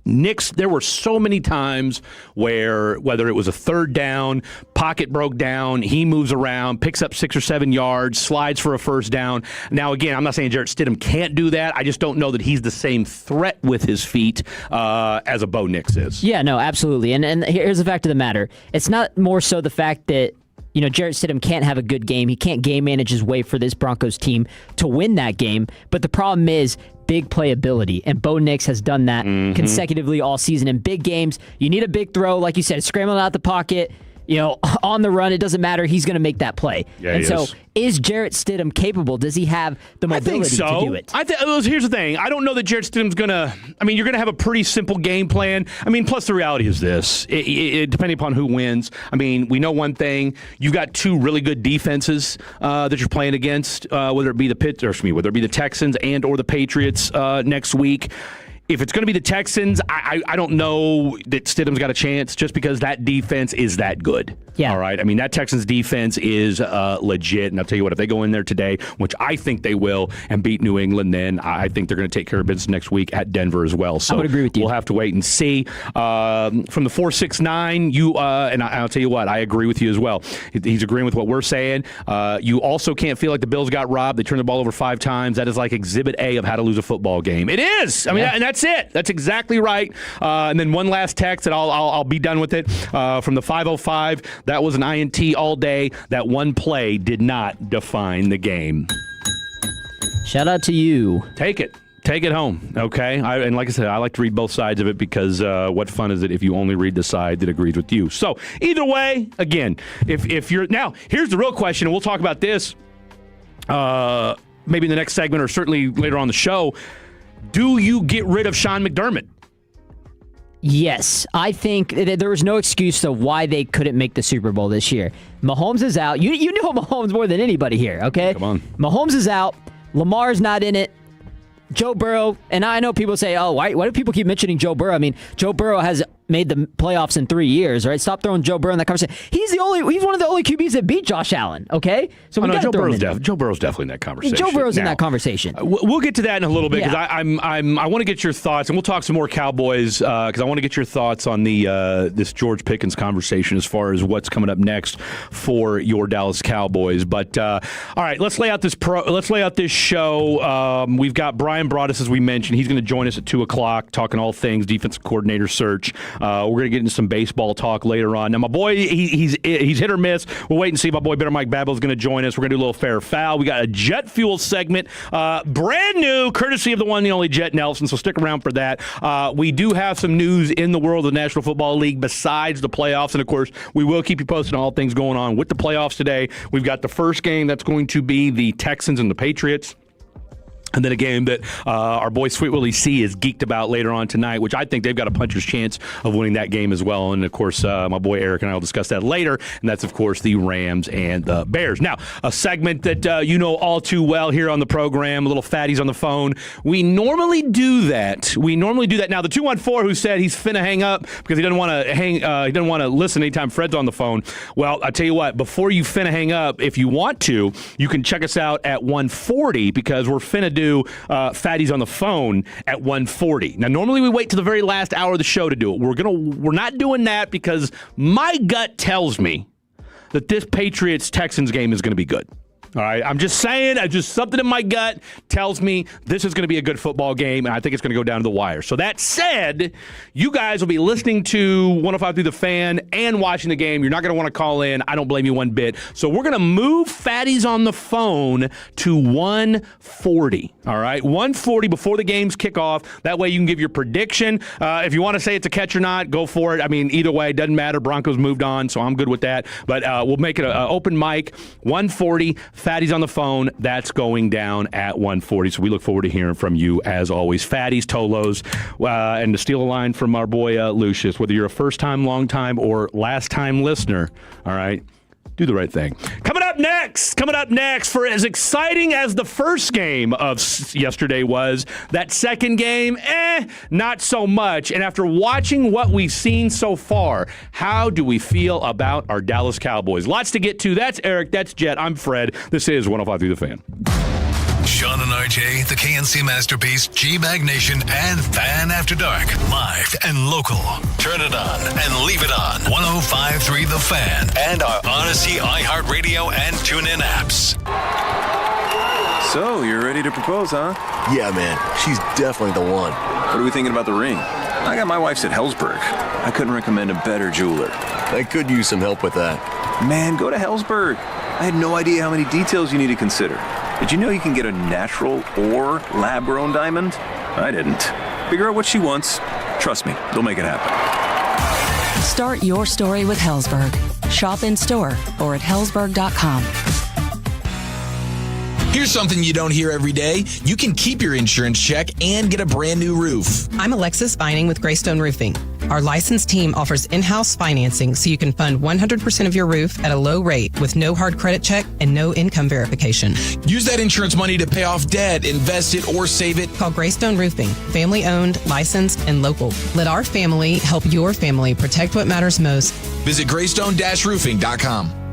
Nix, there were so many times where, whether it was a third down, pocket broke down, he moves around, picks up 6 or 7 yards, slides for a first down. Now, again, I'm not saying Jarrett Stidham can't do that. I just don't know that he's the same threat with his feet as a Bo Nix is. Yeah, no, absolutely. And here's the fact of the matter. It's not more so the fact that Jarrett Stidham can't have a good game. He can't game manage his way for this Broncos team to win that game. But the problem is big playability, and Bo Nix has done that consecutively all season. In big games, you need a big throw, like you said, scrambling out the pocket, on the run. It doesn't matter. He's going to make that play. Yeah, and so is Jarrett Stidham capable? Does he have the mobility to do it? Here's the thing. I don't know that Jarrett Stidham's going to... I mean, you're going to have a pretty simple game plan. I mean, plus the reality is this. Depending upon who wins, I mean, we know one thing. You've got 2 really good defenses that you're playing against, whether it be the Texans and or the Patriots next week. If it's going to be the Texans, I don't know that Stidham's got a chance, just because that defense is that good. Yeah. All right. I mean, that Texans defense is legit. And I'll tell you what, if they go in there today, which I think they will, and beat New England, then I think they're going to take care of business next week at Denver as well. So I would agree with you. We'll have to wait and see. From the 469, and I'll tell you what, I agree with you as well. He's agreeing with what we're saying. You also can't feel like the Bills got robbed. They turned the ball over 5 times. That is like Exhibit A of how to lose a football game. It is. I mean, and that's it. That's exactly right. And then one last text, and I'll be done with it. From the 505, that was an INT all day. That one play did not define the game. Shout out to you. Take it home, okay? And like I said, I like to read both sides of it because what fun is it if you only read the side that agrees with you? So either way, again, if you're now, here's the real question, and we'll talk about this maybe in the next segment or certainly later on the show. Do you get rid of Sean McDermott? Yes, I think that there was no excuse to why they couldn't make the Super Bowl this year. Mahomes is out. You know Mahomes more than anybody here, okay? Come on. Mahomes is out. Lamar's not in it. Joe Burrow, and I know people say, oh, why do people keep mentioning Joe Burrow? I mean, Joe Burrow has made the playoffs in 3 years, right? Stop throwing Joe Burrow in that conversation. He's one of the only QBs that beat Josh Allen, okay? So Joe Burrow's definitely in that conversation. Joe Burrow's in that conversation. We'll get to that in a little bit because I want to get your thoughts, and we'll talk some more Cowboys because I want to get your thoughts on this George Pickens conversation as far as what's coming up next for your Dallas Cowboys. But all right, let's lay out this show. We've got Brian Broaddus, as we mentioned. He's going to join us at 2:00, talking all things defensive coordinator search. We're going to get into some baseball talk later on. Now, my boy, he's hit or miss. We'll wait and see. My boy, Better Mike Babel, is going to join us. We're going to do a little fair or foul. We got a jet fuel segment, brand new, courtesy of the one and only Jet Nelson, so stick around for that. We do have some news in the world of the National Football League besides the playoffs, and, of course, we will keep you posted on all things going on with the playoffs today. We've got the first game that's going to be the Texans and the Patriots. And then a game that our boy Sweet Willie C is geeked about later on tonight, which I think they've got a puncher's chance of winning that game as well. And, of course, my boy Eric and I will discuss that later. And that's, of course, the Rams and the Bears. Now, a segment that you know all too well here on the program, a little fatties on the phone. We normally do that. Now, the 214 who said he's finna hang up because he doesn't want to listen anytime Fred's on the phone. Well, I tell you what, before you finna hang up, if you want to, you can check us out at 140 because we're finna do fatties on the phone at 1:40. Now, normally we wait to the very last hour of the show to do it. We're not doing that because my gut tells me that this Patriots-Texans game is going to be good. All right, I'm just saying, just something in my gut tells me this is going to be a good football game, and I think it's going to go down to the wire. So that said, you guys will be listening to 105 Through the Fan and watching the game. You're not going to want to call in. I don't blame you one bit. So we're going to move fatties on the phone to 140. All right, 140 before the games kick off. That way you can give your prediction. If you want to say it's a catch or not, go for it. I mean, either way, it doesn't matter. Broncos moved on, so I'm good with that. But we'll make it an open mic, 140. Fatties on the phone, that's going down at 140. So we look forward to hearing from you as always. Fatties, Tolos, and to steal a line from our boy Lucius, whether you're a first-time, long-time, or last-time listener, all right, do the right thing. Coming up next, for as exciting as the first game of yesterday was, that second game, not so much. And after watching what we've seen so far, how do we feel about our Dallas Cowboys? Lots to get to. That's Eric, that's Jet, I'm Fred. This is 105 Through the Fan. Sean and RJ, the KNC Masterpiece, G-Bag Nation, and Fan After Dark. Live and local. Turn it on and leave it on. 105.3 The Fan and our Odyssey, iHeartRadio, and TuneIn apps. So, you're ready to propose, huh? Yeah, man. She's definitely the one. What are we thinking about the ring? I got my wife's at Hellsberg. I couldn't recommend a better jeweler. I could use some help with that. Man, go to Hellsberg. I had no idea how many details you need to consider. Did you know you can get a natural or lab-grown diamond? I didn't. Figure out what she wants. Trust me, they'll make it happen. Start your story with Hellsberg. Shop in store or at hellsberg.com. Here's something you don't hear every day. You can keep your insurance check and get a brand new roof. I'm Alexis Vining with Greystone Roofing. Our licensed team offers in-house financing so you can fund 100% of your roof at a low rate with no hard credit check and no income verification. Use that insurance money to pay off debt, invest it, or save it. Call Greystone Roofing, family-owned, licensed, and local. Let our family help your family protect what matters most Visit greystone-roofing.com.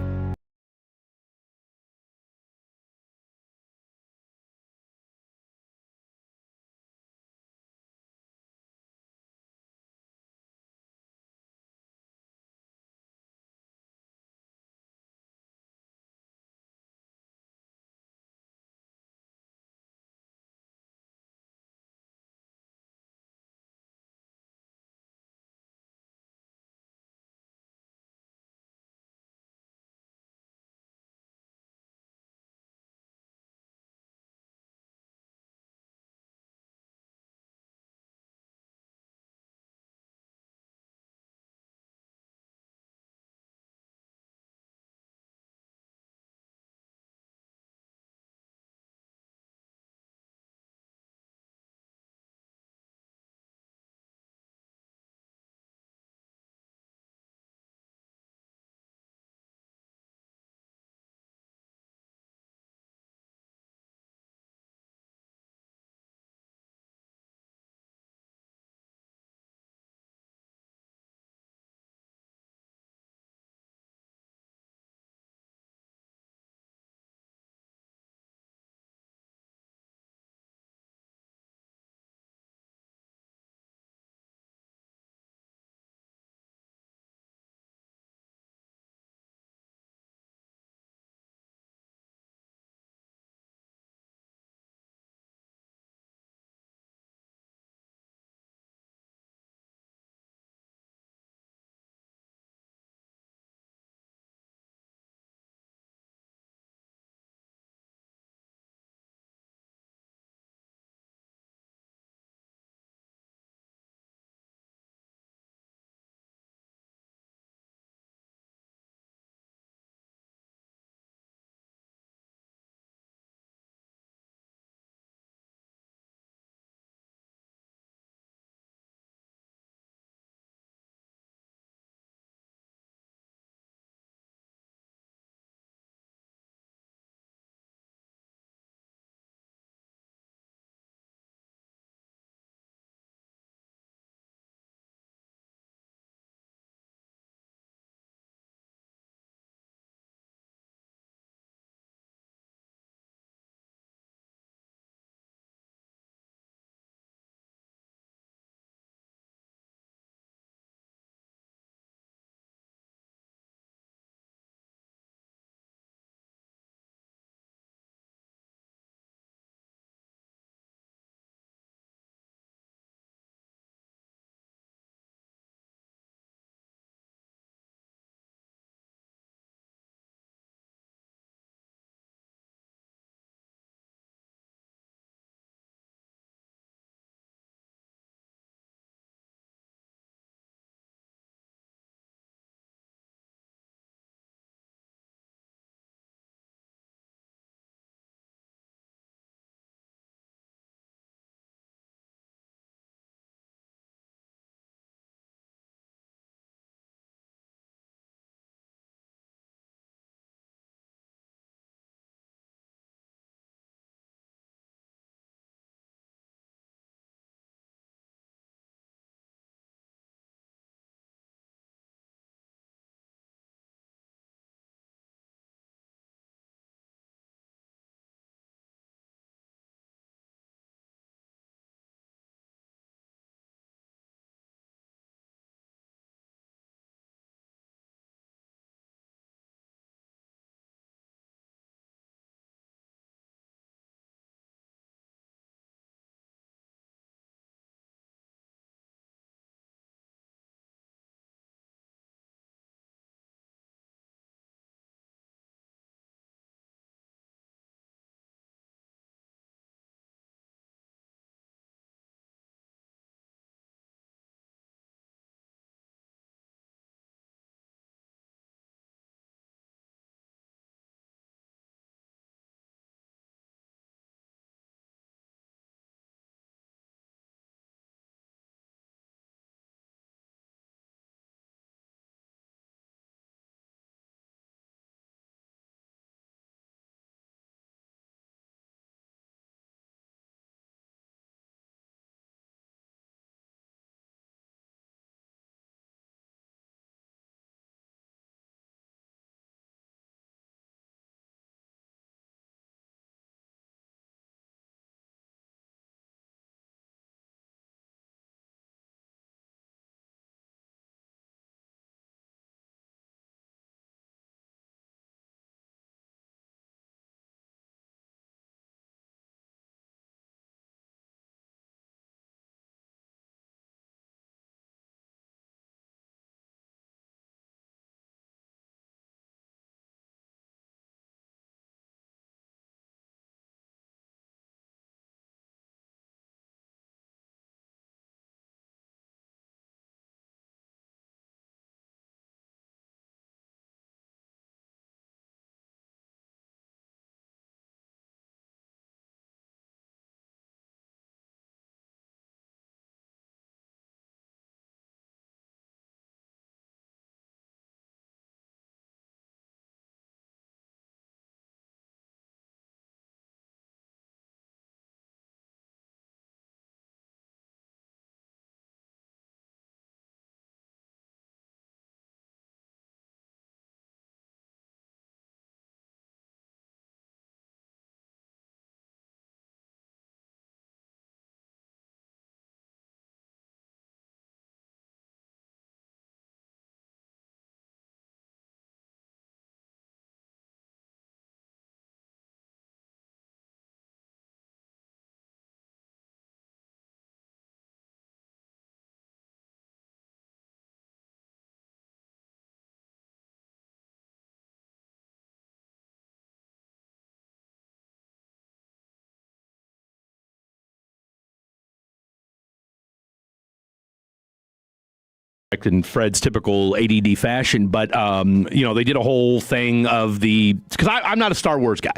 in Fred's typical ADD fashion, but they did a whole thing of because I'm not a Star Wars guy.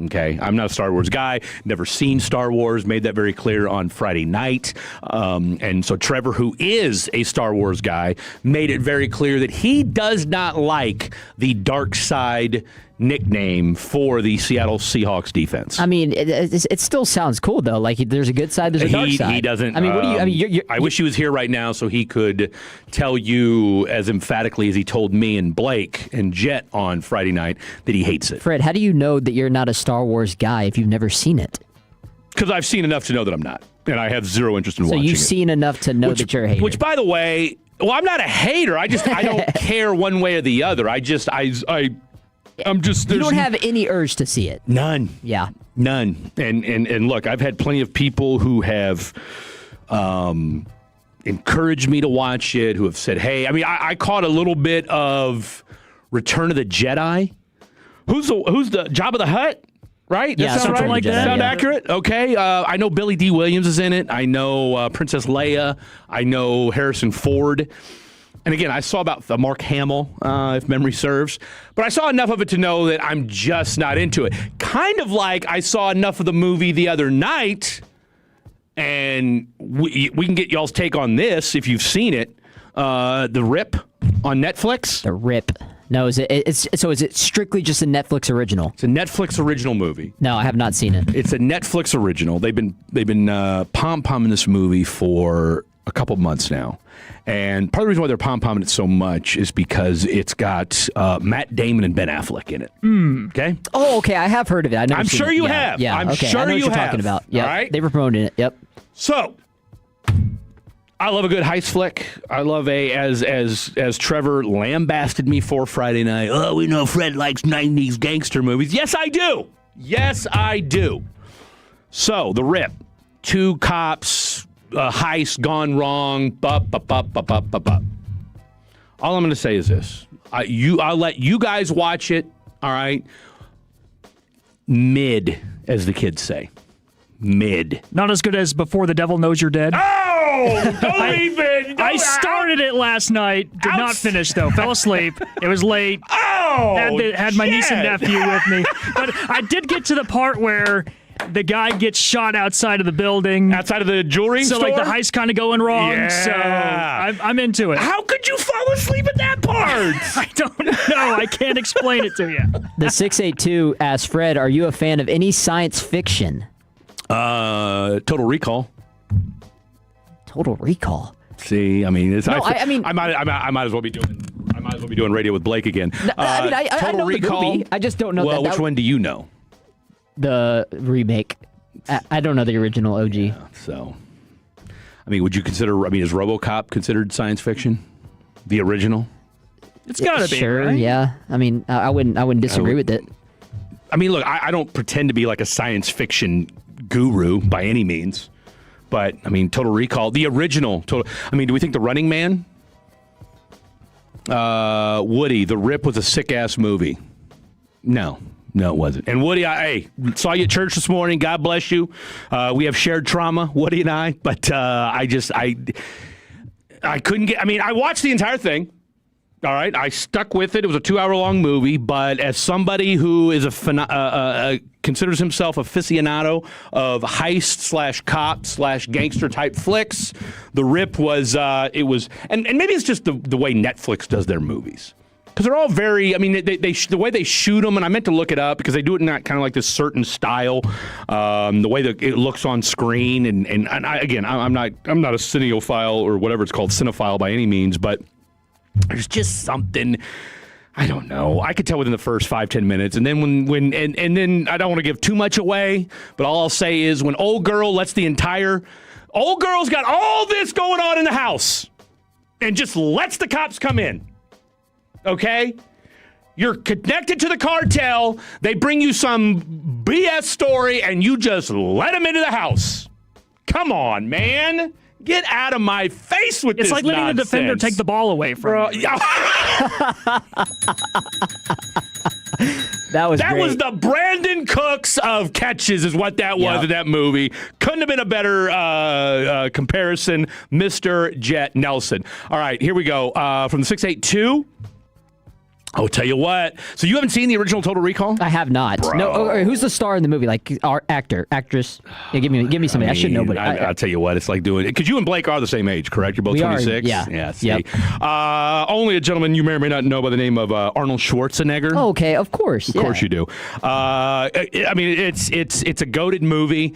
Okay, I'm not a Star Wars guy. Never seen Star Wars. Made that very clear on Friday night. And so Trevor, who is a Star Wars guy, made it very clear that he does not like the dark side nickname for the Seattle Seahawks defense. I mean, it still sounds cool though. Like there's a good side, there's a dark side. He doesn't. I mean, what do you? I mean, I wish he was here right now so he could tell you as emphatically as he told me and Blake and Jet on Friday night that he hates it. Fred, how do you know that you're not a Star Wars guy if you've never seen it? Because I've seen enough to know that I'm not, and I have zero interest in watching it. So you've seen enough to know that you're a hater. Which, by the way, I'm not a hater. I don't care one way or the other. I'm just. You don't have any urge to see it. None. Yeah. None. And look, I've had plenty of people who have encouraged me to watch it, who have said, hey, I mean, I caught a little bit of Return of the Jedi. Who's the Jabba the Hutt? Right? Yeah, something like that. Sound accurate? Okay. I know Billy D. Williams is in it. I know Princess Leia. I know Harrison Ford. And again, I saw about the Mark Hamill, if memory serves. But I saw enough of it to know that I'm just not into it. Kind of like I saw enough of the movie the other night, and we can get y'all's take on this if you've seen it. The Rip on Netflix. The Rip. No, is it strictly just a Netflix original? It's a Netflix original movie. No, I have not seen it. It's a Netflix original. They've been pom-pomming this movie for a couple months now. And part of the reason why they're pom-pomming it so much is because it's got Matt Damon and Ben Affleck in it. Okay? Oh, okay. I have heard of it. I'm sure you have. Yeah, I'm okay. sure I know you what you're have. talking about. Yep. All right? They were promoting it. Yep. So, I love a good heist flick. I love as Trevor lambasted me for Friday night. Oh, we know Fred likes 90s gangster movies. Yes, I do. Yes, I do. So, The Rip. 2 cops, heist gone wrong. All I'm going to say is this. I'll let you guys watch it. All right. Mid, as the kids say. Mid. Not as good as Before the Devil Knows You're Dead. Oh, don't even. I started it last night. Did not finish though. Fell asleep. It was late. Oh, had my niece and nephew with me. But I did get to the part where the guy gets shot outside of the building. Outside of the jewelry store? So like the heist kind of going wrong. Yeah. So I'm into it. How could you fall asleep at that part? I don't know. I can't explain it to you. The 682 asks Fred, are you a fan of any science fiction? Total Recall. Total Recall. See, I mean, I might as well be doing radio with Blake again. I know Recall. the movie. I just don't know. Well, which one do you know? The remake. I don't know the original OG. Yeah, so, I mean, would you consider? I mean, is RoboCop considered science fiction? The original? It's gotta be. Sure. Right? Yeah. I mean, I wouldn't disagree with it. I mean, look, I don't pretend to be like a science fiction guru by any means, but I mean, Total Recall, the original. I mean, do we think The Running Man? Woody, The Rip was a sick ass movie. No, it wasn't. And Woody, I saw you at church this morning. God bless you. We have shared trauma, Woody and I. But I couldn't get. I mean, I watched the entire thing. All right, I stuck with it. It was a 2-hour-long movie, but as somebody who is considers himself aficionado of heist/cop/gangster type flicks, The Rip was and maybe it's just the way Netflix does their movies, because they're all very. I mean, the way they shoot them, and I meant to look it up because they do it in that kind of like this certain style, the way that it looks on screen, and I'm not a cineophile or whatever it's called, cinephile by any means, but. There's just something, I don't know. I could tell within the first 5-10 minutes, and then when then I don't want to give too much away, but all I'll say is when old girl lets old girl's got all this going on in the house, and just lets the cops come in. Okay, you're connected to the cartel. They bring you some BS story, and you just let them into the house. Come on, man. Get out of my face with this It's like letting nonsense. the defender take the ball away from you. was That great. was the Brandon Cooks of catches is what that was in that movie. Couldn't have been a better comparison, Mr. Jet Nelson. All right, here we go. From the 682. I'll tell you what. So you haven't seen the original Total Recall? I have not. Bro. No. Who's the star in the movie? Like our actor, actress? Yeah, give me somebody. I should know, but I'll tell you what. It's like doing it because you and Blake are the same age, correct? You're both We are, 26. yeah. See. Yep. Only a gentleman you may or may not know by the name of Arnold Schwarzenegger. Oh, okay, of course. Of course you do. I mean, it's a goated movie.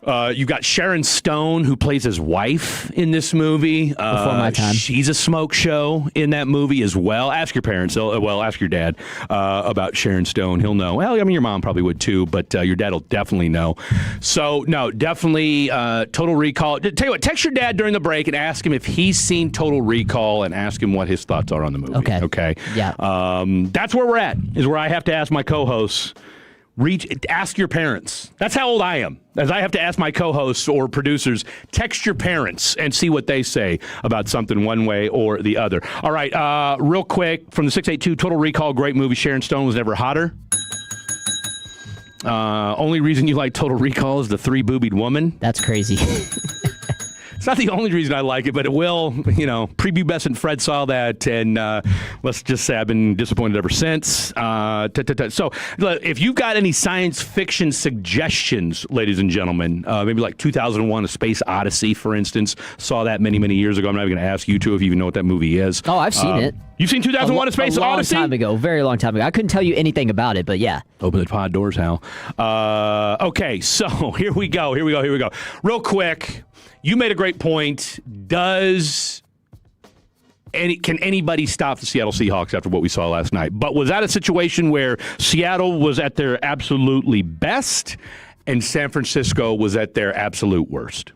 You've got Sharon Stone, who plays his wife in this movie. Before my time. She's a smoke show in that movie as well. Ask your parents. Well, ask your dad about Sharon Stone. He'll know. Well, I mean, your mom probably would too, but your dad will definitely know. So, no, definitely Total Recall. Tell you what, text your dad during the break and ask him if he's seen Total Recall and ask him what his thoughts are on the movie. Okay? Yeah. That's where we're at, is where I have to ask my co-hosts. Ask your parents. That's how old I am. As I have to ask my co-hosts or producers, text your parents and see what they say about something one way or the other. All right, real quick, from the 682, Total Recall, great movie. Sharon Stone was never hotter. Only reason you like Total Recall is the three-boobied woman. That's crazy. It's not the only reason I like it, but it will, prepubescent Fred saw that, and let's just say I've been disappointed ever since. So, if you've got any science fiction suggestions, ladies and gentlemen, maybe like 2001: A Space Odyssey, for instance, saw that many, many years ago. I'm not even going to ask you two if you even know what that movie is. Oh, I've seen it. You've seen 2001: A Space Odyssey? A long time ago, very long time ago. I couldn't tell you anything about it, but yeah. Open the pod doors, Hal. Okay, so here we go. Real quick, you made a great point. Can anybody stop the Seattle Seahawks after what we saw last night? But was that a situation where Seattle was at their absolutely best and San Francisco was at their absolute worst?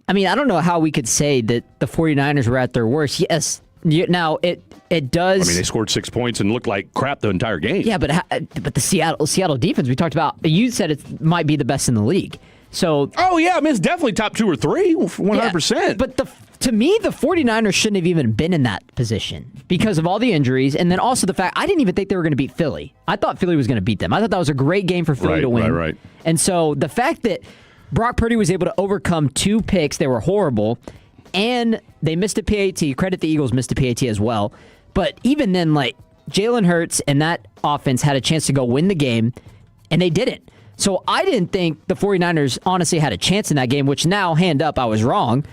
I mean, I don't know how we could say that the 49ers were at their worst. Yes. Now, it does. I mean, they scored 6 points and looked like crap the entire game. Yeah, but the Seattle defense we talked about, you said it might be the best in the league. So. Oh, yeah, I mean, it's definitely top 2 or 3, 100%. Yeah, but to me, the 49ers shouldn't have even been in that position because of all the injuries, and then also the fact I didn't even think they were going to beat Philly. I thought Philly was going to beat them. I thought that was a great game for Philly to win. Right. And so the fact that Brock Purdy was able to overcome 2 picks, they were horrible, and they missed a PAT. Credit the Eagles missed a PAT as well. But even then, like, Jalen Hurts and that offense had a chance to go win the game, and they didn't. So I didn't think the 49ers honestly had a chance in that game, which now, hand up, I was wrong.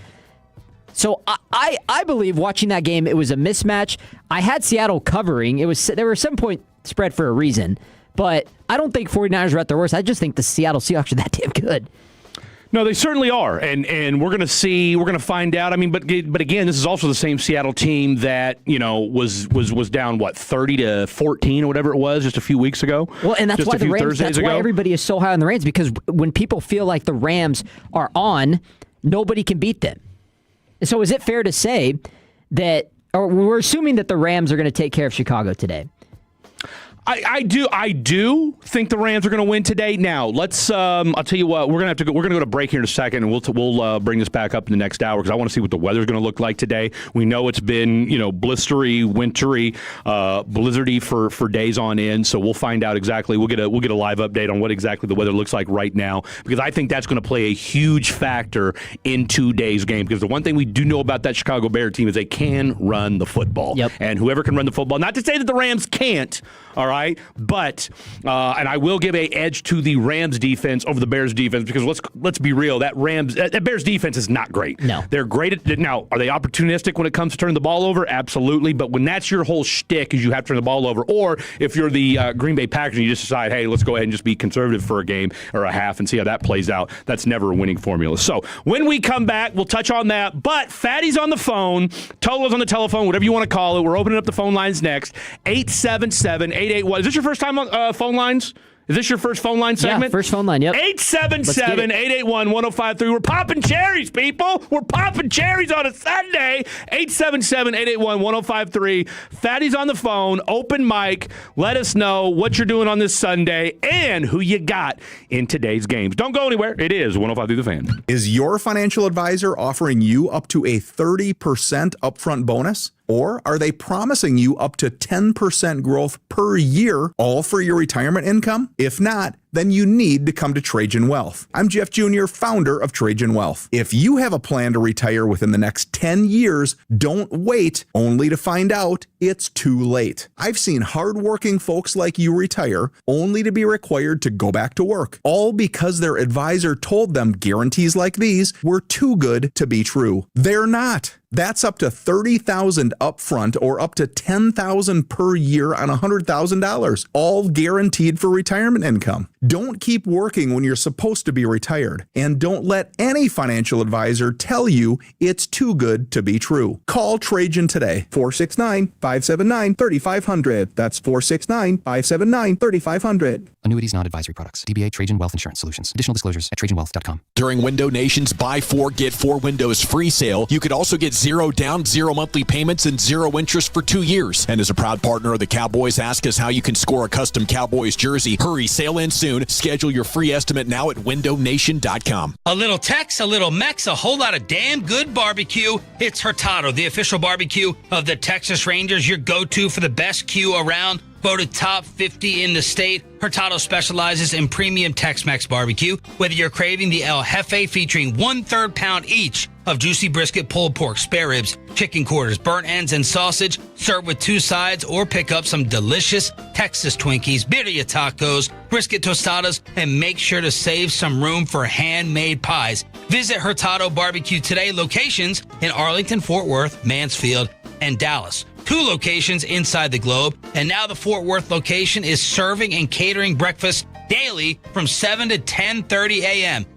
So I believe watching that game, it was a mismatch. I had Seattle covering. They were a 7-point spread for a reason. But I don't think 49ers were at their worst. I just think the Seattle Seahawks are that damn good. No, they certainly are, and we're going to find out. I mean, but again, this is also the same Seattle team that was down 30-14 or whatever it was just a few weeks ago. Well, and that's just why a few the Rams. Thursdays That's ago. why everybody is so high on the Rams, because when people feel like the Rams are on, nobody can beat them. So, is it fair to say that, or we're assuming that the Rams are going to take care of Chicago today? I do think the Rams are going to win today. Now, let's. I'll tell you what. We're going to go to break here in a second, and we'll bring this back up in the next hour because I want to see what the weather's going to look like today. We know it's been blistery, wintry, blizzardy for days on end. So we'll find out exactly. We'll get a live update on what exactly the weather looks like right now because I think that's going to play a huge factor in today's game. Because the one thing we do know about that Chicago Bear team is they can run the football. Yep. And whoever can run the football. Not to say that the Rams can't. All right, but and I will give an edge to the Rams defense over the Bears defense because let's be real, that Bears defense is not great. No, they're great now. Are they opportunistic when it comes to turning the ball over? Absolutely, but when that's your whole shtick, is you have to turn the ball over, or if you're the Green Bay Packers and you just decide, hey, let's go ahead and just be conservative for a game or a half and see how that plays out. That's never a winning formula. So when we come back, we'll touch on that. But Fatty's on the phone, Tolo's on the telephone, whatever you want to call it. We're opening up the phone lines next. 877-881. Is this your first time on phone lines? Is this your first phone line segment? Yeah, first phone line, yep. 877-881-1053. We're popping cherries, people. We're popping cherries on a Sunday. 877-881-1053. Fatty's on the phone, open mic. Let us know what you're doing on this Sunday and who you got in today's games. Don't go anywhere. It is 105 through the Fan. Is your financial advisor offering you up to a 30% upfront bonus? Or are they promising you up to 10% growth per year, all for your retirement income? If not, then you need to come to Trajan Wealth. I'm Jeff Jr., founder of Trajan Wealth. If you have a plan to retire within the next 10 years, don't wait only to find out it's too late. I've seen hardworking folks like you retire only to be required to go back to work, all because their advisor told them guarantees like these were too good to be true. They're not. That's up to $30,000 upfront or up to $10,000 per year on $100,000, all guaranteed for retirement income. Don't keep working when you're supposed to be retired, and don't let any financial advisor tell you it's too good to be true. Call Trajan today, 469-579-3500. That's 469-579-3500. Annuities, non-advisory products. DBA Trajan Wealth Insurance Solutions. Additional disclosures at trajanwealth.com. During Window Nation's Buy 4, Get 4 Windows free sale, you could also get 0 down, 0 monthly payments, and 0 interest for 2 years. And as a proud partner of the Cowboys, ask us how you can score a custom Cowboys jersey. Hurry, sale ends soon. Schedule your free estimate now at windownation.com. A little Tex, a little Mex, a whole lot of damn good barbecue. It's Hurtado, the official barbecue of the Texas Rangers, your go-to for the best Q around. Voted top 50 in the state, Hurtado specializes in premium Tex-Mex barbecue. Whether you're craving the El Jefe featuring 1/3 pound each of juicy brisket, pulled pork, spare ribs, chicken quarters, burnt ends, and sausage, served with 2 sides, or pick up some delicious Texas Twinkies, birria tacos, brisket tostadas, and make sure to save some room for handmade pies. Visit Hurtado Barbecue today. Locations in Arlington, Fort Worth, Mansfield, and Dallas. 2 locations inside the globe, and now the Fort Worth location is serving and catering breakfast daily from 7 to 10:30 a.m.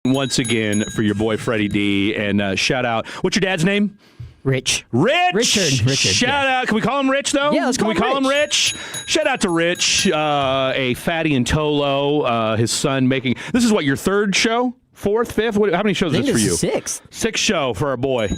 once again for your boy Freddie D. And shout out. What's your dad's name? Rich. Richard. Shout out. Can we call him Rich, though? Yeah, let's call him Rich. Shout out to Rich, a fatty and Tolo, his son making. This is what, your third show? Fourth, fifth? How many shows is this for you? Sixth. Sixth show for our boy,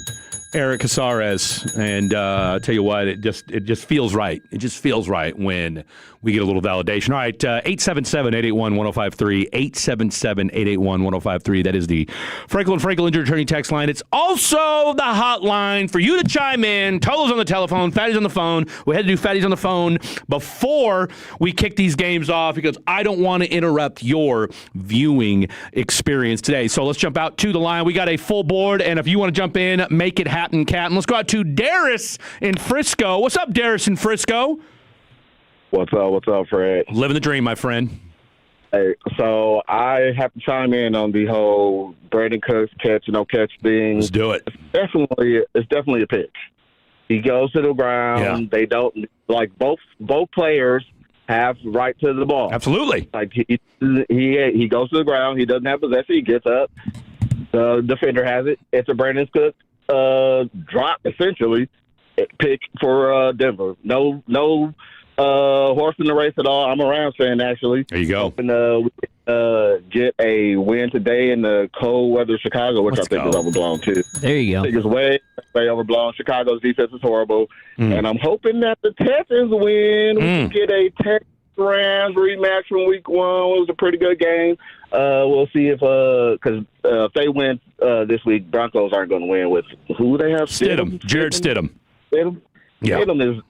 Eric Casares. And I'll tell you what, it just feels right. It just feels right when we get a little validation. All right, 877-881-1053, 877-881-1053. That is the Franklin Injured Attorney text line. It's also the hotline for you to chime in. Tolo's on the telephone. Fatty's on the phone. We had to do Fatty's on the phone before we kick these games off because I don't want to interrupt your viewing experience today. So let's jump out to the line. We got a full board, and if you want to jump in, make it happen, Captain. Let's go out to Darius in Frisco. What's up, Darius in Frisco? What's up, Fred? Living the dream, my friend. Hey, so I have to chime in on the whole Brandon Cooks catch, no catch thing. Let's do it. It's definitely a pitch. He goes to the ground. Yeah. They don't like both players have right to the ball. Absolutely. Like he goes to the ground. He doesn't have possession. He gets up. The defender has it. It's a Brandon Cooks drop, essentially. Pick for Denver. No horse in the race at all. I'm a Rams fan, actually. There you go. Hoping get a win today in the cold weather Chicago, which I think is overblown, too. There you go. I think it's way overblown. Chicago's defense is horrible. And I'm hoping that the Texans win. We can get a Texans-Rams rematch from Week 1. It was a pretty good game. We'll see if they win this week, Broncos aren't going to win with who they have? Stidham. Jared Stidham. Yeah. Stidham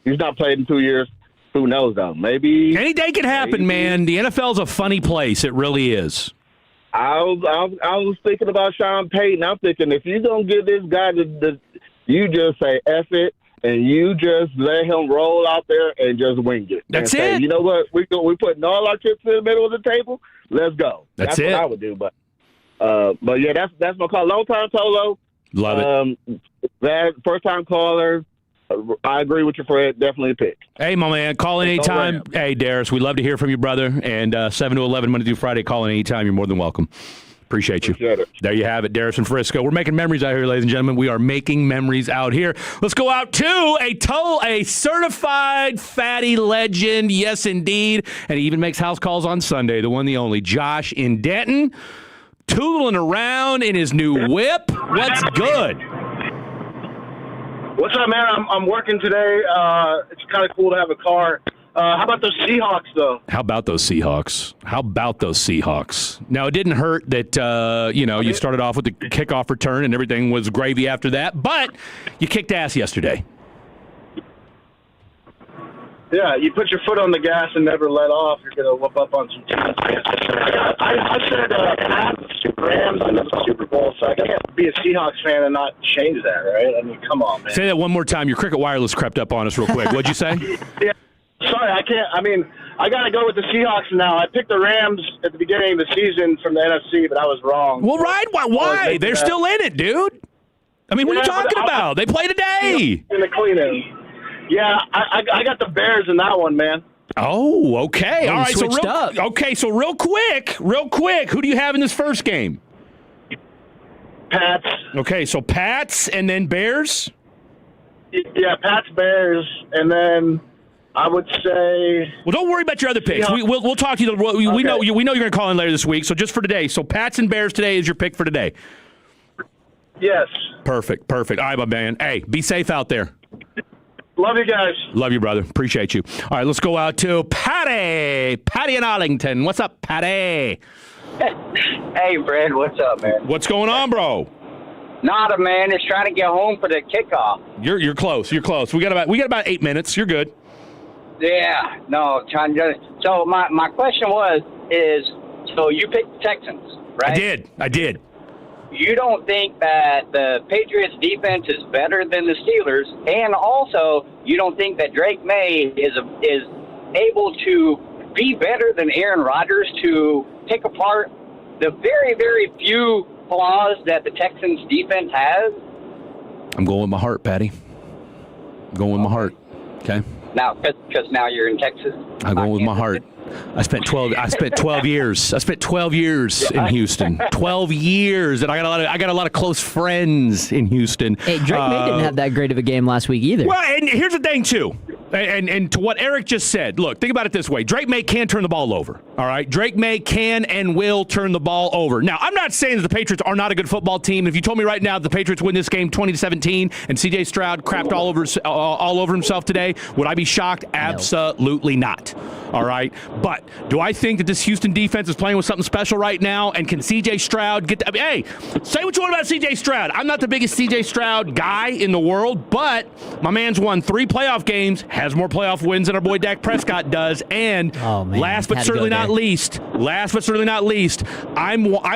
he's not played in 2 years. Who knows, though? Maybe. Any day can happen, man. The NFL's a funny place. It really is. I was thinking about Sean Payton. I'm thinking if you're going to give this guy you just say F it, and you just let him roll out there and just wing it. That's and say, it. You know what? We're putting all our chips in the middle of the table. Let's go. That's what it. I would do. But yeah, that's my call. Long time Tolo. Love it. That first time caller. I agree with you, Fred. Definitely a pick. Hey, my man, call in anytime. Hey, Darius, we love to hear from you, brother. And 7 to 11, Monday through Friday, call in anytime. You're more than welcome. Appreciate you. There you have it, Darius in Frisco. We're making memories out here, ladies and gentlemen. We are making memories out here. Let's go out to a certified fatty legend. Yes, indeed. And he even makes house calls on Sunday. The one, the only. Josh in Denton, tootling around in his new whip. What's good? What's up, man? I'm working today. It's kind of cool to have a car. How about those Seahawks, though? How about those Seahawks? Now, it didn't hurt that, you started off with the kickoff return and everything was gravy after that, but you kicked ass yesterday. Yeah, you put your foot on the gas and never let off. You're going to whoop up on some teams. I said I have the Rams in the Super Bowl, so I can't be a Seahawks fan and not change that, right? I mean, come on, man. Say that one more time. Your Cricket Wireless crept up on us real quick. What'd you say? Yeah. Sorry, I can't. I mean, I got to go with the Seahawks now. I picked the Rams at the beginning of the season from the NFC, but I was wrong. Well, right. Why? They're still in it, dude. I mean, what are you talking about? They play today. In the cleaning. Yeah, I got the Bears in that one, man. Oh, okay. All right. So real quick, who do you have in this first game? Pats. Okay, so Pats and then Bears? Yeah, Pats, Bears, and then I would say. Well, don't worry about your other picks. We'll talk to you. We know you're going to call in later this week. So just for today. So Pats and Bears today is your pick for today. Yes. Perfect. All right, my man. Hey, be safe out there. Love you guys. Love you, brother. Appreciate you. All right, let's go out to Patty. Patty in Arlington. What's up, Patty? Hey, Brad. What's up, man? What's going on, bro? Nada, man. It's trying to get home for the kickoff. You're close. We got about 8 minutes. You're good. Yeah. No, trying to. So my question is so you picked the Texans, right? I did. You don't think that the Patriots defense is better than the Steelers, and also you don't think that Drake May is able to be better than Aaron Rodgers to pick apart the very, very few flaws that the Texans defense has? I'm going with my heart, Patty. I'm going with my heart. Okay. Now, because now you're in Texas. I'm going with my heart. I spent 12 years. I spent 12 years in Houston. 12 years, and I got a lot of close friends in Houston. Hey, Drake May didn't have that great of a game last week either. Well, and here's the thing too. And to what Eric just said, look, think about it this way. Drake May can turn the ball over, all right? Drake May can and will turn the ball over. Now, I'm not saying that the Patriots are not a good football team. If you told me right now that the Patriots win this game 20-17 and C.J. Stroud crapped all over himself today, would I be shocked? Absolutely not, all right? But do I think that this Houston defense is playing with something special right now? And can C.J. Stroud get – hey, say what you want about C.J. Stroud. I'm not the biggest C.J. Stroud guy in the world, but my man's won 3 playoff games, has more playoff wins than our boy Dak Prescott does. And last but certainly not least, I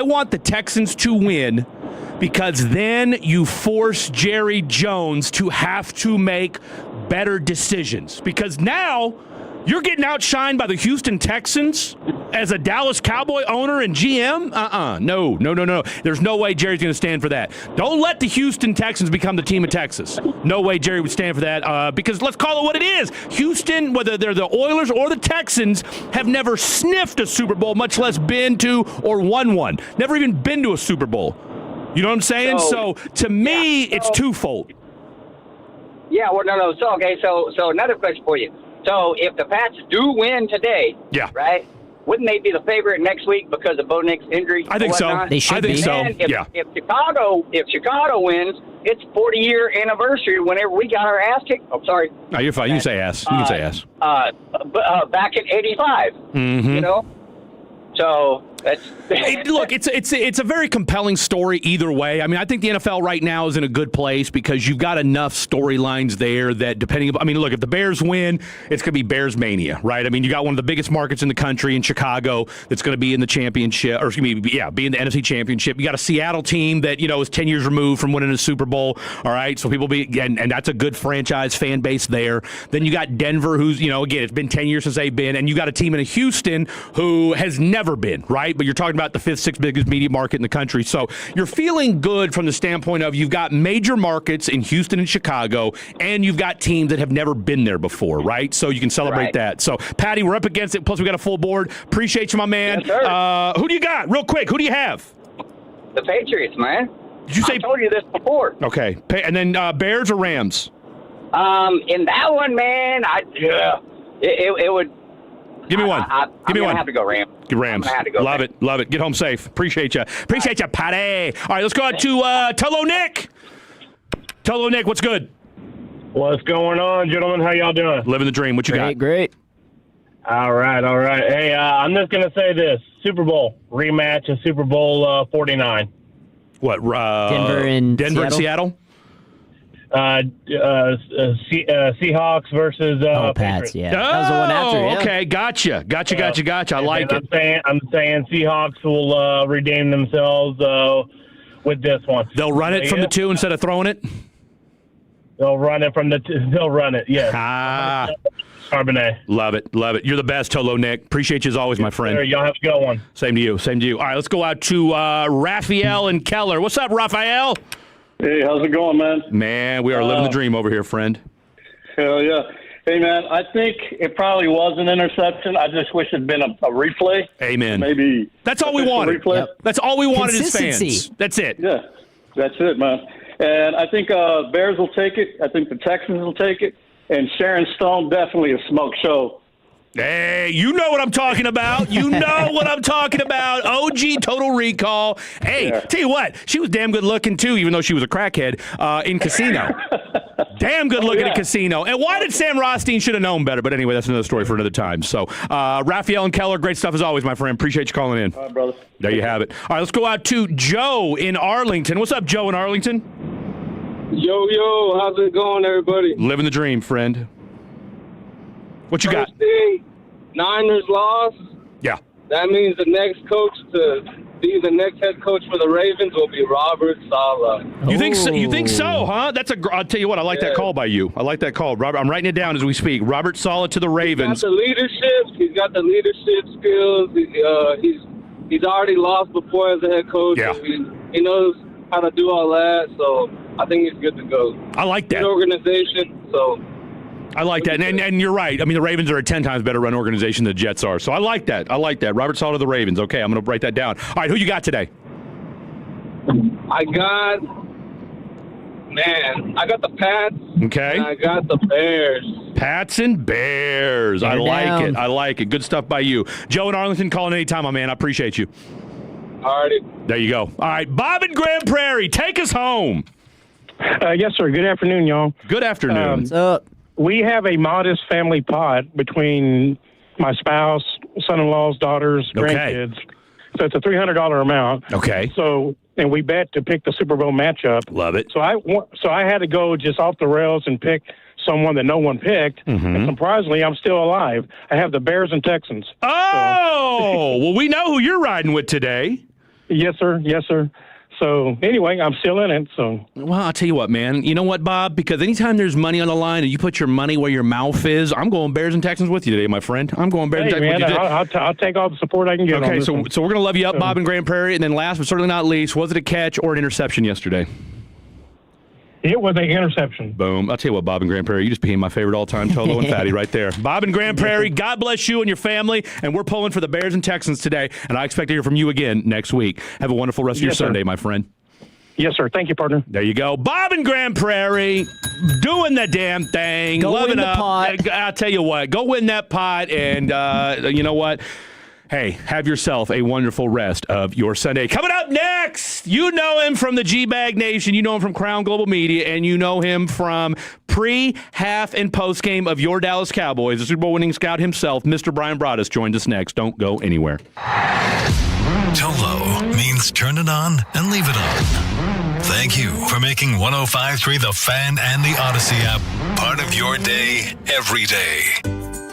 want the Texans to win, because then you force Jerry Jones to have to make better decisions. Because now you're getting outshined by the Houston Texans as a Dallas Cowboy owner and GM? No. There's no way Jerry's going to stand for that. Don't let the Houston Texans become the team of Texas. No way Jerry would stand for that, because let's call it what it is. Houston, whether they're the Oilers or the Texans, have never sniffed a Super Bowl, much less been to or won one. Never even been to a Super Bowl. You know what I'm saying? So to me, it's twofold. Yeah, well, no. So another question for you. So if the Pats do win today, right, wouldn't they be the favorite next week because of Bo Nix's injury? I think so. They should be. If Chicago wins, it's 40-year anniversary whenever we got our ass kicked. I'm sorry. No, you're fine. You can say ass. You can say ass. Back in '85. Mm-hmm. You know. So that's look, it's a very compelling story either way. I mean, I think the NFL right now is in a good place because you've got enough storylines there that look, if the Bears win, it's going to be Bears mania, right? I mean, you got one of the biggest markets in the country in Chicago that's going to be in the championship, or excuse me, be in the NFC Championship. You got a Seattle team that, is 10 years removed from winning a Super Bowl, all right? So people and that's a good franchise fan base there. Then you got Denver, who's, again, it's been 10 years since they've been, and you got a team in Houston who has never been, right? But you're talking about the 5th, 6th biggest media market in the country. So you're feeling good from the standpoint of you've got major markets in Houston and Chicago, and you've got teams that have never been there before, right? So you can celebrate that. So, Patty, we're up against it. Plus, we got a full board. Appreciate you, my man. Yes, who do you got? Real quick, who do you have? The Patriots, man. Did you say? I told you this before. Okay. And then Bears or Rams? In that one, man, it would. Give me one. Give me one. I have to go Rams. Rams. Love it. Get home safe. Appreciate you, Patty. All right, let's go out to Tolo Nick. Tolo Nick, what's good? What's going on, gentlemen? How y'all doing? Living the dream. What you got? Great. All right. Hey, I'm just gonna say this: Super Bowl rematch of Super Bowl 49. What? Denver and Seattle? Seahawks versus Pats. Yeah, that was the one after. Yeah. Okay, gotcha. I like it. I'm saying Seahawks will redeem themselves with this one. They'll run it from the 2 instead of throwing it. They'll run it from the. They'll run it. Yes. Charbonnet. Love it. You're the best, Tolo Nick. Appreciate you as always, my friend. Sure, y'all have a good one. Same to you. All right, let's go out to Raphael and Keller. What's up, Raphael? Hey, how's it going, man? Man, we are living the dream over here, friend. Hell yeah. Hey, man, I think it probably was an interception. I just wish it had been a replay. Amen. Maybe that's all we wanted. Yep. That's all we wanted as fans. That's it. Yeah, that's it, man. And I think Bears will take it. I think the Texans will take it. And Sharon Stone, definitely a smoke show. Hey, you know what I'm talking about. OG Total Recall. Hey, Tell you what, she was damn good looking too, even though she was a crackhead in Casino. Damn good looking in Casino. And why did Sam Rothstein should have known better? But anyway, that's another story for another time. So, Raphael and Keller, great stuff as always, my friend. Appreciate you calling in. All right, brother. There you have it. All right, let's go out to Joe in Arlington. What's up, Joe in Arlington? Yo, how's it going, everybody? Living the dream, friend. What you got? First thing, Niners lost. Yeah. That means the next coach to be the next head coach for the Ravens will be Robert Saleh. You think so? You think so, huh? I'll tell you what. I like that call by you. I like that call, Robert. I'm writing it down as we speak. Robert Saleh to the Ravens. He's got the leadership skills. He's already lost before as a head coach. Yeah. He knows how to do all that. So I think he's good to go. I like that. Good organization. So. I like that. And you're right. I mean, the Ravens are a 10 times better run organization than the Jets are. So I like that. Robert Saleh of the Ravens. Okay, I'm going to write that down. All right, who you got today? I got the Pats. Okay. And I got the Bears. Pats and Bears. I like it. Good stuff by you. Joe in Arlington, calling anytime, my man. I appreciate you. Alrighty. There you go. All right, Bob in Grand Prairie, take us home. Yes, sir. Good afternoon, y'all. Good afternoon. What's up? We have a modest family pot between my spouse, son-in-laws, daughters, grandkids. So it's a $300 amount. Okay. So, and we bet to pick the Super Bowl matchup. Love it. So I had to go just off the rails and pick someone that no one picked. Mm-hmm. And surprisingly, I'm still alive. I have the Bears and Texans. Oh, well, we know who you're riding with today. Yes, sir. Yes, sir. So anyway, I'm still in it. So well, I'll tell you what, man. You know what, Bob? Because anytime there's money on the line and you put your money where your mouth is, I'm going Bears and Texans with you today, my friend. I'm going Bears and Texans with you today. I'll take all the support I can get. Okay, on so we're going to love you up, Bob in Grand Prairie. And then last but certainly not least, was it a catch or an interception yesterday? It was an interception. Boom. I'll tell you what, Bob in Grand Prairie, you just became my favorite all-time Tolo and Fatty right there. Bob in Grand Prairie, God bless you and your family. And we're pulling for the Bears and Texans today. And I expect to hear from you again next week. Have a wonderful rest of your Sunday, my friend. Yes, sir. Thank you, partner. There you go. Bob in Grand Prairie, doing the damn thing. Go loving win the up. pot. I'll tell you what, go win that pot. And you know what? Hey, have yourself a wonderful rest of your Sunday. Coming up next, you know him from the G-Bag Nation. You know him from Crown Global Media. And you know him from pre, half, and post-game of your Dallas Cowboys. The Super Bowl winning scout himself, Mr. Brian Broaddus, joins us next. Don't go anywhere. Tolo means turn it on and leave it on. Thank you for making 105.3 The Fan and the Odyssey app part of your day every day.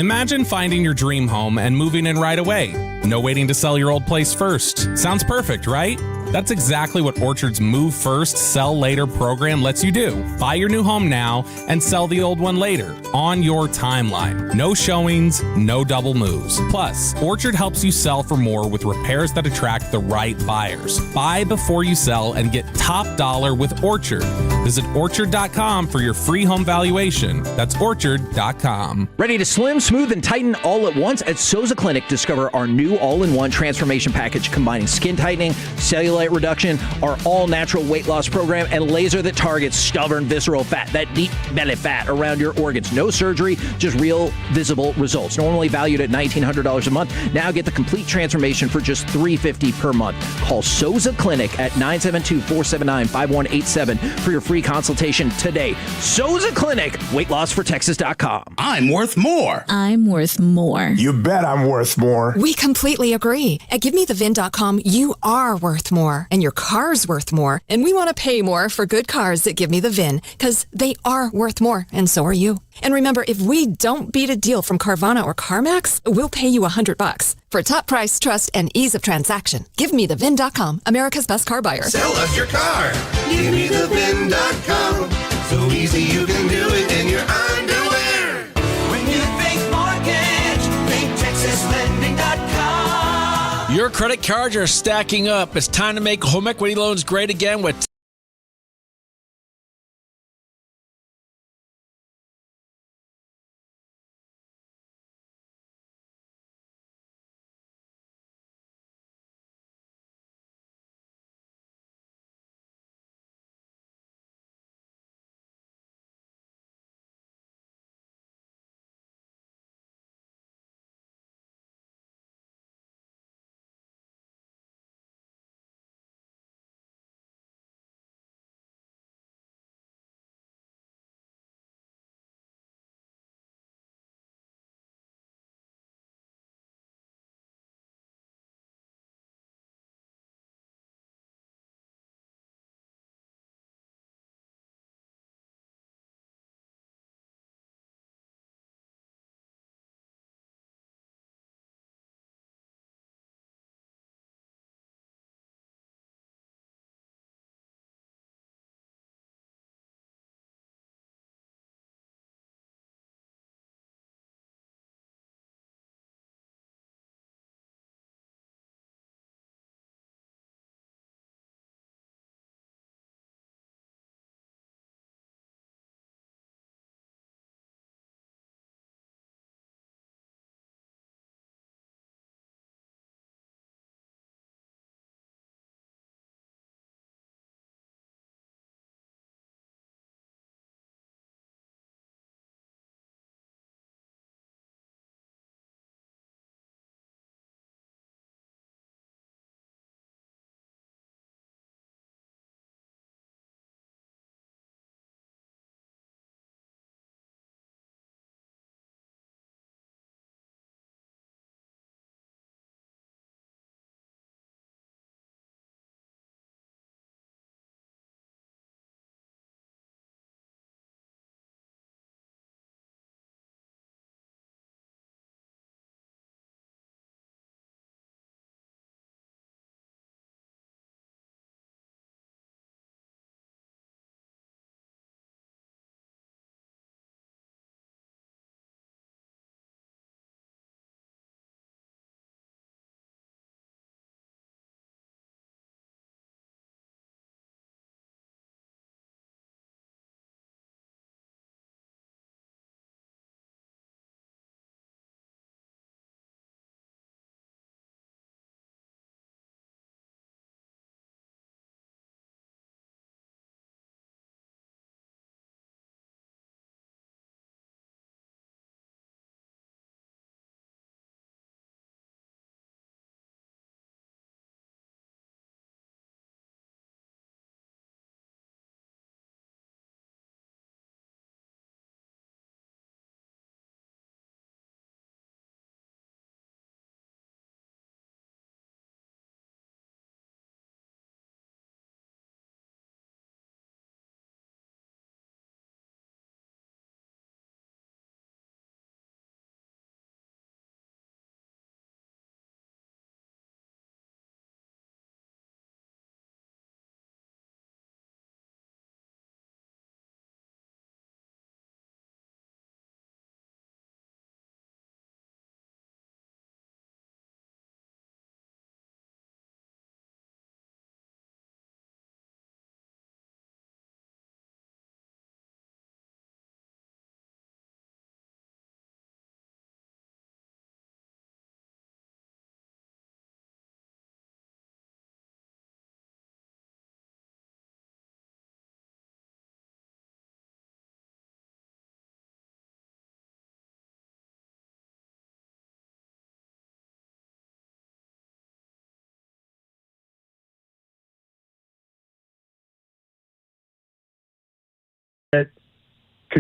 Imagine finding your dream home and moving in right away. No waiting to sell your old place first. Sounds perfect, right? That's exactly what Orchard's Move First, Sell Later program lets you do. Buy your new home now and sell the old one later on your timeline. No showings, no double moves. Plus, Orchard helps you sell for more with repairs that attract the right buyers. Buy before you sell and get top dollar with Orchard. Visit Orchard.com for your free home valuation. That's Orchard.com. Ready to slim, smooth, and tighten all at once? At Souza Clinic, discover our new all-in-one transformation package combining skin tightening, cellulite reduction, our all-natural weight loss program, and laser that targets stubborn visceral fat, that deep belly fat around your organs. No surgery, just real visible results. Normally valued at $1,900 a month. Now get the complete transformation for just $350 per month. Call Souza Clinic at 972-479-5187 for your free consultation today. Souza Clinic, weightlossfortexas.com. I'm worth more. I'm worth more. You bet I'm worth more. We completely agree. At GiveMeTheVIN.com, you are worth more, and your car's worth more. And we want to pay more for good cars that give me the VIN, because they are worth more, and so are you. And remember, if we don't beat a deal from Carvana or CarMax, we'll pay you $100. For top price, trust, and ease of transaction, GiveMeTheVIN.com, America's best car buyer. Sell us your car. GiveMeTheVIN.com. So easy you can do it in your underwear. When you think mortgage, think TexasLending.com. Your credit cards are stacking up. It's time to make home equity loans great again with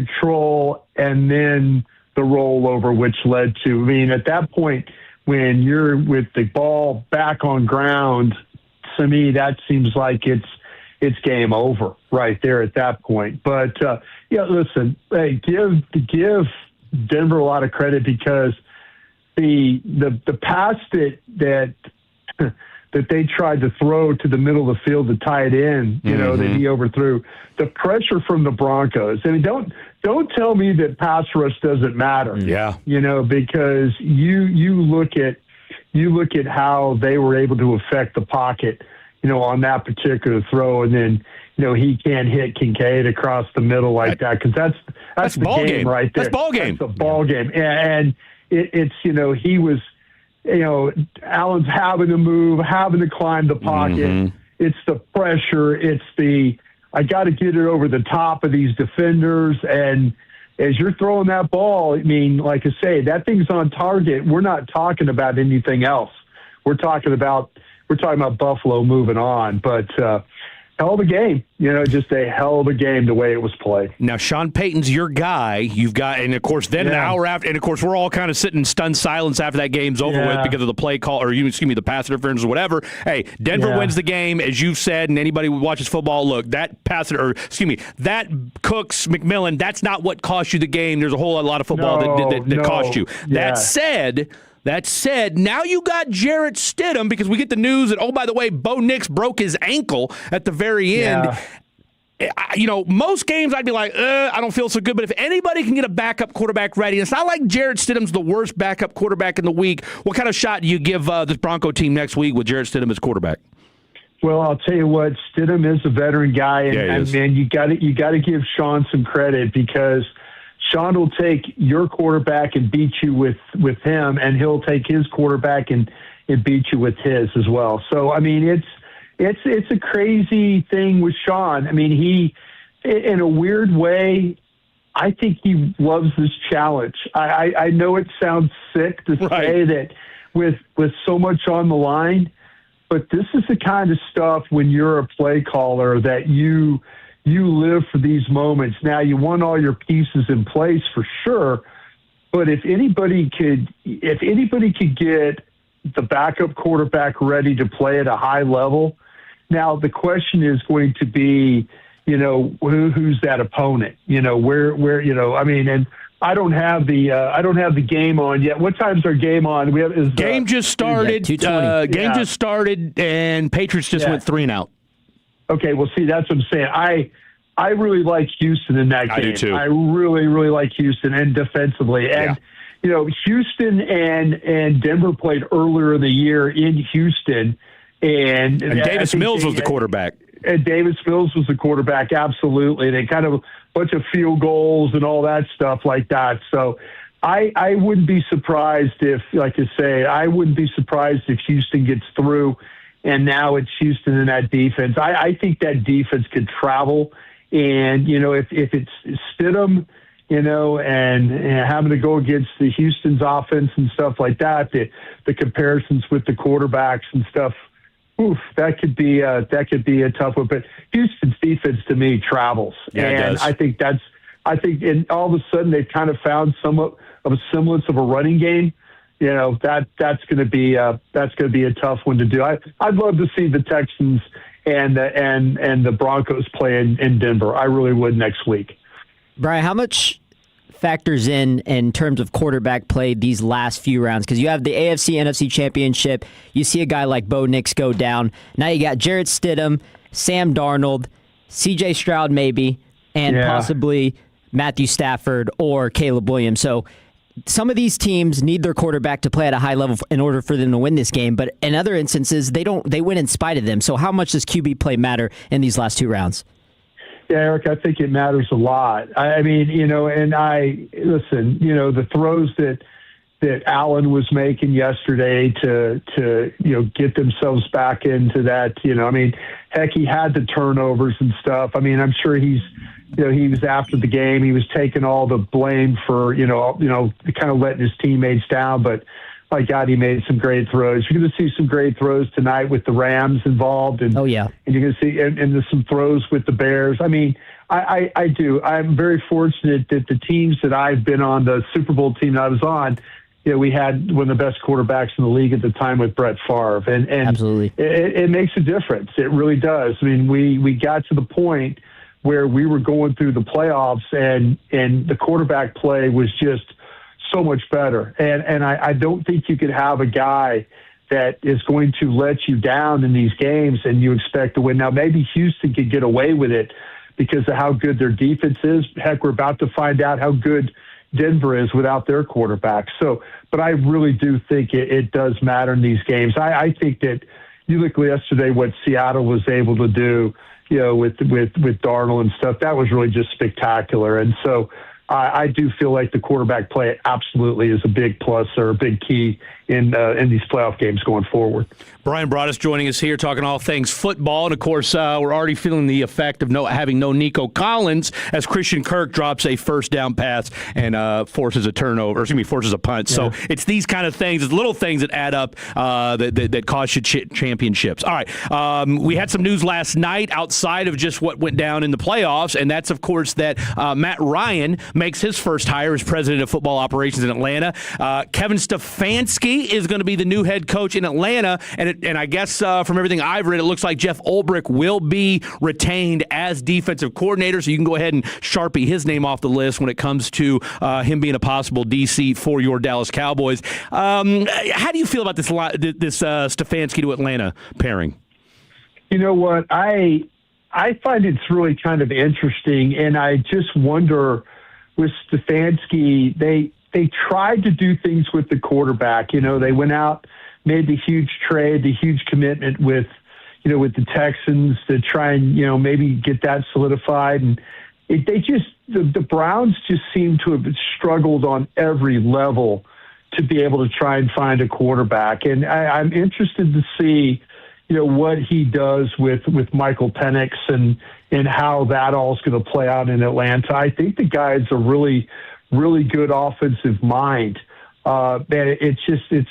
control and then the rollover, which led to, I mean, at that point, when you're with the ball back on ground, to me, that seems like it's game over right there at that point. But, listen, hey, give Denver a lot of credit because the pass that they tried to throw to the middle of the field to tie it in, that he overthrew. The pressure from the Broncos. I mean, don't tell me that pass rush doesn't matter. Yeah. Because you look at how they were able to affect the pocket, on that particular throw, and then he can't hit Kincaid across the middle like that because that's the ball game right there. That's ball game. That's the ball game, and it's he was. Allen's having to move, having to climb the pocket. It's the pressure. It's I got to get it over the top of these defenders. And as you're throwing that ball, I mean, like I say, that thing's on target. We're not talking about anything else. We're talking about Buffalo moving on. But hell of a game, just a hell of a game the way it was played. Now, Sean Payton's your guy. You've got, and of course, then an hour after, and of course, we're all kind of sitting in stunned silence after that game's over with because of the play call, or the pass interference or whatever. Hey, Denver wins the game, as you've said, and anybody who watches football, look, that that Cooks McMillan, that's not what cost you the game. There's a whole lot of football that cost you. That said, now you got Jarrett Stidham because we get the news that, oh, by the way, Bo Nix broke his ankle at the very end. Most games I'd be like, I don't feel so good. But if anybody can get a backup quarterback ready, it's not like Jarrett Stidham's the worst backup quarterback in the week. What kind of shot do you give this Bronco team next week with Jarrett Stidham as quarterback? Well, I'll tell you what, Stidham is a veteran guy, and man, you got to give Sean some credit because Sean will take your quarterback and beat you with him, and he'll take his quarterback and beat you with his as well. So, I mean, it's a crazy thing with Sean. I mean, he, in a weird way, I think he loves this challenge. I know it sounds sick to say that with so much on the line, but this is the kind of stuff when you're a play caller that you live for these moments. Now, you want all your pieces in place for sure, but if anybody could get the backup quarterback ready to play at a high level, now the question is going to be, who's that opponent? Where I mean, and I don't have the game on yet. What time's our game on? Game just started. Just started, and Patriots just went 3-and-out. Okay, well, see, that's what I'm saying. I really like Houston in that game. I do too. I really, really like Houston and defensively. And, Houston and Denver played earlier in the year in Houston. And Davis Mills was the quarterback. And Davis Mills was the quarterback, absolutely. They kind of a bunch of field goals and all that stuff like that. So I wouldn't be surprised if, like I say, if Houston gets through and now it's Houston in that defense. I think that defense could travel. And, if it's Stidham, and having to go against the Houston's offense and stuff like that, the comparisons with the quarterbacks and stuff, that could be a tough one. But Houston's defense to me travels. Yeah, and it does. I think and all of a sudden they've kind of found somewhat of a semblance of a running game. That's going to be a tough one to do. I'd love to see the Texans and the Broncos play in Denver. I really would next week. Brian, how much factors in terms of quarterback play these last few rounds? Because you have the AFC, NFC Championship. You see a guy like Bo Nix go down. Now you got Jarrett Stidham, Sam Darnold, C.J. Stroud maybe, and possibly Matthew Stafford or Caleb Williams. So some of these teams need their quarterback to play at a high level in order for them to win this game. But in other instances, they win in spite of them. So how much does QB play matter in these last two rounds? Yeah, Eric, I think it matters a lot. I mean, the throws that Allen was making yesterday to get themselves back into that, heck, he had the turnovers and stuff. I mean, I'm sure he was after the game. He was taking all the blame for, kind of letting his teammates down. But, my God, he made some great throws. You're going to see some great throws tonight with the Rams involved. And, and you're going to see and there's some throws with the Bears. I mean, I do. I'm very fortunate that the teams that I've been on, the Super Bowl team that I was on, we had one of the best quarterbacks in the league at the time with Brett Favre. And absolutely, it makes a difference. It really does. I mean, we got to the point where we were going through the playoffs and the quarterback play was just so much better. And I don't think you could have a guy that is going to let you down in these games and you expect to win. Now, maybe Houston could get away with it because of how good their defense is. Heck, we're about to find out how good Denver is without their quarterback. So, but I really do think it does matter in these games. I think that you look yesterday what Seattle was able to do, with Darnold and stuff. That was really just spectacular. And so I do feel like the quarterback play absolutely is a big plus or a big key in these playoff games going forward. Brian Broaddus joining us here, talking all things football. And, of course, we're already feeling the effect of having no Nico Collins as Christian Kirk drops a first-down pass and forces a punt. Yeah. So it's these kind of things, it's little things that add up that cost you championships. All right, we had some news last night outside of just what went down in the playoffs, and that's, of course, that Matt Ryan makes his first hire as president of football operations in Atlanta. Kevin Stefanski is going to be the new head coach in Atlanta, and I guess from everything I've read, it looks like Jeff Ulbrich will be retained as defensive coordinator, so you can go ahead and Sharpie his name off the list when it comes to him being a possible DC for your Dallas Cowboys. How do you feel about this Stefanski to Atlanta pairing? You know what? I find it's really kind of interesting, and I just wonder with Stefanski, they tried to do things with the quarterback. They went out, made the huge trade, the huge commitment with the Texans to try and, maybe get that solidified. And the Browns just seem to have struggled on every level to be able to try and find a quarterback. And I'm interested to see, what he does with Michael Penix and how that all is going to play out in Atlanta. I think the guy's a really, really good offensive mind. It's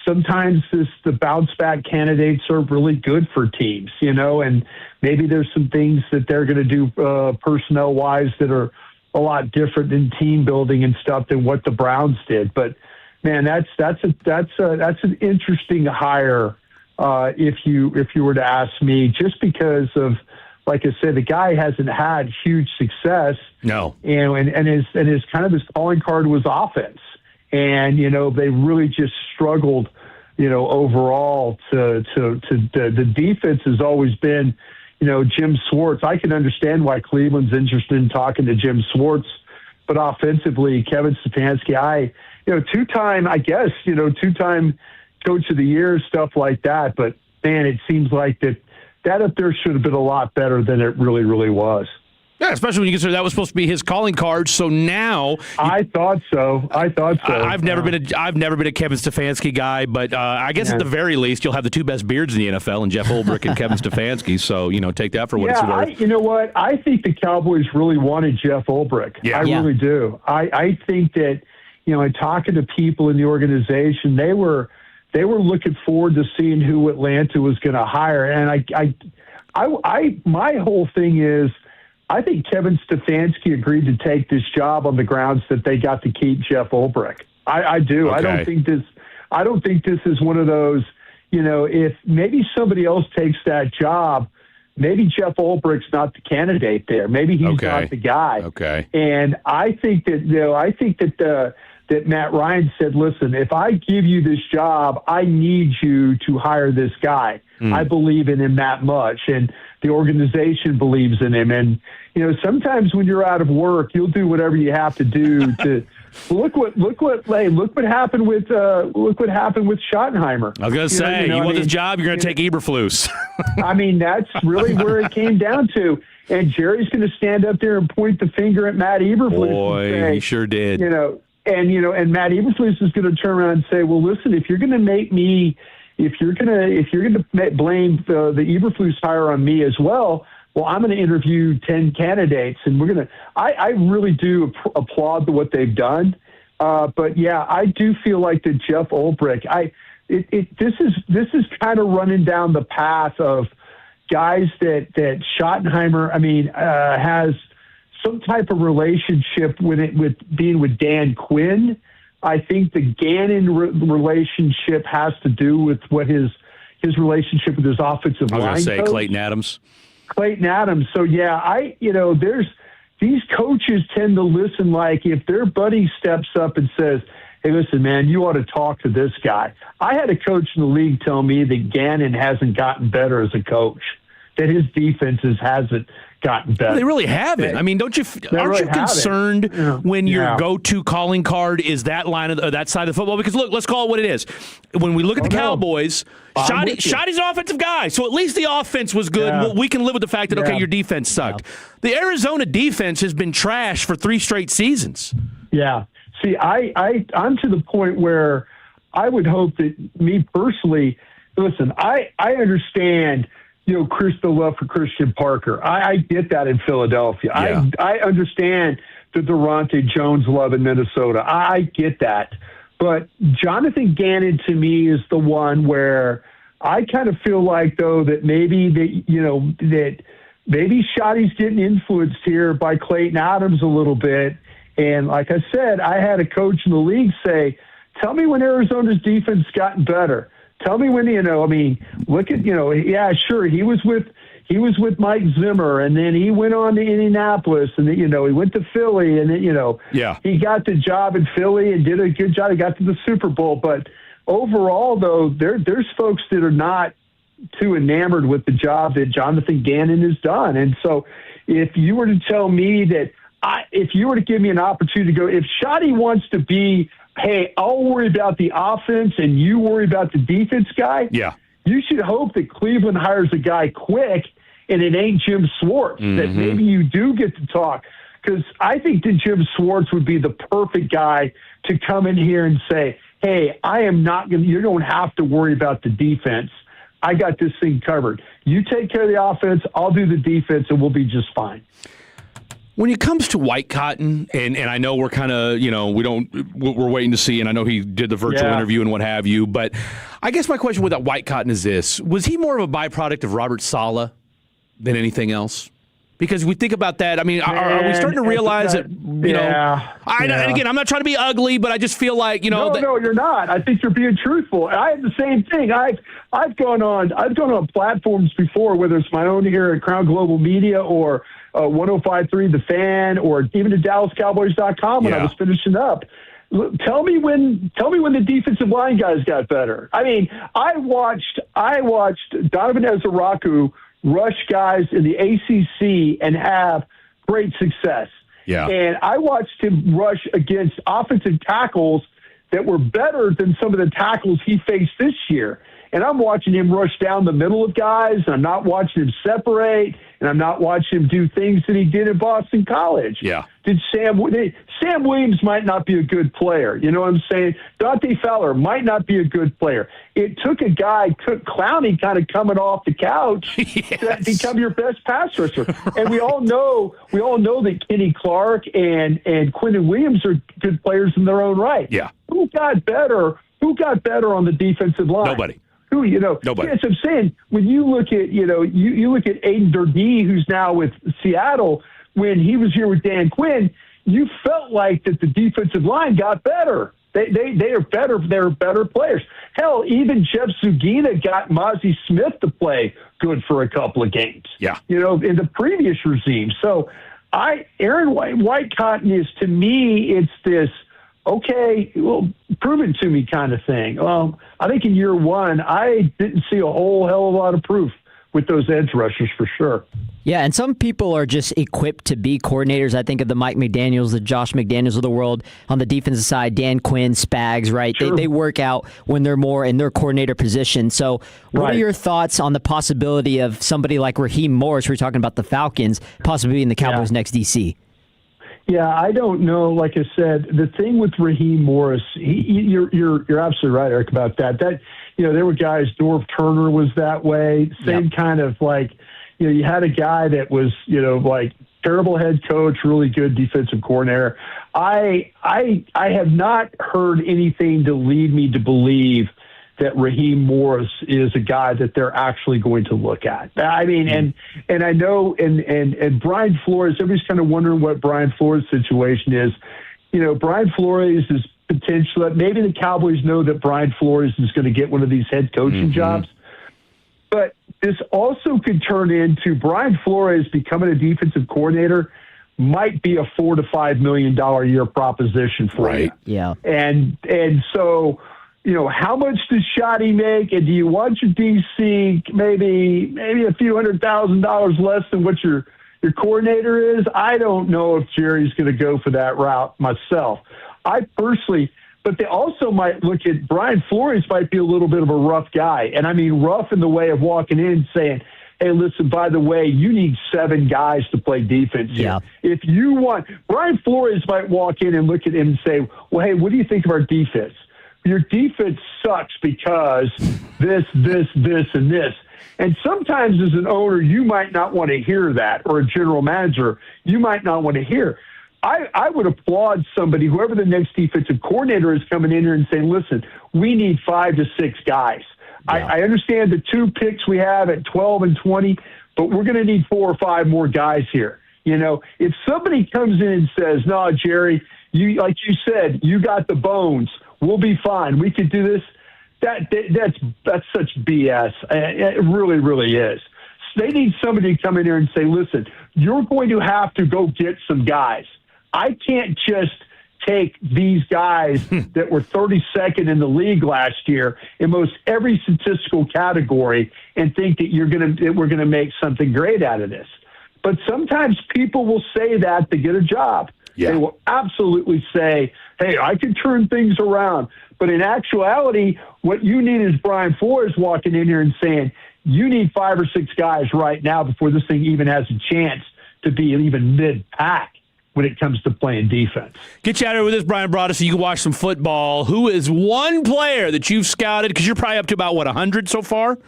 sometimes the bounce back candidates are really good for teams, and maybe there's some things that they're going to do personnel wise that are a lot different in team building and stuff than what the Browns did. But man, that's an interesting hire. If you were to ask me, just because of, like I said, the guy hasn't had huge success. No. And his kind of his calling card was offense. And, they really just struggled, overall to the defense has always been, Jim Schwartz. I can understand why Cleveland's interested in talking to Jim Schwartz, but offensively, Kevin Stefanski, two-time coach of the year, stuff like that. But man, it seems like that up there should have been a lot better than it really, really was. Yeah, especially when you consider that was supposed to be his calling card. So now, I thought so. I've never been a Kevin Stefanski guy, but I guess at the very least, you'll have the two best beards in the NFL, and Jeff Ulbrich and Kevin Stefanski. So take that for what it's worth. You know what? I think the Cowboys really wanted Jeff Ulbrich. Yeah. I really do. I think that in talking to people in the organization, they were looking forward to seeing who Atlanta was going to hire. And my whole thing is, I think Kevin Stefanski agreed to take this job on the grounds that they got to keep Jeff Ulbrich. I do. Okay. I don't think this is one of those, if maybe somebody else takes that job, maybe Jeff Ulbrich's not the candidate there. Maybe he's not the guy. Okay. And I think that, that Matt Ryan said, listen, if I give you this job, I need you to hire this guy. I believe in him that much, and the organization believes in him. And, sometimes when you're out of work, you'll do whatever you have to do to look what happened with Schottenheimer. I was going to say, you want this job, you're going to take Eberflus. That's really where it came down to. And Jerry's going to stand up there and point the finger at Matt Eberflus. Boy, and say, he sure did. And Matt Eberflus is going to turn around and say, well, listen, if you're going to blame the Eberflus hire on me as well, well, I'm going to interview 10 candidates, and we're going to. I really do applaud what they've done, but yeah, I do feel like that Jeff Ulbrich. This is kind of running down the path of, guys that Schottenheimer, has some type of relationship with being with Dan Quinn. I think the Gannon relationship has to do with what his relationship with his offensive line. I was going to say coach. Clayton Adams. Clayton Adams. So yeah, there's these coaches tend to listen. Like if their buddy steps up and says, "Hey, listen, man, you ought to talk to this guy." I had a coach in the league tell me that Gannon hasn't gotten better as a coach, that his defenses hasn't gotten better. They really haven't. Aren't you concerned when your go-to calling card is that line of that side of the football? Because look, let's call it what it is. When we look at the Cowboys, Shoddy's an offensive guy, so at least the offense was good. Yeah. We can live with the fact that your defense sucked. The Arizona defense has been trash for 3 straight seasons. Yeah. See, I'm to the point where I would hope that me personally, listen, I understand. The love for Christian Parker. I get that in Philadelphia. Yeah. I understand the Durante Jones love in Minnesota. I get that. But Jonathan Gannon, to me, is the one where I kind of feel like, though, that maybe maybe Shoddy's getting influenced here by Clayton Adams a little bit. And like I said, I had a coach in the league say, "Tell me when Arizona's defense gotten better. Tell me when, look at, yeah, sure, he was with Mike Zimmer, and then he went on to Indianapolis, and then, he went to Philly, and then, he got the job in Philly and did a good job. He got to the Super Bowl. But overall, though, there's folks that are not too enamored with the job that Jonathan Gannon has done. And so if you were to tell me that, if you were to give me an opportunity to go, if Shoddy wants to be, hey, I'll worry about the offense and you worry about the defense guy. Yeah. You should hope that Cleveland hires a guy quick and it ain't Jim Schwartz, that maybe you do get to talk. Because I think that Jim Schwartz would be the perfect guy to come in here and say, hey, you don't have to worry about the defense. I got this thing covered. You take care of the offense, I'll do the defense, and we'll be just fine. When it comes to White Cotton, and I know we're kind of, we're waiting to see, and I know he did the virtual interview and what have you, but I guess my question with that White Cotton is this. Was he more of a byproduct of Robert Saleh than anything else? Because we think about that, are we starting to realize that, and again, I'm not trying to be ugly, but I just feel like, No, you're not. I think you're being truthful. I have the same thing. I've gone on platforms before, whether it's my own here at Crown Global Media or 105.3 The Fan, or even at DallasCowboys.com when I was finishing up. Tell me when the defensive line guys got better. I watched Donovan Ezeraku rush guys in the ACC and have great success. Yeah. And I watched him rush against offensive tackles that were better than some of the tackles he faced this year. And I'm watching him rush down the middle of guys, and I'm not watching him separate, and I'm not watching him do things that he did at Boston College. Yeah. Sam Williams might not be a good player. You know what I'm saying? Dante Fowler might not be a good player. It took a guy, Clowney, kind of coming off the couch to become your best pass rusher. And we all know that Kenny Clark and Quentin Williams are good players in their own right. Yeah. Who got better on the defensive line? Nobody. Nobody. Yes, I'm saying when you look at you look at Aiden Durdee, who's now with Seattle. When he was here with Dan Quinn, you felt like that the defensive line got better. They are better. They're better players. Hell, even Jeff Zugina got Mozzie Smith to play good for a couple of games. Yeah. In the previous regime. So Aaron White Cotton is, to me, it's this. Okay, well, prove it to me kind of thing. I think in year one, I didn't see a whole hell of a lot of proof with those edge rushers for sure. Yeah, and some people are just equipped to be coordinators. I think of the Mike McDaniels, the Josh McDaniels of the world. On the defensive side, Dan Quinn, Spags, right? Sure. They work out when they're more in their coordinator position. So what are your thoughts on the possibility of somebody like Raheem Morris, we're talking about the Falcons, possibly being the Cowboys' next DC? Yeah, I don't know. Like I said, the thing with Raheem Morris, you're absolutely right, Eric, about that. There were guys. Dorf Turner was that way. Same kind of like, you had a guy that was, like terrible head coach, really good defensive coordinator. I have not heard anything to lead me to believe that Raheem Morris is a guy that they're actually going to look at. I mean, and I know, and Brian Flores, everybody's kind of wondering what Brian Flores' situation is. You know, Brian Flores is potential. Maybe the Cowboys know that Brian Flores is going to get one of these head coaching jobs. But this also could turn into Brian Flores becoming a defensive coordinator might be a $4 to $5 million a year proposition for you. Yeah. And so, you know, how much does Shotty make? And do you want your DC maybe a few $100,000 less than what your coordinator is? I don't know if Jerry's going to go for that route myself. I personally, but they also might look at Brian Flores might be a little bit of a rough guy. And I mean rough in the way of walking in saying, hey, listen, by the way, you need 7 guys to play defense here. Yeah. If you want, Brian Flores might walk in and look at him and say, well, hey, what do you think of our defense? Your defense sucks because this, and this. And sometimes as an owner, you might not want to hear that, or a general manager, you might not want to hear. I would applaud somebody, whoever the next defensive coordinator is, coming in here and saying, listen, we need 5 to 6 guys. Yeah. I understand the 2 picks we have at 12 and 20, but we're going to need 4 or 5 more guys here. You know, if somebody comes in and says, no, Jerry, you, like you said, you got the bones, we'll be fine, we could do this, that's such BS. It really, really is. So they need somebody to come in here and say, listen, you're going to have to go get some guys. I can't just take these guys that were 32nd in the league last year in most every statistical category and think that we're gonna make something great out of this. But sometimes people will say that to get a job. Yeah. They will absolutely say, hey, I can turn things around. But in actuality, what you need is Brian Flores walking in here and saying, you need 5 or 6 guys right now before this thing even has a chance to be even mid-pack when it comes to playing defense. Get you out here with us, Brian Broaddus, so you can watch some football. Who is one player that you've scouted? Because you're probably up to about, 100 so far?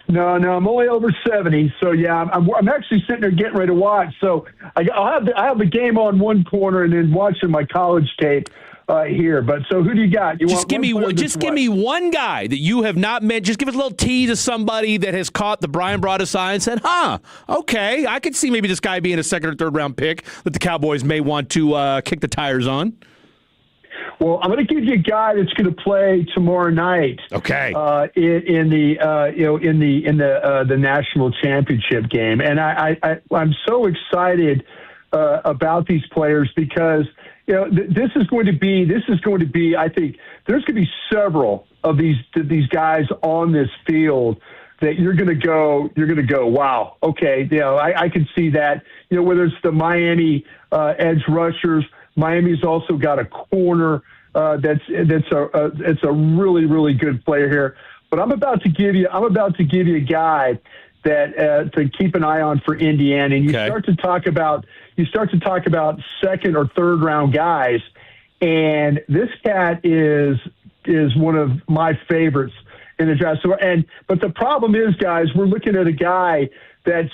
No, I'm only over 70. So, yeah, I'm actually sitting there getting ready to watch. So I have the game on one corner and then watching my college tape here. But so who do you got? Give me one guy that you have not met. Just give us a little tease of somebody that has caught the Brian Broaddus eye and said, okay, I could see maybe this guy being a 2nd or 3rd round pick that the Cowboys may want to kick the tires on. Well, I'm going to give you a guy that's going to play tomorrow night. Okay. In the national championship game, and I'm so excited about these players because this is going to be. I think there's going to be several of these guys on this field that you're going to go, wow, okay, I can see that. Whether it's the Miami edge rushers. Miami's also got a corner that's a really, really good player here. But I'm about to give you a guy that to keep an eye on for Indiana. And you start to talk about 2nd or 3rd round guys, and this cat is one of my favorites in the draft. But the problem is, guys, we're looking at a guy that's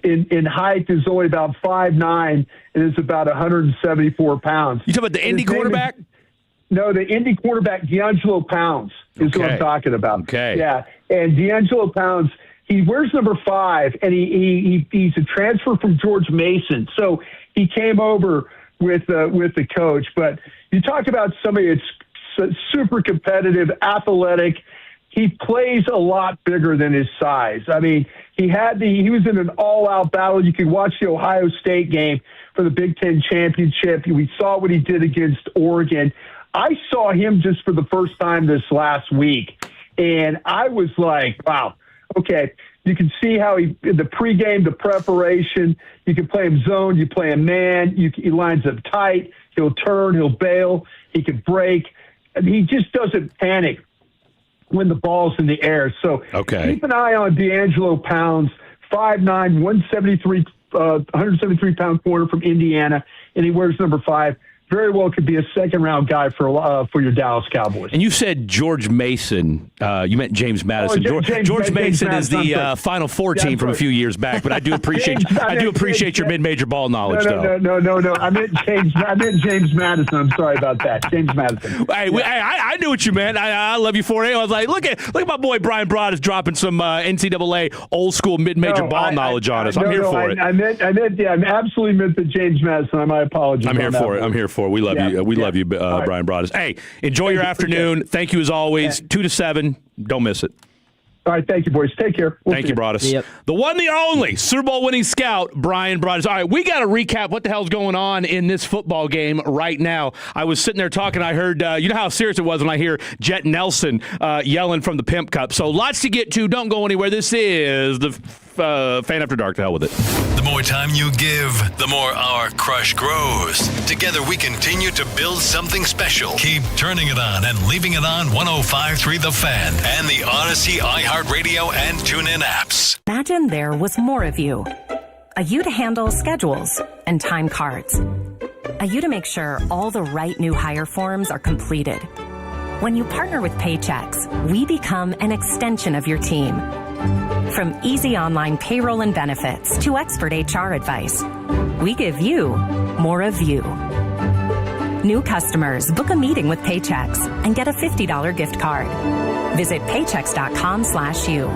in height is only about 5'9" and is about 174 pounds. You talking about the Indy quarterback? No, the Indy quarterback, D'Angelo Pounds, is what I'm talking about. Okay. Yeah, and D'Angelo Pounds, he wears number 5, and he's a transfer from George Mason. So he came over with the coach. But you talk about somebody that's super competitive, athletic. He plays a lot bigger than his size. I mean, he was in an all-out battle. You could watch the Ohio State game for the Big Ten championship. We saw what he did against Oregon. I saw him just for the first time this last week, and I was like, wow, okay. You can see how the pregame, the preparation, you can play him zone, you play him man, he lines up tight, he'll turn, he'll bail, he can break. And he just doesn't panic when the ball's in the air. So keep an eye on D'Angelo Pounds, 5'9", 173-pound corner from Indiana, and he wears number 5. very well could be a second-round guy for your Dallas Cowboys. And you said George Mason. You meant James Madison. George Mason is the Final Four team from a few years back. But I do appreciate your mid-major ball knowledge, though. No. I meant James Madison. I'm sorry about that. James Madison. Hey, I knew what you meant. I love you for it. I was like, look at my boy Brian Broad is dropping some NCAA old school mid-major ball knowledge on us. I'm here for it. I absolutely meant the James Madison. My apologies. I'm here for it. We love you. We love you, Brian Broadus. Hey, enjoy your afternoon. Thank you as always. 2 to 7. Don't miss it. All right, thank you, boys. Take care. Thank you, Broadus. Yep. The one, the only Super Bowl winning scout, Brian Broadus. All right, we got to recap what the hell's going on in this football game right now. I was sitting there talking. I heard, you know how serious it was when I hear Jet Nelson yelling from the Pimp Cup. So lots to get to. Don't go anywhere. This is the Fan After Dark. To hell with it. The more time you give, the more our crush grows. Together we continue to build something special. Keep turning it on and leaving it on 105.3 The Fan and the Odyssey, iHeartRadio, and TuneIn apps. Imagine there was more of you. A you to handle schedules and time cards. A you to make sure all the right new hire forms are completed. When you partner with Paychex, we become an extension of your team. From easy online payroll and benefits to expert HR advice, we give you more of you. New customers book a meeting with Paychex and get a $50 gift card. Visit paychex.com/you.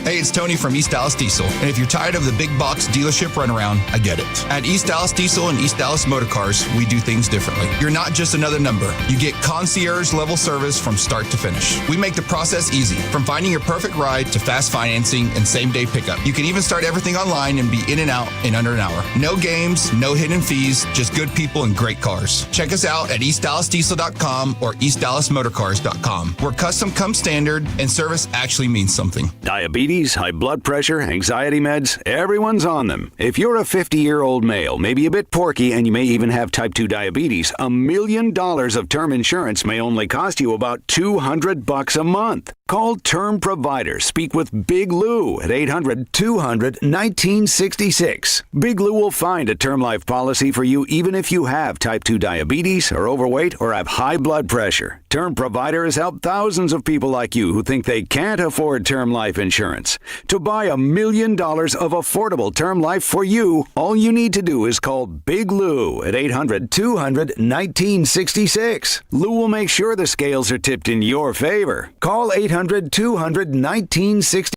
Hey, it's Tony from East Dallas Diesel. And if you're tired of the big box dealership runaround, I get it. At East Dallas Diesel and East Dallas Motor Cars, we do things differently. You're not just another number. You get concierge level service from start to finish. We make the process easy, from finding your perfect ride to fast financing and same day pickup. You can even start everything online and be in and out in under an hour. No games, no hidden fees, just good people and great cars. Check us out at eastdallasdiesel.com or eastdallasmotorcars.com, where custom comes standard and service actually means something. Diabetes, high blood pressure, anxiety meds, everyone's on them. If you're a 50-year-old male, maybe a bit porky, and you may even have type 2 diabetes, $1 million of term insurance may only cost you about $200 a month. Call Term Provider. Speak with Big Lou at 800-200-1966. Big Lou will find a term life policy for you even if you have type 2 diabetes, are overweight, or have high blood pressure. Term Provider has helped thousands of people like you who think they can't afford term life insurance. To buy $1 million of affordable term life for you, all you need to do is call Big Lou at 800-200-1966. Lou will make sure the scales are tipped in your favor. Call 800-200-1966.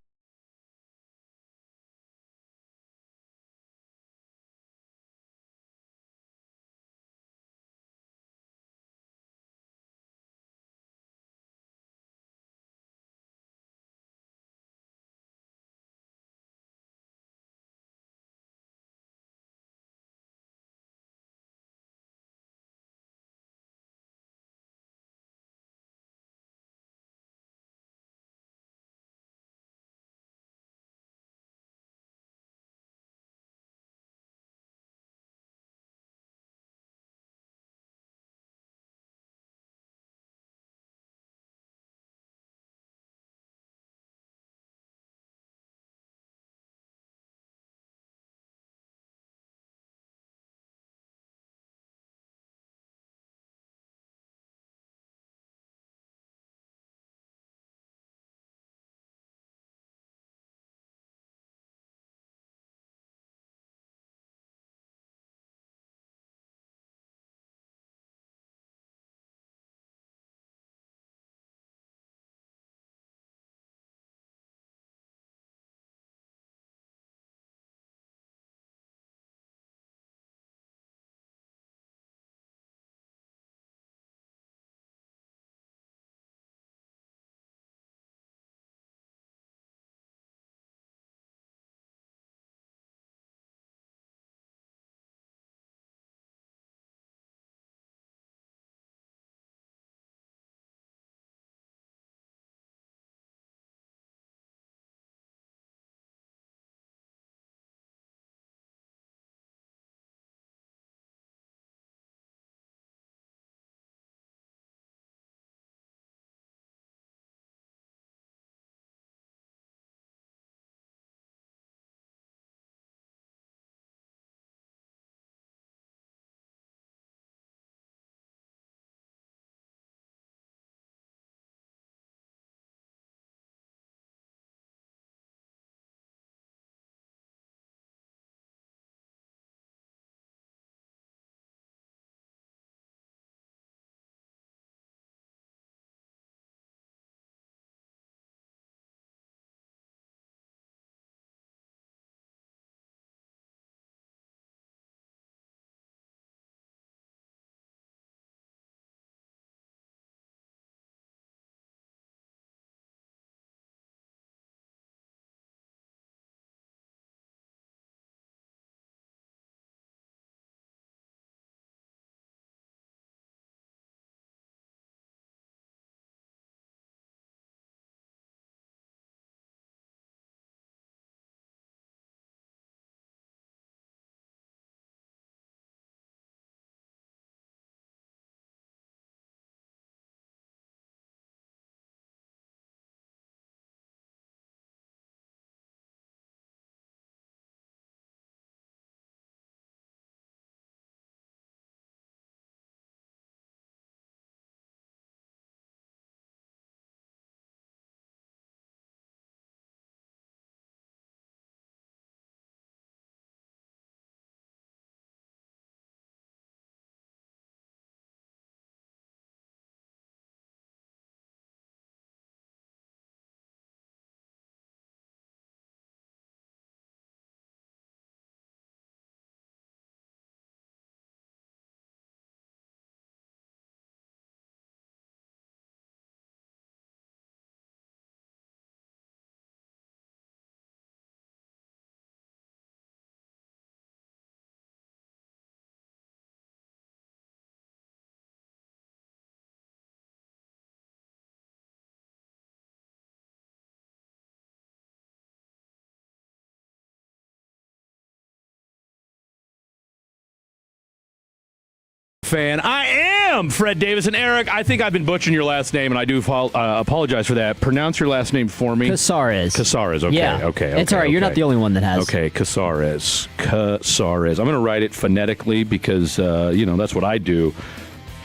fan. I am Fred Davis. And Eric, I think I've been butchering your last name, and I do apologize for that. Pronounce your last name for me. Casares. Casares, okay. Yeah. Okay. It's all right. You're not the only one that has. Okay, Casares. Casares. I'm going to write it phonetically because, that's what I do.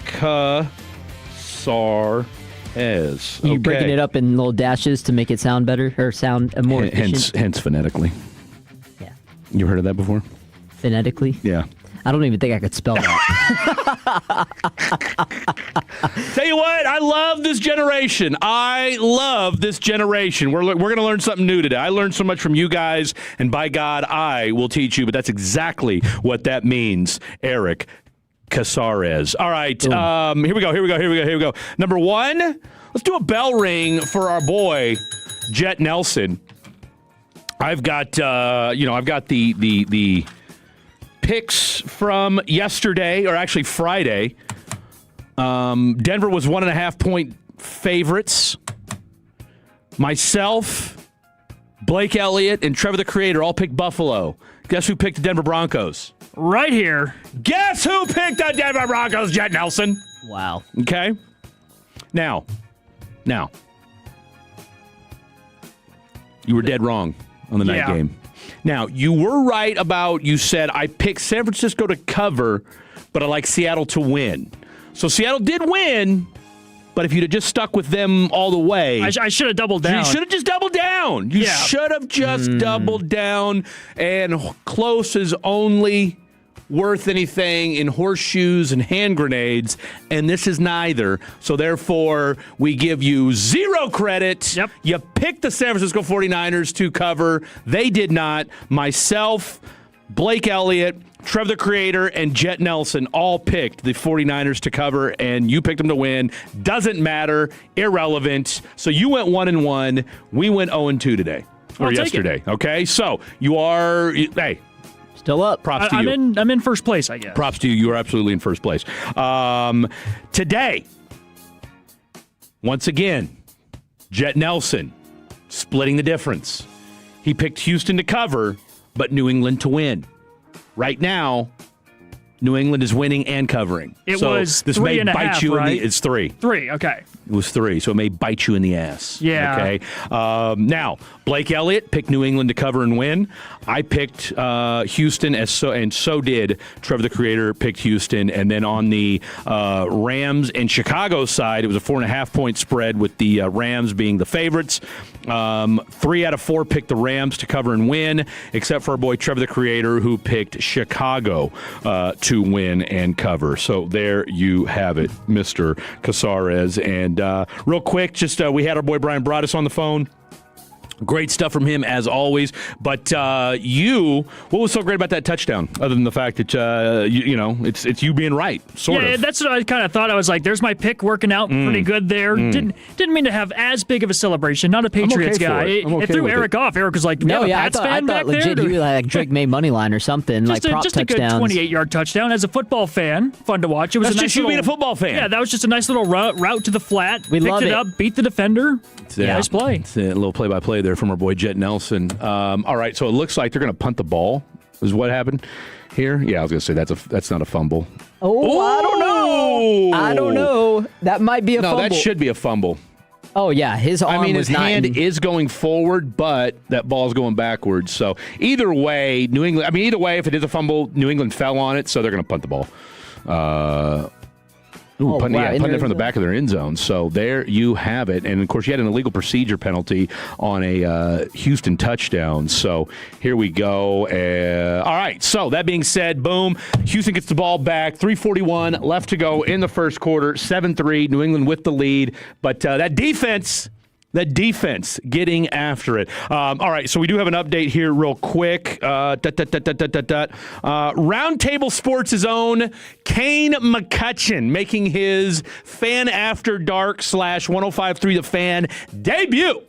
Casares. You breaking it up in little dashes to make it sound better or sound more efficient? Hence phonetically. Yeah. You heard of that before? Phonetically? Yeah. I don't even think I could spell that. Tell you what, I love this generation. We're going to learn something new today. I learned so much from you guys, and by God, I will teach you. But that's exactly what that means, Eric Casares. All right, here we go. Number one, let's do a bell ring for our boy, Jet Nelson. I've got the picks from yesterday, or actually Friday. Denver was 1.5-point favorites. Myself, Blake Elliott, and Trevor the Creator all picked Buffalo. Guess who picked the Denver Broncos? Right here. Guess who picked the Denver Broncos? Jet Nelson. Wow. Okay. Now, you were dead wrong on the night game. Now, you were right about, you said, I picked San Francisco to cover, but I like Seattle to win. So Seattle did win, but if you'd have just stuck with them all the way. I should have doubled down. You should have just doubled down. You should have just doubled down, and close is only worth anything in horseshoes and hand grenades, and this is neither. So therefore, we give you 0 credit. Yep. You picked the San Francisco 49ers to cover. They did not. Myself, Blake Elliott, Trevor the Creator, and Jet Nelson all picked the 49ers to cover, and you picked them to win. Doesn't matter. Irrelevant. So you went 1-1. We went 0-2 today. Or yesterday. Okay? So you are... Hey. Still up. Props to you. I'm in first place, I guess. Props to you. You are absolutely in first place. Today, once again, Jet Nelson splitting the difference. He picked Houston to cover, but New England to win. Right now, New England is winning and covering. It was this 3.5, may bite you right? It's 3. 3, okay. It was 3, so it may bite you in the ass. Yeah. Okay. Now, Blake Elliott picked New England to cover and win. I picked Houston, and so did Trevor the Creator picked Houston. And then on the Rams and Chicago side, it was a 4.5-point spread with the Rams being the favorites. 3 out of 4 picked the Rams to cover and win, except for our boy Trevor the Creator, who picked Chicago to win and cover. So there you have it, Mr. Casares. And real quick, we had our boy Brian Broaddus on the phone. Great stuff from him, as always. But what was so great about that touchdown, other than the fact that, it's you being right, sort of? Yeah, that's what I kind of thought. I was like, there's my pick working out pretty good there. Didn't mean to have as big of a celebration. Not a Patriots guy. It threw Eric off. Eric was like, I thought legit he was like Drake May money line or something, just a good touchdowns. 28-yard touchdown. As a football fan, fun to watch. It was That's a nice just you being a football fan. Yeah, that was just a nice little route to the flat. We love picked it up, beat the defender. Nice play. It's a little play-by-play there from our boy Jet Nelson. All right, so it looks like they're going to punt the ball, is what happened here. Yeah, I was going to say that's not a fumble. Oh, I don't know. That might be a fumble. No, that should be a fumble. Oh, yeah, his arm his hand is going forward, but that ball's going backwards. So either way, if it is a fumble, New England fell on it, so they're going to punt the ball. Punting it from the back of their end zone. So there you have it. And, of course, you had an illegal procedure penalty on a Houston touchdown. So here we go. All right. So that being said, boom, Houston gets the ball back. 3:41 left to go in the first quarter. 7-3, New England with the lead. But that defense getting after it. All right, so we do have an update here real quick. Roundtable Sports' own Kane McCutcheon making his Fan After Dark / 105.3 The Fan debut.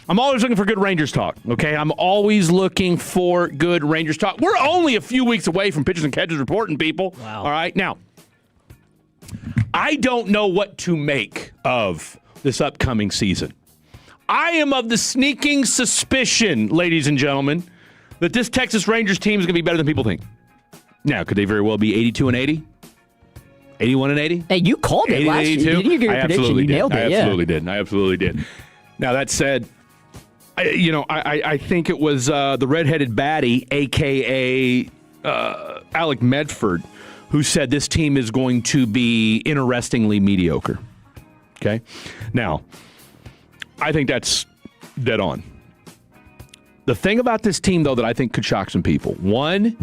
I'm always looking for good Rangers talk, okay? I'm always looking for good Rangers talk. We're only a few weeks away from pitchers and catchers reporting, people. Wow. All right, now, I don't know what to make of this upcoming season. I am of the sneaking suspicion, ladies and gentlemen, that this Texas Rangers team is going to be better than people think. Now, could they very well be 82-80? 81 and 80? Hey, you called it last year. Didn't you get your prediction? You nailed it. I absolutely did. Now, that said, I think it was the redheaded baddie, a.k.a. Alec Medford, who said this team is going to be interestingly mediocre. Okay? Now, I think that's dead on. The thing about this team, though, that I think could shock some people. One,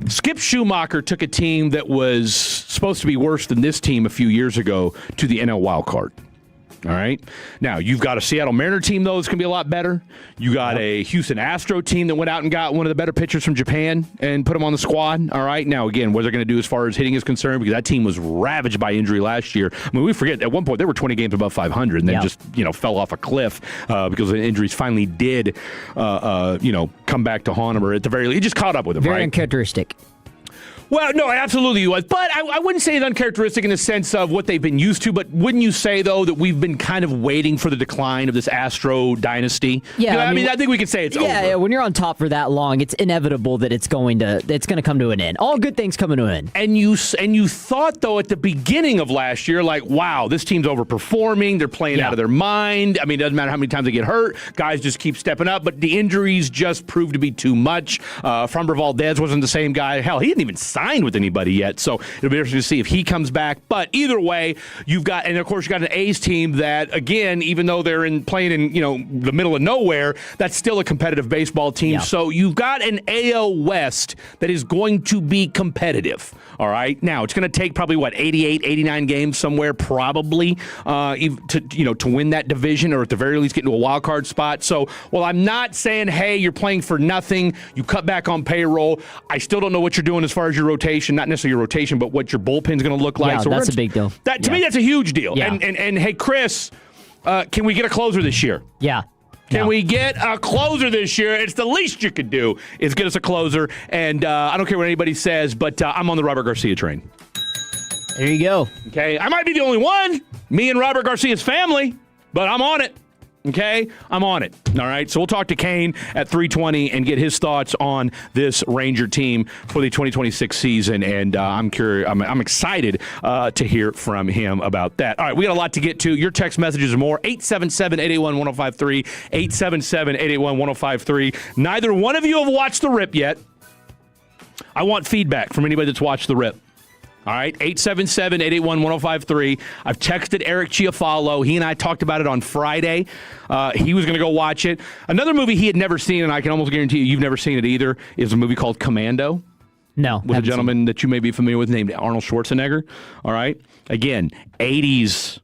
Skip Schumacher took a team that was supposed to be worse than this team a few years ago to the NL wild card. All right? Now, you've got a Seattle Mariner team, though, that's going to be a lot better. You got a Houston Astro team that went out and got one of the better pitchers from Japan and put him on the squad. All right? Now, again, what they're going to do as far as hitting is concerned, because that team was ravaged by injury last year. I mean, we forget, at one point, they were 20 games above 500 and then just, fell off a cliff because the injuries finally did, come back to haunt them, or at the very least, it just caught up with them, Very uncharacteristic. Well, no, absolutely he was. But I wouldn't say it's uncharacteristic in the sense of what they've been used to. But wouldn't you say, though, that we've been kind of waiting for the decline of this Astro dynasty? Yeah, I mean, I think we could say it's over. Yeah, when you're on top for that long, it's inevitable that it's going to come to an end. All good things come to an end. And you thought, though, at the beginning of last year, like, wow, this team's overperforming. They're playing out of their mind. I mean, it doesn't matter how many times they get hurt. Guys just keep stepping up. But the injuries just proved to be too much. Framber Valdez wasn't the same guy. Hell, he didn't even signed with anybody yet, so it'll be interesting to see if he comes back. But either way, you've got an A's team that, again, even though they're playing in the middle of nowhere, that's still a competitive baseball team. So you've got an AL West that is going to be competitive. All right, now it's going to take probably 88, 89 games somewhere probably to win that division, or at the very least get into a wild card spot. So while I'm not saying, hey, you're playing for nothing, you cut back on payroll, I still don't know what you're doing as far as your rotation, not necessarily your rotation, but what your bullpen's going to look like. Yeah, so that's a big deal. To me, that's a huge deal. Yeah. And hey, Chris, can we get a closer this year? Yeah. Can we get a closer this year? It's the least you could do is get us a closer. And I don't care what anybody says, but I'm on the Robert Garcia train. There you go. Okay, I might be the only one, me and Robert Garcia's family, but I'm on it. Okay, I'm on it. All right, so we'll talk to Kane at 3:20 and get his thoughts on this Ranger team for the 2026 season. And I'm curious. I'm excited to hear from him about that. All right, we got a lot to get to. Your text messages are more. 877-881-1053. 877-881-1053. Neither one of you have watched the rip yet. I want feedback from anybody that's watched the rip. All right, 877-881-1053. I've texted Eric Chiafalo. He and I talked about it on Friday. He was going to go watch it. Another movie he had never seen, and I can almost guarantee you've never seen it either, is a movie called Commando. No. With a gentleman that you may be familiar with named Arnold Schwarzenegger. All right. Again, 80s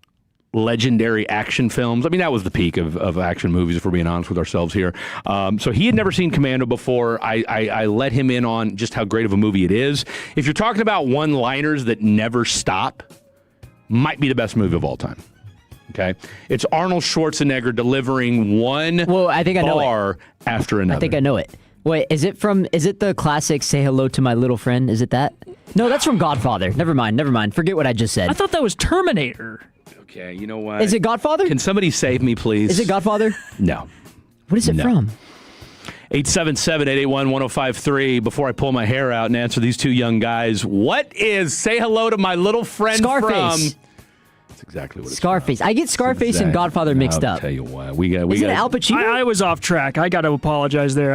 legendary action films. I mean, that was the peak of action movies, if we're being honest with ourselves here. So he had never seen Commando before. I let him in on just how great of a movie it is. If you're talking about one-liners that never stop, might be the best movie of all time. Okay? It's Arnold Schwarzenegger delivering one bar after another. I think I know it. Wait, is it the classic Say Hello to My Little Friend? Is it that? No, that's from Godfather. Never mind. Forget what I just said. I thought that was Terminator. Okay, you know what? Is it Godfather? Can somebody save me, please? Is it Godfather? No. What is it from? 877-881-1053. Before I pull my hair out and answer these two young guys, what is Say Hello to My Little Friend Scarface. from? That's exactly what it's Scarface. I get Scarface and Godfather mixed up. I'll tell you what. We got Al Pacino? I was off track. I got to apologize there.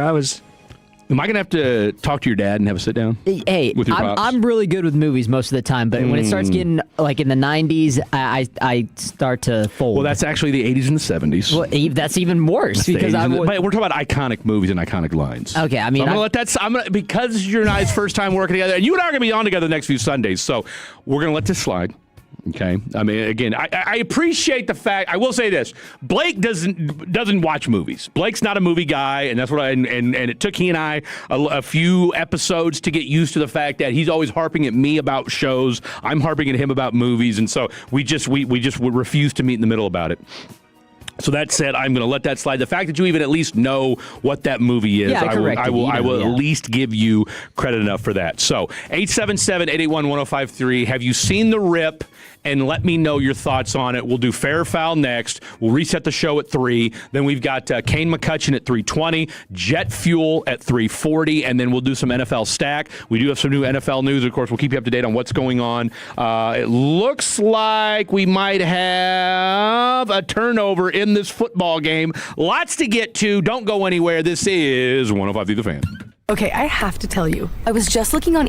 Am I going to have to talk to your dad and have a sit down? Hey, with your pops? I'm really good with movies most of the time, but when it starts getting like in the 90s, I start to fold. Well, that's actually the 80s and the 70s. Well, that's even worse because we're talking about iconic movies and iconic lines. Okay, I mean, so I'm going to let that. Because you and I's first time working together, and you and I are going to be on together the next few Sundays, so we're going to let this slide. Okay. I mean, again, I appreciate the fact. I will say this: Blake doesn't watch movies. Blake's not a movie guy, and that's what and it took he and I a few episodes to get used to the fact that he's always harping at me about shows. I'm harping at him about movies, and so we just refuse to meet in the middle about it. So that said, I'm going to let that slide. The fact that you even at least know what that movie is, I will at least give you credit enough for that. So 877-881-1053. Have you seen The Rip? and let me know your thoughts on it. We'll do fair or foul next. We'll reset the show at 3. Then we've got Kane McCutcheon at 3:20, Jet Fuel at 3:40, and then we'll do some NFL stack. We do have some new NFL news. Of course, we'll keep you up to date on what's going on. It looks like we might have a turnover in this football game. Lots to get to. Don't go anywhere. This is 105 through the Fan. Okay, I have to tell you, I was just looking on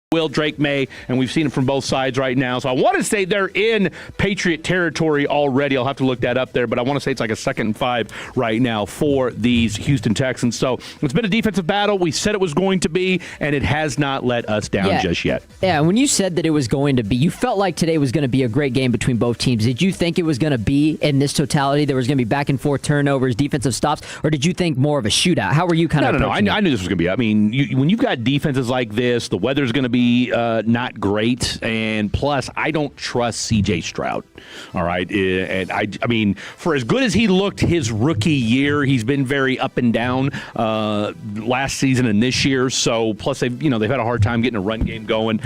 Drake May, and we've seen it from both sides right now. So I want to say they're in Patriot territory already. I'll have to look that up there, but I want to say it's like a 2nd and 5 right now for these Houston Texans. So it's been a defensive battle. We said it was going to be, and it has not let us down just yet. Yeah, when you said that it was going to be, you felt like today was going to be a great game between both teams. Did you think it was going to be in this totality? There was going to be back and forth turnovers, defensive stops, or did you think more of a shootout? How were you kind of? No. I knew this was going to be. I mean, when you've got defenses like this, the weather's going to be not great, and plus, I don't trust C.J. Stroud. All right, and I mean, for as good as he looked his rookie year, he's been very up and down last season and this year. So, plus they've had a hard time getting a run game going.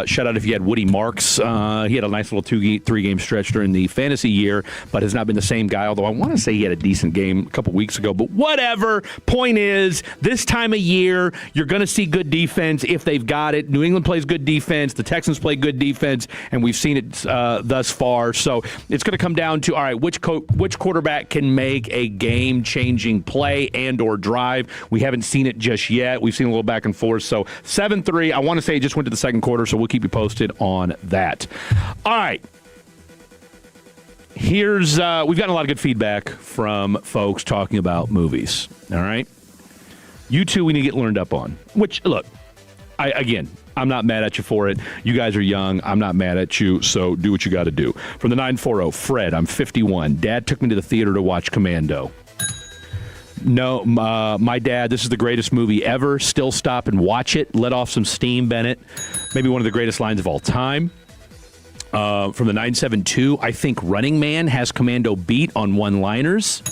Shout out if you had Woody Marks. He had a nice little 3-game stretch during the fantasy year, but has not been the same guy. Although I want to say he had a decent game a couple weeks ago. But whatever. Point is, this time of year, you're going to see good defense if they've got it. New England plays good defense. The Texans play good defense, and we've seen it thus far. So it's going to come down to, all right, which quarterback can make a game-changing play and or drive. We haven't seen it just yet. We've seen a little back and forth. So 7-3. I want to say it just went to the second quarter, so we'll keep you posted on that. All right. Here's we've gotten a lot of good feedback from folks talking about movies. All right. You two we need to get learned up on. Which, look, I'm not mad at you for it. You guys are young. I'm not mad at you, so do what you got to do. From the 940, Fred, I'm 51. Dad took me to the theater to watch Commando. No, my dad, this is the greatest movie ever. Still stop and watch it. Let off some steam, Bennett. Maybe one of the greatest lines of all time. From the 972, I think Running Man has Commando beat on one-liners.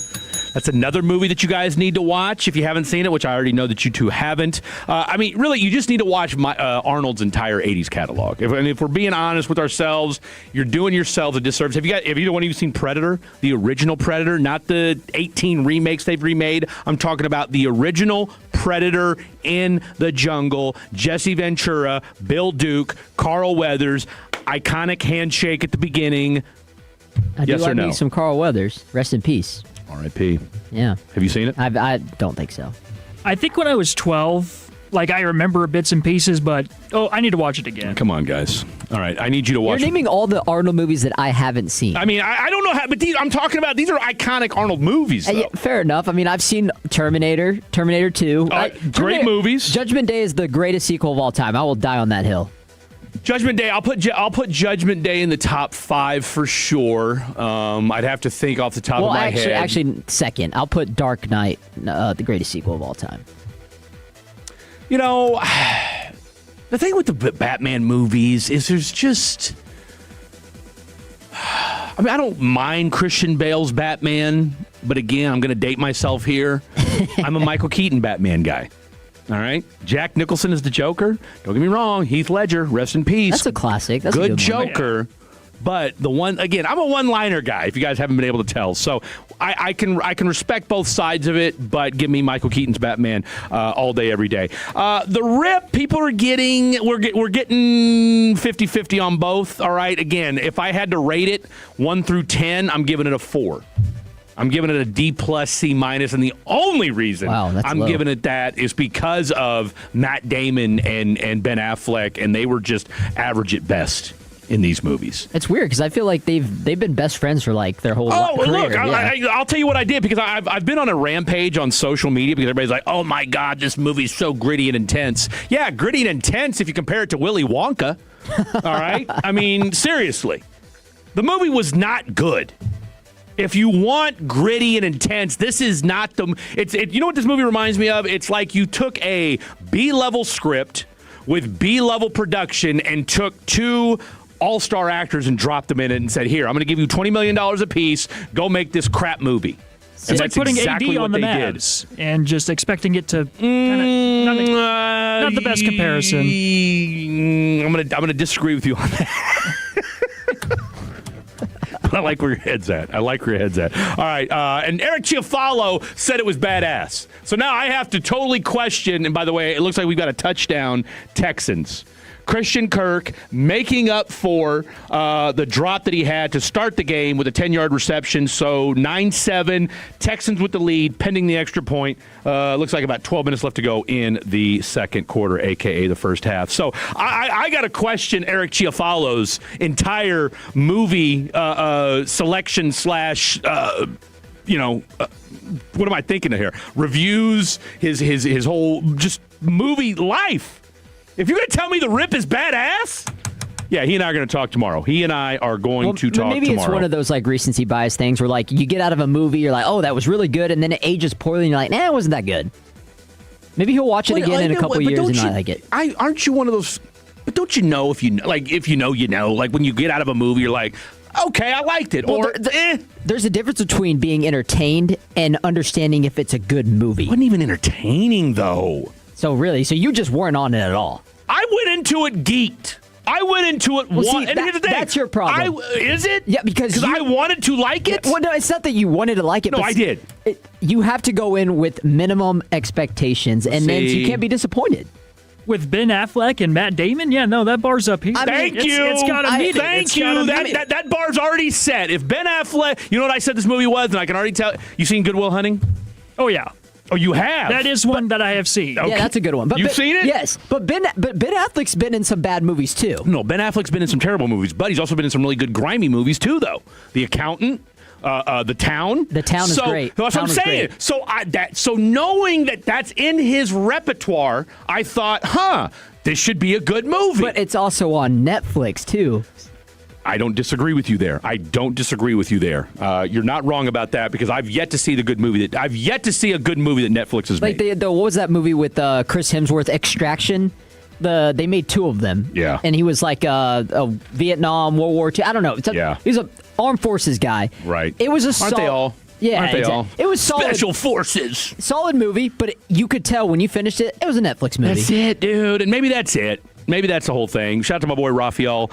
That's another movie that you guys need to watch if you haven't seen it, which I already know that you two haven't. I mean, really, you just need to watch Arnold's entire 80s catalog. If we're being honest with ourselves, you're doing yourselves a disservice. Have either one of you seen Predator, the original Predator, not the 18 remakes they've remade? I'm talking about the original Predator in the jungle. Jesse Ventura, Bill Duke, Carl Weathers, iconic handshake at the beginning. Yes or no? I do like some Carl Weathers. Rest in peace. R.I.P. Yeah. Have you seen it? I don't think so. I think when I was 12, I remember bits and pieces, but I need to watch it again. Come on, guys. All right, I need you to watch. You're naming all the Arnold movies that I haven't seen. I mean, I don't know how, but I'm talking about these are iconic Arnold movies, though. Yeah, fair enough. I mean, I've seen Terminator 2. Great movies. Judgment Day is the greatest sequel of all time. I will die on that hill. Judgment Day, I'll put Judgment Day in the top 5 for sure. I'd have to think off the top of my head. Actually, second. I'll put Dark Knight, the greatest sequel of all time. You know, the thing with the Batman movies is there's just... I mean, I don't mind Christian Bale's Batman, but again, I'm going to date myself here. I'm a Michael Keaton Batman guy. All right. Jack Nicholson is the Joker. Don't get me wrong. Heath Ledger, rest in peace. That's a classic. That's good a good Joker. One. But the one, again, I'm a one-liner guy, if you guys haven't been able to tell. So I can respect both sides of it, but give me Michael Keaton's Batman all day, every day. The Rip, people are getting, we're getting 50-50 on both. All right. Again, if I had to rate it 1 through 10, I'm giving it a 4. I'm giving it a D+, C-, and the only reason I'm low. giving it that is because of Matt Damon and Ben Affleck, and they were just average at best in these movies. It's weird because I feel like they've been best friends for their whole career. Look, I'll tell you what I did because I've been on a rampage on social media because everybody's like, oh my God, this movie's so gritty and intense. Yeah, gritty and intense if you compare it to Willy Wonka. All right? I mean, seriously. The movie was not good. If you want gritty and intense, this is not the... You know what this movie reminds me of? It's like you took a B-level script with B-level production and took 2 all-star actors and dropped them in it and said, here, I'm going to give you $20 million a piece. Go make this crap movie. It's like putting exactly AD on the Mavs and just expecting it to not the best comparison. I'm going to disagree with you on that. I like where your head's at. All right. And Eric Chiafalo said it was badass. So now I have to totally question. And by the way, it looks like we've got a touchdown, Texans. Christian Kirk making up for the drop that he had to start the game with a 10-yard reception. So 9-7, Texans with the lead, pending the extra point. Looks like about 12 minutes left to go in the second quarter, a.k.a. the first half. So I got to question Eric Chiafalo's entire movie selection slash what am I thinking of here? Reviews, his whole just movie life. If you're going to tell me The Rip is badass, yeah, he and I are going to talk tomorrow. He and I are going to talk maybe tomorrow. It's one of those like recency bias things where like you get out of a movie, you're like, oh, that was really good, and then it ages poorly, and you're like, nah, it wasn't that good. Maybe he'll watch it again in a couple years and not like it. Aren't you one of those? But don't you know if you know, you know, like when you get out of a movie, you're like, okay, I liked it. Well, there's a difference between being entertained and understanding if it's a good movie. It wasn't even entertaining, though. So you just weren't on it at all. I went into it geeked. I went into it and here's the thing. That's your problem. Is it? Yeah, because I wanted to like it? Well, no, it's not that you wanted to like it. No, but I did. You have to go in with minimum expectations, and then you can't be disappointed. With Ben Affleck and Matt Damon? Yeah, no, that bar's up here. Thank you. It's got to meet it. Thank you. That bar's already set. If Ben Affleck, you know what I said this movie was, and I can already tell. You seen Good Will Hunting? Oh, yeah. Oh, you have? That is one that I have seen. Okay. Yeah, that's a good one. But You've seen it? Yes. But Ben Affleck's been in some bad movies, too. No, Ben Affleck's been in some terrible movies, but he's also been in some really good grimy movies, too, though. The Accountant. The Town. The Town is great. That's what I'm saying. So knowing that that's in his repertoire, I thought, this should be a good movie. But it's also on Netflix, too. I don't disagree with you there. You're not wrong about that because I've yet to see a good movie that Netflix has made. What was that movie with Chris Hemsworth, Extraction? They made two of them. Yeah. And he was like a Vietnam, World War II. I don't know. He's an armed forces guy. Right. It was a Aren't they all? Yeah. Aren't they all? It was solid. Special Forces. Solid movie, but you could tell when you finished it, it was a Netflix movie. That's it, dude. And maybe that's it. Maybe that's the whole thing. Shout out to my boy Raphael.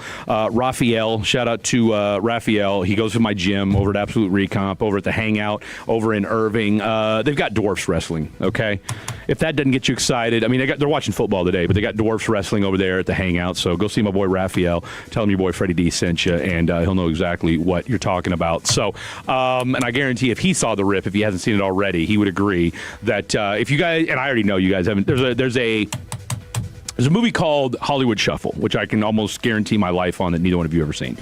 Shout out to Raphael. He goes to my gym over at Absolute Recomp, over at the Hangout, over in Irving. They've got Dwarfs Wrestling, okay? If that doesn't get you excited, I mean, they're watching football today, but they got Dwarfs Wrestling over there at the Hangout. So go see my boy Raphael. Tell him your boy Freddie D sent you, and he'll know exactly what you're talking about. So, and I guarantee if he saw The Rip, if he hasn't seen it already, he would agree that if you guys, and I already know you guys haven't, there's a movie called Hollywood Shuffle, which I can almost guarantee my life on that neither one of you have ever seen.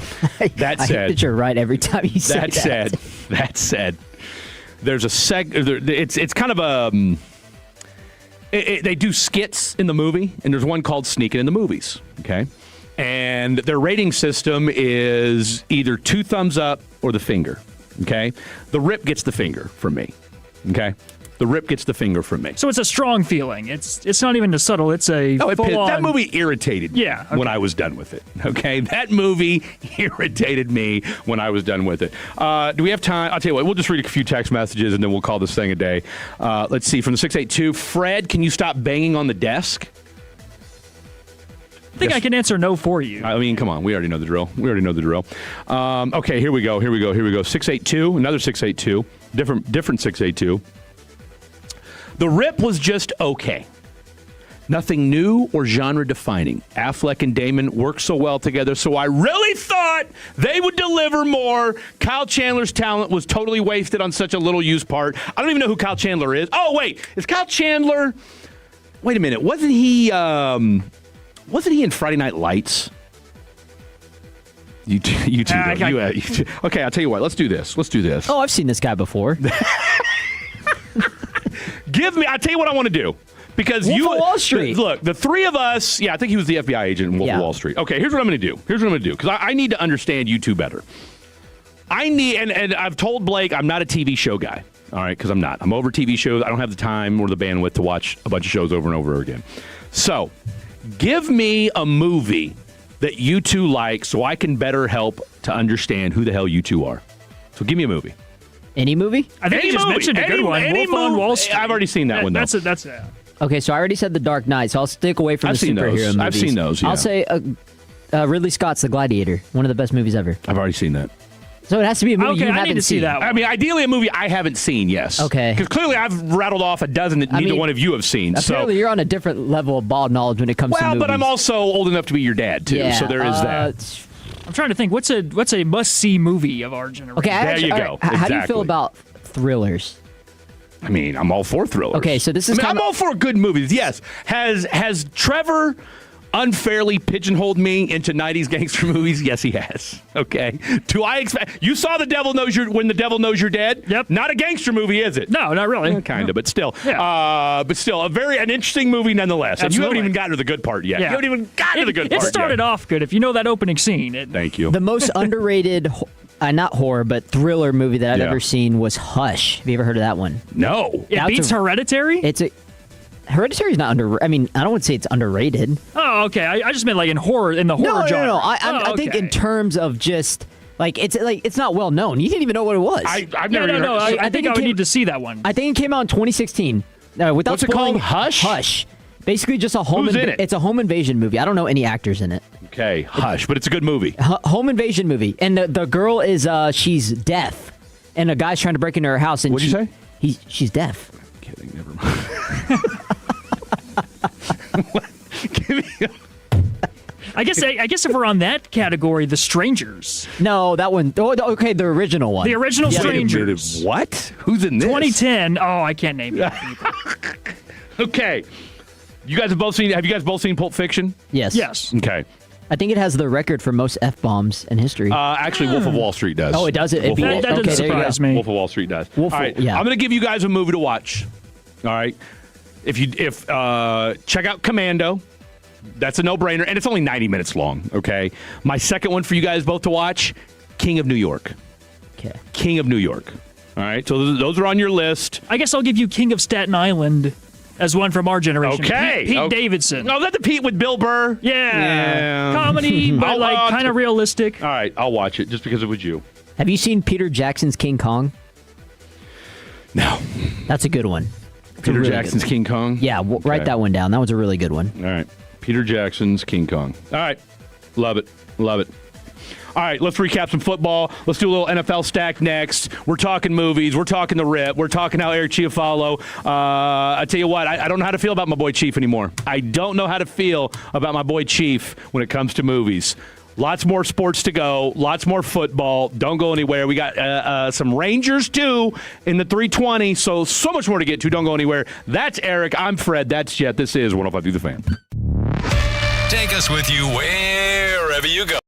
That said, I hate that you're right every time you say that. That said, there's a it's kind of a they do skits in the movie, and there's one called Sneaking in the Movies. Okay, and their rating system is either 2 thumbs up or the finger. Okay, The Rip gets the finger from me. Okay. The Rip gets the finger from me. So it's a strong feeling. It's not even a subtle. It's a full-on. That movie irritated me when I was done with it. Okay, that movie irritated me when I was done with it. Do we have time? I'll tell you what. We'll just read a few text messages and then we'll call this thing a day. Let's see. From the 682, Fred, can you stop banging on the desk? I think I can answer no for you. I mean, come on. We already know the drill. Okay, here we go. 682, another 682, different 682. The Rip was just okay. Nothing new or genre defining. Affleck and Damon work so well together, so I really thought they would deliver more. Kyle Chandler's talent was totally wasted on such a little used part. I don't even know who Kyle Chandler is. Oh, wait. Is Kyle Chandler... Wait a minute. Wasn't he in Friday Night Lights? You two. Okay, I'll tell you what. Let's do this. Oh, I've seen this guy before. I'll tell you what I want to do. Because Wolf of Wall Street. Look, the three of us, I think he was the FBI agent in Wolf of Wall Street. Okay, here's what I'm going to do. Because I need to understand you two better. And I've told Blake I'm not a TV show guy. All right, because I'm not. I'm over TV shows. I don't have the time or the bandwidth to watch a bunch of shows over and over again. So, give me a movie that you two like so I can better help to understand who the hell you two are. So, give me a movie. Any movie? I think you just mentioned a good one. Wolf on Wall Street. I've already seen that one, though. That's it. Okay, so I already said The Dark Knight, so I'll stick away from the superhero movies. I've seen those, yeah. I'll say Ridley Scott's The Gladiator, one of the best movies ever. I've already seen that. So it has to be a movie you I haven't need to see seen. that one. I mean, ideally a movie I haven't seen, yes. Okay. Because clearly I've rattled off a dozen that neither one of you have seen. Apparently you're on a different level of ball knowledge when it comes to movies. Well, but I'm also old enough to be your dad, too, Yeah, so there is that. I'm trying to think. What's a must-see movie of our generation? Okay, There you go. How do you feel Exactly. about thrillers? I mean, I'm all for thrillers. Okay, so this is I'm all for good movies, yes. Has Trevor unfairly pigeonholed me into 90s gangster movies? Yes, he has. Okay. Do I expect... You saw When the Devil Knows You're Dead? Yep. Not a gangster movie, is it? No, not really. Kind of, but still. Yeah. But still, an interesting movie nonetheless. And you haven't even gotten to the good part yet. Yeah. You haven't even gotten to the good part It started off good. If you know that opening scene. Thank you. The most underrated, not horror, but thriller movie that I've Yeah. ever seen was Hush. Have you ever heard of that one? No. It beats Hereditary? Hereditary is not I mean, I don't want to say it's underrated. Oh, okay. I just meant like in the horror genre. No. I think in terms of just it's not well known. You didn't even know what it was. I've never even heard. I think I would need to see that one. I think it came out in 2016. Without What's it spoiling, called? Hush? Hush. Basically, just a home. Who's in it? It's a home invasion movie. I don't know any actors in it. Okay, Hush, but it's a good movie. Home invasion movie, and the girl is she's deaf, and a guy's trying to break into her house. And What'd you say? She's deaf. I'm kidding. Never mind. I guess if we're on that category, The Strangers. No, that one. Oh, okay, the original one. The original Strangers. What? Who's in this? 2010. Oh, I can't name it. Okay. You guys have both seen. Have you guys both seen Pulp Fiction? Yes. Yes. Okay. I think it has the record for most F-bombs in history. Actually, Wolf of Wall Street does. Oh, it does? That doesn't surprise me. Wolf of Wall Street does. Wolf All right. yeah. I'm going to give you guys a movie to watch. All right. If check out Commando. That's a no-brainer, and it's only 90 minutes long, okay? My second one for you guys both to watch, King of New York. Okay. King of New York. All right, so those are on your list. I guess I'll give you King of Staten Island as one from our generation. Okay. Pete Davidson. Oh, that the Pete with Bill Burr? Yeah. Comedy, but kind of realistic. All right, I'll watch it just because it was you. Have you seen Peter Jackson's King Kong? No. That's a good one. Peter Jackson's King Kong? Yeah, write that one down. That was a really good one. All right. Peter Jackson's King Kong. All right. Love it. Love it. All right, let's recap some football. Let's do a little NFL stack next. We're talking movies. We're talking the rip. We're talking how Eric Chiafalo. I tell you what, I don't know how to feel about my boy Chief anymore. I don't know how to feel about my boy Chief when it comes to movies. Lots more sports to go. Lots more football. Don't go anywhere. We got some Rangers, too, in the 320. So much more to get to. Don't go anywhere. That's Eric. I'm Fred. That's Jet. This is 105 Through the Fan. Take us with you wherever you go.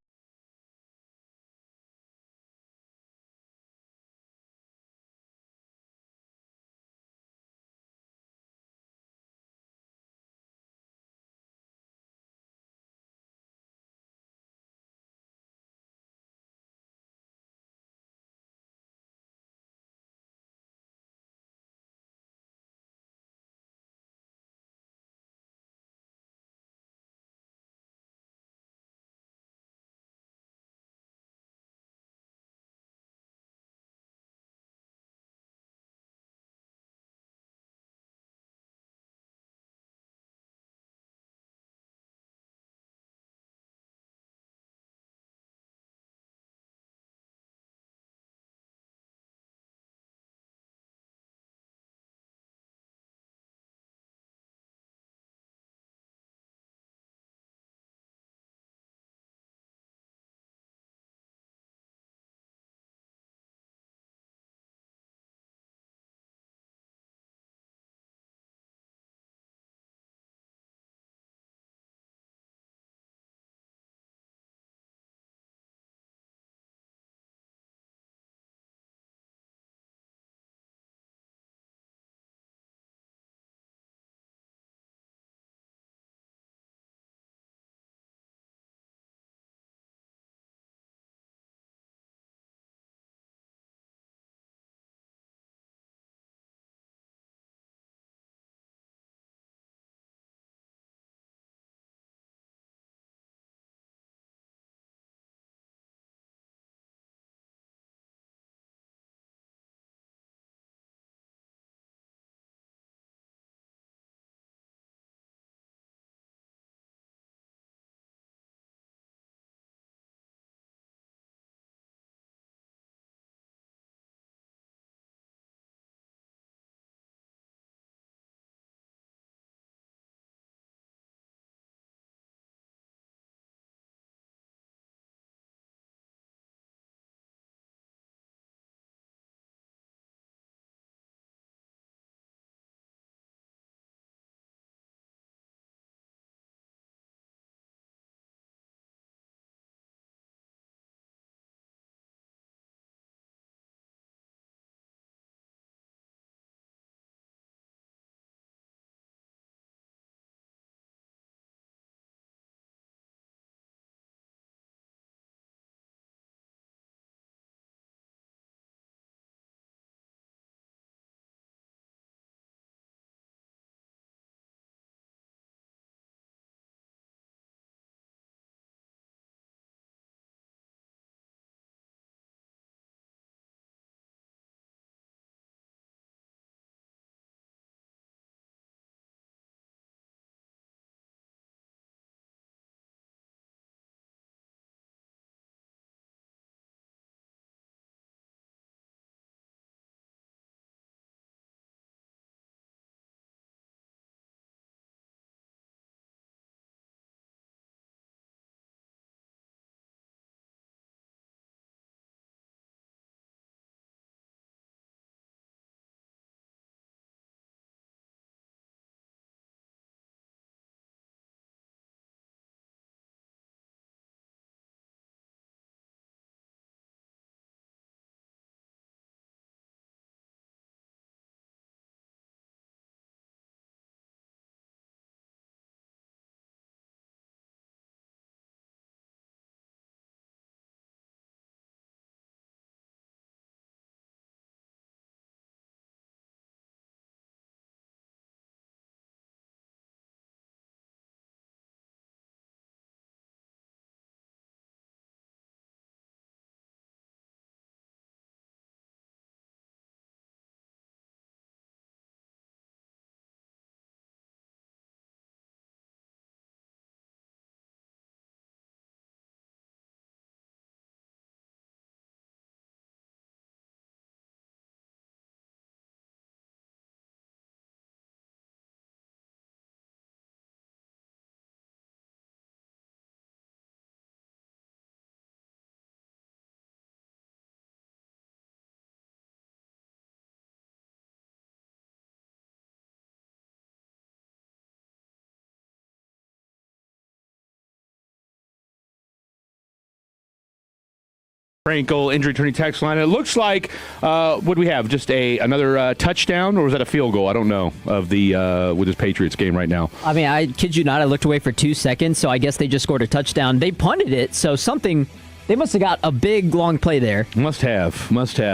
Frankel injury attorney text line. It looks like what do we have? Just another touchdown, or was that a field goal? I don't know of the with this Patriots game right now. I mean, I kid you not. I looked away for 2 seconds, so I guess they just scored a touchdown. They punted it, so something. They must have got a big long play there. Must have.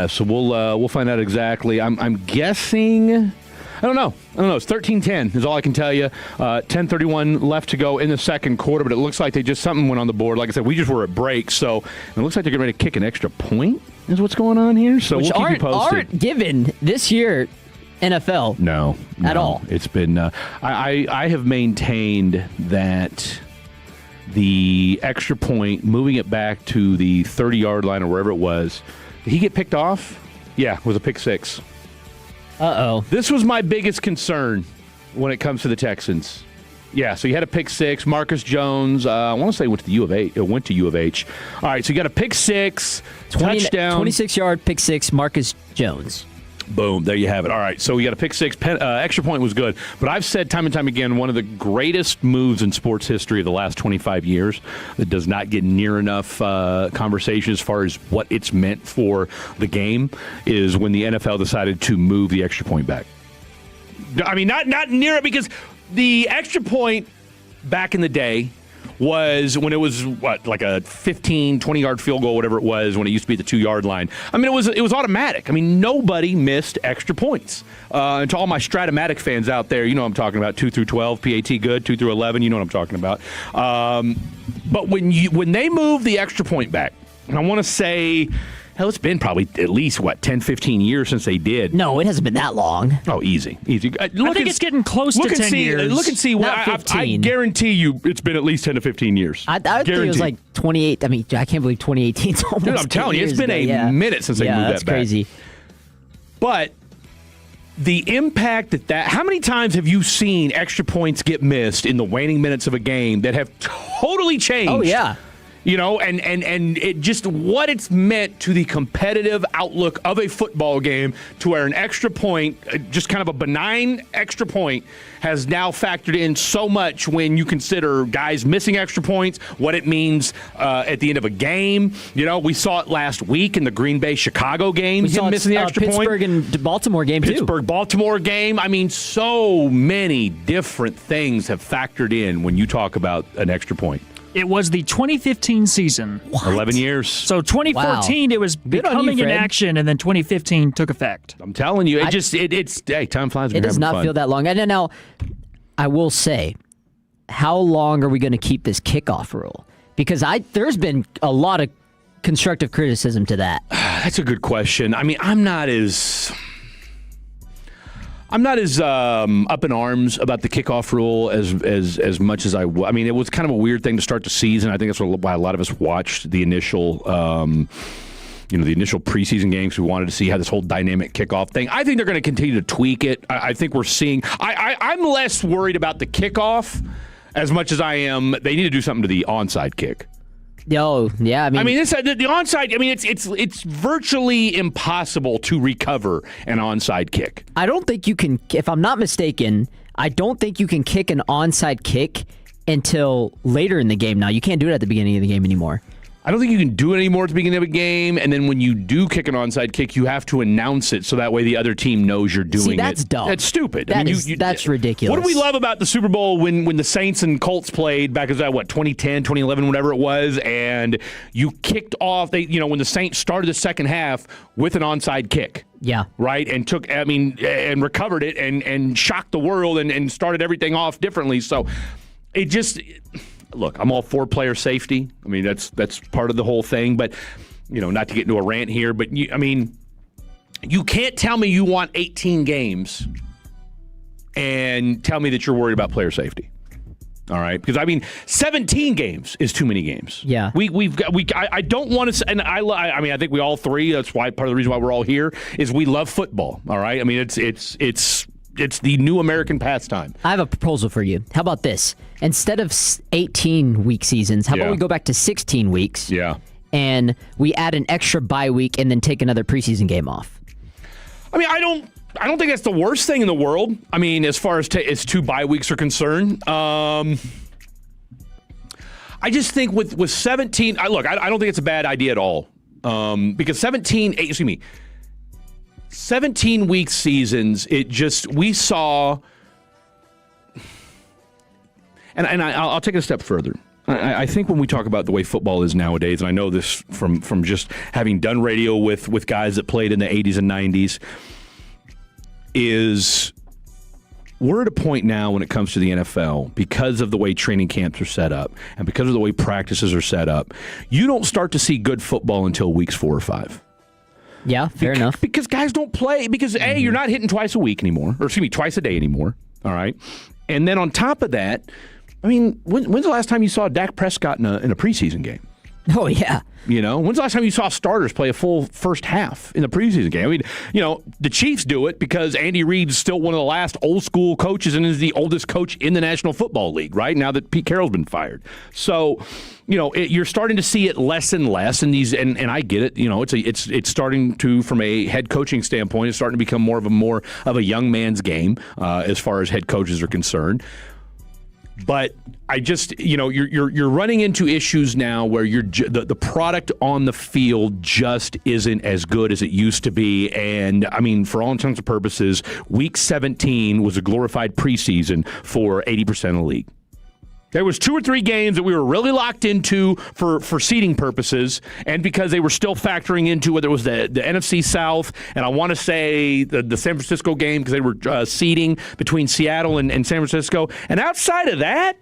So we'll find out exactly. I'm guessing. I don't know. It's 13-10 is all I can tell you. 10:31 left to go in the second quarter, but it looks like something went on the board. Like I said, we just were at break, so it looks like they're getting ready to kick an extra point is what's going on here. So we'll keep you posted. Aren't given this year NFL. No. At all. It's been I have maintained that the extra point, moving it back to the 30-yard line or wherever it was, did he get picked off? Yeah, it was a pick six. Uh-oh. This was my biggest concern when it comes to the Texans. Yeah, so you had a pick six. Marcus Jones, I want to say went to U of H. All right, so you got a pick six, touchdown. 26-yard pick six, Marcus Jones. Boom, there you have it. All right, so we got a pick six. Extra point was good. But I've said time and time again, one of the greatest moves in sports history of the last 25 years that does not get near enough conversation as far as what it's meant for the game is when the NFL decided to move the extra point back. I mean, not near it, because the extra point back in the day was when it was like a 15, 20-yard field goal, whatever it was, when it used to be at the 2-yard line. I mean, it was automatic. I mean, nobody missed extra points. And to all my Stratomatic fans out there, you know what I'm talking about. 2 through 12, PAT good. 2 through 11, you know what I'm talking about. But when they moved the extra point back, and I want to say, hell, it's been probably at least, 10, 15 years since they did. No, it hasn't been that long. Oh, easy. I think it's getting close to 10 years. Look and see. Not 15. I guarantee you it's been at least 10 to 15 years. I think it was like 28. I mean, I can't believe 2018 is almost. Dude, I'm telling you, it's been a minute since they moved that back. That's crazy. But the impact that how many times have you seen extra points get missed in the waning minutes of a game that have totally changed? Oh, yeah. You know, and it just what it's meant to the competitive outlook of a football game, to where an extra point, just kind of a benign extra point, has now factored in so much when you consider guys missing extra points, what it means at the end of a game. You know, we saw it last week in the Green Bay-Chicago game, him missing the extra point. Pittsburgh and Baltimore game, too. Pittsburgh-Baltimore game. I mean, so many different things have factored in when you talk about an extra point. It was the 2015 season. What? 11 years. So 2014, It was becoming in action, and then 2015 took effect. I'm telling you, time flies. It does not feel that long. And now, I will say, how long are we going to keep this kickoff rule? Because there's been a lot of constructive criticism to that. That's a good question. I mean, I'm not as up in arms about the kickoff rule as much as I mean, it was kind of a weird thing to start the season. I think that's why a lot of us watched the initial, the initial preseason games. We wanted to see how this whole dynamic kickoff thing. I think they're going to continue to tweak it. I think we're seeing. I'm less worried about the kickoff as much as I am. They need to do something to the onside kick. Oh, yeah. The onside. I mean, it's virtually impossible to recover an onside kick. I don't think you can. If I'm not mistaken, I don't think you can kick an onside kick until later in the game. Now you can't do it at the beginning of the game anymore. I don't think you can do it anymore at the beginning of a game, and then when you do kick an onside kick, you have to announce it so that way the other team knows you're doing it. That's dumb. That's stupid. That's ridiculous. What do we love about the Super Bowl when the Saints and Colts played back in 2010, 2011, whatever it was, and you kicked off, when the Saints started the second half with an onside kick. Yeah. Right? And and recovered it and shocked the world and started everything off differently. So it just... Look, I'm all for player safety. I mean, that's part of the whole thing. But, not to get into a rant here, but, you can't tell me you want 18 games and tell me that you're worried about player safety. All right? Because, 17 games is too many games. Yeah. I don't want to, and I think we all three, that's why part of the reason why we're all here, is we love football. All right? I mean, it's the new American pastime. I have a proposal for you. How about this? Instead of 18-week seasons, how about we go back to 16 weeks? Yeah. And we add an extra bye week and then take another preseason game off. I mean, I don't think that's the worst thing in the world. I mean, as far as 2 bye weeks are concerned. I just think with 17, I don't think it's a bad idea at all. Because 17-week seasons, we saw, and I'll take it a step further. I think when we talk about the way football is nowadays, and I know this from just having done radio with guys that played in the 80s and 90s, is we're at a point now when it comes to the NFL, because of the way training camps are set up and because of the way practices are set up, you don't start to see good football until weeks 4 or 5. Yeah, fair enough. Because guys don't play. Because, A, you're not hitting twice a week anymore. Or, excuse me, twice a day anymore. All right? And then on top of that, I mean, when's the last time you saw Dak Prescott in a preseason game? Oh, yeah. When's the last time you saw starters play a full first half in the preseason game? I mean, the Chiefs do it because Andy Reid's still one of the last old school coaches and is the oldest coach in the National Football League, right? Now that Pete Carroll's been fired. So, you're starting to see it less and less, and I get it. It's starting to, from a head coaching standpoint, it's starting to become more of a young man's game as far as head coaches are concerned. But I just, you're running into issues now where the product on the field just isn't as good as it used to be. And, I mean, for all intents and purposes, Week 17 was a glorified preseason for 80% of the league. There was 2 or 3 games that we were really locked into for seeding purposes, and because they were still factoring into whether it was the NFC South, and I want to say the San Francisco game because they were seeding between Seattle and San Francisco. And outside of that,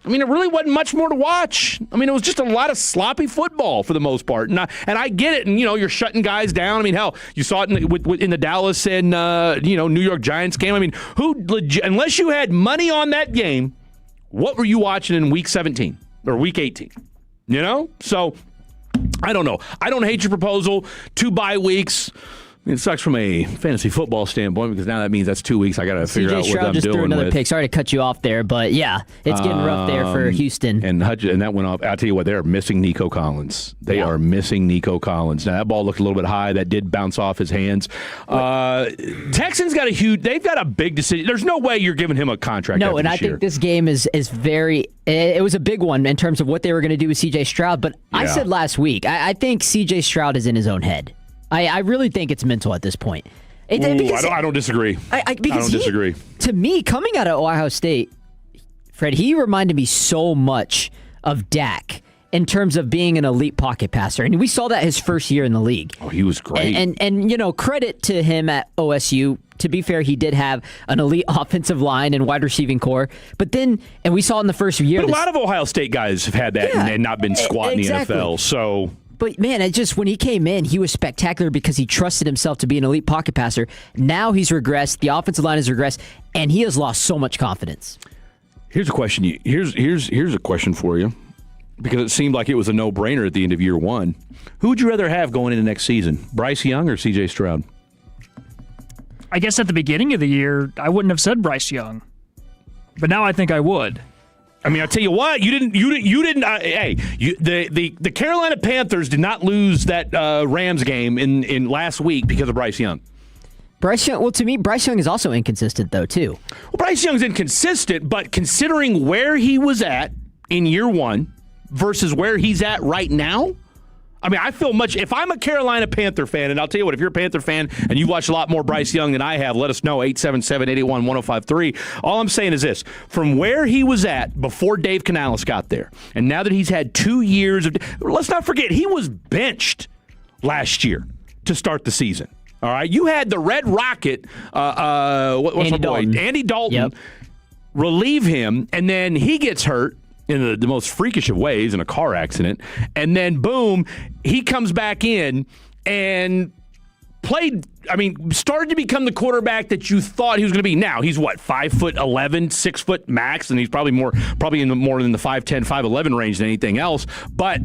I mean, it really wasn't much more to watch. I mean, it was just a lot of sloppy football for the most part. And I get it. And, you're shutting guys down. I mean, hell, you saw it in the Dallas and, New York Giants game. I mean, unless you had money on that game, what were you watching in Week 17 or Week 18? So I don't know. I don't hate your proposal. 2 bye weeks. I mean, it sucks from a fantasy football standpoint because now that means that's 2 weeks. I got to figure out what I'm just doing threw another with. pick. Sorry to cut you off there, but yeah, it's getting rough there for Houston. And that went off. I'll tell you what, they're missing Nico Collins. They are missing Nico Collins. Now that ball looked a little bit high. That did bounce off his hands. Texans got they've got a big decision. There's no way you're giving him a contract. No, and I think this game is very. It was a big one in terms of what they were going to do with C.J. Stroud. But I said last week, I think C.J. Stroud is in his own head. I really think it's mental at this point. I don't disagree. I don't disagree. To me, coming out of Ohio State, Fred, he reminded me so much of Dak in terms of being an elite pocket passer. And we saw that his first year in the league. Oh, he was great. And credit to him at OSU. To be fair, he did have an elite offensive line and wide receiving core. But then, and we saw in the first year. But a lot of Ohio State guys have had that and not been squat in the NFL. So. But, man, when he came in, he was spectacular because he trusted himself to be an elite pocket passer. Now he's regressed. The offensive line has regressed, and he has lost so much confidence. Here's a question. Here's a question for you, because it seemed like it was a no-brainer at the end of year one. Who would you rather have going into next season, Bryce Young or C.J. Stroud? I guess at the beginning of the year, I wouldn't have said Bryce Young, but now I think I would. I mean, I'll tell you what, you didn't. The Carolina Panthers did not lose that Rams game in last week because of Bryce Young. Bryce Young. Well, to me, Bryce Young is also inconsistent, though, too. Well, Bryce Young's inconsistent, but considering where he was at in year one versus where he's at right now, I mean, I feel much. If I'm a Carolina Panther fan, and I'll tell you what, if you're a Panther fan and you watch a lot more Bryce Young than I have, let us know, 877-881-1053. All I'm saying is this. From where he was at before Dave Canales got there, and now that he's had 2 years of... Let's not forget, he was benched last year to start the season. All right? You had the Red Rocket, Andy Dalton, relieve him, and then he gets hurt in the most freakish of ways in a car accident, and then boom, he comes back in and started to become the quarterback that you thought he was going to be. Now he's 5'11", 6 foot max, and he's probably more in the 5'10", 5'11" range than anything else. But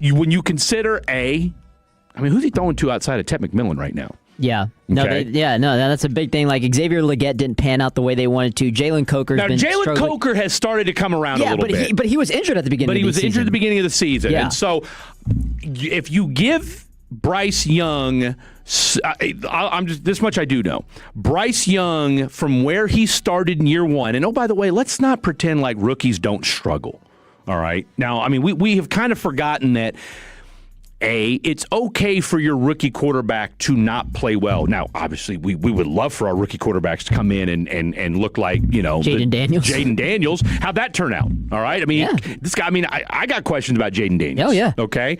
when you consider who's he throwing to outside of Ted McMillan right now? Yeah. Okay. That's a big thing. Like Xavier Legette didn't pan out the way they wanted to. Jalen Coker's been struggling. Jalen Coker has started to come around a little bit. But he was injured at the beginning of the season. Injured at the beginning of the season. Yeah. And so if you give Bryce Young, this much I do know. Bryce Young, from where he started in year one, and by the way, let's not pretend like rookies don't struggle. All right? Now, I mean, we have kind of forgotten that it's okay for your rookie quarterback to not play well. Now, obviously, we would love for our rookie quarterbacks to come in and look like, Jaden Daniels. Jaden Daniels. How'd that turn out? All right. I mean, this guy, I got questions about Jaden Daniels. Oh, yeah. Okay.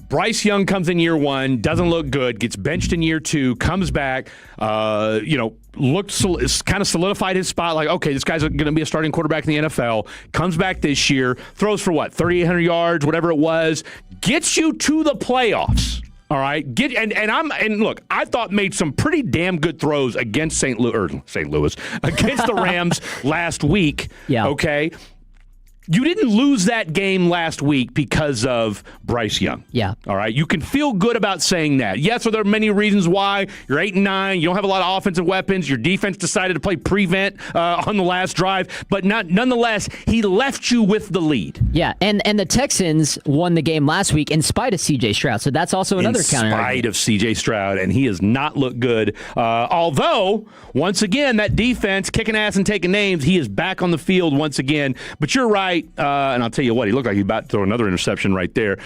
Bryce Young comes in year one, doesn't look good, gets benched in year two, comes back, kind of solidified his spot, like, okay, this guy's going to be a starting quarterback in the NFL, comes back this year, throws for 3,800 yards, whatever it was, gets you to the playoffs. All right, look, I thought made some pretty damn good throws against St. Louis against the Rams last week. Yeah. Okay. You didn't lose that game last week because of Bryce Young. Yeah. All right. You can feel good about saying that. Yes, there are many reasons why. You're 8-9. You don't have a lot of offensive weapons. Your defense decided to play prevent on the last drive. But nonetheless, he left you with the lead. Yeah. And the Texans won the game last week in spite of C.J. Stroud. So that's also another counter. In spite of C.J. Stroud. And he has not looked good. Although, once again, that defense, kicking ass and taking names, he is back on the field once again. But you're right. And I'll tell you what, he looked like he's about to throw another interception right there.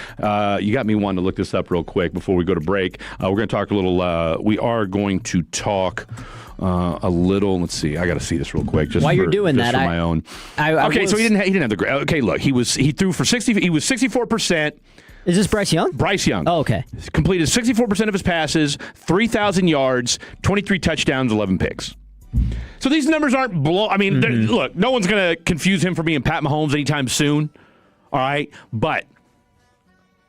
You got me wanting to look this up real quick before we go to break. We're going to talk a little. We are going to talk a little. Let's see. I got to see this real quick. Just while you're doing that, for my own. So he didn't have the great. Okay, look, he threw for 60. He was 64%. Is this Bryce Young? Bryce Young. Oh, okay. Completed 64% of his passes, 3,000 yards, 23 touchdowns, 11 picks. So these numbers aren't look, no one's going to confuse him for being Pat Mahomes anytime soon, all right? But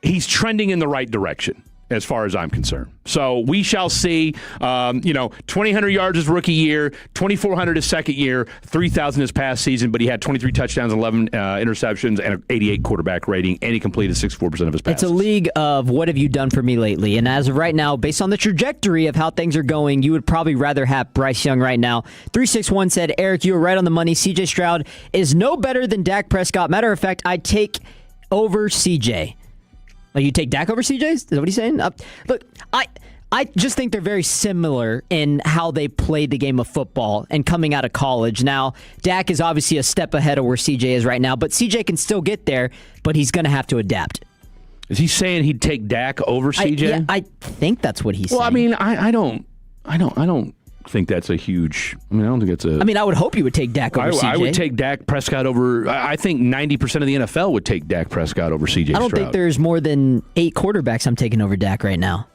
he's trending in the right direction as far as I'm concerned. So we shall see, 2,800 yards his rookie year, 2,400 his second year, 3,000 his past season, but he had 23 touchdowns, 11 interceptions, and an 88 quarterback rating, and he completed 64% of his passes. It's a league of what have you done for me lately, and as of right now, based on the trajectory of how things are going, you would probably rather have Bryce Young right now. 361 said, Eric, you were right on the money. C.J. Stroud is no better than Dak Prescott. Matter of fact, I'd take over C.J., Like you take Dak over CJ? Is that what he's saying? Look, I just think they're very similar in how they played the game of football and coming out of college. Now, Dak is obviously a step ahead of where CJ is right now, but CJ can still get there, but he's going to have to adapt. Is he saying he'd take Dak over CJ? I think that's what he's saying. Well, I mean, I don't think that's a huge. I don't think it's a. I would hope you would take Dak over CJ. I would take Dak Prescott over. I think 90% of the NFL would take Dak Prescott over CJ Stroud. I don't think there's more than 8 quarterbacks I'm taking over Dak right now.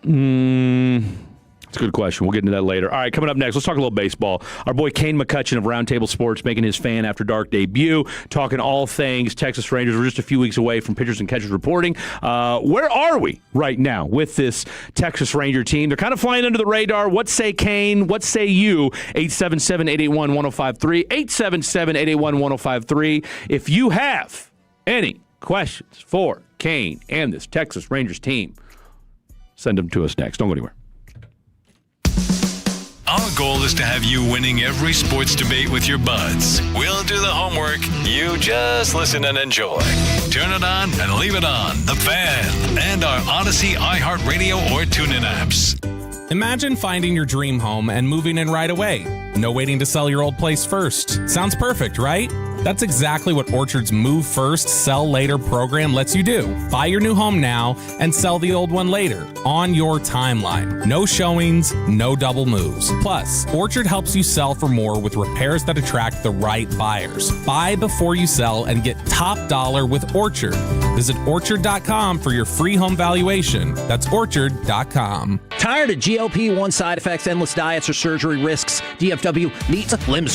It's a good question. We'll get into that later. All right, coming up next, let's talk a little baseball. Our boy Kane McCutcheon of Roundtable Sports making his Fan After Dark debut, talking all things Texas Rangers. We're just a few weeks away from pitchers and catchers reporting. Where are we right now with this Texas Ranger team? They're kind of flying under the radar. What say Kane? What say you? 877-881-1053. 877-881-1053. If you have any questions for Kane and this Texas Rangers team, send them to us next. Don't go anywhere. Our goal is to have you winning every sports debate with your buds. We'll do the homework. You just listen and enjoy. Turn it on and leave it on. The Fan and our Odyssey, iHeartRadio, or TuneIn apps. Imagine finding your dream home and moving in right away. No waiting to sell your old place first. Sounds perfect, right? That's exactly what Orchard's Move First, Sell Later program lets you do. Buy your new home now and sell the old one later on your timeline. No showings, no double moves. Plus, Orchard helps you sell for more with repairs that attract the right buyers. Buy before you sell and get top dollar with Orchard. Visit Orchard.com for your free home valuation. That's Orchard.com. Tired of GLP-1 side effects, endless diets, or surgery risks? DFW needs limb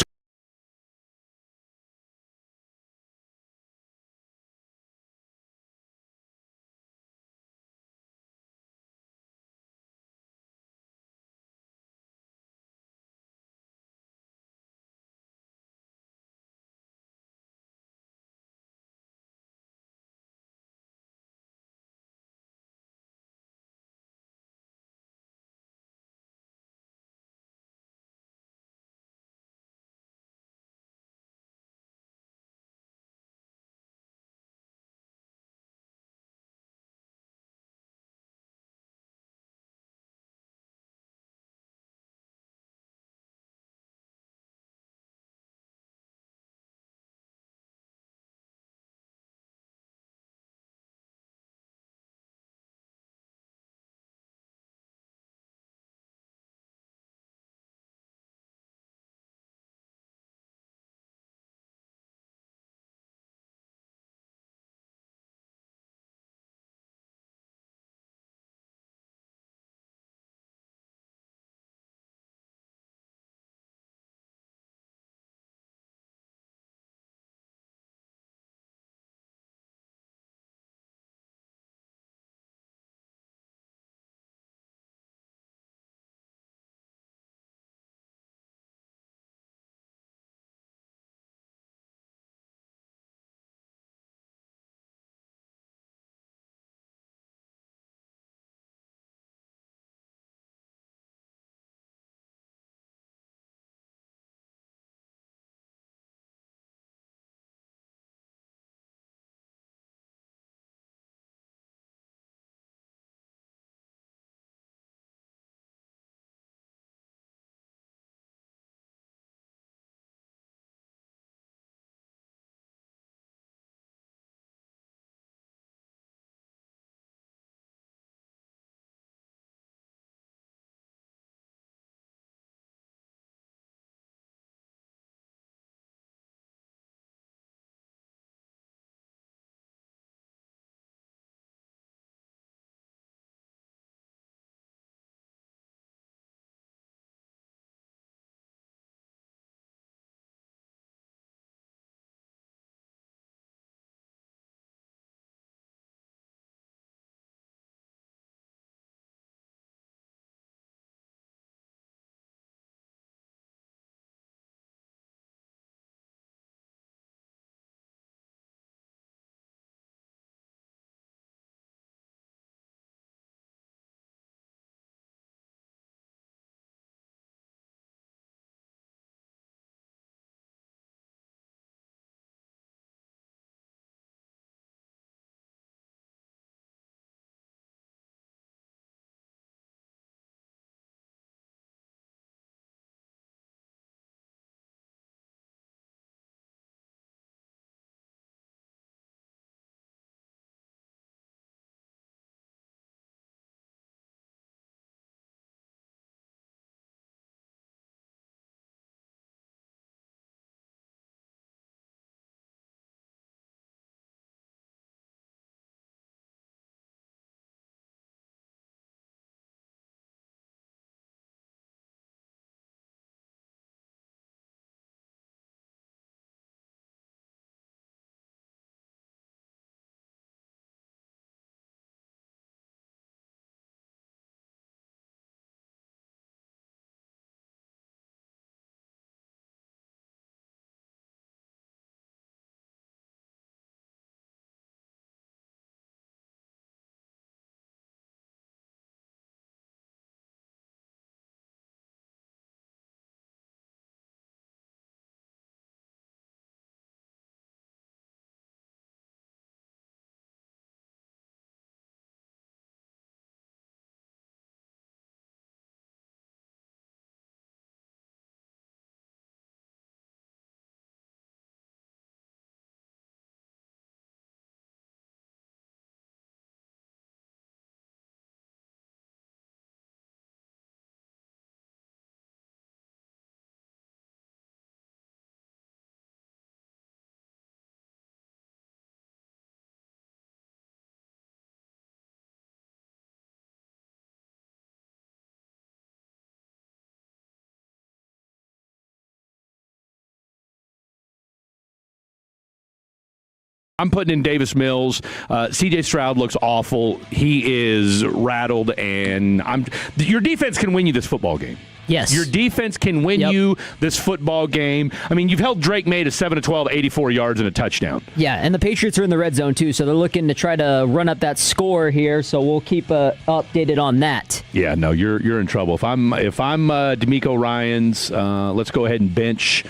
I'm putting in Davis Mills. C.J. Stroud looks awful. He is rattled, and your defense can win you this football game. Yes. Your defense can win you this football game. I mean, you've held Drake May to 7-12, 84 yards and a touchdown. Yeah, and the Patriots are in the red zone, too, so they're looking to try to run up that score here, so we'll keep updated on that. Yeah, no, you're in trouble. If I'm DeMeco Ryans, let's go ahead and bench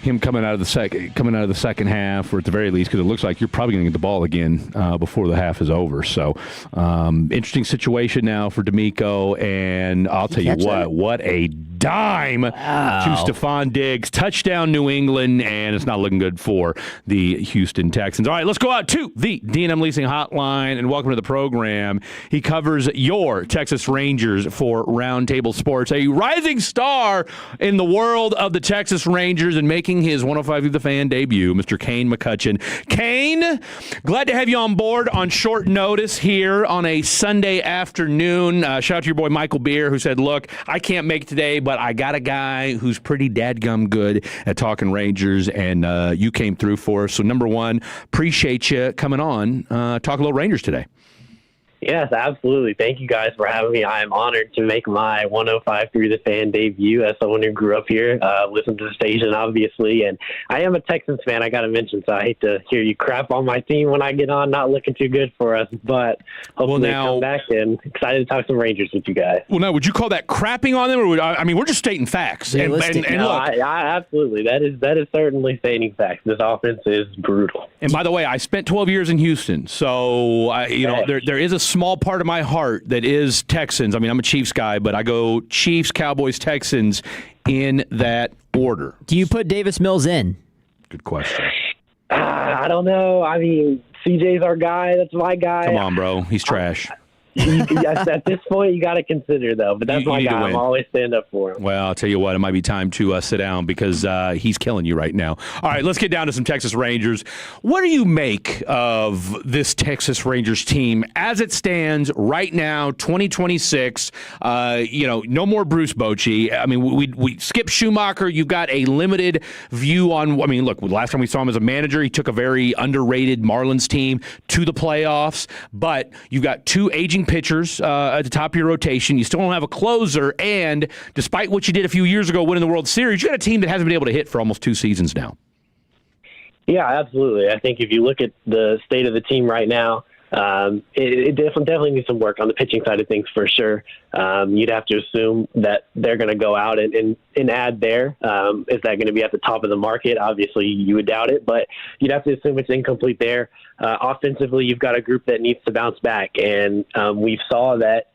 him coming out of the second half, or at the very least, because it looks like you're probably going to get the ball again before the half is over. So, interesting situation now for DeMeco, and I'll tell you what a dime to Stephon Diggs. Touchdown New England, and it's not looking good for the Houston Texans. All right, let's go out to the D&M Leasing Hotline, and welcome to the program. He covers your Texas Rangers for Roundtable Sports, a rising star in the world of the Texas Rangers and making his 105 The Fan debut, Mr. Kane McCutcheon. Kane, glad to have you on board on short notice here on a Sunday afternoon. Shout out to your boy Michael Beer, who said, look, I can't make it today, but I got a guy who's pretty dadgum good at talking Rangers, and you came through for us. So, number one, appreciate you coming on, talk a little Rangers today. Yes, absolutely. Thank you guys for having me. I am honored to make my 105 Through the Fan debut as someone who grew up here, listened to the station, obviously. And I am a Texans fan, I got to mention, so I hate to hear you crap on my team when I get on. Not looking too good for us, but hopefully they come back, and excited to talk some Rangers with you guys. Well, now, would you call that crapping on them? Or we're just stating facts. And look, absolutely. That is certainly stating facts. This offense is brutal. And by the way, I spent 12 years in Houston, so there is a small part of my heart that is Texans. I mean, I'm a Chiefs guy, but I go Chiefs, Cowboys, Texans in that order. Do you put Davis Mills in? Good question. I don't know. I mean, CJ's our guy. That's my guy. Come on, bro. He's trash. At this point, you got to consider, though. But that's my guy. I'm always stand up for him. Well, I'll tell you what. It might be time to sit down because he's killing you right now. All right, let's get down to some Texas Rangers. What do you make of this Texas Rangers team as it stands right now, 2026? No more Bruce Bochy. I mean, we skip Schumacher. You've got a limited view on. I mean, look, last time we saw him as a manager, he took a very underrated Marlins team to the playoffs. But you've got two aging pitchers at the top of your rotation. You still don't have a closer, and despite what you did a few years ago winning the World Series, you got a team that hasn't been able to hit for almost 2 seasons now. Yeah, absolutely. I think if you look at the state of the team right now, it definitely needs some work on the pitching side of things for sure. You'd have to assume that they're going to go out and add there. Is that going to be at the top of the market? Obviously, you would doubt it, but you'd have to assume it's incomplete there. Offensively, you've got a group that needs to bounce back, and we saw that,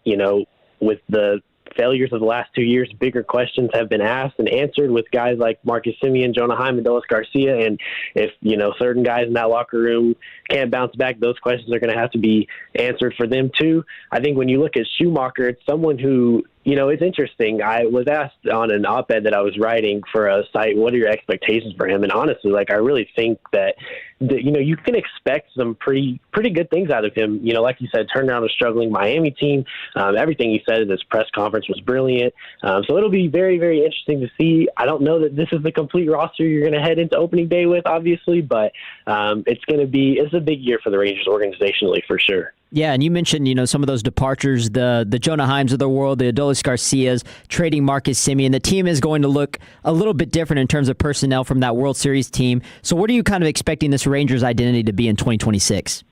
with the failures of the last 2 years, bigger questions have been asked and answered with guys like Marcus Semien, Jonah Heim, and Adolis Garcia. And if, certain guys in that locker room can't bounce back, those questions are going to have to be answered for them too. I think when you look at Schumacher, it's someone who, it's interesting. I was asked on an op-ed that I was writing for a site, what are your expectations for him? And honestly, I really think that you can expect some pretty good things out of him. Like you said, turned around a struggling Miami team. Everything he said at his press conference was brilliant. So it'll be very, very interesting to see. I don't know that this is the complete roster you're going to head into opening day with, obviously, but it's a big year for the Rangers organizationally for sure. Yeah, and you mentioned, some of those departures, the Jonah Heims of the world, the Adolis Garcias, trading Marcus Semien. The team is going to look a little bit different in terms of personnel from that World Series team. So what are you kind of expecting this Rangers identity to be in 2026?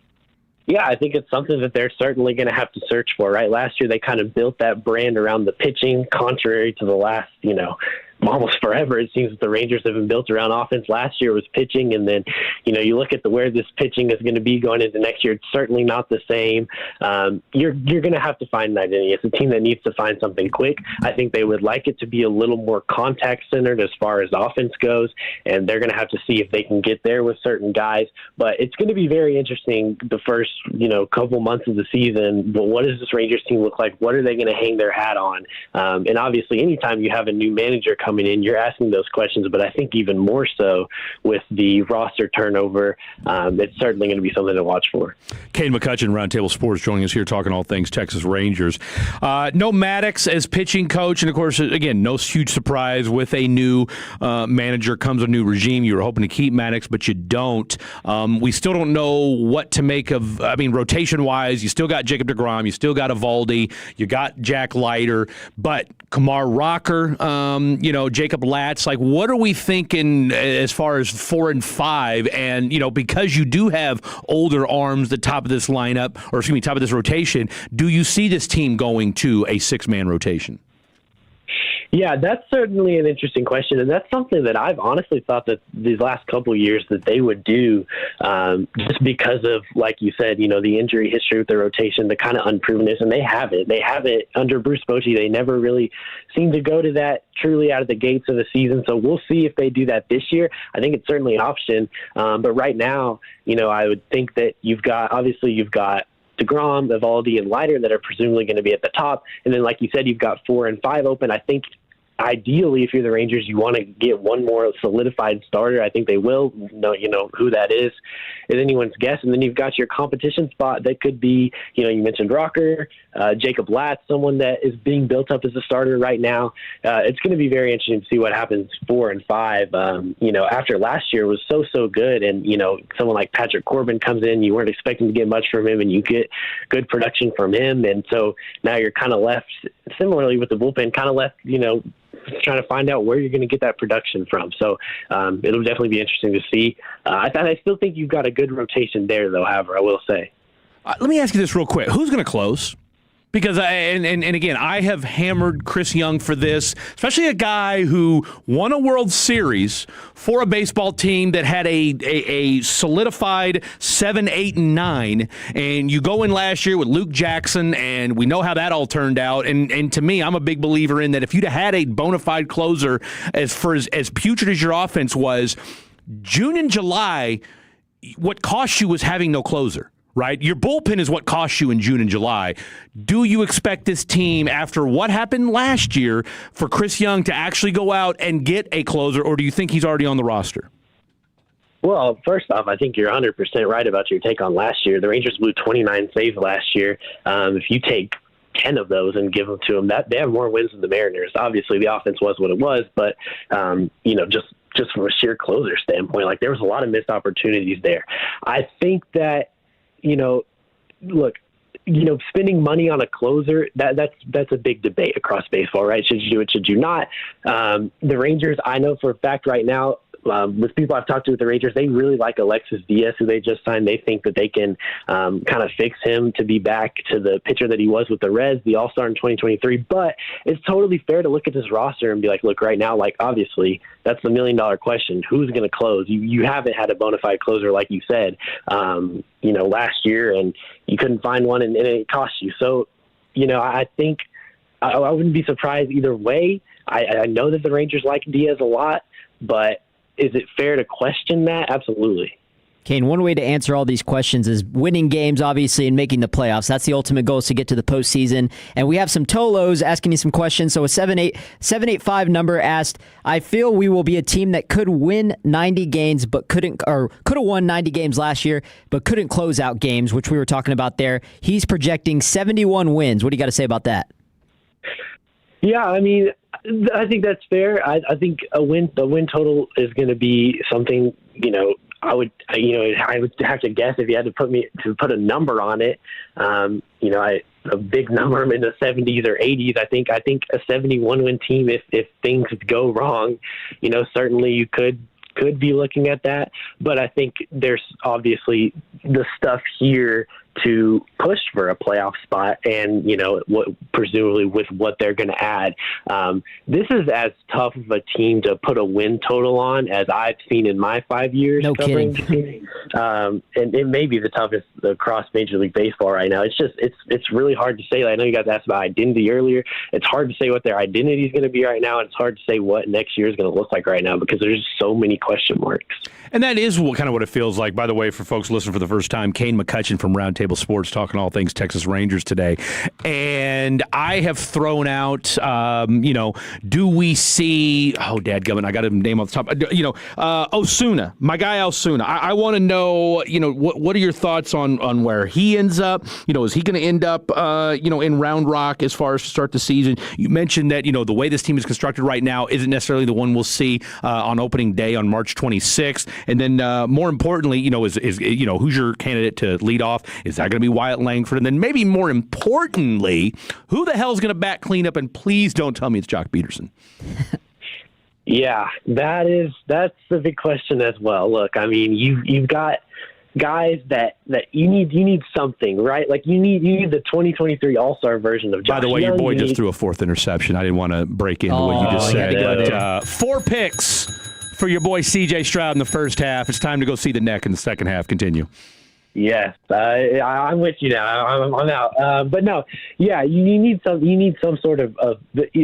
Yeah, I think it's something that they're certainly going to have to search for, right? Last year, they kind of built that brand around the pitching, contrary to the last, almost forever. It seems that the Rangers have been built around offense. Last year was pitching, and then, you look at where this pitching is going to be going into next year. It's certainly not the same. You're going to have to find an identity. It's a team that needs to find something quick. I think they would like it to be a little more contact-centered as far as offense goes, and they're going to have to see if they can get there with certain guys. But it's going to be very interesting the first, couple months of the season. But what does this Rangers team look like? What are they going to hang their hat on? And obviously, anytime you have a new manager coming in, you're asking those questions. But I think even more so with the roster turnover, it's certainly going to be something to watch for. Kane McCutcheon, Roundtable Sports, joining us here talking all things Texas Rangers. No Maddox as pitching coach, and of course, again, no huge surprise with a new manager comes a new regime. You were hoping to keep Maddox, but you don't. We still don't know what to make of, rotation-wise, you still got Jacob deGrom, you still got Evaldi, you got Jack Leiter, but Kumar Rocker, Jacob Latz, like what are we thinking as far as 4 and 5? And, because you do have older arms at the top of this lineup, top of this rotation, do you see this team going to a 6-man rotation? Yeah, that's certainly an interesting question, and that's something that I've honestly thought that these last couple of years that they would do, just because of, like you said, the injury history with the rotation, the kind of unprovenness, and they have it. They have it under Bruce Bochy. They never really seem to go to that truly out of the gates of the season, so we'll see if they do that this year. I think it's certainly an option, but right now, I would think that you've got DeGrom, Evaldi, and Leiter that are presumably going to be at the top. And then, like you said, you've got 4 and 5 open. I think ideally, if you're the Rangers, you want to get one more solidified starter. I think they will. Who that is anyone's guess. And then you've got your competition spot that could be, you mentioned Rocker, Jacob Latz, someone that is being built up as a starter right now. It's going to be very interesting to see what happens 4 and 5. After last year was so good, and someone like Patrick Corbin comes in, you weren't expecting to get much from him, and you get good production from him, and so now you're kind of left similarly with the bullpen, trying to find out where you're going to get that production from. So it'll definitely be interesting to see. I still think you've got a good rotation there, though, however, I will say. Let me ask you this real quick. Who's going to close? Because, again, I have hammered Chris Young for this, especially a guy who won a World Series for a baseball team that had a solidified 7, 8, and 9. And you go in last year with Luke Jackson, and we know how that all turned out. And to me, I'm a big believer in that if you'd had a bona fide closer, as putrid as your offense was, June and July, what cost you was having no closer. Right? Your bullpen is what cost you in June and July. Do you expect this team, after what happened last year, for Chris Young to actually go out and get a closer, or do you think he's already on the roster? Well, first off, I think you're 100% right about your take on last year. The Rangers blew 29 saves last year. If you take 10 of those and give them to them, they have more wins than the Mariners. Obviously, the offense was what it was, but, just from a sheer closer standpoint, there was a lot of missed opportunities there. I think that, spending money on a closer, that's a big debate across baseball, right? Should you do it? Should you not? The Rangers, I know for a fact right now, with people I've talked to with the Rangers, they really like Alexis Diaz, who they just signed. They think that they can kind of fix him to be back to the pitcher that he was with the Reds, the All-Star in 2023. But it's totally fair to look at this roster and be like, look, right now, obviously, that's the $1 million question. Who's going to close? You haven't had a bona fide closer, like you said, last year, and you couldn't find one, and it cost you. So, I think I wouldn't be surprised either way. I know that the Rangers like Diaz a lot, but is it fair to question that? Absolutely. Kane, one way to answer all these questions is winning games, obviously, and making the playoffs. That's the ultimate goal, is to get to the postseason. And we have some Tolos asking you some questions. So a 785 number asked, I feel we will be a team that could win 90 games, but could have won 90 games last year, but couldn't close out games, which we were talking about there. He's projecting 71 wins. What do you got to say about that? Yeah, I think that's fair. I think the win total is going to be something, I would have to guess if you had to put a number on it. A big number in the 70s or 80s. I think a 71 win team, if things go wrong, certainly you could be looking at that. But I think there's obviously the stuff here to push for a playoff spot, and presumably with what they're going to add. This is as tough of a team to put a win total on as I've seen in my 5 years. No kidding. And it may be the toughest across Major League Baseball right now. It's really hard to say. I know you guys asked about identity earlier. It's hard to say what their identity is going to be right now, and it's hard to say what next year is going to look like right now because there's so many question marks. And that is kind of what it feels like. By the way, for folks listening for the first time, Kane McCutcheon from Roundtable Roundtable Sports, talking all things Texas Rangers today. And I have thrown out, do we see, dadgummit, I got his name off the top, Osuna, my guy Osuna. I want to know, what are your thoughts on where he ends up? Is he going to end up, in Round Rock as far as to start the season? You mentioned that, the way this team is constructed right now isn't necessarily the one we'll see on opening day on March 26th. And then more importantly, who's your candidate to lead off? Is that going to be Wyatt Langford? And then maybe more importantly, who the hell is going to bat cleanup? And please don't tell me it's Jock Peterson. Yeah, that's the big question as well. Look, I mean, you've got guys that you need something, right? Like you need the 2023 All-Star version of Josh By the way, Young. your boy just threw a fourth interception. I didn't want to break into what you just said. But 4 picks for your boy C.J. Stroud in the first half. It's time to go see the neck in the second half. Continue. Yes, I'm with you now. I'm out. But no, yeah, you need some sort of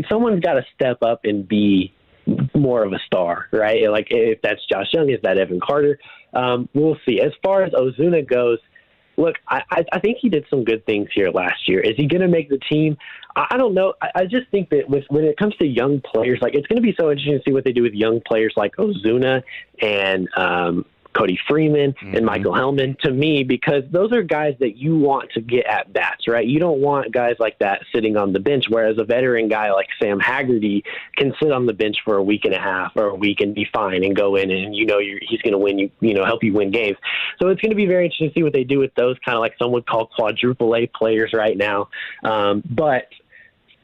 someone's got to step up and be more of a star, right? Like if that's Josh Young, is that Evan Carter? We'll see. As far as Ozuna goes, look, I think he did some good things here last year. Is he going to make the team? I don't know. I just think that when it comes to young players, like it's going to be so interesting to see what they do with young players like Ozuna and Cody Freeman and Michael Hellman, to me, because those are guys that you want to get at bats, right? You don't want guys like that sitting on the bench, whereas a veteran guy like Sam Haggerty can sit on the bench for a week and a half or a week and be fine and go in and he's going to win help you win games. So it's going to be very interesting to see what they do with those kind of like some would call quadruple A players right now. But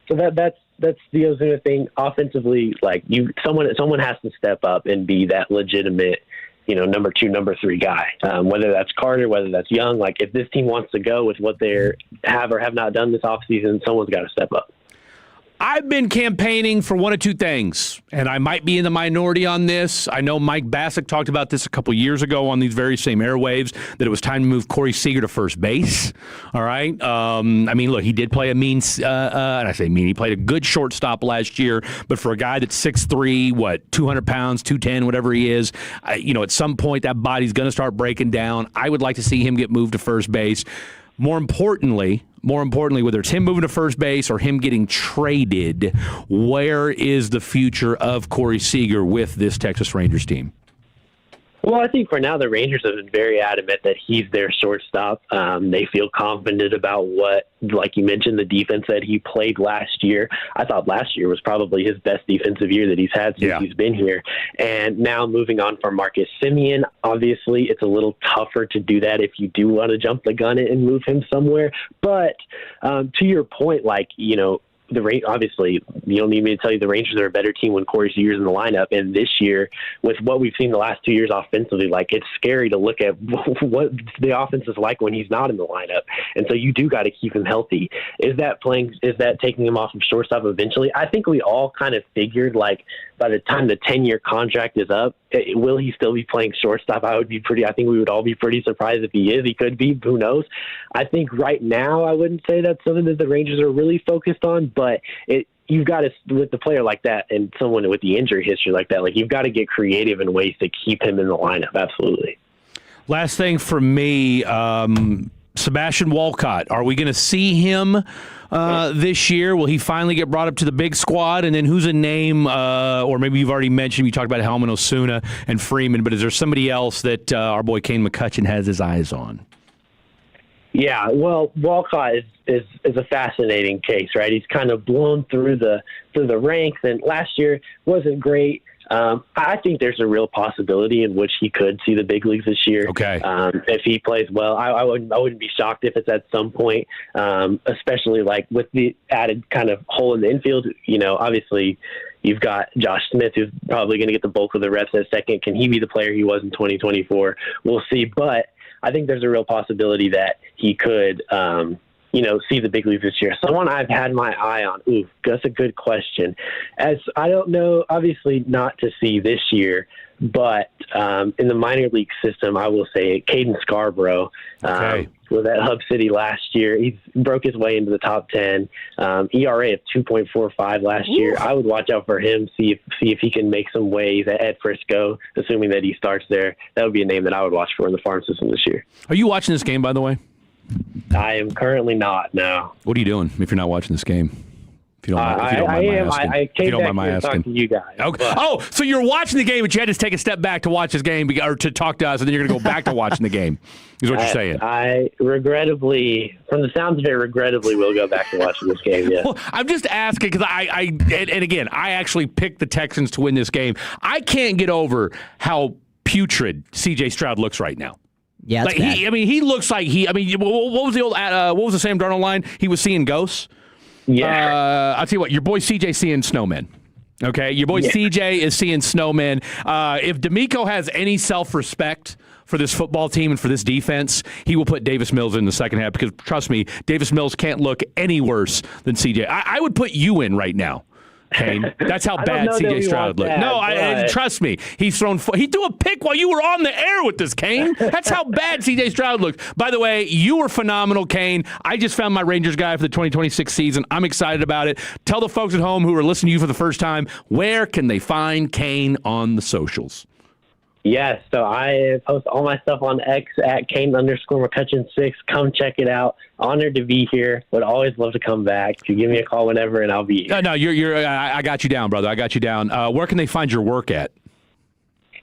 so that's the Ozuna thing. Offensively, like someone has to step up and be that legitimate, number 2, number 3 guy, whether that's Carter, whether that's Young. Like if this team wants to go with what they have or have not done this offseason, someone's got to step up. I've been campaigning for one of two things, and I might be in the minority on this. I know Mike Bassick talked about this a couple years ago on these very same airwaves, that it was time to move Corey Seager to first base. All right? Look, he did play and I say mean, he played a good shortstop last year, but for a guy that's 6'3", 200 pounds, 210, whatever he is, at some point that body's going to start breaking down. I would like to see him get moved to first base. More importantly, whether it's him moving to first base or him getting traded, where is the future of Corey Seager with this Texas Rangers team? Well, I think for now the Rangers have been very adamant that he's their shortstop. They feel confident about what, like you mentioned, the defense that he played last year. I thought last year was probably his best defensive year that he's had since he's been here. And now moving on from Marcus Semien, obviously it's a little tougher to do that if you do want to jump the gun and move him somewhere. But to your point, obviously, you don't need me to tell you the Rangers are a better team when Corey Seager's in the lineup. And this year, with what we've seen the last 2 years offensively, it's scary to look at what the offense is like when he's not in the lineup. And so you do got to keep him healthy. Is that taking him off from shortstop eventually? I think we all kind of figured, by the time the 10-year contract is up, will he still be playing shortstop? I think we would all be pretty surprised if he is. He could be. Who knows? I think right now I wouldn't say that's something that the Rangers are really focused on, but you've got to, with a player like that and someone with the injury history like that, you've got to get creative in ways to keep him in the lineup. Absolutely. Last thing for me, Sebastian Walcott. Are we going to see him this year? Will he finally get brought up to the big squad? And then who's a name, or maybe you've already mentioned, you talked about Hellman, Osuna, and Freeman, but is there somebody else that our boy Kane McCutcheon has his eyes on? Yeah, well, Walcott is a fascinating case, right? He's kind of blown through the ranks, and last year wasn't great. I think there's a real possibility in which he could see the big leagues this year. Okay. If he plays well, I wouldn't be shocked if it's at some point, especially with the added kind of hole in the infield. Obviously you've got Josh Smith, who's probably going to get the bulk of the reps at second. Can he be the player he was in 2024? We'll see. But I think there's a real possibility that he could, see the big leagues this year. Someone I've had my eye on. Ooh, that's a good question. As I don't know, obviously not to see this year, but in the minor league system, I will say Caden Scarborough. With that Hub City last year, he broke his way into the top 10. ERA of 2.45 last year. I would watch out for him, see if he can make some waves at Frisco, assuming that he starts there. That would be a name that I would watch for in the farm system this year. Are you watching this game, by the way? I am currently not. No. What are you doing if you're not watching this game? If you don't mind, if you don't mind my asking. I came back my here to talk to you guys. Okay. Oh, so you're watching the game, but you had to take a step back to watch this game or to talk to us, and then you're going to go back to watching the game, is what you're saying. I regrettably, from the sounds of it, will go back to watching this game, yeah. Well, I'm just asking because and again, I actually picked the Texans to win this game. I can't get over how putrid C.J. Stroud looks right now. Yeah, like he looks like what was the old what was the Sam Darnold line? He was seeing ghosts. Yeah. I'll tell you what, your boy CJ seeing snowmen. Okay, your boy CJ is seeing snowmen. If D'Amico has any self-respect for this football team and for this defense, he will put Davis Mills in the second half because, trust me, Davis Mills can't look any worse than CJ. I would put you in right now, Kane. That's how bad CJ Stroud looked. No, trust me. He threw a pick while you were on the air with this, Kane. That's how bad CJ Stroud looked. By the way, you were phenomenal, Kane. I just found my Rangers guy for the 2026 season. I'm excited about it. Tell the folks at home who are listening to you for the first time, where can they find Kane on the socials? Yes, so I post all my stuff on X at Kane_McCutcheon6. Come check it out. Honored to be here. Would always love to come back. You give me a call whenever, and I'll be here. No, I got you down, brother. I got you down. Where can they find your work at?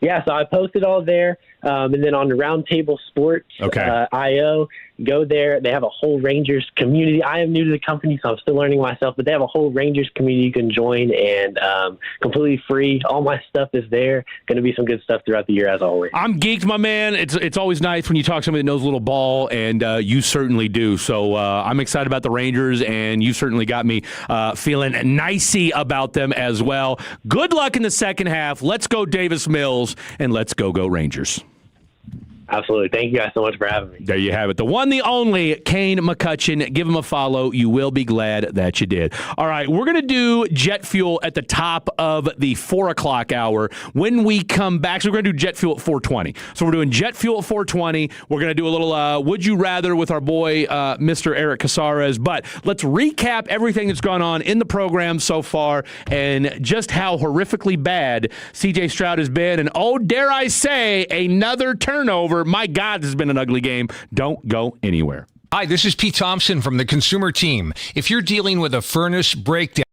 Yeah, so I posted all there, and then on the Roundtable Sports IO, go there. They have a whole Rangers community. I am new to the company, so I'm still learning myself, but they have a whole Rangers community you can join, and completely free. All my stuff is there. Going to be some good stuff throughout the year, as always. I'm geeked, my man. It's always nice when you talk to somebody that knows a little ball, and you certainly do. So I'm excited about the Rangers, and you certainly got me feeling nicey about them as well. Good luck in the second half. Let's go Davis Mills, and let's go Rangers. Absolutely. Thank you guys so much for having me. There you have it. The one, the only, Kane McCutcheon. Give him a follow. You will be glad that you did. All right, we're going to do jet fuel at the top of the 4 o'clock hour. When we come back, so we're going to do jet fuel at 4:20. So we're doing jet fuel at 4:20. We're going to do a little Would You Rather with our boy, Mr. Eric Casares. But let's recap everything that's gone on in the program so far and just how horrifically bad C.J. Stroud has been. And, oh, dare I say, another turnover. My God, this has been an ugly game. Don't go anywhere. Hi, this is Pete Thompson from the Consumer Team. If you're dealing with a furnace breakdown,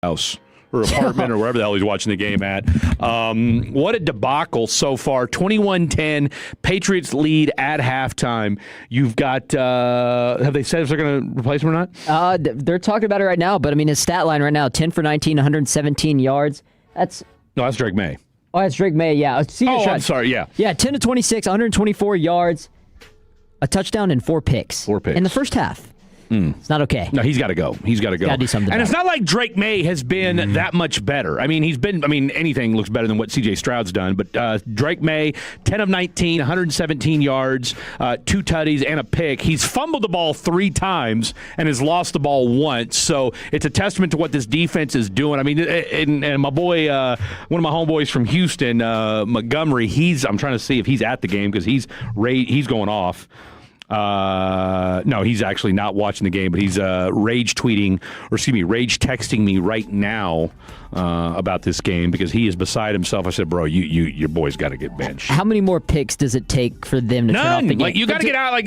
house or apartment or wherever the hell he's watching the game at. What a debacle so far. 21-10, Patriots lead at halftime. You've got, have they said if they're going to replace him or not? They're talking about it right now, but I mean, his stat line right now, 10 for 19, 117 yards. No, that's Drake May. Oh, that's Drake May, yeah. I'm sorry, yeah. Yeah, 10 to 26, 124 yards, a touchdown, and 4 picks. 4 picks. In the first half. It's not okay. No, he's got to go. He's got to go. Got to do something. And it's not like Drake May has been that much better. I mean, anything looks better than what C.J. Stroud's done. But Drake May, 10 of 19, 117 yards, 2 tutties, and a pick. He's fumbled the ball 3 times and has lost the ball once. So it's a testament to what this defense is doing. I mean, and my boy, one of my homeboys from Houston, Montgomery, I'm trying to see if he's at the game because he's going off. No, he's actually not watching the game, but he's rage texting me right now about this game because he is beside himself. I said, bro, your boy's got to get benched. How many more picks does it take for them to turn off the game? Like, you got to get out. Like,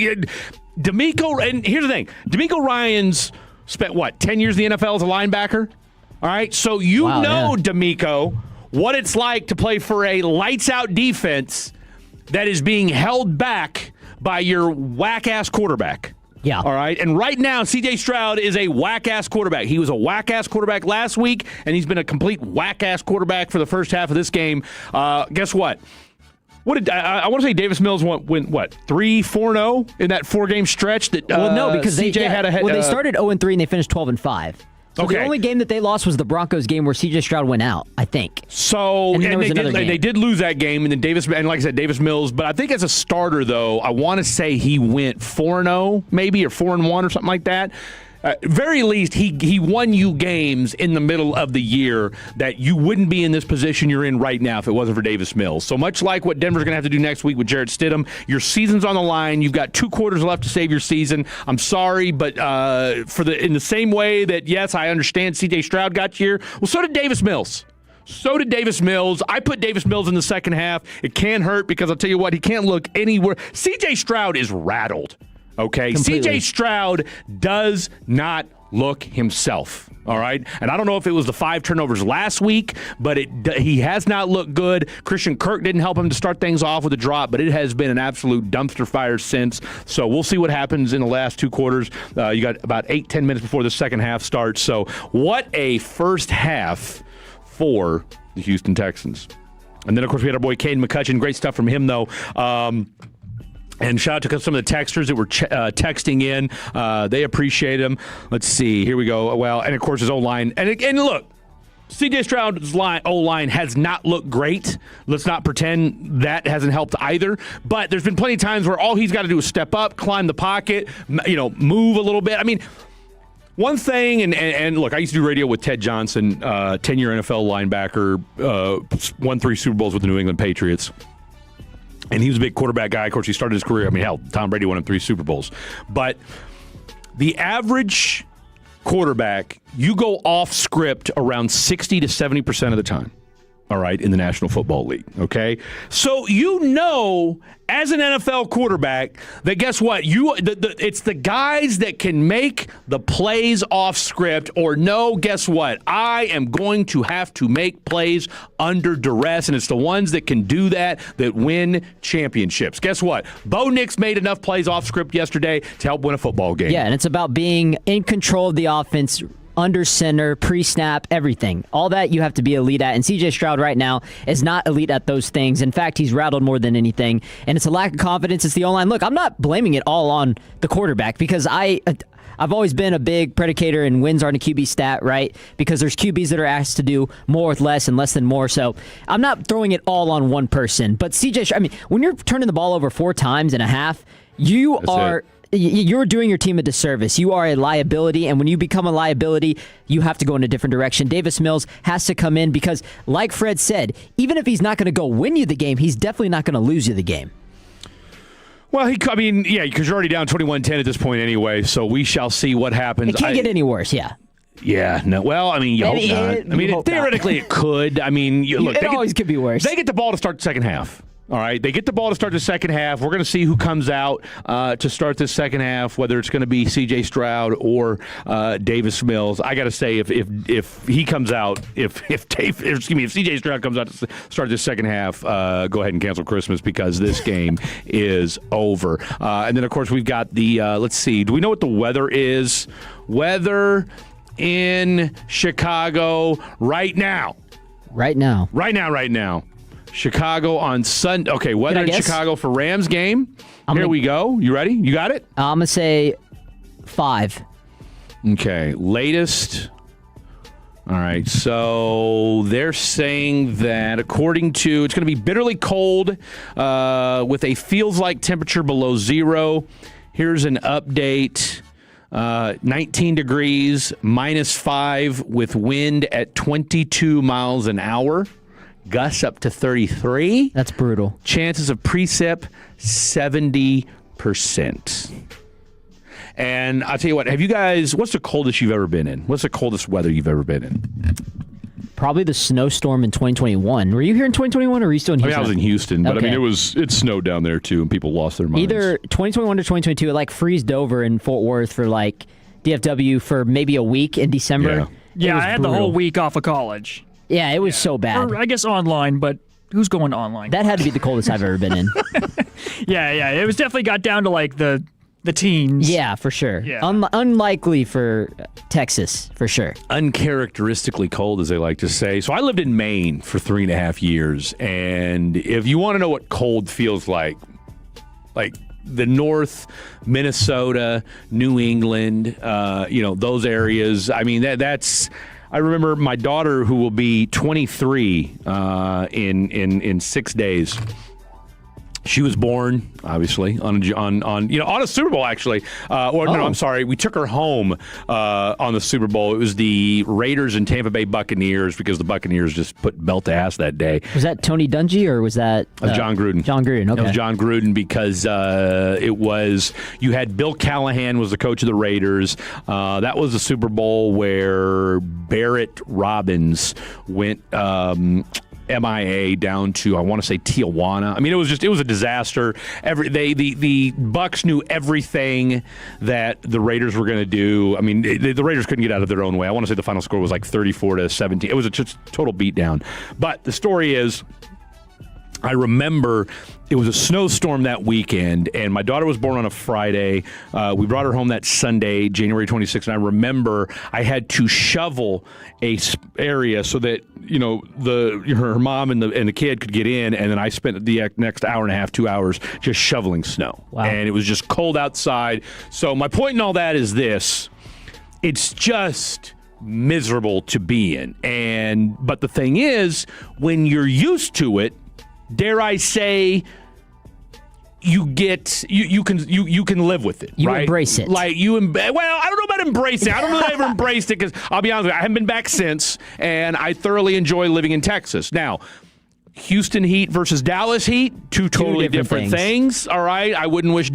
D'Amico, and here's the thing. D'Amico Ryans spent, 10 years in the NFL as a linebacker? All right, so D'Amico, what it's like to play for a lights-out defense that is being held back by your whack-ass quarterback. Yeah. All right? And right now, C.J. Stroud is a whack-ass quarterback. He was a whack-ass quarterback last week, and he's been a complete whack-ass quarterback for the first half of this game. Guess what? I want to say Davis Mills went 3-4-0 in that 4-game stretch that because CJ had a head. Well, they started 0-3 and they finished 12-5. So okay. The only game that they lost was the Broncos game where C.J. Stroud went out, I think. So they did lose that game, and then like I said, Davis Mills. But I think as a starter, though, I want to say he went 4-0, maybe, or 4-1 or something like that. Very least, he won you games in the middle of the year that you wouldn't be in this position you're in right now if it wasn't for Davis Mills. So much like what Denver's going to have to do next week with Jarrett Stidham, your season's on the line. You've got 2 quarters left to save your season. I'm sorry, but in the same way that, yes, I understand C.J. Stroud got you here, well, so did Davis Mills. I put Davis Mills in the second half. It can't hurt because I'll tell you what, he can't look anywhere. C.J. Stroud is rattled. Okay, C.J. Stroud does not look himself. All right, and I don't know if it was the 5 turnovers last week, but he has not looked good. Christian Kirk didn't help him to start things off with a drop, but it has been an absolute dumpster fire since. So we'll see what happens in the last 2 quarters. You got about 8-10 minutes before the second half starts. So what a first half for the Houston Texans. And then, of course, we had our boy Caden McCutcheon. Great stuff from him, though. And shout out to some of the texters that were texting in. They appreciate him. Let's see. Here we go. Well, and of course his O-line. And look, C.J. Stroud's O-line has not looked great. Let's not pretend that hasn't helped either. But there's been plenty of times where all he's got to do is step up, climb the pocket, move a little bit. I mean, one thing, and look, I used to do radio with Ted Johnson, 10-year NFL linebacker, won 3 Super Bowls with the New England Patriots. And he was a big quarterback guy. Of course, he started his career. I mean, hell, Tom Brady won him 3 Super Bowls. But the average quarterback, you go off script around 60 to 70% of the time. All right, in the National Football League, okay? So as an NFL quarterback, that guess what? It's the guys that can make the plays off script or guess what? I am going to have to make plays under duress, and it's the ones that can do that win championships. Guess what? Bo Nix made enough plays off script yesterday to help win a football game. Yeah, and it's about being in control of the offense, under center, pre-snap, everything. All that you have to be elite at. And C.J. Stroud right now is not elite at those things. In fact, he's rattled more than anything. And it's a lack of confidence. It's the O-line. Look, I'm not blaming it all on the quarterback because I've always been a big predicator and wins aren't a QB stat, right? Because there's QBs that are asked to do more with less and less than more. So I'm not throwing it all on one person. But C.J. When you're turning the ball over 4 times and a half, you're doing your team a disservice. You are a liability, and when you become a liability, you have to go in a different direction. Davis Mills has to come in because, like Fred said, even if he's not going to go win you the game, he's definitely not going to lose you the game. Well, because you're already down 21-10 at this point anyway, so we shall see what happens. It can't get any worse, yeah. Yeah, no. Well, you hope not. Theoretically, it could. Look, it always could be worse. They get the ball to start the second half. All right, they get the ball to start the second half. We're going to see who comes out to start this second half, whether it's going to be C.J. Stroud or Davis Mills. I got to say, if he comes out, if C.J. Stroud comes out to start this second half, go ahead and cancel Christmas because this game is over. And then, of course, we've got the let's see. Do we know what the weather is? Weather in Chicago right now. Right now. Chicago on Sunday. Okay, weather in Chicago for Rams game. Here we go. You ready? You got it? I'm going to say 5. Okay, latest. All right, so they're saying that according to, it's going to be bitterly cold with a feels-like temperature below 0. Here's an update. 19 degrees, -5 with wind at 22 miles an hour. Gusts up to 33. That's brutal. Chances of precip, 70%. And I'll tell you what, what's the coldest you've ever been in? What's the coldest weather you've ever been in? Probably the snowstorm in 2021. Were you here in 2021 or were you still in Houston? I was in Houston, but okay. It snowed down there too, and people lost their minds. Either 2021 or 2022, it freezed over in Fort Worth for DFW for maybe a week in December. Yeah, I had the whole week off of college. Yeah, it was so bad. Or I guess online, but who's going online? That had to be the coldest I've ever been in. Yeah. It was definitely got down to the teens. Yeah, for sure. Yeah. Unlikely for Texas, for sure. Uncharacteristically cold, as they like to say. So I lived in Maine for 3.5 years, and if you want to know what cold feels like the North, Minnesota, New England, those areas. I mean, that's. I remember my daughter, who will be 23 in 6 days. She was born, obviously, on a Super Bowl, actually. No, I'm sorry. We took her home on the Super Bowl. It was the Raiders and Tampa Bay Buccaneers because the Buccaneers just put belt to ass that day. Was that Tony Dungy or was that John Gruden? John Gruden. Okay. It was John Gruden because you had Bill Callahan was the coach of the Raiders. That was the Super Bowl where Barrett Robbins went. MIA down to, I want to say, Tijuana. I mean, it was a disaster. The Bucs knew everything that the Raiders were going to do. I mean, the Raiders couldn't get out of their own way. I want to say the final score was 34-17. It was just a total beatdown. But the story is, I remember it was a snowstorm that weekend, and my daughter was born on a Friday. We brought her home that Sunday, January 26th, and I remember I had to shovel a area so that her mom and the kid could get in, and then I spent the next hour and a half, 2 hours, just shoveling snow. Wow. And it was just cold outside. So my point in all that is this: it's just miserable to be in, but the thing is, when you're used to it, dare I say, you can live with it. You right? Embrace it. Well, I don't know about embrace it. I don't know that I ever embraced it because I'll be honest with you, I haven't been back since, and I thoroughly enjoy living in Texas. Now, Houston Heat versus Dallas Heat, two totally different things. All right, I wouldn't wish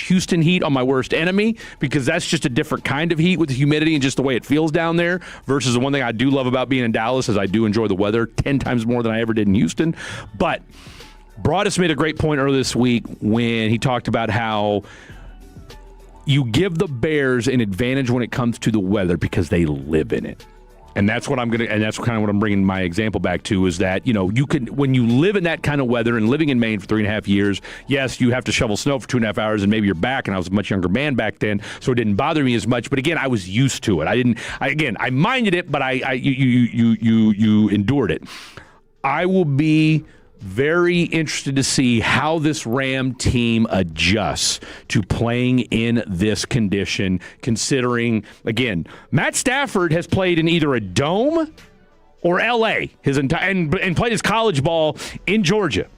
Houston Heat on my worst enemy because that's just a different kind of heat with the humidity and just the way it feels down there. Versus the one thing I do love about being in Dallas is I do enjoy the weather 10 times more than I ever did in Houston. But Broadus made a great point earlier this week when he talked about how you give the Bears an advantage when it comes to the weather because they live in it. And that's what that's kind of what I'm bringing my example back to is that, you can, when you live in that kind of weather and living in Maine for 3.5 years, yes, you have to shovel snow for 2.5 hours and maybe you're back. And I was a much younger man back then, so it didn't bother me as much. But again, I was used to it. I minded it, but you endured it. I will be very interested to see how this Ram team adjusts to playing in this condition, considering, again, Matt Stafford has played in either a dome or L.A. and played his college ball in Georgia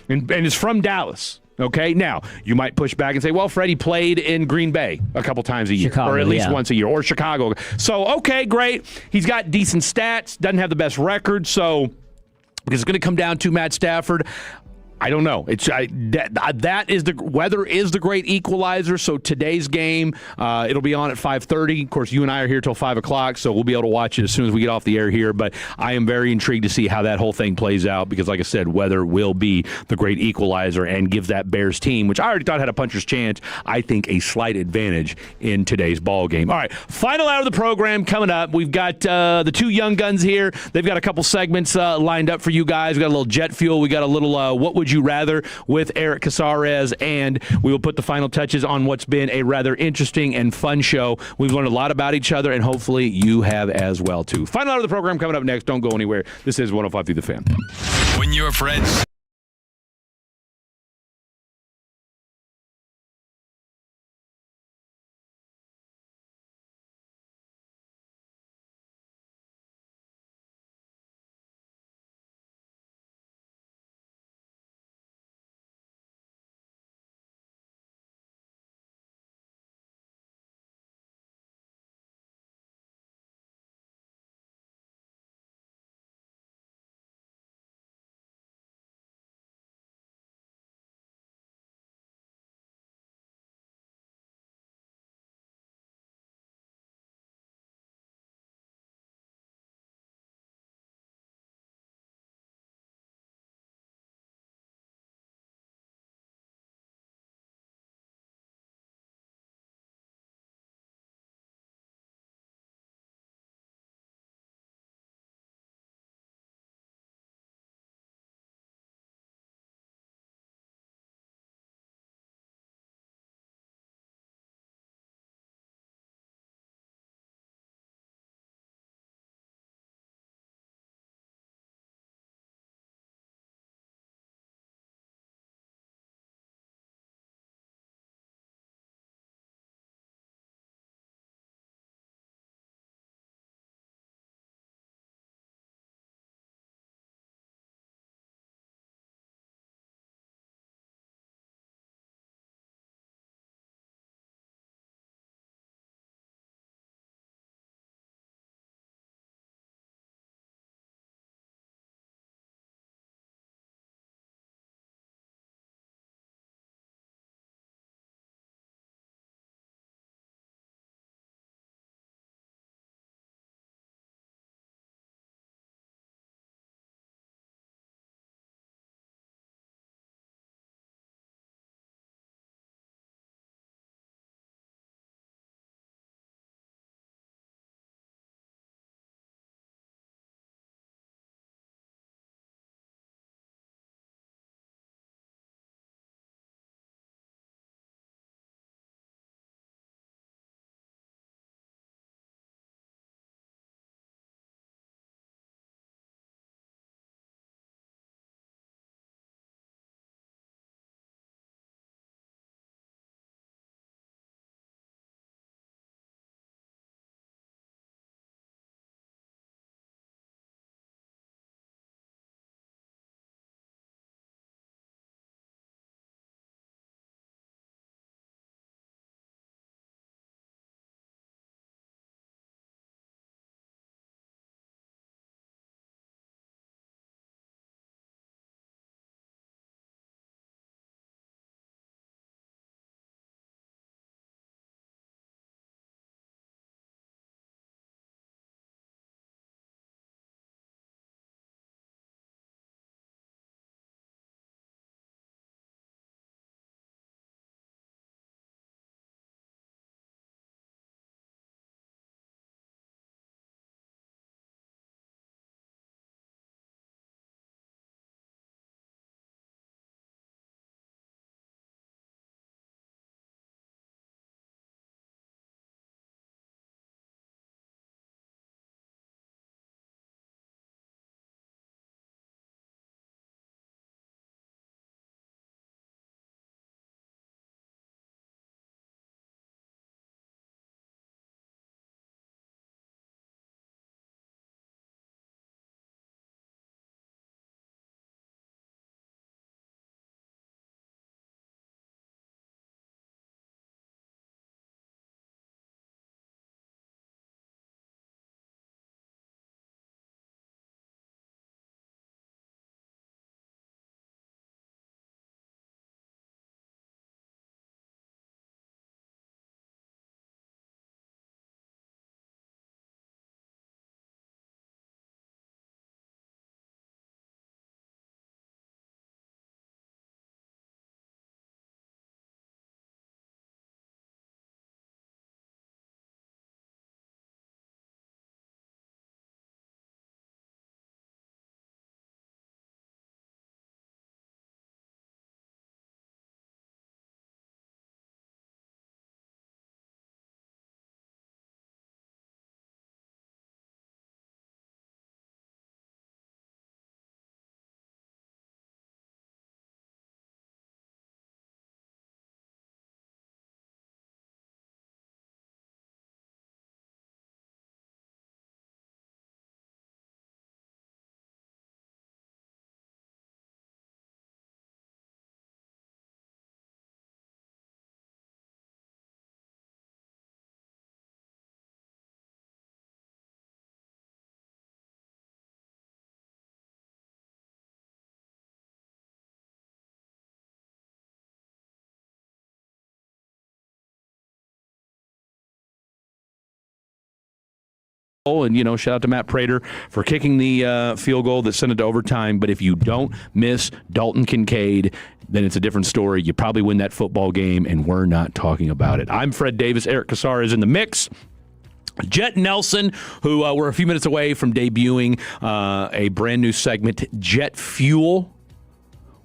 and is from Dallas. Okay, now, you might push back and say, well, Freddie played in Green Bay a couple times a year, or at least once a year, or Chicago. So, okay, great. He's got decent stats, doesn't have the best record, so because it's going to come down to Matt Stafford. I don't know. That is the weather is the great equalizer. So today's game, it'll be on at 5:30. Of course, you and I are here till 5 o'clock, so we'll be able to watch it as soon as we get off the air here. But I am very intrigued to see how that whole thing plays out because, like I said, weather will be the great equalizer and gives that Bears team, which I already thought had a puncher's chance, I think a slight advantage in today's ball game. All right, final out of the program coming up. We've got the two young guns here. They've got a couple segments lined up for you guys. We got a little jet fuel. We got a little what would you rather with Eric Casares, and we will put the final touches on what's been a rather interesting and fun show. We've learned a lot about each other, and hopefully you have as well too. Final out of the program coming up next. Don't go anywhere. This is 105 through the Fan. When your friends And, shout out to Matt Prater for kicking the field goal that sent it to overtime. But if you don't miss Dalton Kincaid, then it's a different story. You probably win that football game, and we're not talking about it. I'm Fred Davis. Eric Cassar is in the mix. Jet Nelson, who we're a few minutes away from debuting a brand new segment, Jet Fuel.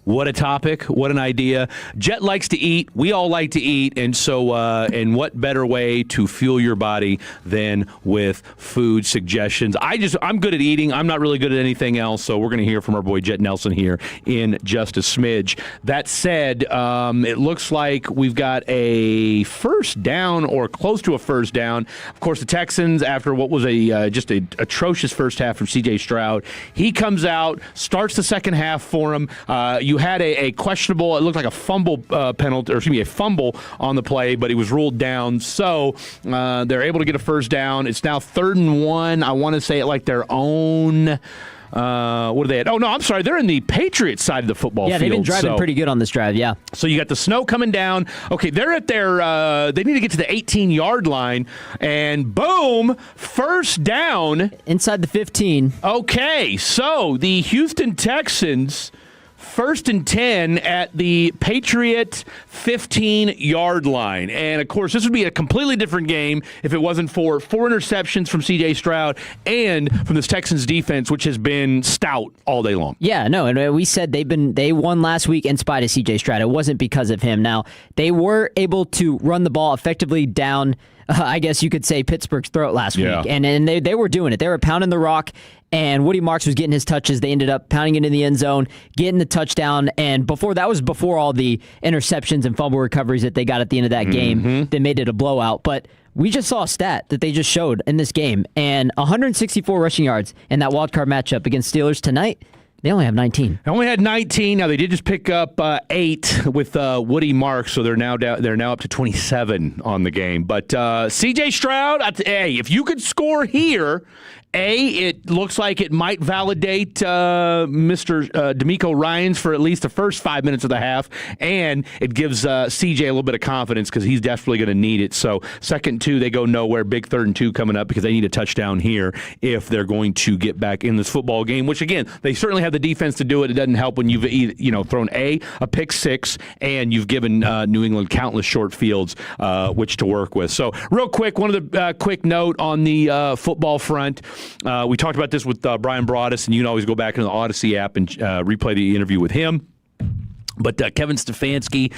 What a topic. What an idea. Jet likes to eat. We all like to eat. And so, and what better way to fuel your body than with food suggestions? I'm good at eating. I'm not really good at anything else. So we're going to hear from our boy Jet Nelson here in just a smidge. That said, it looks like we've got a first down or close to a first down. Of course, the Texans, after what was just an atrocious first half from C.J. Stroud, he comes out, starts the second half for him. You had a questionable, it looked like a fumble penalty, or excuse me, a fumble on the play, but he was ruled down. So they're able to get a first down. It's now 3rd and 1. I want to say it like their own. What are they at? Oh, no, I'm sorry. They're in the Patriots side of the football field. Yeah, they've been driving pretty good on this drive, yeah. So you got the snow coming down. Okay, they're at their, they need to get to the 18-yard line, and boom, first down. Inside the 15. Okay, so the Houston Texans, 1st and 10 at the Patriot 15-yard line. And, of course, this would be a completely different game if it wasn't for 4 interceptions from C.J. Stroud and from this Texans defense, which has been stout all day long. Yeah, no, and we said they won last week in spite of C.J. Stroud. It wasn't because of him. Now, they were able to run the ball effectively down, I guess you could say, Pittsburgh's throat last week. And they were doing it. They were pounding the rock, and Woody Marks was getting his touches. They ended up pounding it in the end zone, getting the touchdown, and that was before all the interceptions and fumble recoveries that they got at the end of that game that made it a blowout. But we just saw a stat that they just showed in this game, and 164 rushing yards in that wildcard matchup against Steelers tonight. They only have 19. They only had 19. Now, they did just pick up 8 with Woody Marks, so they're now up to 27 on the game. But C.J. Stroud, if you could score here, it looks like it might validate Mr. D'Amico Ryans for at least the first 5 minutes of the half, and it gives CJ a little bit of confidence because he's definitely going to need it. So 2nd and 2, they go nowhere. Big 3rd and 2 coming up because they need a touchdown here if they're going to get back in this football game, which, again, they certainly have the defense to do it. It doesn't help when you've thrown a pick 6, and you've given New England countless short fields which to work with. So real quick, one of the quick note on the football front. We talked about this with Brian Broaddus, and you can always go back into the Odyssey app and replay the interview with him. But Kevin Stefanski,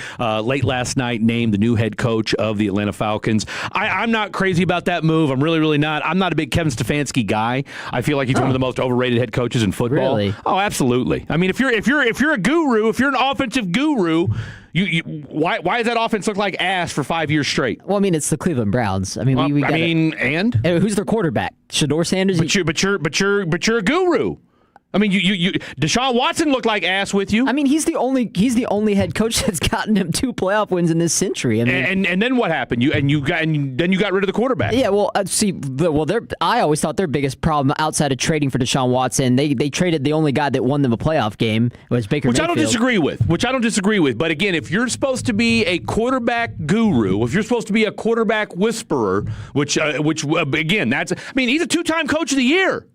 late last night, named the new head coach of the Atlanta Falcons. I'm not crazy about that move. I'm really, really not. I'm not a big Kevin Stefanski guy. I feel like he's one of the most overrated head coaches in football. Really? Oh, absolutely. I mean, if you're a guru, if you're an offensive guru, why does that offense look like ass for 5 years straight? Well, I mean, it's the Cleveland Browns. I mean, and who's their quarterback? Shador Sanders. But you're a guru. I mean, you Deshaun Watson looked like ass with you. I mean, he's the only head coach that's gotten him 2 playoff wins in this century. I mean, and then what happened? Then you got rid of the quarterback. Yeah, well, I always thought their biggest problem outside of trading for Deshaun Watson, they traded the only guy that won them a playoff game was Baker Mayfield. Which I don't disagree with. But again, if you're supposed to be a quarterback guru, if you're supposed to be a quarterback whisperer, which again, he's a 2-time coach of the year,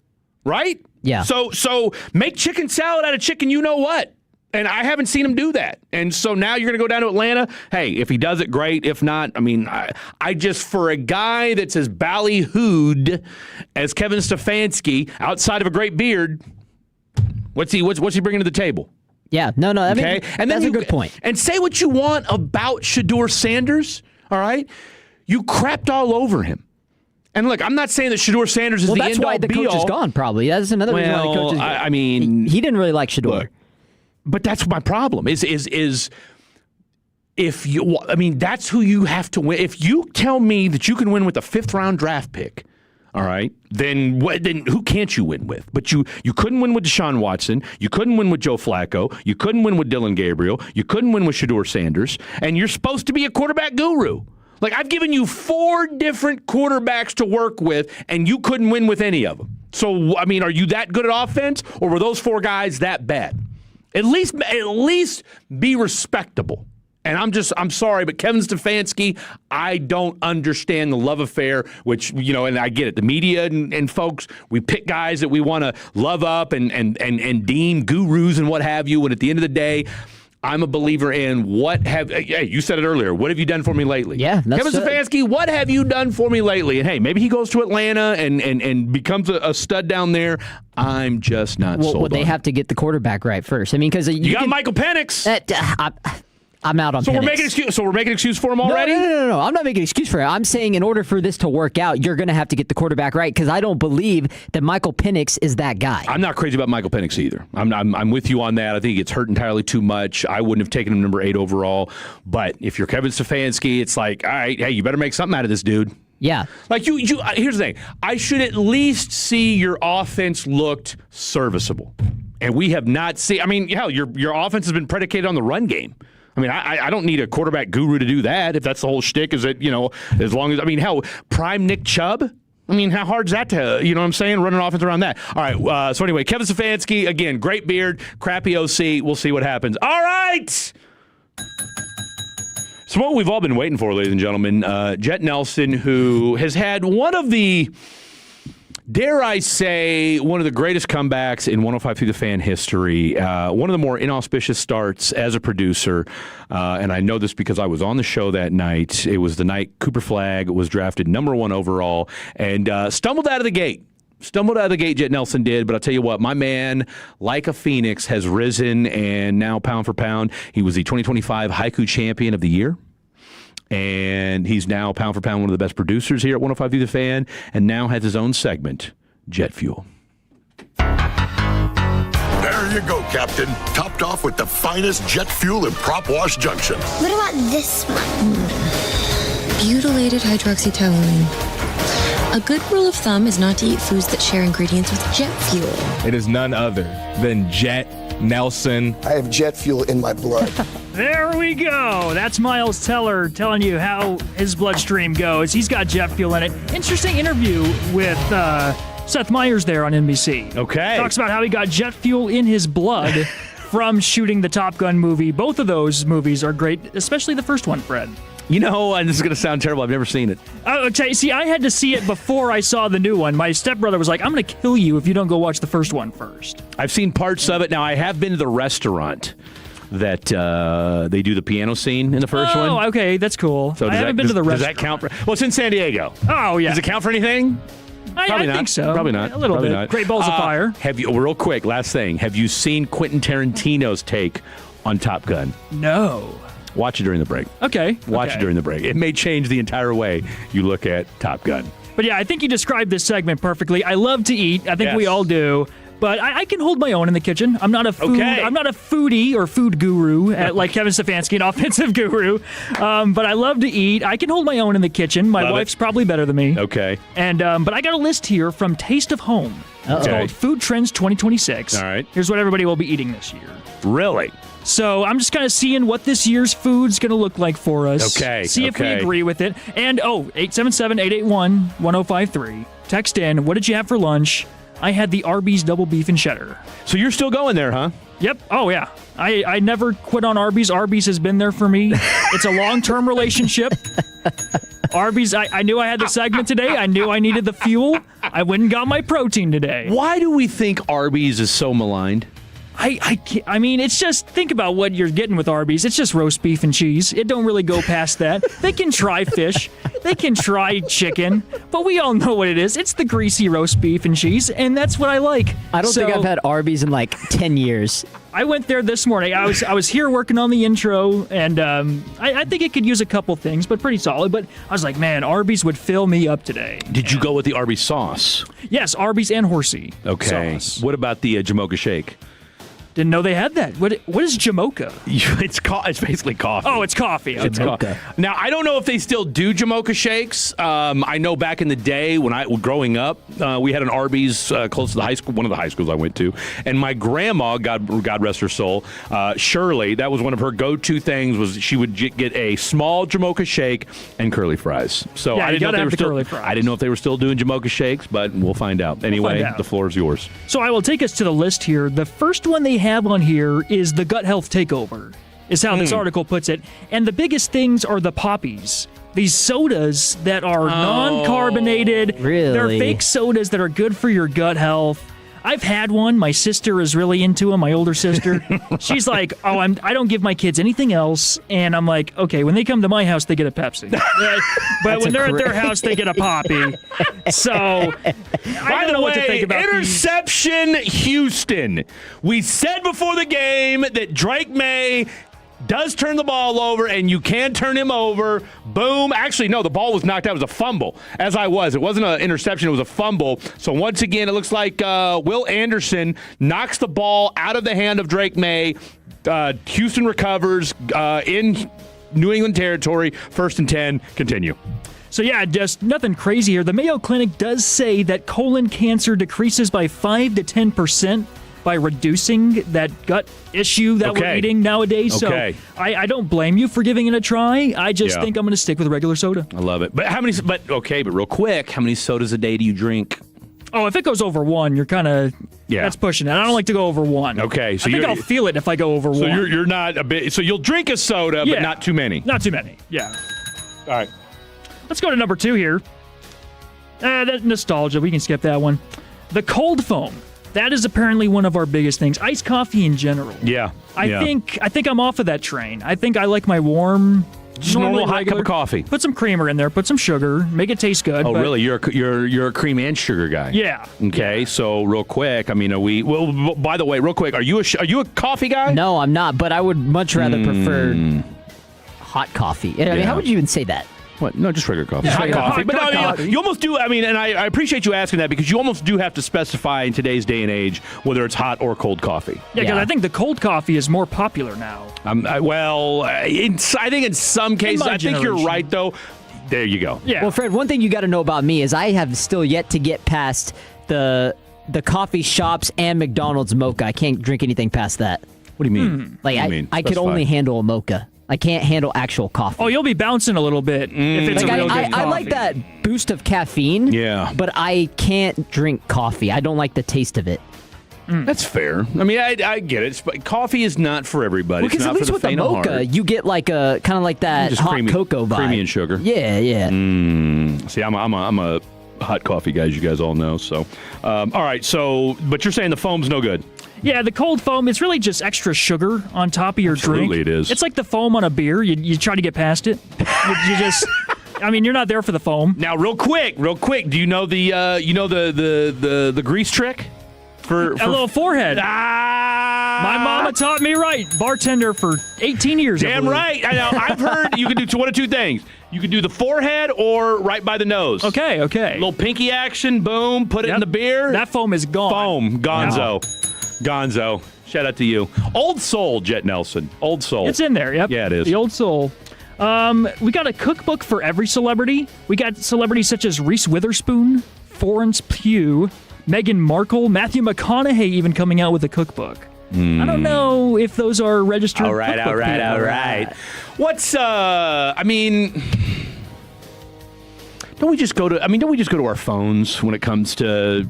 right? Yeah. So make chicken salad out of chicken you know what. And I haven't seen him do that. And so now you're going to go down to Atlanta. Hey, if he does it, great. If not, I mean, I just, for a guy that's as ballyhooed as Kevin Stefanski, outside of a great beard, what's he bringing to the table? Yeah, no. I mean, and that's a good point. And say what you want about Shedeur Sanders, all right? You crapped all over him. And look, I'm not saying that Shedeur Sanders is the end-all, be-all. Well, that's why the coach is gone, probably. That's another reason why the coach is gone. I mean... He didn't really like Shedeur. Look, but that's my problem, is if you... I mean, that's who you have to win. If you tell me that you can win with a 5th-round draft pick, all right, then who can't you win with? But you couldn't win with Deshaun Watson. You couldn't win with Joe Flacco. You couldn't win with Dylan Gabriel. You couldn't win with Shedeur Sanders. And you're supposed to be a quarterback guru. Like, I've given you 4 different quarterbacks to work with, and you couldn't win with any of them. So, I mean, are you that good at offense, or were those 4 guys that bad? At least be respectable. And I'm sorry, but Kevin Stefanski, I don't understand the love affair, which, and I get it. The media and folks, we pick guys that we want to love up and deem gurus and what have you. And at the end of the day, I'm a believer in hey, you said it earlier. What have you done for me lately? Yeah, Kevin Stefanski, what have you done for me lately? And hey, maybe he goes to Atlanta and becomes a stud down there. I'm just not sold on. They have to get the quarterback right first. I mean, because you got Michael Penix. I'm out on So Penix. we're making an excuse for him already? No. I'm not making an excuse for it. I'm saying in order for this to work out, you're going to have to get the quarterback right because I don't believe that Michael Penix is that guy. I'm not crazy about Michael Penix either. I'm with you on that. I think he gets hurt entirely too much. I wouldn't have taken him number 8 overall. But if you're Kevin Stefanski, it's like, all right, hey, you better make something out of this dude. Yeah. Like you here's the thing. I should at least see your offense looked serviceable. And we have not seen. I mean, hell, your offense has been predicated on the run game. I mean, I don't need a quarterback guru to do that. If that's the whole shtick, is that, as long as, hell, prime Nick Chubb? I mean, how hard's that to, what I'm saying, run an offense around that? All right, so anyway, Kevin Stefanski, again, great beard, crappy OC. We'll see what happens. All right! So what we've all been waiting for, ladies and gentlemen, Jet Nelson, who has had one of the, dare I say, one of the greatest comebacks in 105 Through the Fan history. One of the more inauspicious starts as a producer. And I know this because I was on the show that night. It was the night Cooper Flagg was drafted number 1 overall and stumbled out of the gate. Jet Nelson did. But I'll tell you what, my man, like a phoenix, has risen and now pound for pound. He was the 2025 Haiku Champion of the Year. And he's now, pound for pound, one of the best producers here at 105 Through the Fan, and now has his own segment, Jet Fuel. There you go, Captain. Topped off with the finest jet fuel in Prop Wash Junction. What about this one? Butylated hydroxytoluene. A good rule of thumb is not to eat foods that share ingredients with jet fuel. It is none other than Jet Nelson. I have jet fuel in my blood. There we go. That's Miles Teller telling you how his bloodstream goes. He's got jet fuel in it. Interesting interview with Seth Meyers there on NBC. Okay. Talks about how he got jet fuel in his blood from shooting the Top Gun movie. Both of those movies are great, especially the first one, Fred. And this is going to sound terrible. I've never seen it. See, I had to see it before I saw the new one. My stepbrother was like, I'm going to kill you if you don't go watch the first one first. I've seen parts of it. Now, I have been to the restaurant that they do the piano scene in the first one. Oh, okay. That's cool. So I haven't been to the restaurant. Does that count for... Well, it's in San Diego. Oh, yeah. Does it count for anything? I think so. Probably not. A little Probably bit. Not. Great Balls of Fire. Have you, real quick, last thing. Have you seen Quentin Tarantino's take on Top Gun? No. Watch it during the break. Okay. Watch it during the break. It may change the entire way you look at Top Gun. But yeah, I think you described this segment perfectly. I love to eat. I think we all do. But I can hold my own in the kitchen. I'm not a food. I'm not a foodie or food guru like Kevin Stefanski, an offensive guru. But I love to eat. I can hold my own in the kitchen. My wife's probably better than me. Okay. And but I got a list here from Taste of Home. It's called Food Trends 2026. All right. Here's what everybody will be eating this year. Really? So I'm just kind of seeing what this year's food's going to look like for us. Okay. See if we agree with it. And 877-881-1053. Text in, what did you have for lunch? I had the Arby's double beef and cheddar. So you're still going there, huh? Yep. Oh, yeah. I never quit on Arby's. Arby's has been there for me. It's a long-term relationship. Arby's, I knew I had the segment today. I knew I needed the fuel. I went and got my protein today. Why do we think Arby's is so maligned? I mean, it's just, think about what you're getting with Arby's. It's just roast beef and cheese. It don't really go past that. They can try fish. They can try chicken. But we all know what it is. It's the greasy roast beef and cheese, and that's what I like. I don't think I've had Arby's in like 10 years. I went there this morning. I was here working on the intro, and I think it could use a couple things, but pretty solid. But I was like, man, Arby's would fill me up today. Did you go with the Arby's sauce? Yes, Arby's and horsey. Okay. Sauce. What about the Jamocha shake? Didn't know they had that. What is Jamocha? It's basically coffee. Oh, it's coffee. Okay. It's coffee. Now, I don't know if they still do Jamocha shakes. I know back in the day when I was growing up, we had an Arby's close to the high school, one of the high schools I went to, and my grandma, God rest her soul, Shirley, that was one of her go-to things, was she would get a small Jamocha shake and curly fries. So yeah, I didn't know if they were curly fries. I didn't know if they were still doing Jamocha shakes, but we'll find out. Anyway, the floor is yours. So I will take us to the list here. The first one they have on here is the Gut Health Takeover. is how this article puts it. And the biggest things are the poppies. These sodas that are non-carbonated. Really? They're fake sodas that are good for your gut health. I've had one. My sister is really into them, my older sister. She's like, I don't give my kids anything else. And I'm like, okay, when they come to my house, they get a Pepsi. But when they're at their house, they get a Poppy. So, I don't know what to think about interception, Houston. We said before the game that Drake May does turn the ball over, and you can turn him over. Boom. Actually, no, the ball was knocked out. It was a fumble, as I was. It wasn't an interception. It was a fumble. So once again, it looks like Will Anderson knocks the ball out of the hand of Drake May. Houston recovers in New England territory. 1st and 10. Continue. So, yeah, just nothing crazy here. The Mayo Clinic does say that colon cancer decreases by 5 to 10% by reducing that gut issue that we're eating nowadays. So I don't blame you for giving it a try. I just think I'm going to stick with regular soda. I love it. But real quick, how many sodas a day do you drink? Oh, if it goes over 1, you're kind of that's pushing it. I don't like to go over 1. Okay, so I think I'll feel it if I go over 1. So you're not a bit. So you'll drink a soda, but not too many. Not too many. Yeah. All right. Let's go to number 2 here. That nostalgia. We can skip that one. The cold foam. That is apparently one of our biggest things. Iced coffee in general. Yeah. I think I'm off of that train. I think I like my warm, just normal hot cup of coffee. Put some creamer in there. Put some sugar. Make it taste good. Oh, really? You're a cream and sugar guy. Yeah. Okay. So real quick, I mean, Well, by the way, real quick, are you a coffee guy? No, I'm not. But I would much rather prefer hot coffee. I mean, how would you even say that? What? No, just regular coffee. Hot coffee. But coffee. You almost do. I mean, and I appreciate you asking that because you almost do have to specify in today's day and age whether it's hot or cold coffee. Yeah, because I think the cold coffee is more popular now. I think in some cases, I think you're right, though. There you go. Yeah. Well, Fred, one thing you got to know about me is I have still yet to get past the coffee shops and McDonald's mocha. I can't drink anything past that. What do you mean? I could only handle a mocha. I can't handle actual coffee. Oh, you'll be bouncing a little bit if it's a real good coffee. I like that boost of caffeine. Yeah. But I can't drink coffee. I don't like the taste of it. That's fair. I mean, I get it. But coffee is not for everybody. Because at least with the mocha, you get like a kind of like that just hot cocoa vibe. Creamy and sugar. Yeah, yeah. See, I'm a hot coffee guy, as you guys all know. So, all right. So, but you're saying the foam's no good. Yeah, the cold foam, it's really just extra sugar on top of your drink. Absolutely it is. It's like the foam on a beer. You try to get past it. You just... I mean, you're not there for the foam. Now, real quick, do you know the grease trick? For a little forehead. My mama taught me right. Bartender for 18 years. Damn right. I know. I've heard you can do one of two things. You can do the forehead or right by the nose. Okay. Little pinky action, boom, put it in the beer. That foam is gone. Foam, gonzo. Gonzo. Shout out to you. Old Soul, Jet Nelson. Old Soul. It's in there, yep. Yeah, it is. The Old Soul. We got a cookbook for every celebrity. We got celebrities such as Reese Witherspoon, Florence Pugh, Meghan Markle, Matthew McConaughey even coming out with a cookbook. I don't know if those are registered All right. What's, I mean... Don't we just go to our phones when it comes to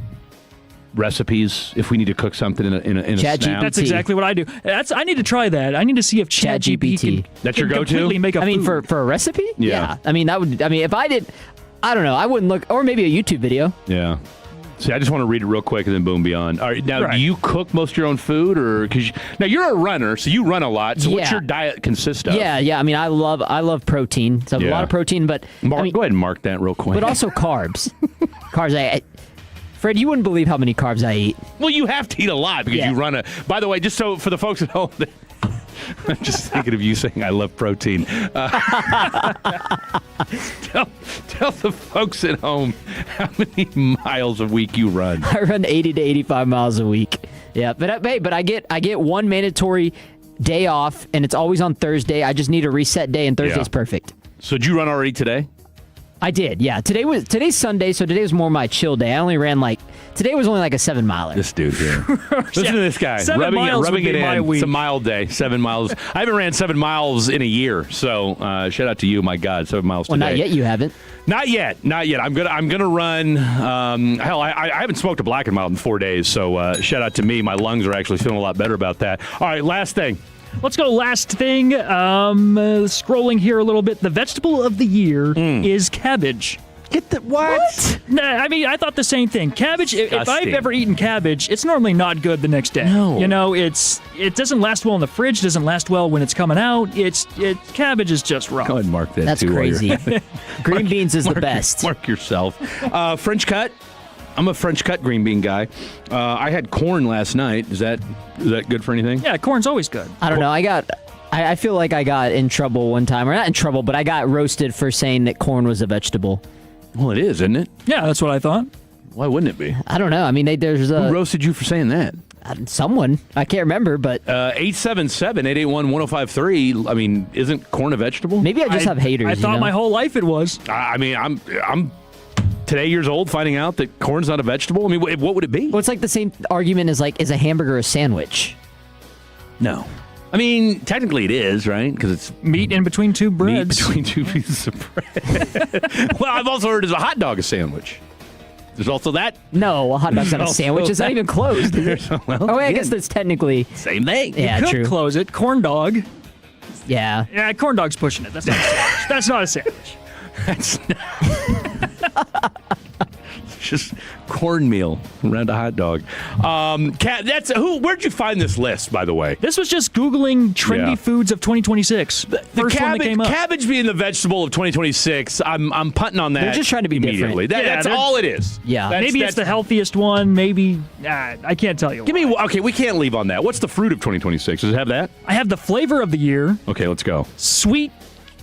recipes if we need to cook something in a snap? That's exactly what I do. I need to try that. I need to see if ChatGPT can That's your go-to? completely make a food. I mean, for a recipe? Yeah. I mean, if I did, I don't know, I wouldn't look, or maybe a YouTube video. Yeah. See, I just want to read it real quick and then boom, beyond. All right, now, do you cook most of your own food, or now you're a runner, so you run a lot. So what's your diet consist of? Yeah. I mean, I love protein. So a lot of protein, but go ahead and mark that real quick. But also carbs. Fred, you wouldn't believe how many carbs I eat. Well, you have to eat a lot because you run a. By the way, just so for the folks at home. I'm just thinking of you saying I love protein. Tell the folks at home how many miles a week you run. I run 80 to 85 miles a week. Yeah, but I get one mandatory day off, and it's always on Thursday. I just need a reset day, and Thursday's perfect. So did you run already today? I did, yeah. Today's Sunday, so today was more my chill day. I only ran today was only like a 7-miler. This dude here. Listen to this guy. 7 miles rubbing it in. week. It's a mild day. 7 miles. I haven't ran 7 miles in a year. So shout out to you, my God, 7 miles today. Well, not yet you haven't. Not yet. I'm gonna run. Hell, I haven't smoked a black and mild in 4 days. So shout out to me. My lungs are actually feeling a lot better about that. All right, last thing. Let's go last thing. Scrolling here a little bit. The vegetable of the year is cabbage. Get the what? Nah, I mean, I thought the same thing. Cabbage, if I've ever eaten cabbage, it's normally not good the next day. No. You know, it doesn't last well in the fridge, doesn't last well when it's coming out. Cabbage is just wrong. Go ahead and mark that That's too. crazy. Green beans is the best. Mark yourself. French cut. I'm a French cut green bean guy. I had corn last night. Is that good for anything? Yeah, corn's always good. I don't know. I feel like I got in trouble one time, or not in trouble, but I got roasted for saying that corn was a vegetable. Well, it is, isn't it? Yeah, that's what I thought. Why wouldn't it be? I don't know. I mean, there's a... Who roasted you for saying that? Someone. I can't remember, but... 877-881-1053. I mean, isn't corn a vegetable? Maybe I just have haters, I thought my whole life it was. I mean, I'm today years old finding out that corn's not a vegetable. I mean, what would it be? Well, it's like the same argument as, like, is a hamburger a sandwich? No. I mean, technically it is, right? Because it's meat in between two breads. Meat between two pieces of bread. Well, I've also heard a hot dog a sandwich. There's also that. No, a hot dog's not a sandwich. It's not even closed. I guess that's technically... Same thing. Yeah, you could true. close it. Corn dog. Yeah. Yeah, corn dog's pushing it. That's not a sandwich. That's not a sandwich. That's just cornmeal around a hot dog. Where'd you find this list, by the way? This was just Googling trendy foods of 2026. First one that came up. Cabbage being the vegetable of 2026. I'm punting on that. They're just trying to be immediately. different. That's all it is. Yeah. Maybe it's the healthiest one. Maybe I can't tell you. Okay, we can't leave on that. What's the fruit of 2026? Does it have that? I have the flavor of the year. Okay, let's go. Sweet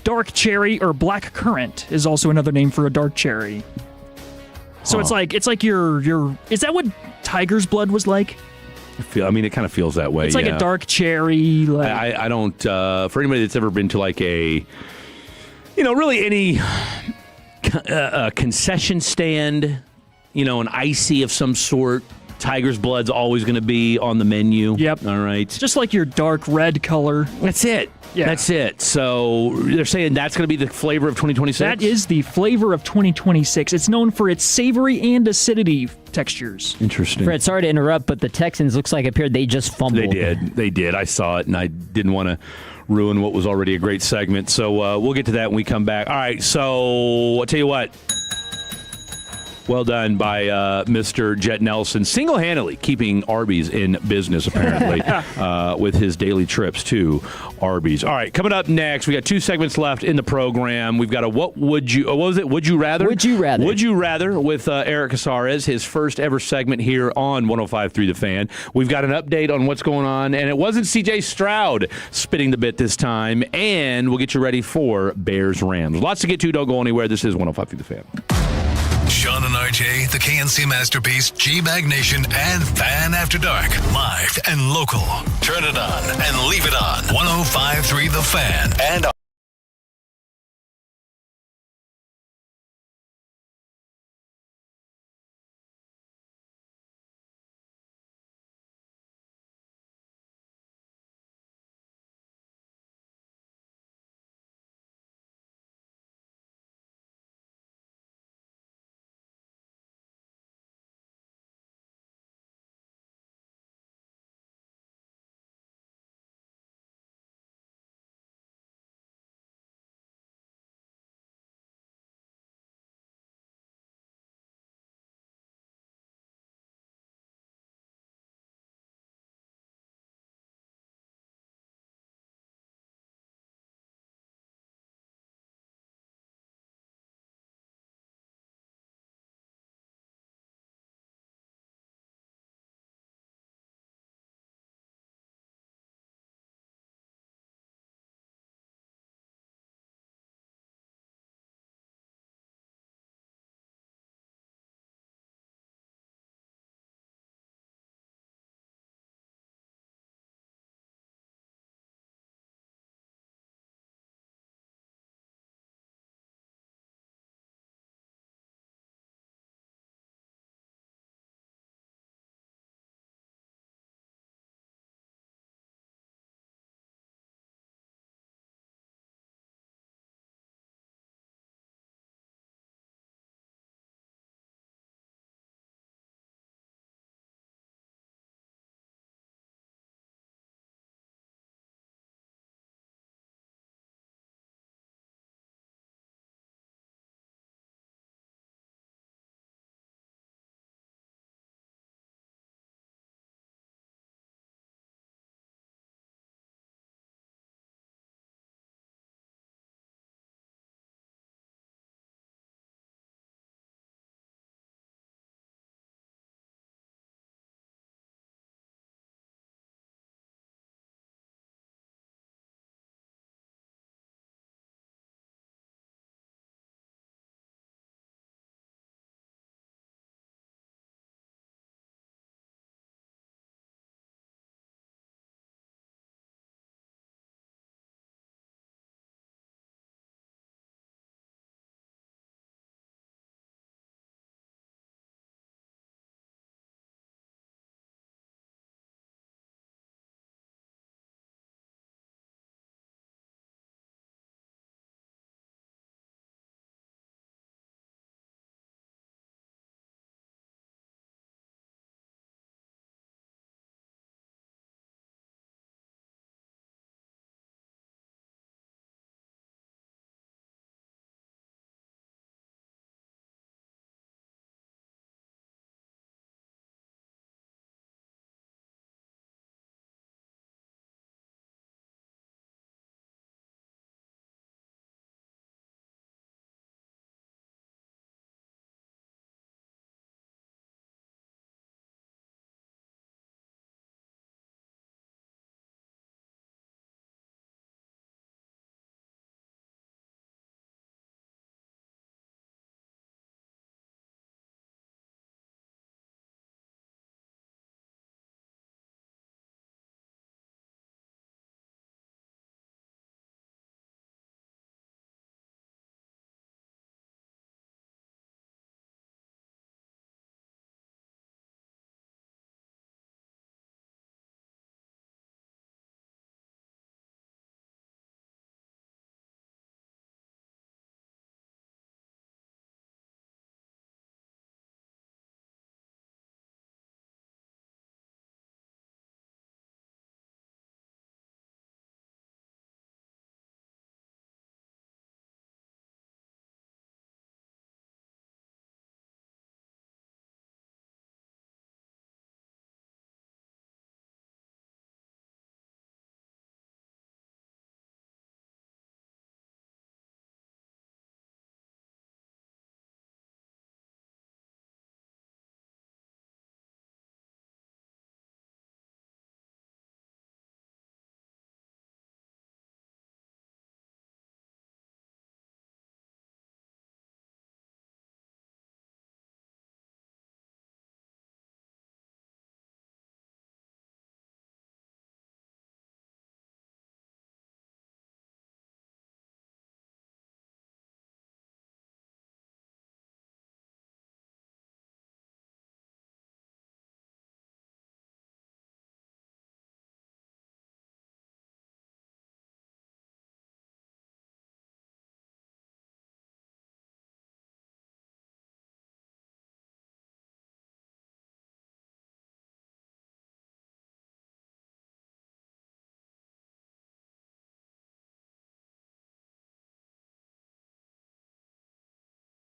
dark cherry or black currant is also another name for a dark cherry. So it's like your is that what tiger's blood was like? It kind of feels that way. It's like a dark cherry. Like, I don't. For anybody that's ever been to like a, really any concession stand, an icy of some sort. Tiger's blood's always going to be on the menu. Yep. All right. Just like your dark red color. That's it. Yeah. That's it. So they're saying that's going to be the flavor of 2026? That is the flavor of 2026. It's known for its savory and acidity textures. Interesting. Fred, sorry to interrupt, but the Texans looks like they just fumbled. They did. I saw it, and I didn't want to ruin what was already a great segment. So we'll get to that when we come back. All right, so I'll tell you what. Well done by Mr. Jet Nelson, single-handedly keeping Arby's in business, apparently, with his daily trips to Arby's. All right, coming up next, we got 2 segments left in the program. We've got a what was it? Would you rather? Would you rather? Would you rather with Eric Casares, his first ever segment here on 105.3 The Fan. We've got an update on what's going on, and it wasn't C.J. Stroud spitting the bit this time, and we'll get you ready for Bears-Rams. Lots to get to. Don't go anywhere. This is 105.3 The Fan. Sean and RJ, the KNC Masterpiece, G-Bag Nation, and Fan After Dark. Live and local. Turn it on and leave it on. 105.3 The Fan. And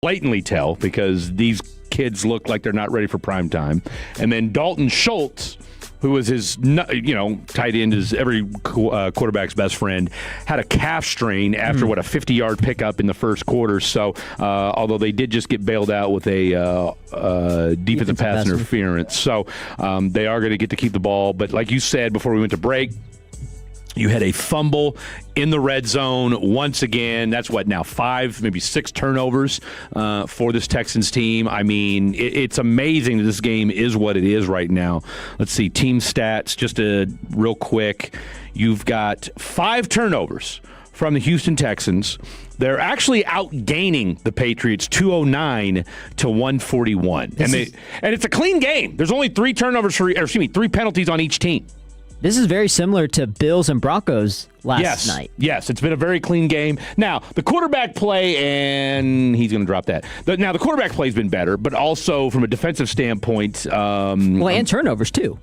blatantly tell because these kids look like they're not ready for prime time. And then Dalton Schultz, who was his, tight end is every quarterback's best friend, had a calf strain after, a 50-yard pickup in the first quarter. So, although they did just get bailed out with a defensive pass interference. So, they are going to get to keep the ball. But like you said before we went to break, you had a fumble in the red zone once again. That's what now, 5, maybe 6 turnovers for this Texans team. I mean, it's amazing that this game is what it is right now. Let's see, team stats, just real quick. You've got 5 turnovers from the Houston Texans. They're actually outgaining the Patriots 209 to 141. And it's a clean game. There's only 3 penalties on each team. This is very similar to Bills and Broncos last night. Yes, it's been a very clean game. Now, the quarterback play, and he's going to drop that. Now, the quarterback play has been better, but also from a defensive standpoint. And turnovers, too.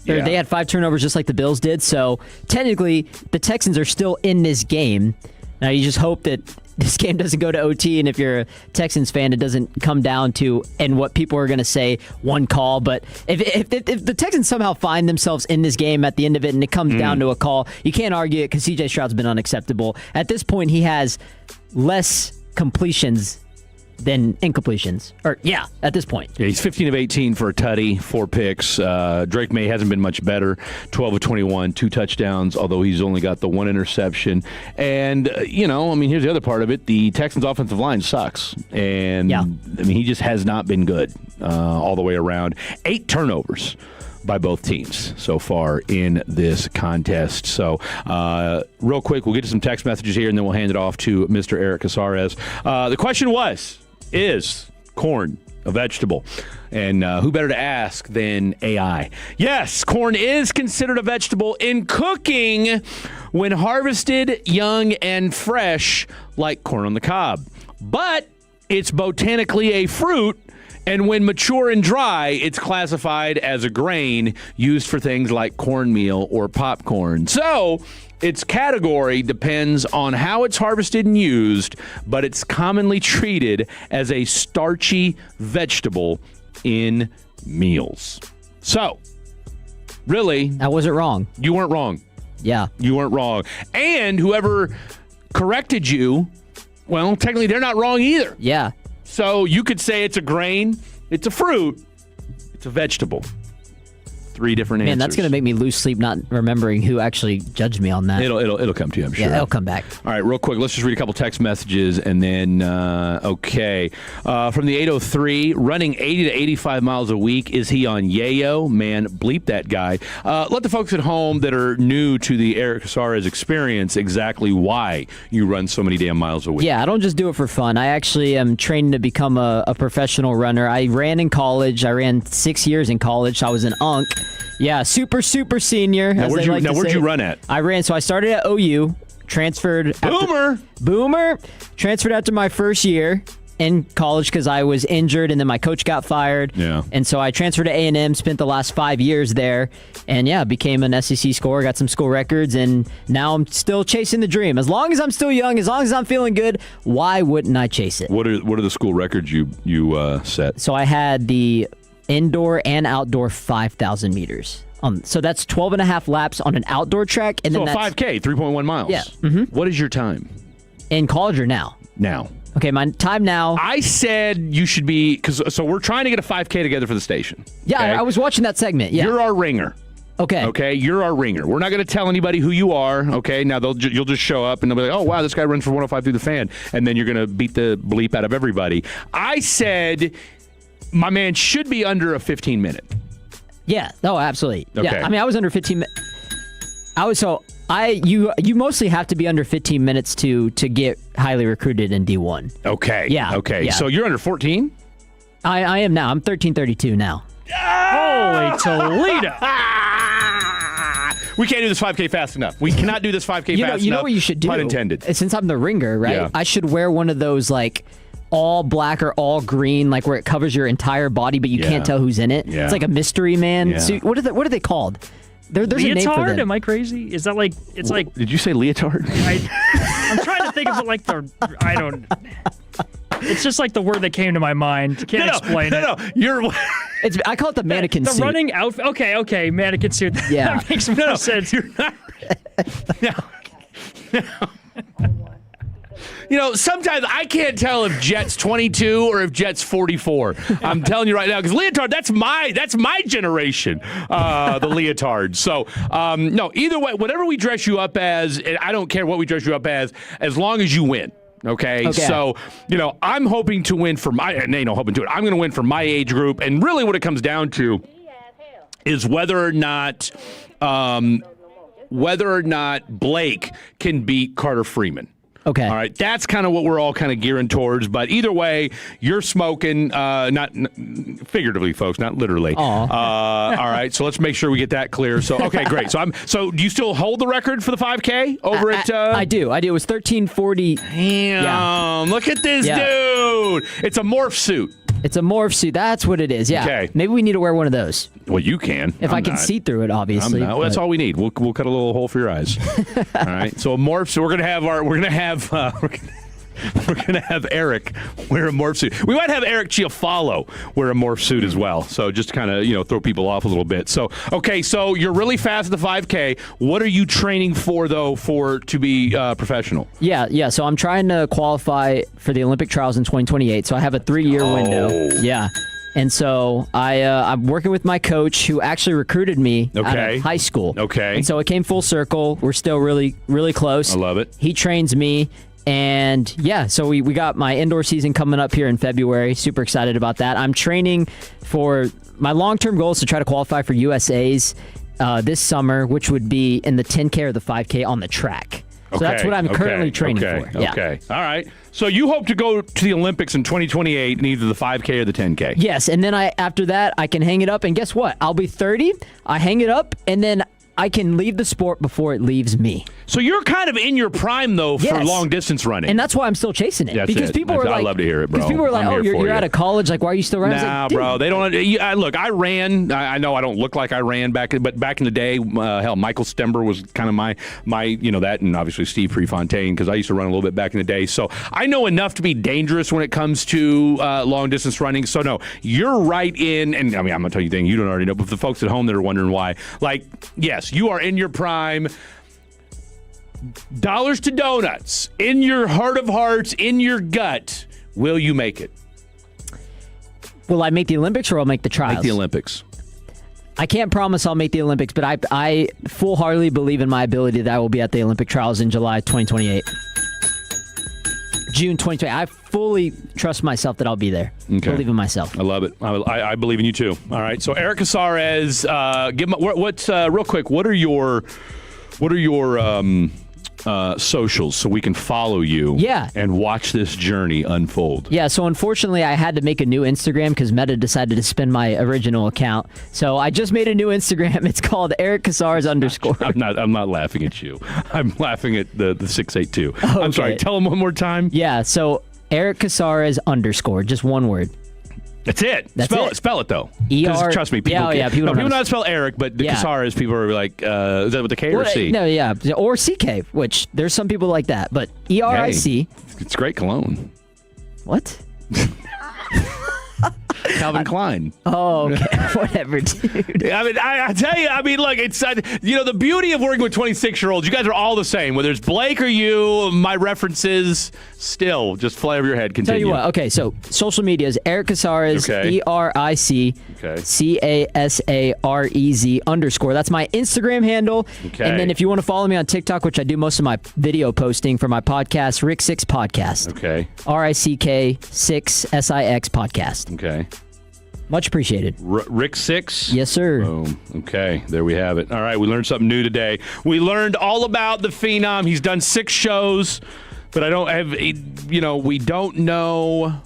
They had 5 turnovers just like the Bills did, so technically the Texans are still in this game. Now, you just hope that this game doesn't go to OT, and if you're a Texans fan, it doesn't come down to, and what people are going to say, one call. But if the Texans somehow find themselves in this game at the end of it and it comes down to a call, you can't argue it because C.J. Stroud's been unacceptable. At this point, he has less completions than incompletions. At this point. Yeah, he's 15 of 18 for a tutty, 4 picks. Drake May hasn't been much better. 12 of 21, 2 touchdowns, although he's only got the 1 interception. And, here's the other part of it. The Texans' offensive line sucks. And, he just has not been good all the way around. 8 turnovers by both teams so far in this contest. So, real quick, we'll get to some text messages here, and then we'll hand it off to Mr. Eric Casares. The question is corn a vegetable? And who better to ask than AI? Yes, corn is considered a vegetable in cooking when harvested young and fresh, like corn on the cob. But it's botanically a fruit, and when mature and dry, it's classified as a grain used for things like cornmeal or popcorn. So its category depends on how it's harvested and used, but it's commonly treated as a starchy vegetable in meals. So, really, I wasn't wrong. You weren't wrong. Yeah. You weren't wrong. And whoever corrected you, well, technically they're not wrong either. Yeah. So you could say it's a grain, it's a fruit, it's a vegetable. 3 different answers. Man, that's going to make me lose sleep not remembering who actually judged me on that. It'll come to you, I'm sure. Yeah, it'll come back. All right, real quick, let's just read a couple text messages and then, from the 803, running 80 to 85 miles a week, is he on yayo? Man, bleep that guy. Let the folks at home that are new to the Eric Casares experience exactly why you run so many damn miles a week. Yeah, I don't just do it for fun. I actually am training to become a professional runner. I ran in college. I ran 6 years in college. So I was an UNC. Yeah, super senior. Now, where'd you run at? I started at OU, transferred. Boomer! Transferred after my first year in college because I was injured, and then my coach got fired. Yeah. And so I transferred to A&M, spent the last 5 years there, and became an SEC scorer, got some school records, and now I'm still chasing the dream. As long as I'm still young, as long as I'm feeling good, why wouldn't I chase it? What are the school records you set? So I had the indoor and outdoor 5,000 meters. So that's 12 and a half laps on an outdoor track. And so then a 5K, 3.1 miles. Yeah. Mm-hmm. What is your time? In college or now? Now. Okay, my time now. I said you should be, so we're trying to get a 5K together for the station. Yeah, okay? I was watching that segment. Yeah. You're our ringer. Okay, you're our ringer. We're not going to tell anybody who you are, okay? Now, you'll just show up, and they'll be like, oh, wow, this guy runs for 105 through the fan, and then you're going to beat the bleep out of everybody. I said my man should be under a 15-minute. Yeah. Oh, absolutely. Okay. Yeah. I mean, I was under 15 minutes. You mostly have to be under 15 minutes to get highly recruited in D1. Okay. Yeah. Okay. Yeah. So you're under 14? I am now. I'm 1332 now. Holy Toledo. We can't do this 5K fast enough. We cannot do this 5K fast enough. You know what you should do? Pun intended. Since I'm the ringer, right? Yeah. I should wear one of those, like, all black or all green, like where it covers your entire body, but you can't tell who's in it. Yeah. It's like a mystery man. Yeah. So what are they called? There's leotard? a name for them. Am I crazy? Is that like it's like? Did you say leotard? I'm trying to think of it like I don't. It's just like the word that came to my mind. Can't explain it. No, you're. I call it the mannequin suit. The running outfit. Okay, mannequin suit. Yeah. That makes more sense. You're not. No. Sometimes I can't tell if Jet's 22 or if Jet's 44. I'm telling you right now, because leotard, that's my generation, the leotard. So, no, either way, whatever we dress you up as, and I don't care what we dress you up as long as you win. Okay, so, I'm hoping to win for I'm going to win for my age group. And really what it comes down to is whether or not Blake can beat Carter Freeman. Okay. All right. That's kind of what we're all kind of gearing towards. But either way, you're smoking, not figuratively, folks, not literally. All right. So let's make sure we get that clear. So, okay, great. So do you still hold the record for the 5K over at? I do. It was 1340. Damn. Look at this dude. It's a morph suit. It's a morph suit. That's what it is. Yeah. Okay. Maybe we need to wear one of those. Well, you can. If I can see through it, obviously. Well, that's all we need. We'll cut a little hole for your eyes. All right. So a morph. So we're gonna have Eric wear a morph suit. We might have Eric Chiafalo wear a morph suit as well. So just kind of throw people off a little bit. So okay. So you're really fast at the 5K. What are you training for though to be professional? Yeah. So I'm trying to qualify for the Olympic trials in 2028. So I have a 3-year window. Yeah. And so I'm working with my coach who actually recruited me out of high school. Okay. And so it came full circle. We're still really, really close. I love it. He trains me. And so we got my indoor season coming up here in February. Super excited about that. I'm training for my long-term goal is to try to qualify for USA's this summer, which would be in the 10K or the 5K on the track. So that's what I'm currently training for. Yeah. Okay. All right. So you hope to go to the Olympics in 2028 in either the 5K or the 10K? Yes. And then after that, I can hang it up. And guess what? I'll be 30. I hang it up, and then I can leave the sport before it leaves me. So you're kind of in your prime, though, for long distance running. And that's why I'm still chasing it. That's because people are like, I love to hear it, bro. Because people are like, you're out of college. Like, why are you still running? Nah, bro. They don't. Look, I ran. I know I don't look like I ran but back in the day, hell, Michael Stember was kind of my that, and obviously Steve Prefontaine, because I used to run a little bit back in the day. So I know enough to be dangerous when it comes to long distance running. So no, you're right in. And I mean, I'm gonna tell you thing you don't already know, but for the folks at home that are wondering why, like, yes, you are in your prime. Dollars to donuts, in your heart of hearts, in your gut, will you make it? Will I make the Olympics or I'll make the trials? Make the Olympics. I can't promise I'll make the Olympics, but I full-heartedly believe in my ability that I will be at the Olympic trials in July 2028. June 2028. I fully trust myself that I'll be there. Okay. Believe in myself. I love it. I believe in you too. All right. So Eric Casares, real quick, what are your socials so we can follow you and watch this journey unfold? Yeah, so unfortunately I had to make a new Instagram because Meta decided to spin my original account. So I just made a new Instagram. It's called Eric Casares _. I'm not laughing at you. I'm laughing at the 682. Okay. I'm sorry. Tell them one more time. Yeah, so Eric Casares _, just one word. That's it. Spell it though. ER. Trust me, people people know how to spell Eric, but the Casares, people are like, is that with the K or C? No, or CK, which there's some people like that, but ERIC. Hey, it's great cologne. What? Calvin Klein. Oh, okay. Whatever, dude. I mean, I tell you, look, it's the beauty of working with 26-year-olds. You guys are all the same. Whether it's Blake or you, my references still just fly over your head. Continue. Tell you what. Okay, so social media is Eric Casares, ERIC CASAREZ _. That's my Instagram handle. Okay. And then if you want to follow me on TikTok, which I do most of my video posting for my podcast, Rick 6 Podcast. Okay. RICK 6 SIX Podcast. Okay. Much appreciated. Rick 6? Yes, sir. Boom. Okay, there we have it. All right, we learned something new today. We learned all about the Phenom. He's done 6 shows, but we don't know.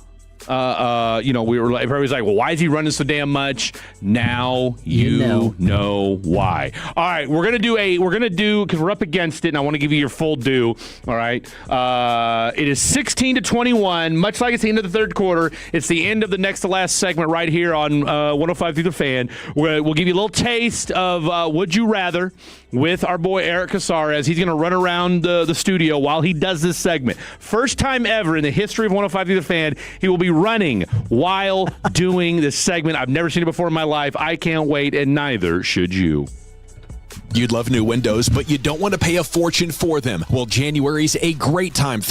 Everybody's like, well, why is he running so damn much? Now you know why. All right, we're gonna do because we're up against it, and I want to give you your full due. All right, it is 16-21, much like it's the end of the third quarter. It's the end of the next to last segment right here on 105 through the Fan. We'll give you a little taste of Would You Rather. with our boy Eric Casares. He's going to run around the studio while he does this segment. First time ever in the history of 105 The Fan, he will be running while doing this segment. I've never seen it before in my life. I can't wait, and neither should you. You'd love new windows, but you don't want to pay a fortune for them. Well, January's a great time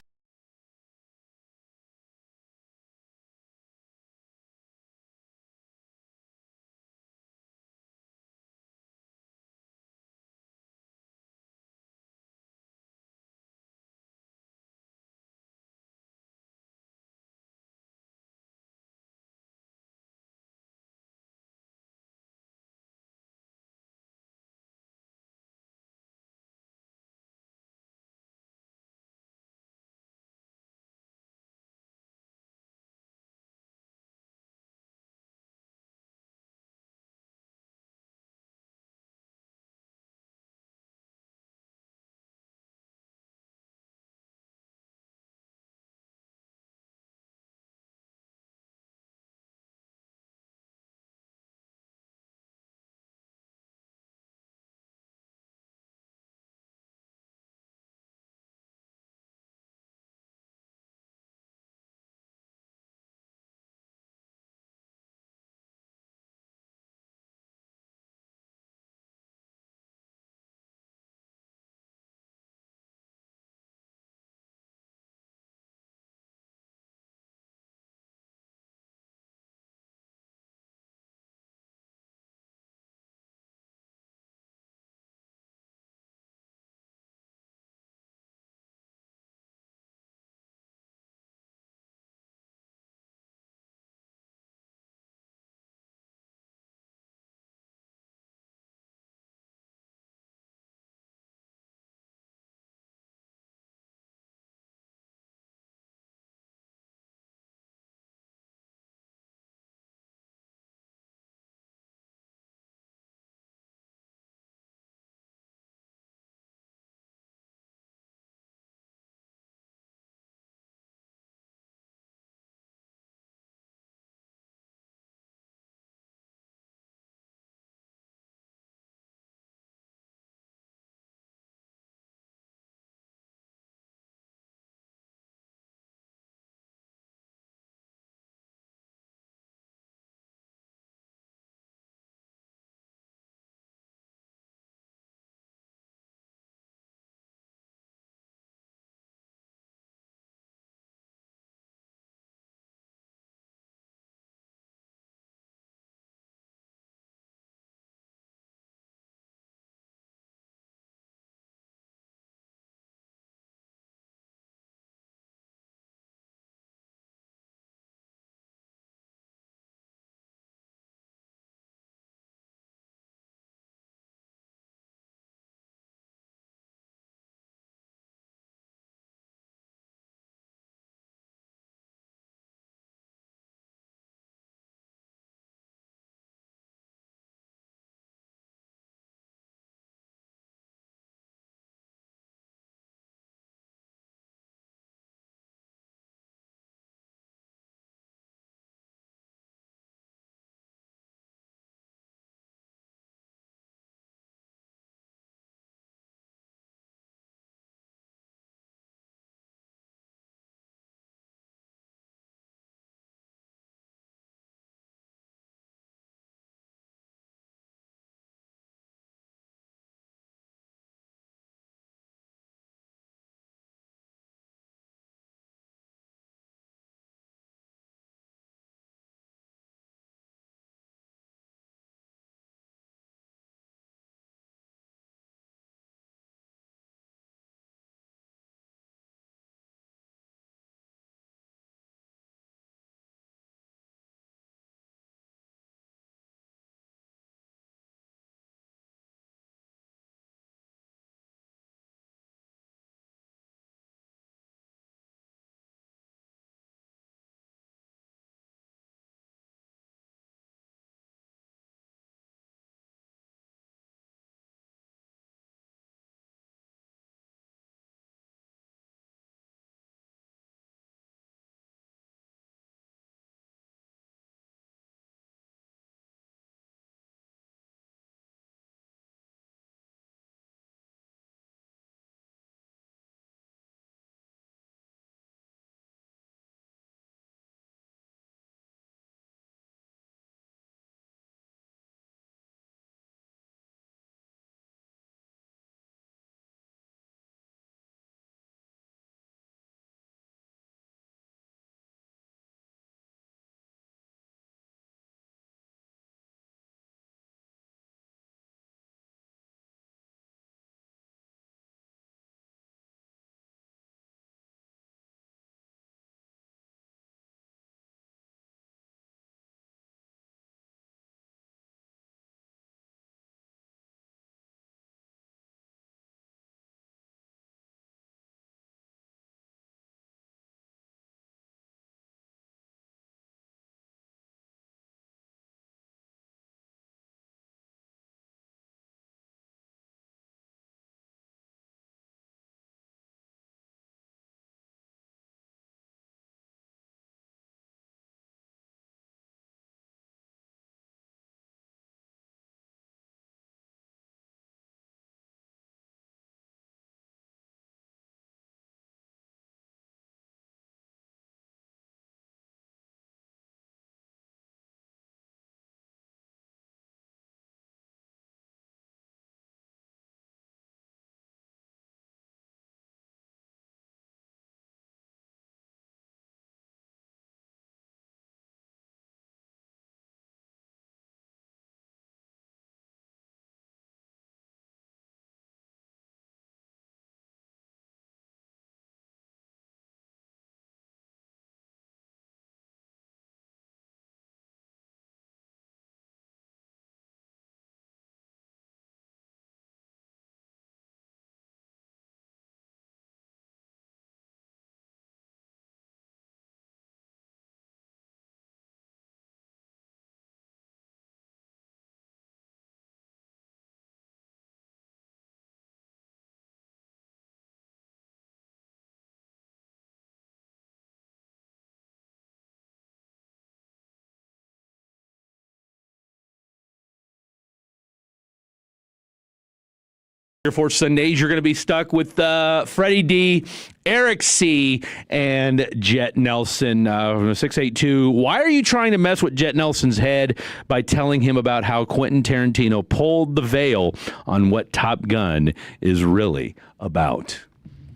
For Sundays, you're going to be stuck with Freddie D, Eric C, and Jet Nelson from 682. Why are you trying to mess with Jet Nelson's head by telling him about how Quentin Tarantino pulled the veil on what Top Gun is really about?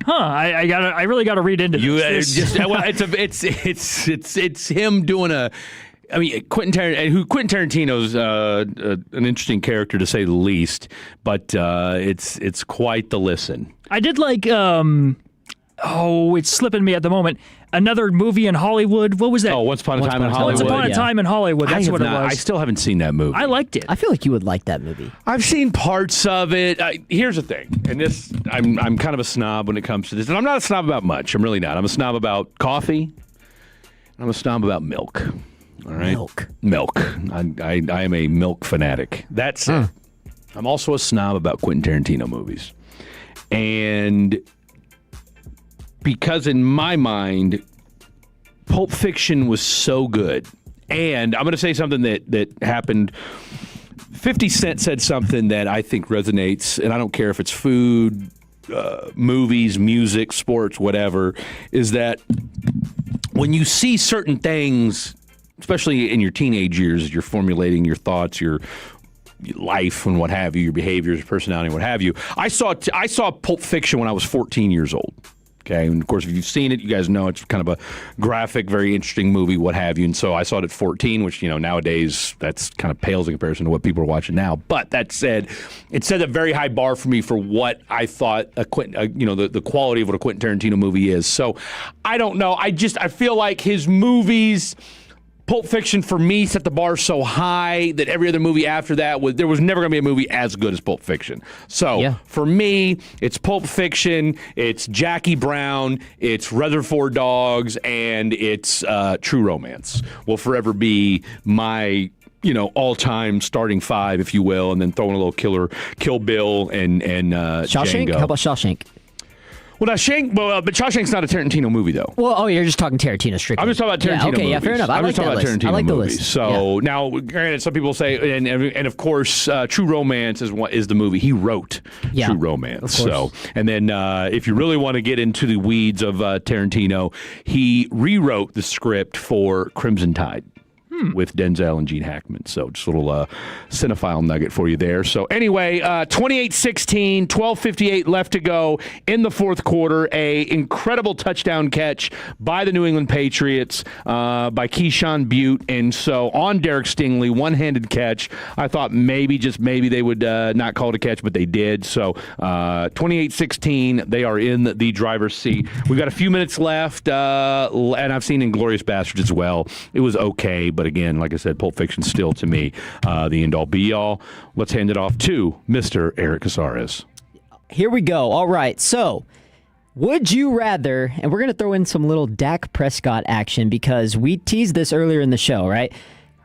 I really got to read into this. It's him doing a. I mean, Quentin Tarantino's an interesting character to say the least, but it's quite the listen. I did like. It's slipping me at the moment. Another movie in Hollywood. What was that? Oh, Once Upon a Time in Hollywood. Once Upon a Time in Hollywood. That's what it was. I still haven't seen that movie. I liked it. I feel like you would like that movie. I've seen parts of it. Here's the thing, and this I'm kind of a snob when it comes to this, and I'm not a snob about much. I'm really not. I'm a snob about coffee. I'm a snob about milk. All right, milk. I am a milk fanatic. That's it. I'm also a snob about Quentin Tarantino movies, and because in my mind, Pulp Fiction was so good. And I'm going to say something that happened. 50 Cent said something that I think resonates, and I don't care if it's food, movies, music, sports, whatever, is that when you see certain things, especially in your teenage years, you're formulating your thoughts, your life and what have you, your behaviors, your personality, and what have you. I saw Pulp Fiction when I was 14 years old. Okay, and of course, if you've seen it, you guys know it's kind of a graphic, very interesting movie, what have you. And so I saw it at 14, which, nowadays that's kind of pales in comparison to what people are watching now. But that said, it set a very high bar for me for what I thought the quality of what a Quentin Tarantino movie is. So I don't know. I feel like his movies. Pulp Fiction, for me, set the bar so high that every other movie after that, there was never going to be a movie as good as Pulp Fiction. So, For me, it's Pulp Fiction, it's Jackie Brown, it's Rutherford Dogs, and it's True Romance. Will forever be my all-time starting five, if you will, and then throwing a little Kill Bill and Shawshank? Django. How about Shawshank? Well, but Shawshank's not a Tarantino movie, though. Well, you're just talking Tarantino strictly. I'm just talking about Tarantino movies. Yeah, fair enough. I like that list. I like the list. So now, granted, some people say, and of course, True Romance is the movie he wrote. True Romance. So, and then if you really want to get into the weeds of Tarantino, he rewrote the script for Crimson Tide. With Denzel and Gene Hackman. So just a little cinephile nugget for you there. So anyway, 28-16, 12:58 left to go in the fourth quarter. A incredible touchdown catch by the New England Patriots by Keyshawn Butte. And so on Derek Stingley, one-handed catch. I thought maybe, just maybe, they would not call it a catch, but they did. So 28-16, they are in the driver's seat. We've got a few minutes left, and I've seen Inglourious Basterds as well. It was okay, but again, like I said, Pulp Fiction still, to me, the end-all, be-all. Let's hand it off to Mr. Eric Casares. Here we go. All right, so would you rather, and we're going to throw in some little Dak Prescott action because we teased this earlier in the show, right?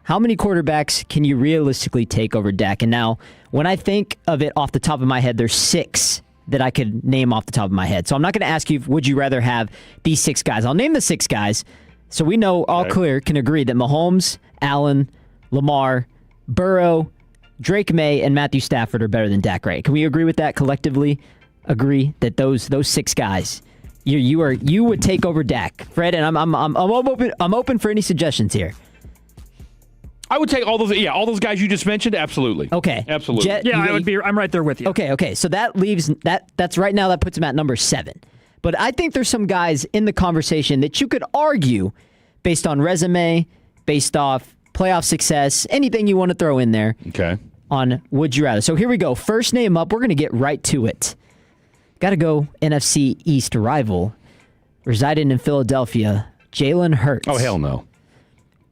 How many quarterbacks can you realistically take over Dak? And now, when I think of it off the top of my head, there's 6 that I could name off the top of my head. So I'm not going to ask you, would you rather have these 6 guys? I'll name the 6 guys. So we know clear can agree that Mahomes, Allen, Lamar, Burrow, Drake May, and Matthew Stafford are better than Dak, right? Can we agree with that collectively? Agree that those 6 guys, you would take over Dak, Fred? And I'm open for any suggestions here. I would take all those guys you just mentioned. Absolutely. Okay. Absolutely. I'm right there with you. Okay. So that leaves that's right now that puts him at number 7. But I think there's some guys in the conversation that you could argue based on resume, based off playoff success, anything you want to throw in there. Okay. On would you rather. So here we go. First name up. We're going to get right to it. Got to go NFC East rival, residing in Philadelphia, Jalen Hurts. Oh, hell no.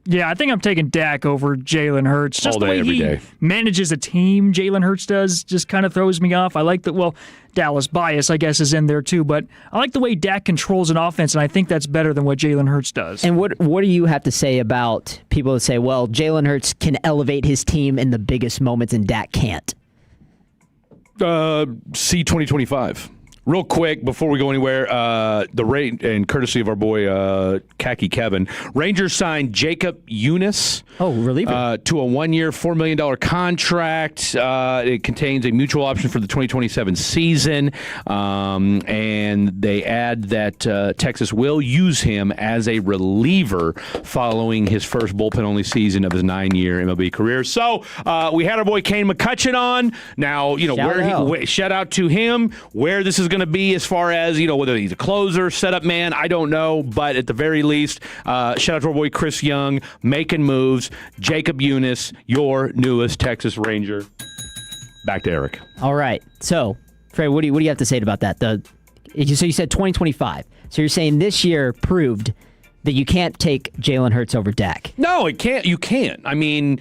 Yeah, I think I'm taking Dak over Jalen Hurts. Just all day, the way every he day. manages a team, Jalen Hurts does, just kind of throws me off. I like that. Well, Dallas bias, I guess, is in there too, but I like the way Dak controls an offense, and I think that's better than what Jalen Hurts does. And what do you have to say about people that say, well, Jalen Hurts can elevate his team in the biggest moments and Dak can't? See 2025. Real quick, before we go anywhere, and courtesy of our boy Khaki Kevin, Rangers signed Jacob Eunice to a 1-year, $4 million contract. It contains a mutual option for the 2027 season, and they add that Texas will use him as a reliever following his first bullpen-only season of his 9-year MLB career. So we had our boy Kane McCutcheon on. Now, shout out to him. Where this is going to be as far as, whether he's a closer, setup man, I don't know. But at the very least, shout out to our boy Chris Young, making moves. Jacob Eunice, your newest Texas Ranger. Back to Eric. All right. So, Fred, what do you have to say about that? So you said 2025. So you're saying this year proved that you can't take Jalen Hurts over Dak. No, it can't. You can't. I mean,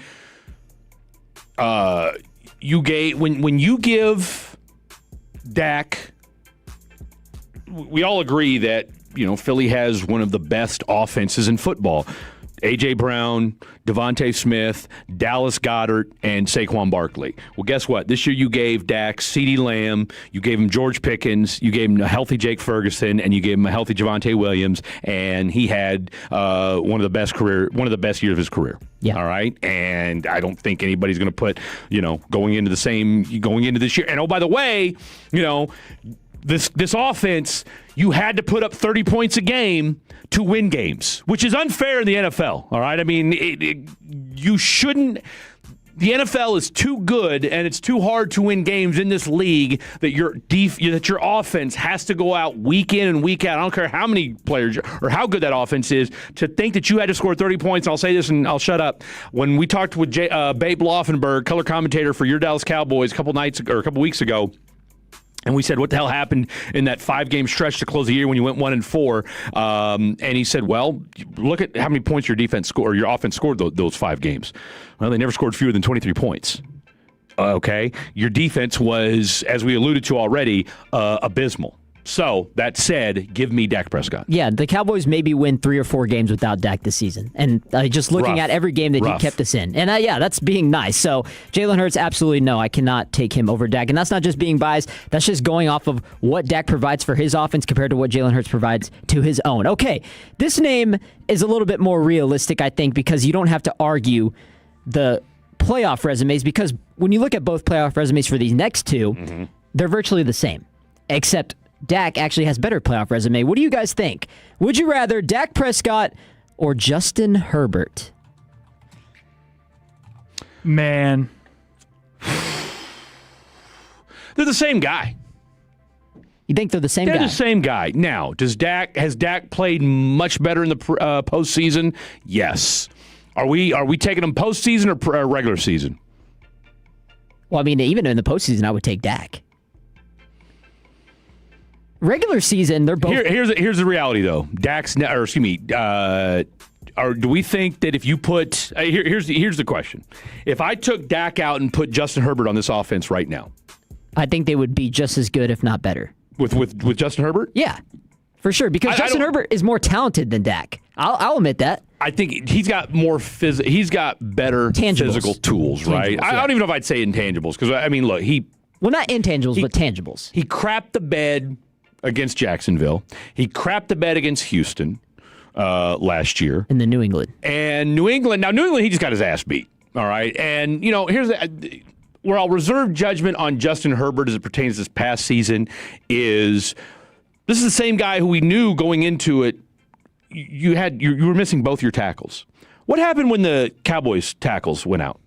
you gave when you give Dak, we all agree that Philly has one of the best offenses in football. A.J. Brown, Devontae Smith, Dallas Goedert, and Saquon Barkley. Well, guess what? This year you gave Dak CeeDee Lamb, you gave him George Pickens, you gave him a healthy Jake Ferguson, and you gave him a healthy Javonte Williams, and he had one of the best years of his career. Yeah. All right. And I don't think anybody's going to put, going into this year. And oh, by the way, this offense, you had to put up 30 points a game to win games, which is unfair in the NFL. All right. I mean, you shouldn't. The NFL is too good, and it's too hard to win games in this league that your offense has to go out week in and week out. I don't care how many players or how good that offense is, to think that you had to score 30 points. And I'll say this and I'll shut up. When we talked with Babe Laufenberg, color commentator for your Dallas Cowboys, a couple weeks ago, and we said, what the hell happened in that 5-game stretch to close the year when you went 1-4? And he said, well, look at how many points your offense scored those 5 games. Well, they never scored fewer than 23 points. Okay? Your defense was, as we alluded to already, abysmal. So, that said, give me Dak Prescott. Yeah, the Cowboys maybe win 3 or 4 games without Dak this season. And just looking at every game that he kept us in. And that's being nice. So, Jalen Hurts, absolutely no. I cannot take him over Dak. And that's not just being biased. That's just going off of what Dak provides for his offense compared to what Jalen Hurts provides to his own. Okay, this name is a little bit more realistic, I think, because you don't have to argue the playoff resumes. Because when you look at both playoff resumes for these next two, they're virtually the same. Except Dak actually has better playoff resume. What do you guys think? Would you rather Dak Prescott or Justin Herbert? Man. They're the same guy. You think they're the same guy? They're the same guy. Now, has Dak played much better in the postseason? Yes. Are we taking him postseason or regular season? Well, I mean, even in the postseason, I would take Dak. Regular season, they're both. Here's the reality, though. Do we think that if you put here's the question: if I took Dak out and put Justin Herbert on this offense right now, I think they would be just as good, if not better. With Justin Herbert? Yeah, for sure. Because Justin Herbert is more talented than Dak. I'll admit that. I think he's got more he's got better physical tools, right? I don't even know if I'd say intangibles, because I mean, look, not intangibles, but tangibles. He crapped the bed against Jacksonville. He crapped the bed against Houston last year. And then New England. Now, New England, he just got his ass beat. All right. And, here's where I'll reserve judgment on Justin Herbert as it pertains to this past season is this is the same guy who we knew going into it. You were missing both your tackles. What happened when the Cowboys tackles went out?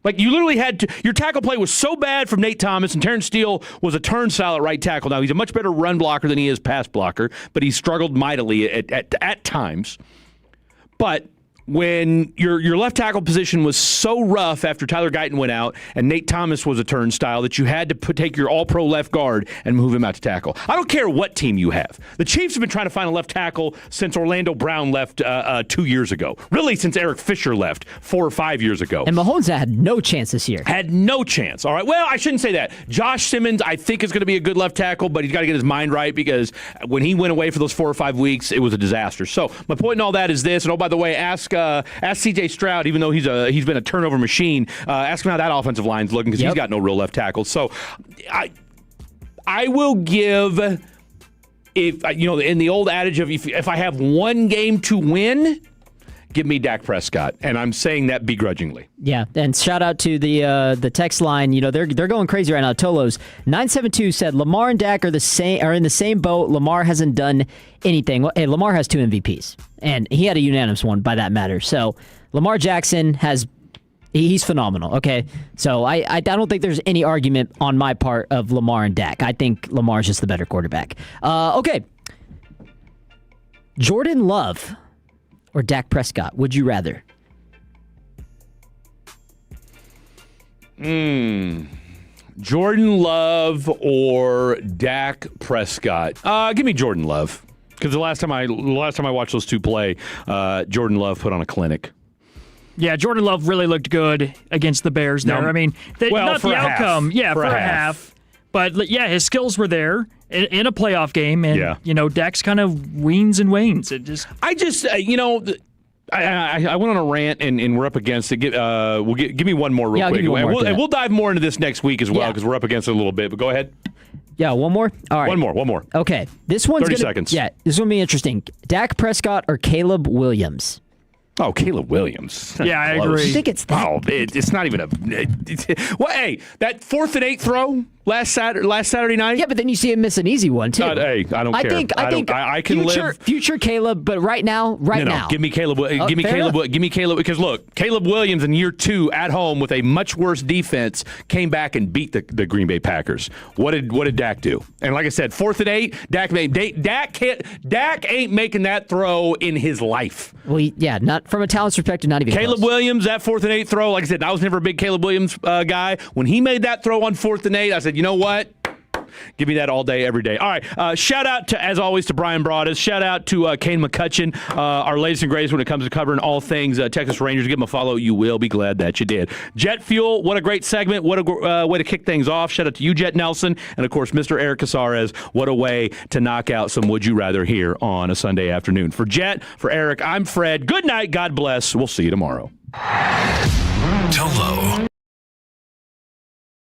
Like, you literally your tackle play was so bad from Nate Thomas, and Terrence Steele was a turnstile at right tackle. Now, he's a much better run blocker than he is pass blocker, but he struggled mightily at times. But when your left tackle position was so rough after Tyler Guyton went out and Nate Thomas was a turnstile that you had to take your all-pro left guard and move him out to tackle. I don't care what team you have. The Chiefs have been trying to find a left tackle since Orlando Brown left 2 years ago. Really, since Eric Fisher left 4 or 5 years ago. And Mahomes had no chance this year. Had no chance. All right. Well, I shouldn't say that. Josh Simmons, I think, is going to be a good left tackle, but he's got to get his mind right, because when he went away for those 4 or 5 weeks, it was a disaster. So my point in all that is this. And, oh, by the way, ask C.J. Stroud, even though he's been a turnover machine, ask him how that offensive line's looking, because he's got no real left tackle. So I will give, if in the old adage of if I have one game to win, give me Dak Prescott, and I'm saying that begrudgingly. Yeah, and shout out to the text line. They're going crazy right now. Tolos 972 said Lamar and Dak are in the same boat. Lamar hasn't done anything. Well, hey, Lamar has 2 MVPs, and he had a unanimous one by that matter. So Lamar Jackson he's phenomenal. Okay, so I don't think there's any argument on my part of Lamar and Dak. I think Lamar's just the better quarterback. Okay, Jordan Love or Dak Prescott? Would you rather? Jordan Love or Dak Prescott? Give me Jordan Love, because the last time I watched those two play, Jordan Love put on a clinic. Yeah, Jordan Love really looked good against the Bears there. I mean, not the outcome. Half. Yeah, for a half. But yeah, his skills were there in a playoff game, and Dak's kind of weans and wanes. I went on a rant, and we're up against it. Give me one more real quick. And we'll dive more into this next week as well, because we're up against it a little bit. But go ahead. Yeah, one more? All right. One more. Okay. This one's 30 seconds. Yeah, this will be interesting. Dak Prescott or Caleb Williams? Oh, Caleb Williams. Yeah, I agree. I think it's that. Oh, it's not even a. Hey, that 4th and 8 throw last Saturday night. Yeah, but then you see him miss an easy one too. Hey, I don't care. I think I can live. Future Caleb, but right now. Give me Caleb. Give me Caleb. Because look, Caleb Williams in year 2 at home with a much worse defense came back and beat the Green Bay Packers. What did Dak do? And like I said, 4th and 8, Dak ain't making that throw in his life. Well, yeah, not from a talent perspective, not even Caleb close. Williams, that 4th and 8 throw, like I said, I was never a big Caleb Williams guy. When he made that throw on 4th and 8, I said, you know what? Give me that all day, every day. All right. Shout out, as always, to Brian Broaddus. Shout out to Kane McCutcheon, our latest and greatest when it comes to covering all things Texas Rangers. Give him a follow. You will be glad that you did. Jet Fuel, what a great segment. What a way to kick things off. Shout out to you, Jet Nelson. And, of course, Mr. Eric Casares. What a way to knock out some Would You Rather here on a Sunday afternoon. For Jet, for Eric, I'm Fred. Good night. God bless. We'll see you tomorrow. Tolo.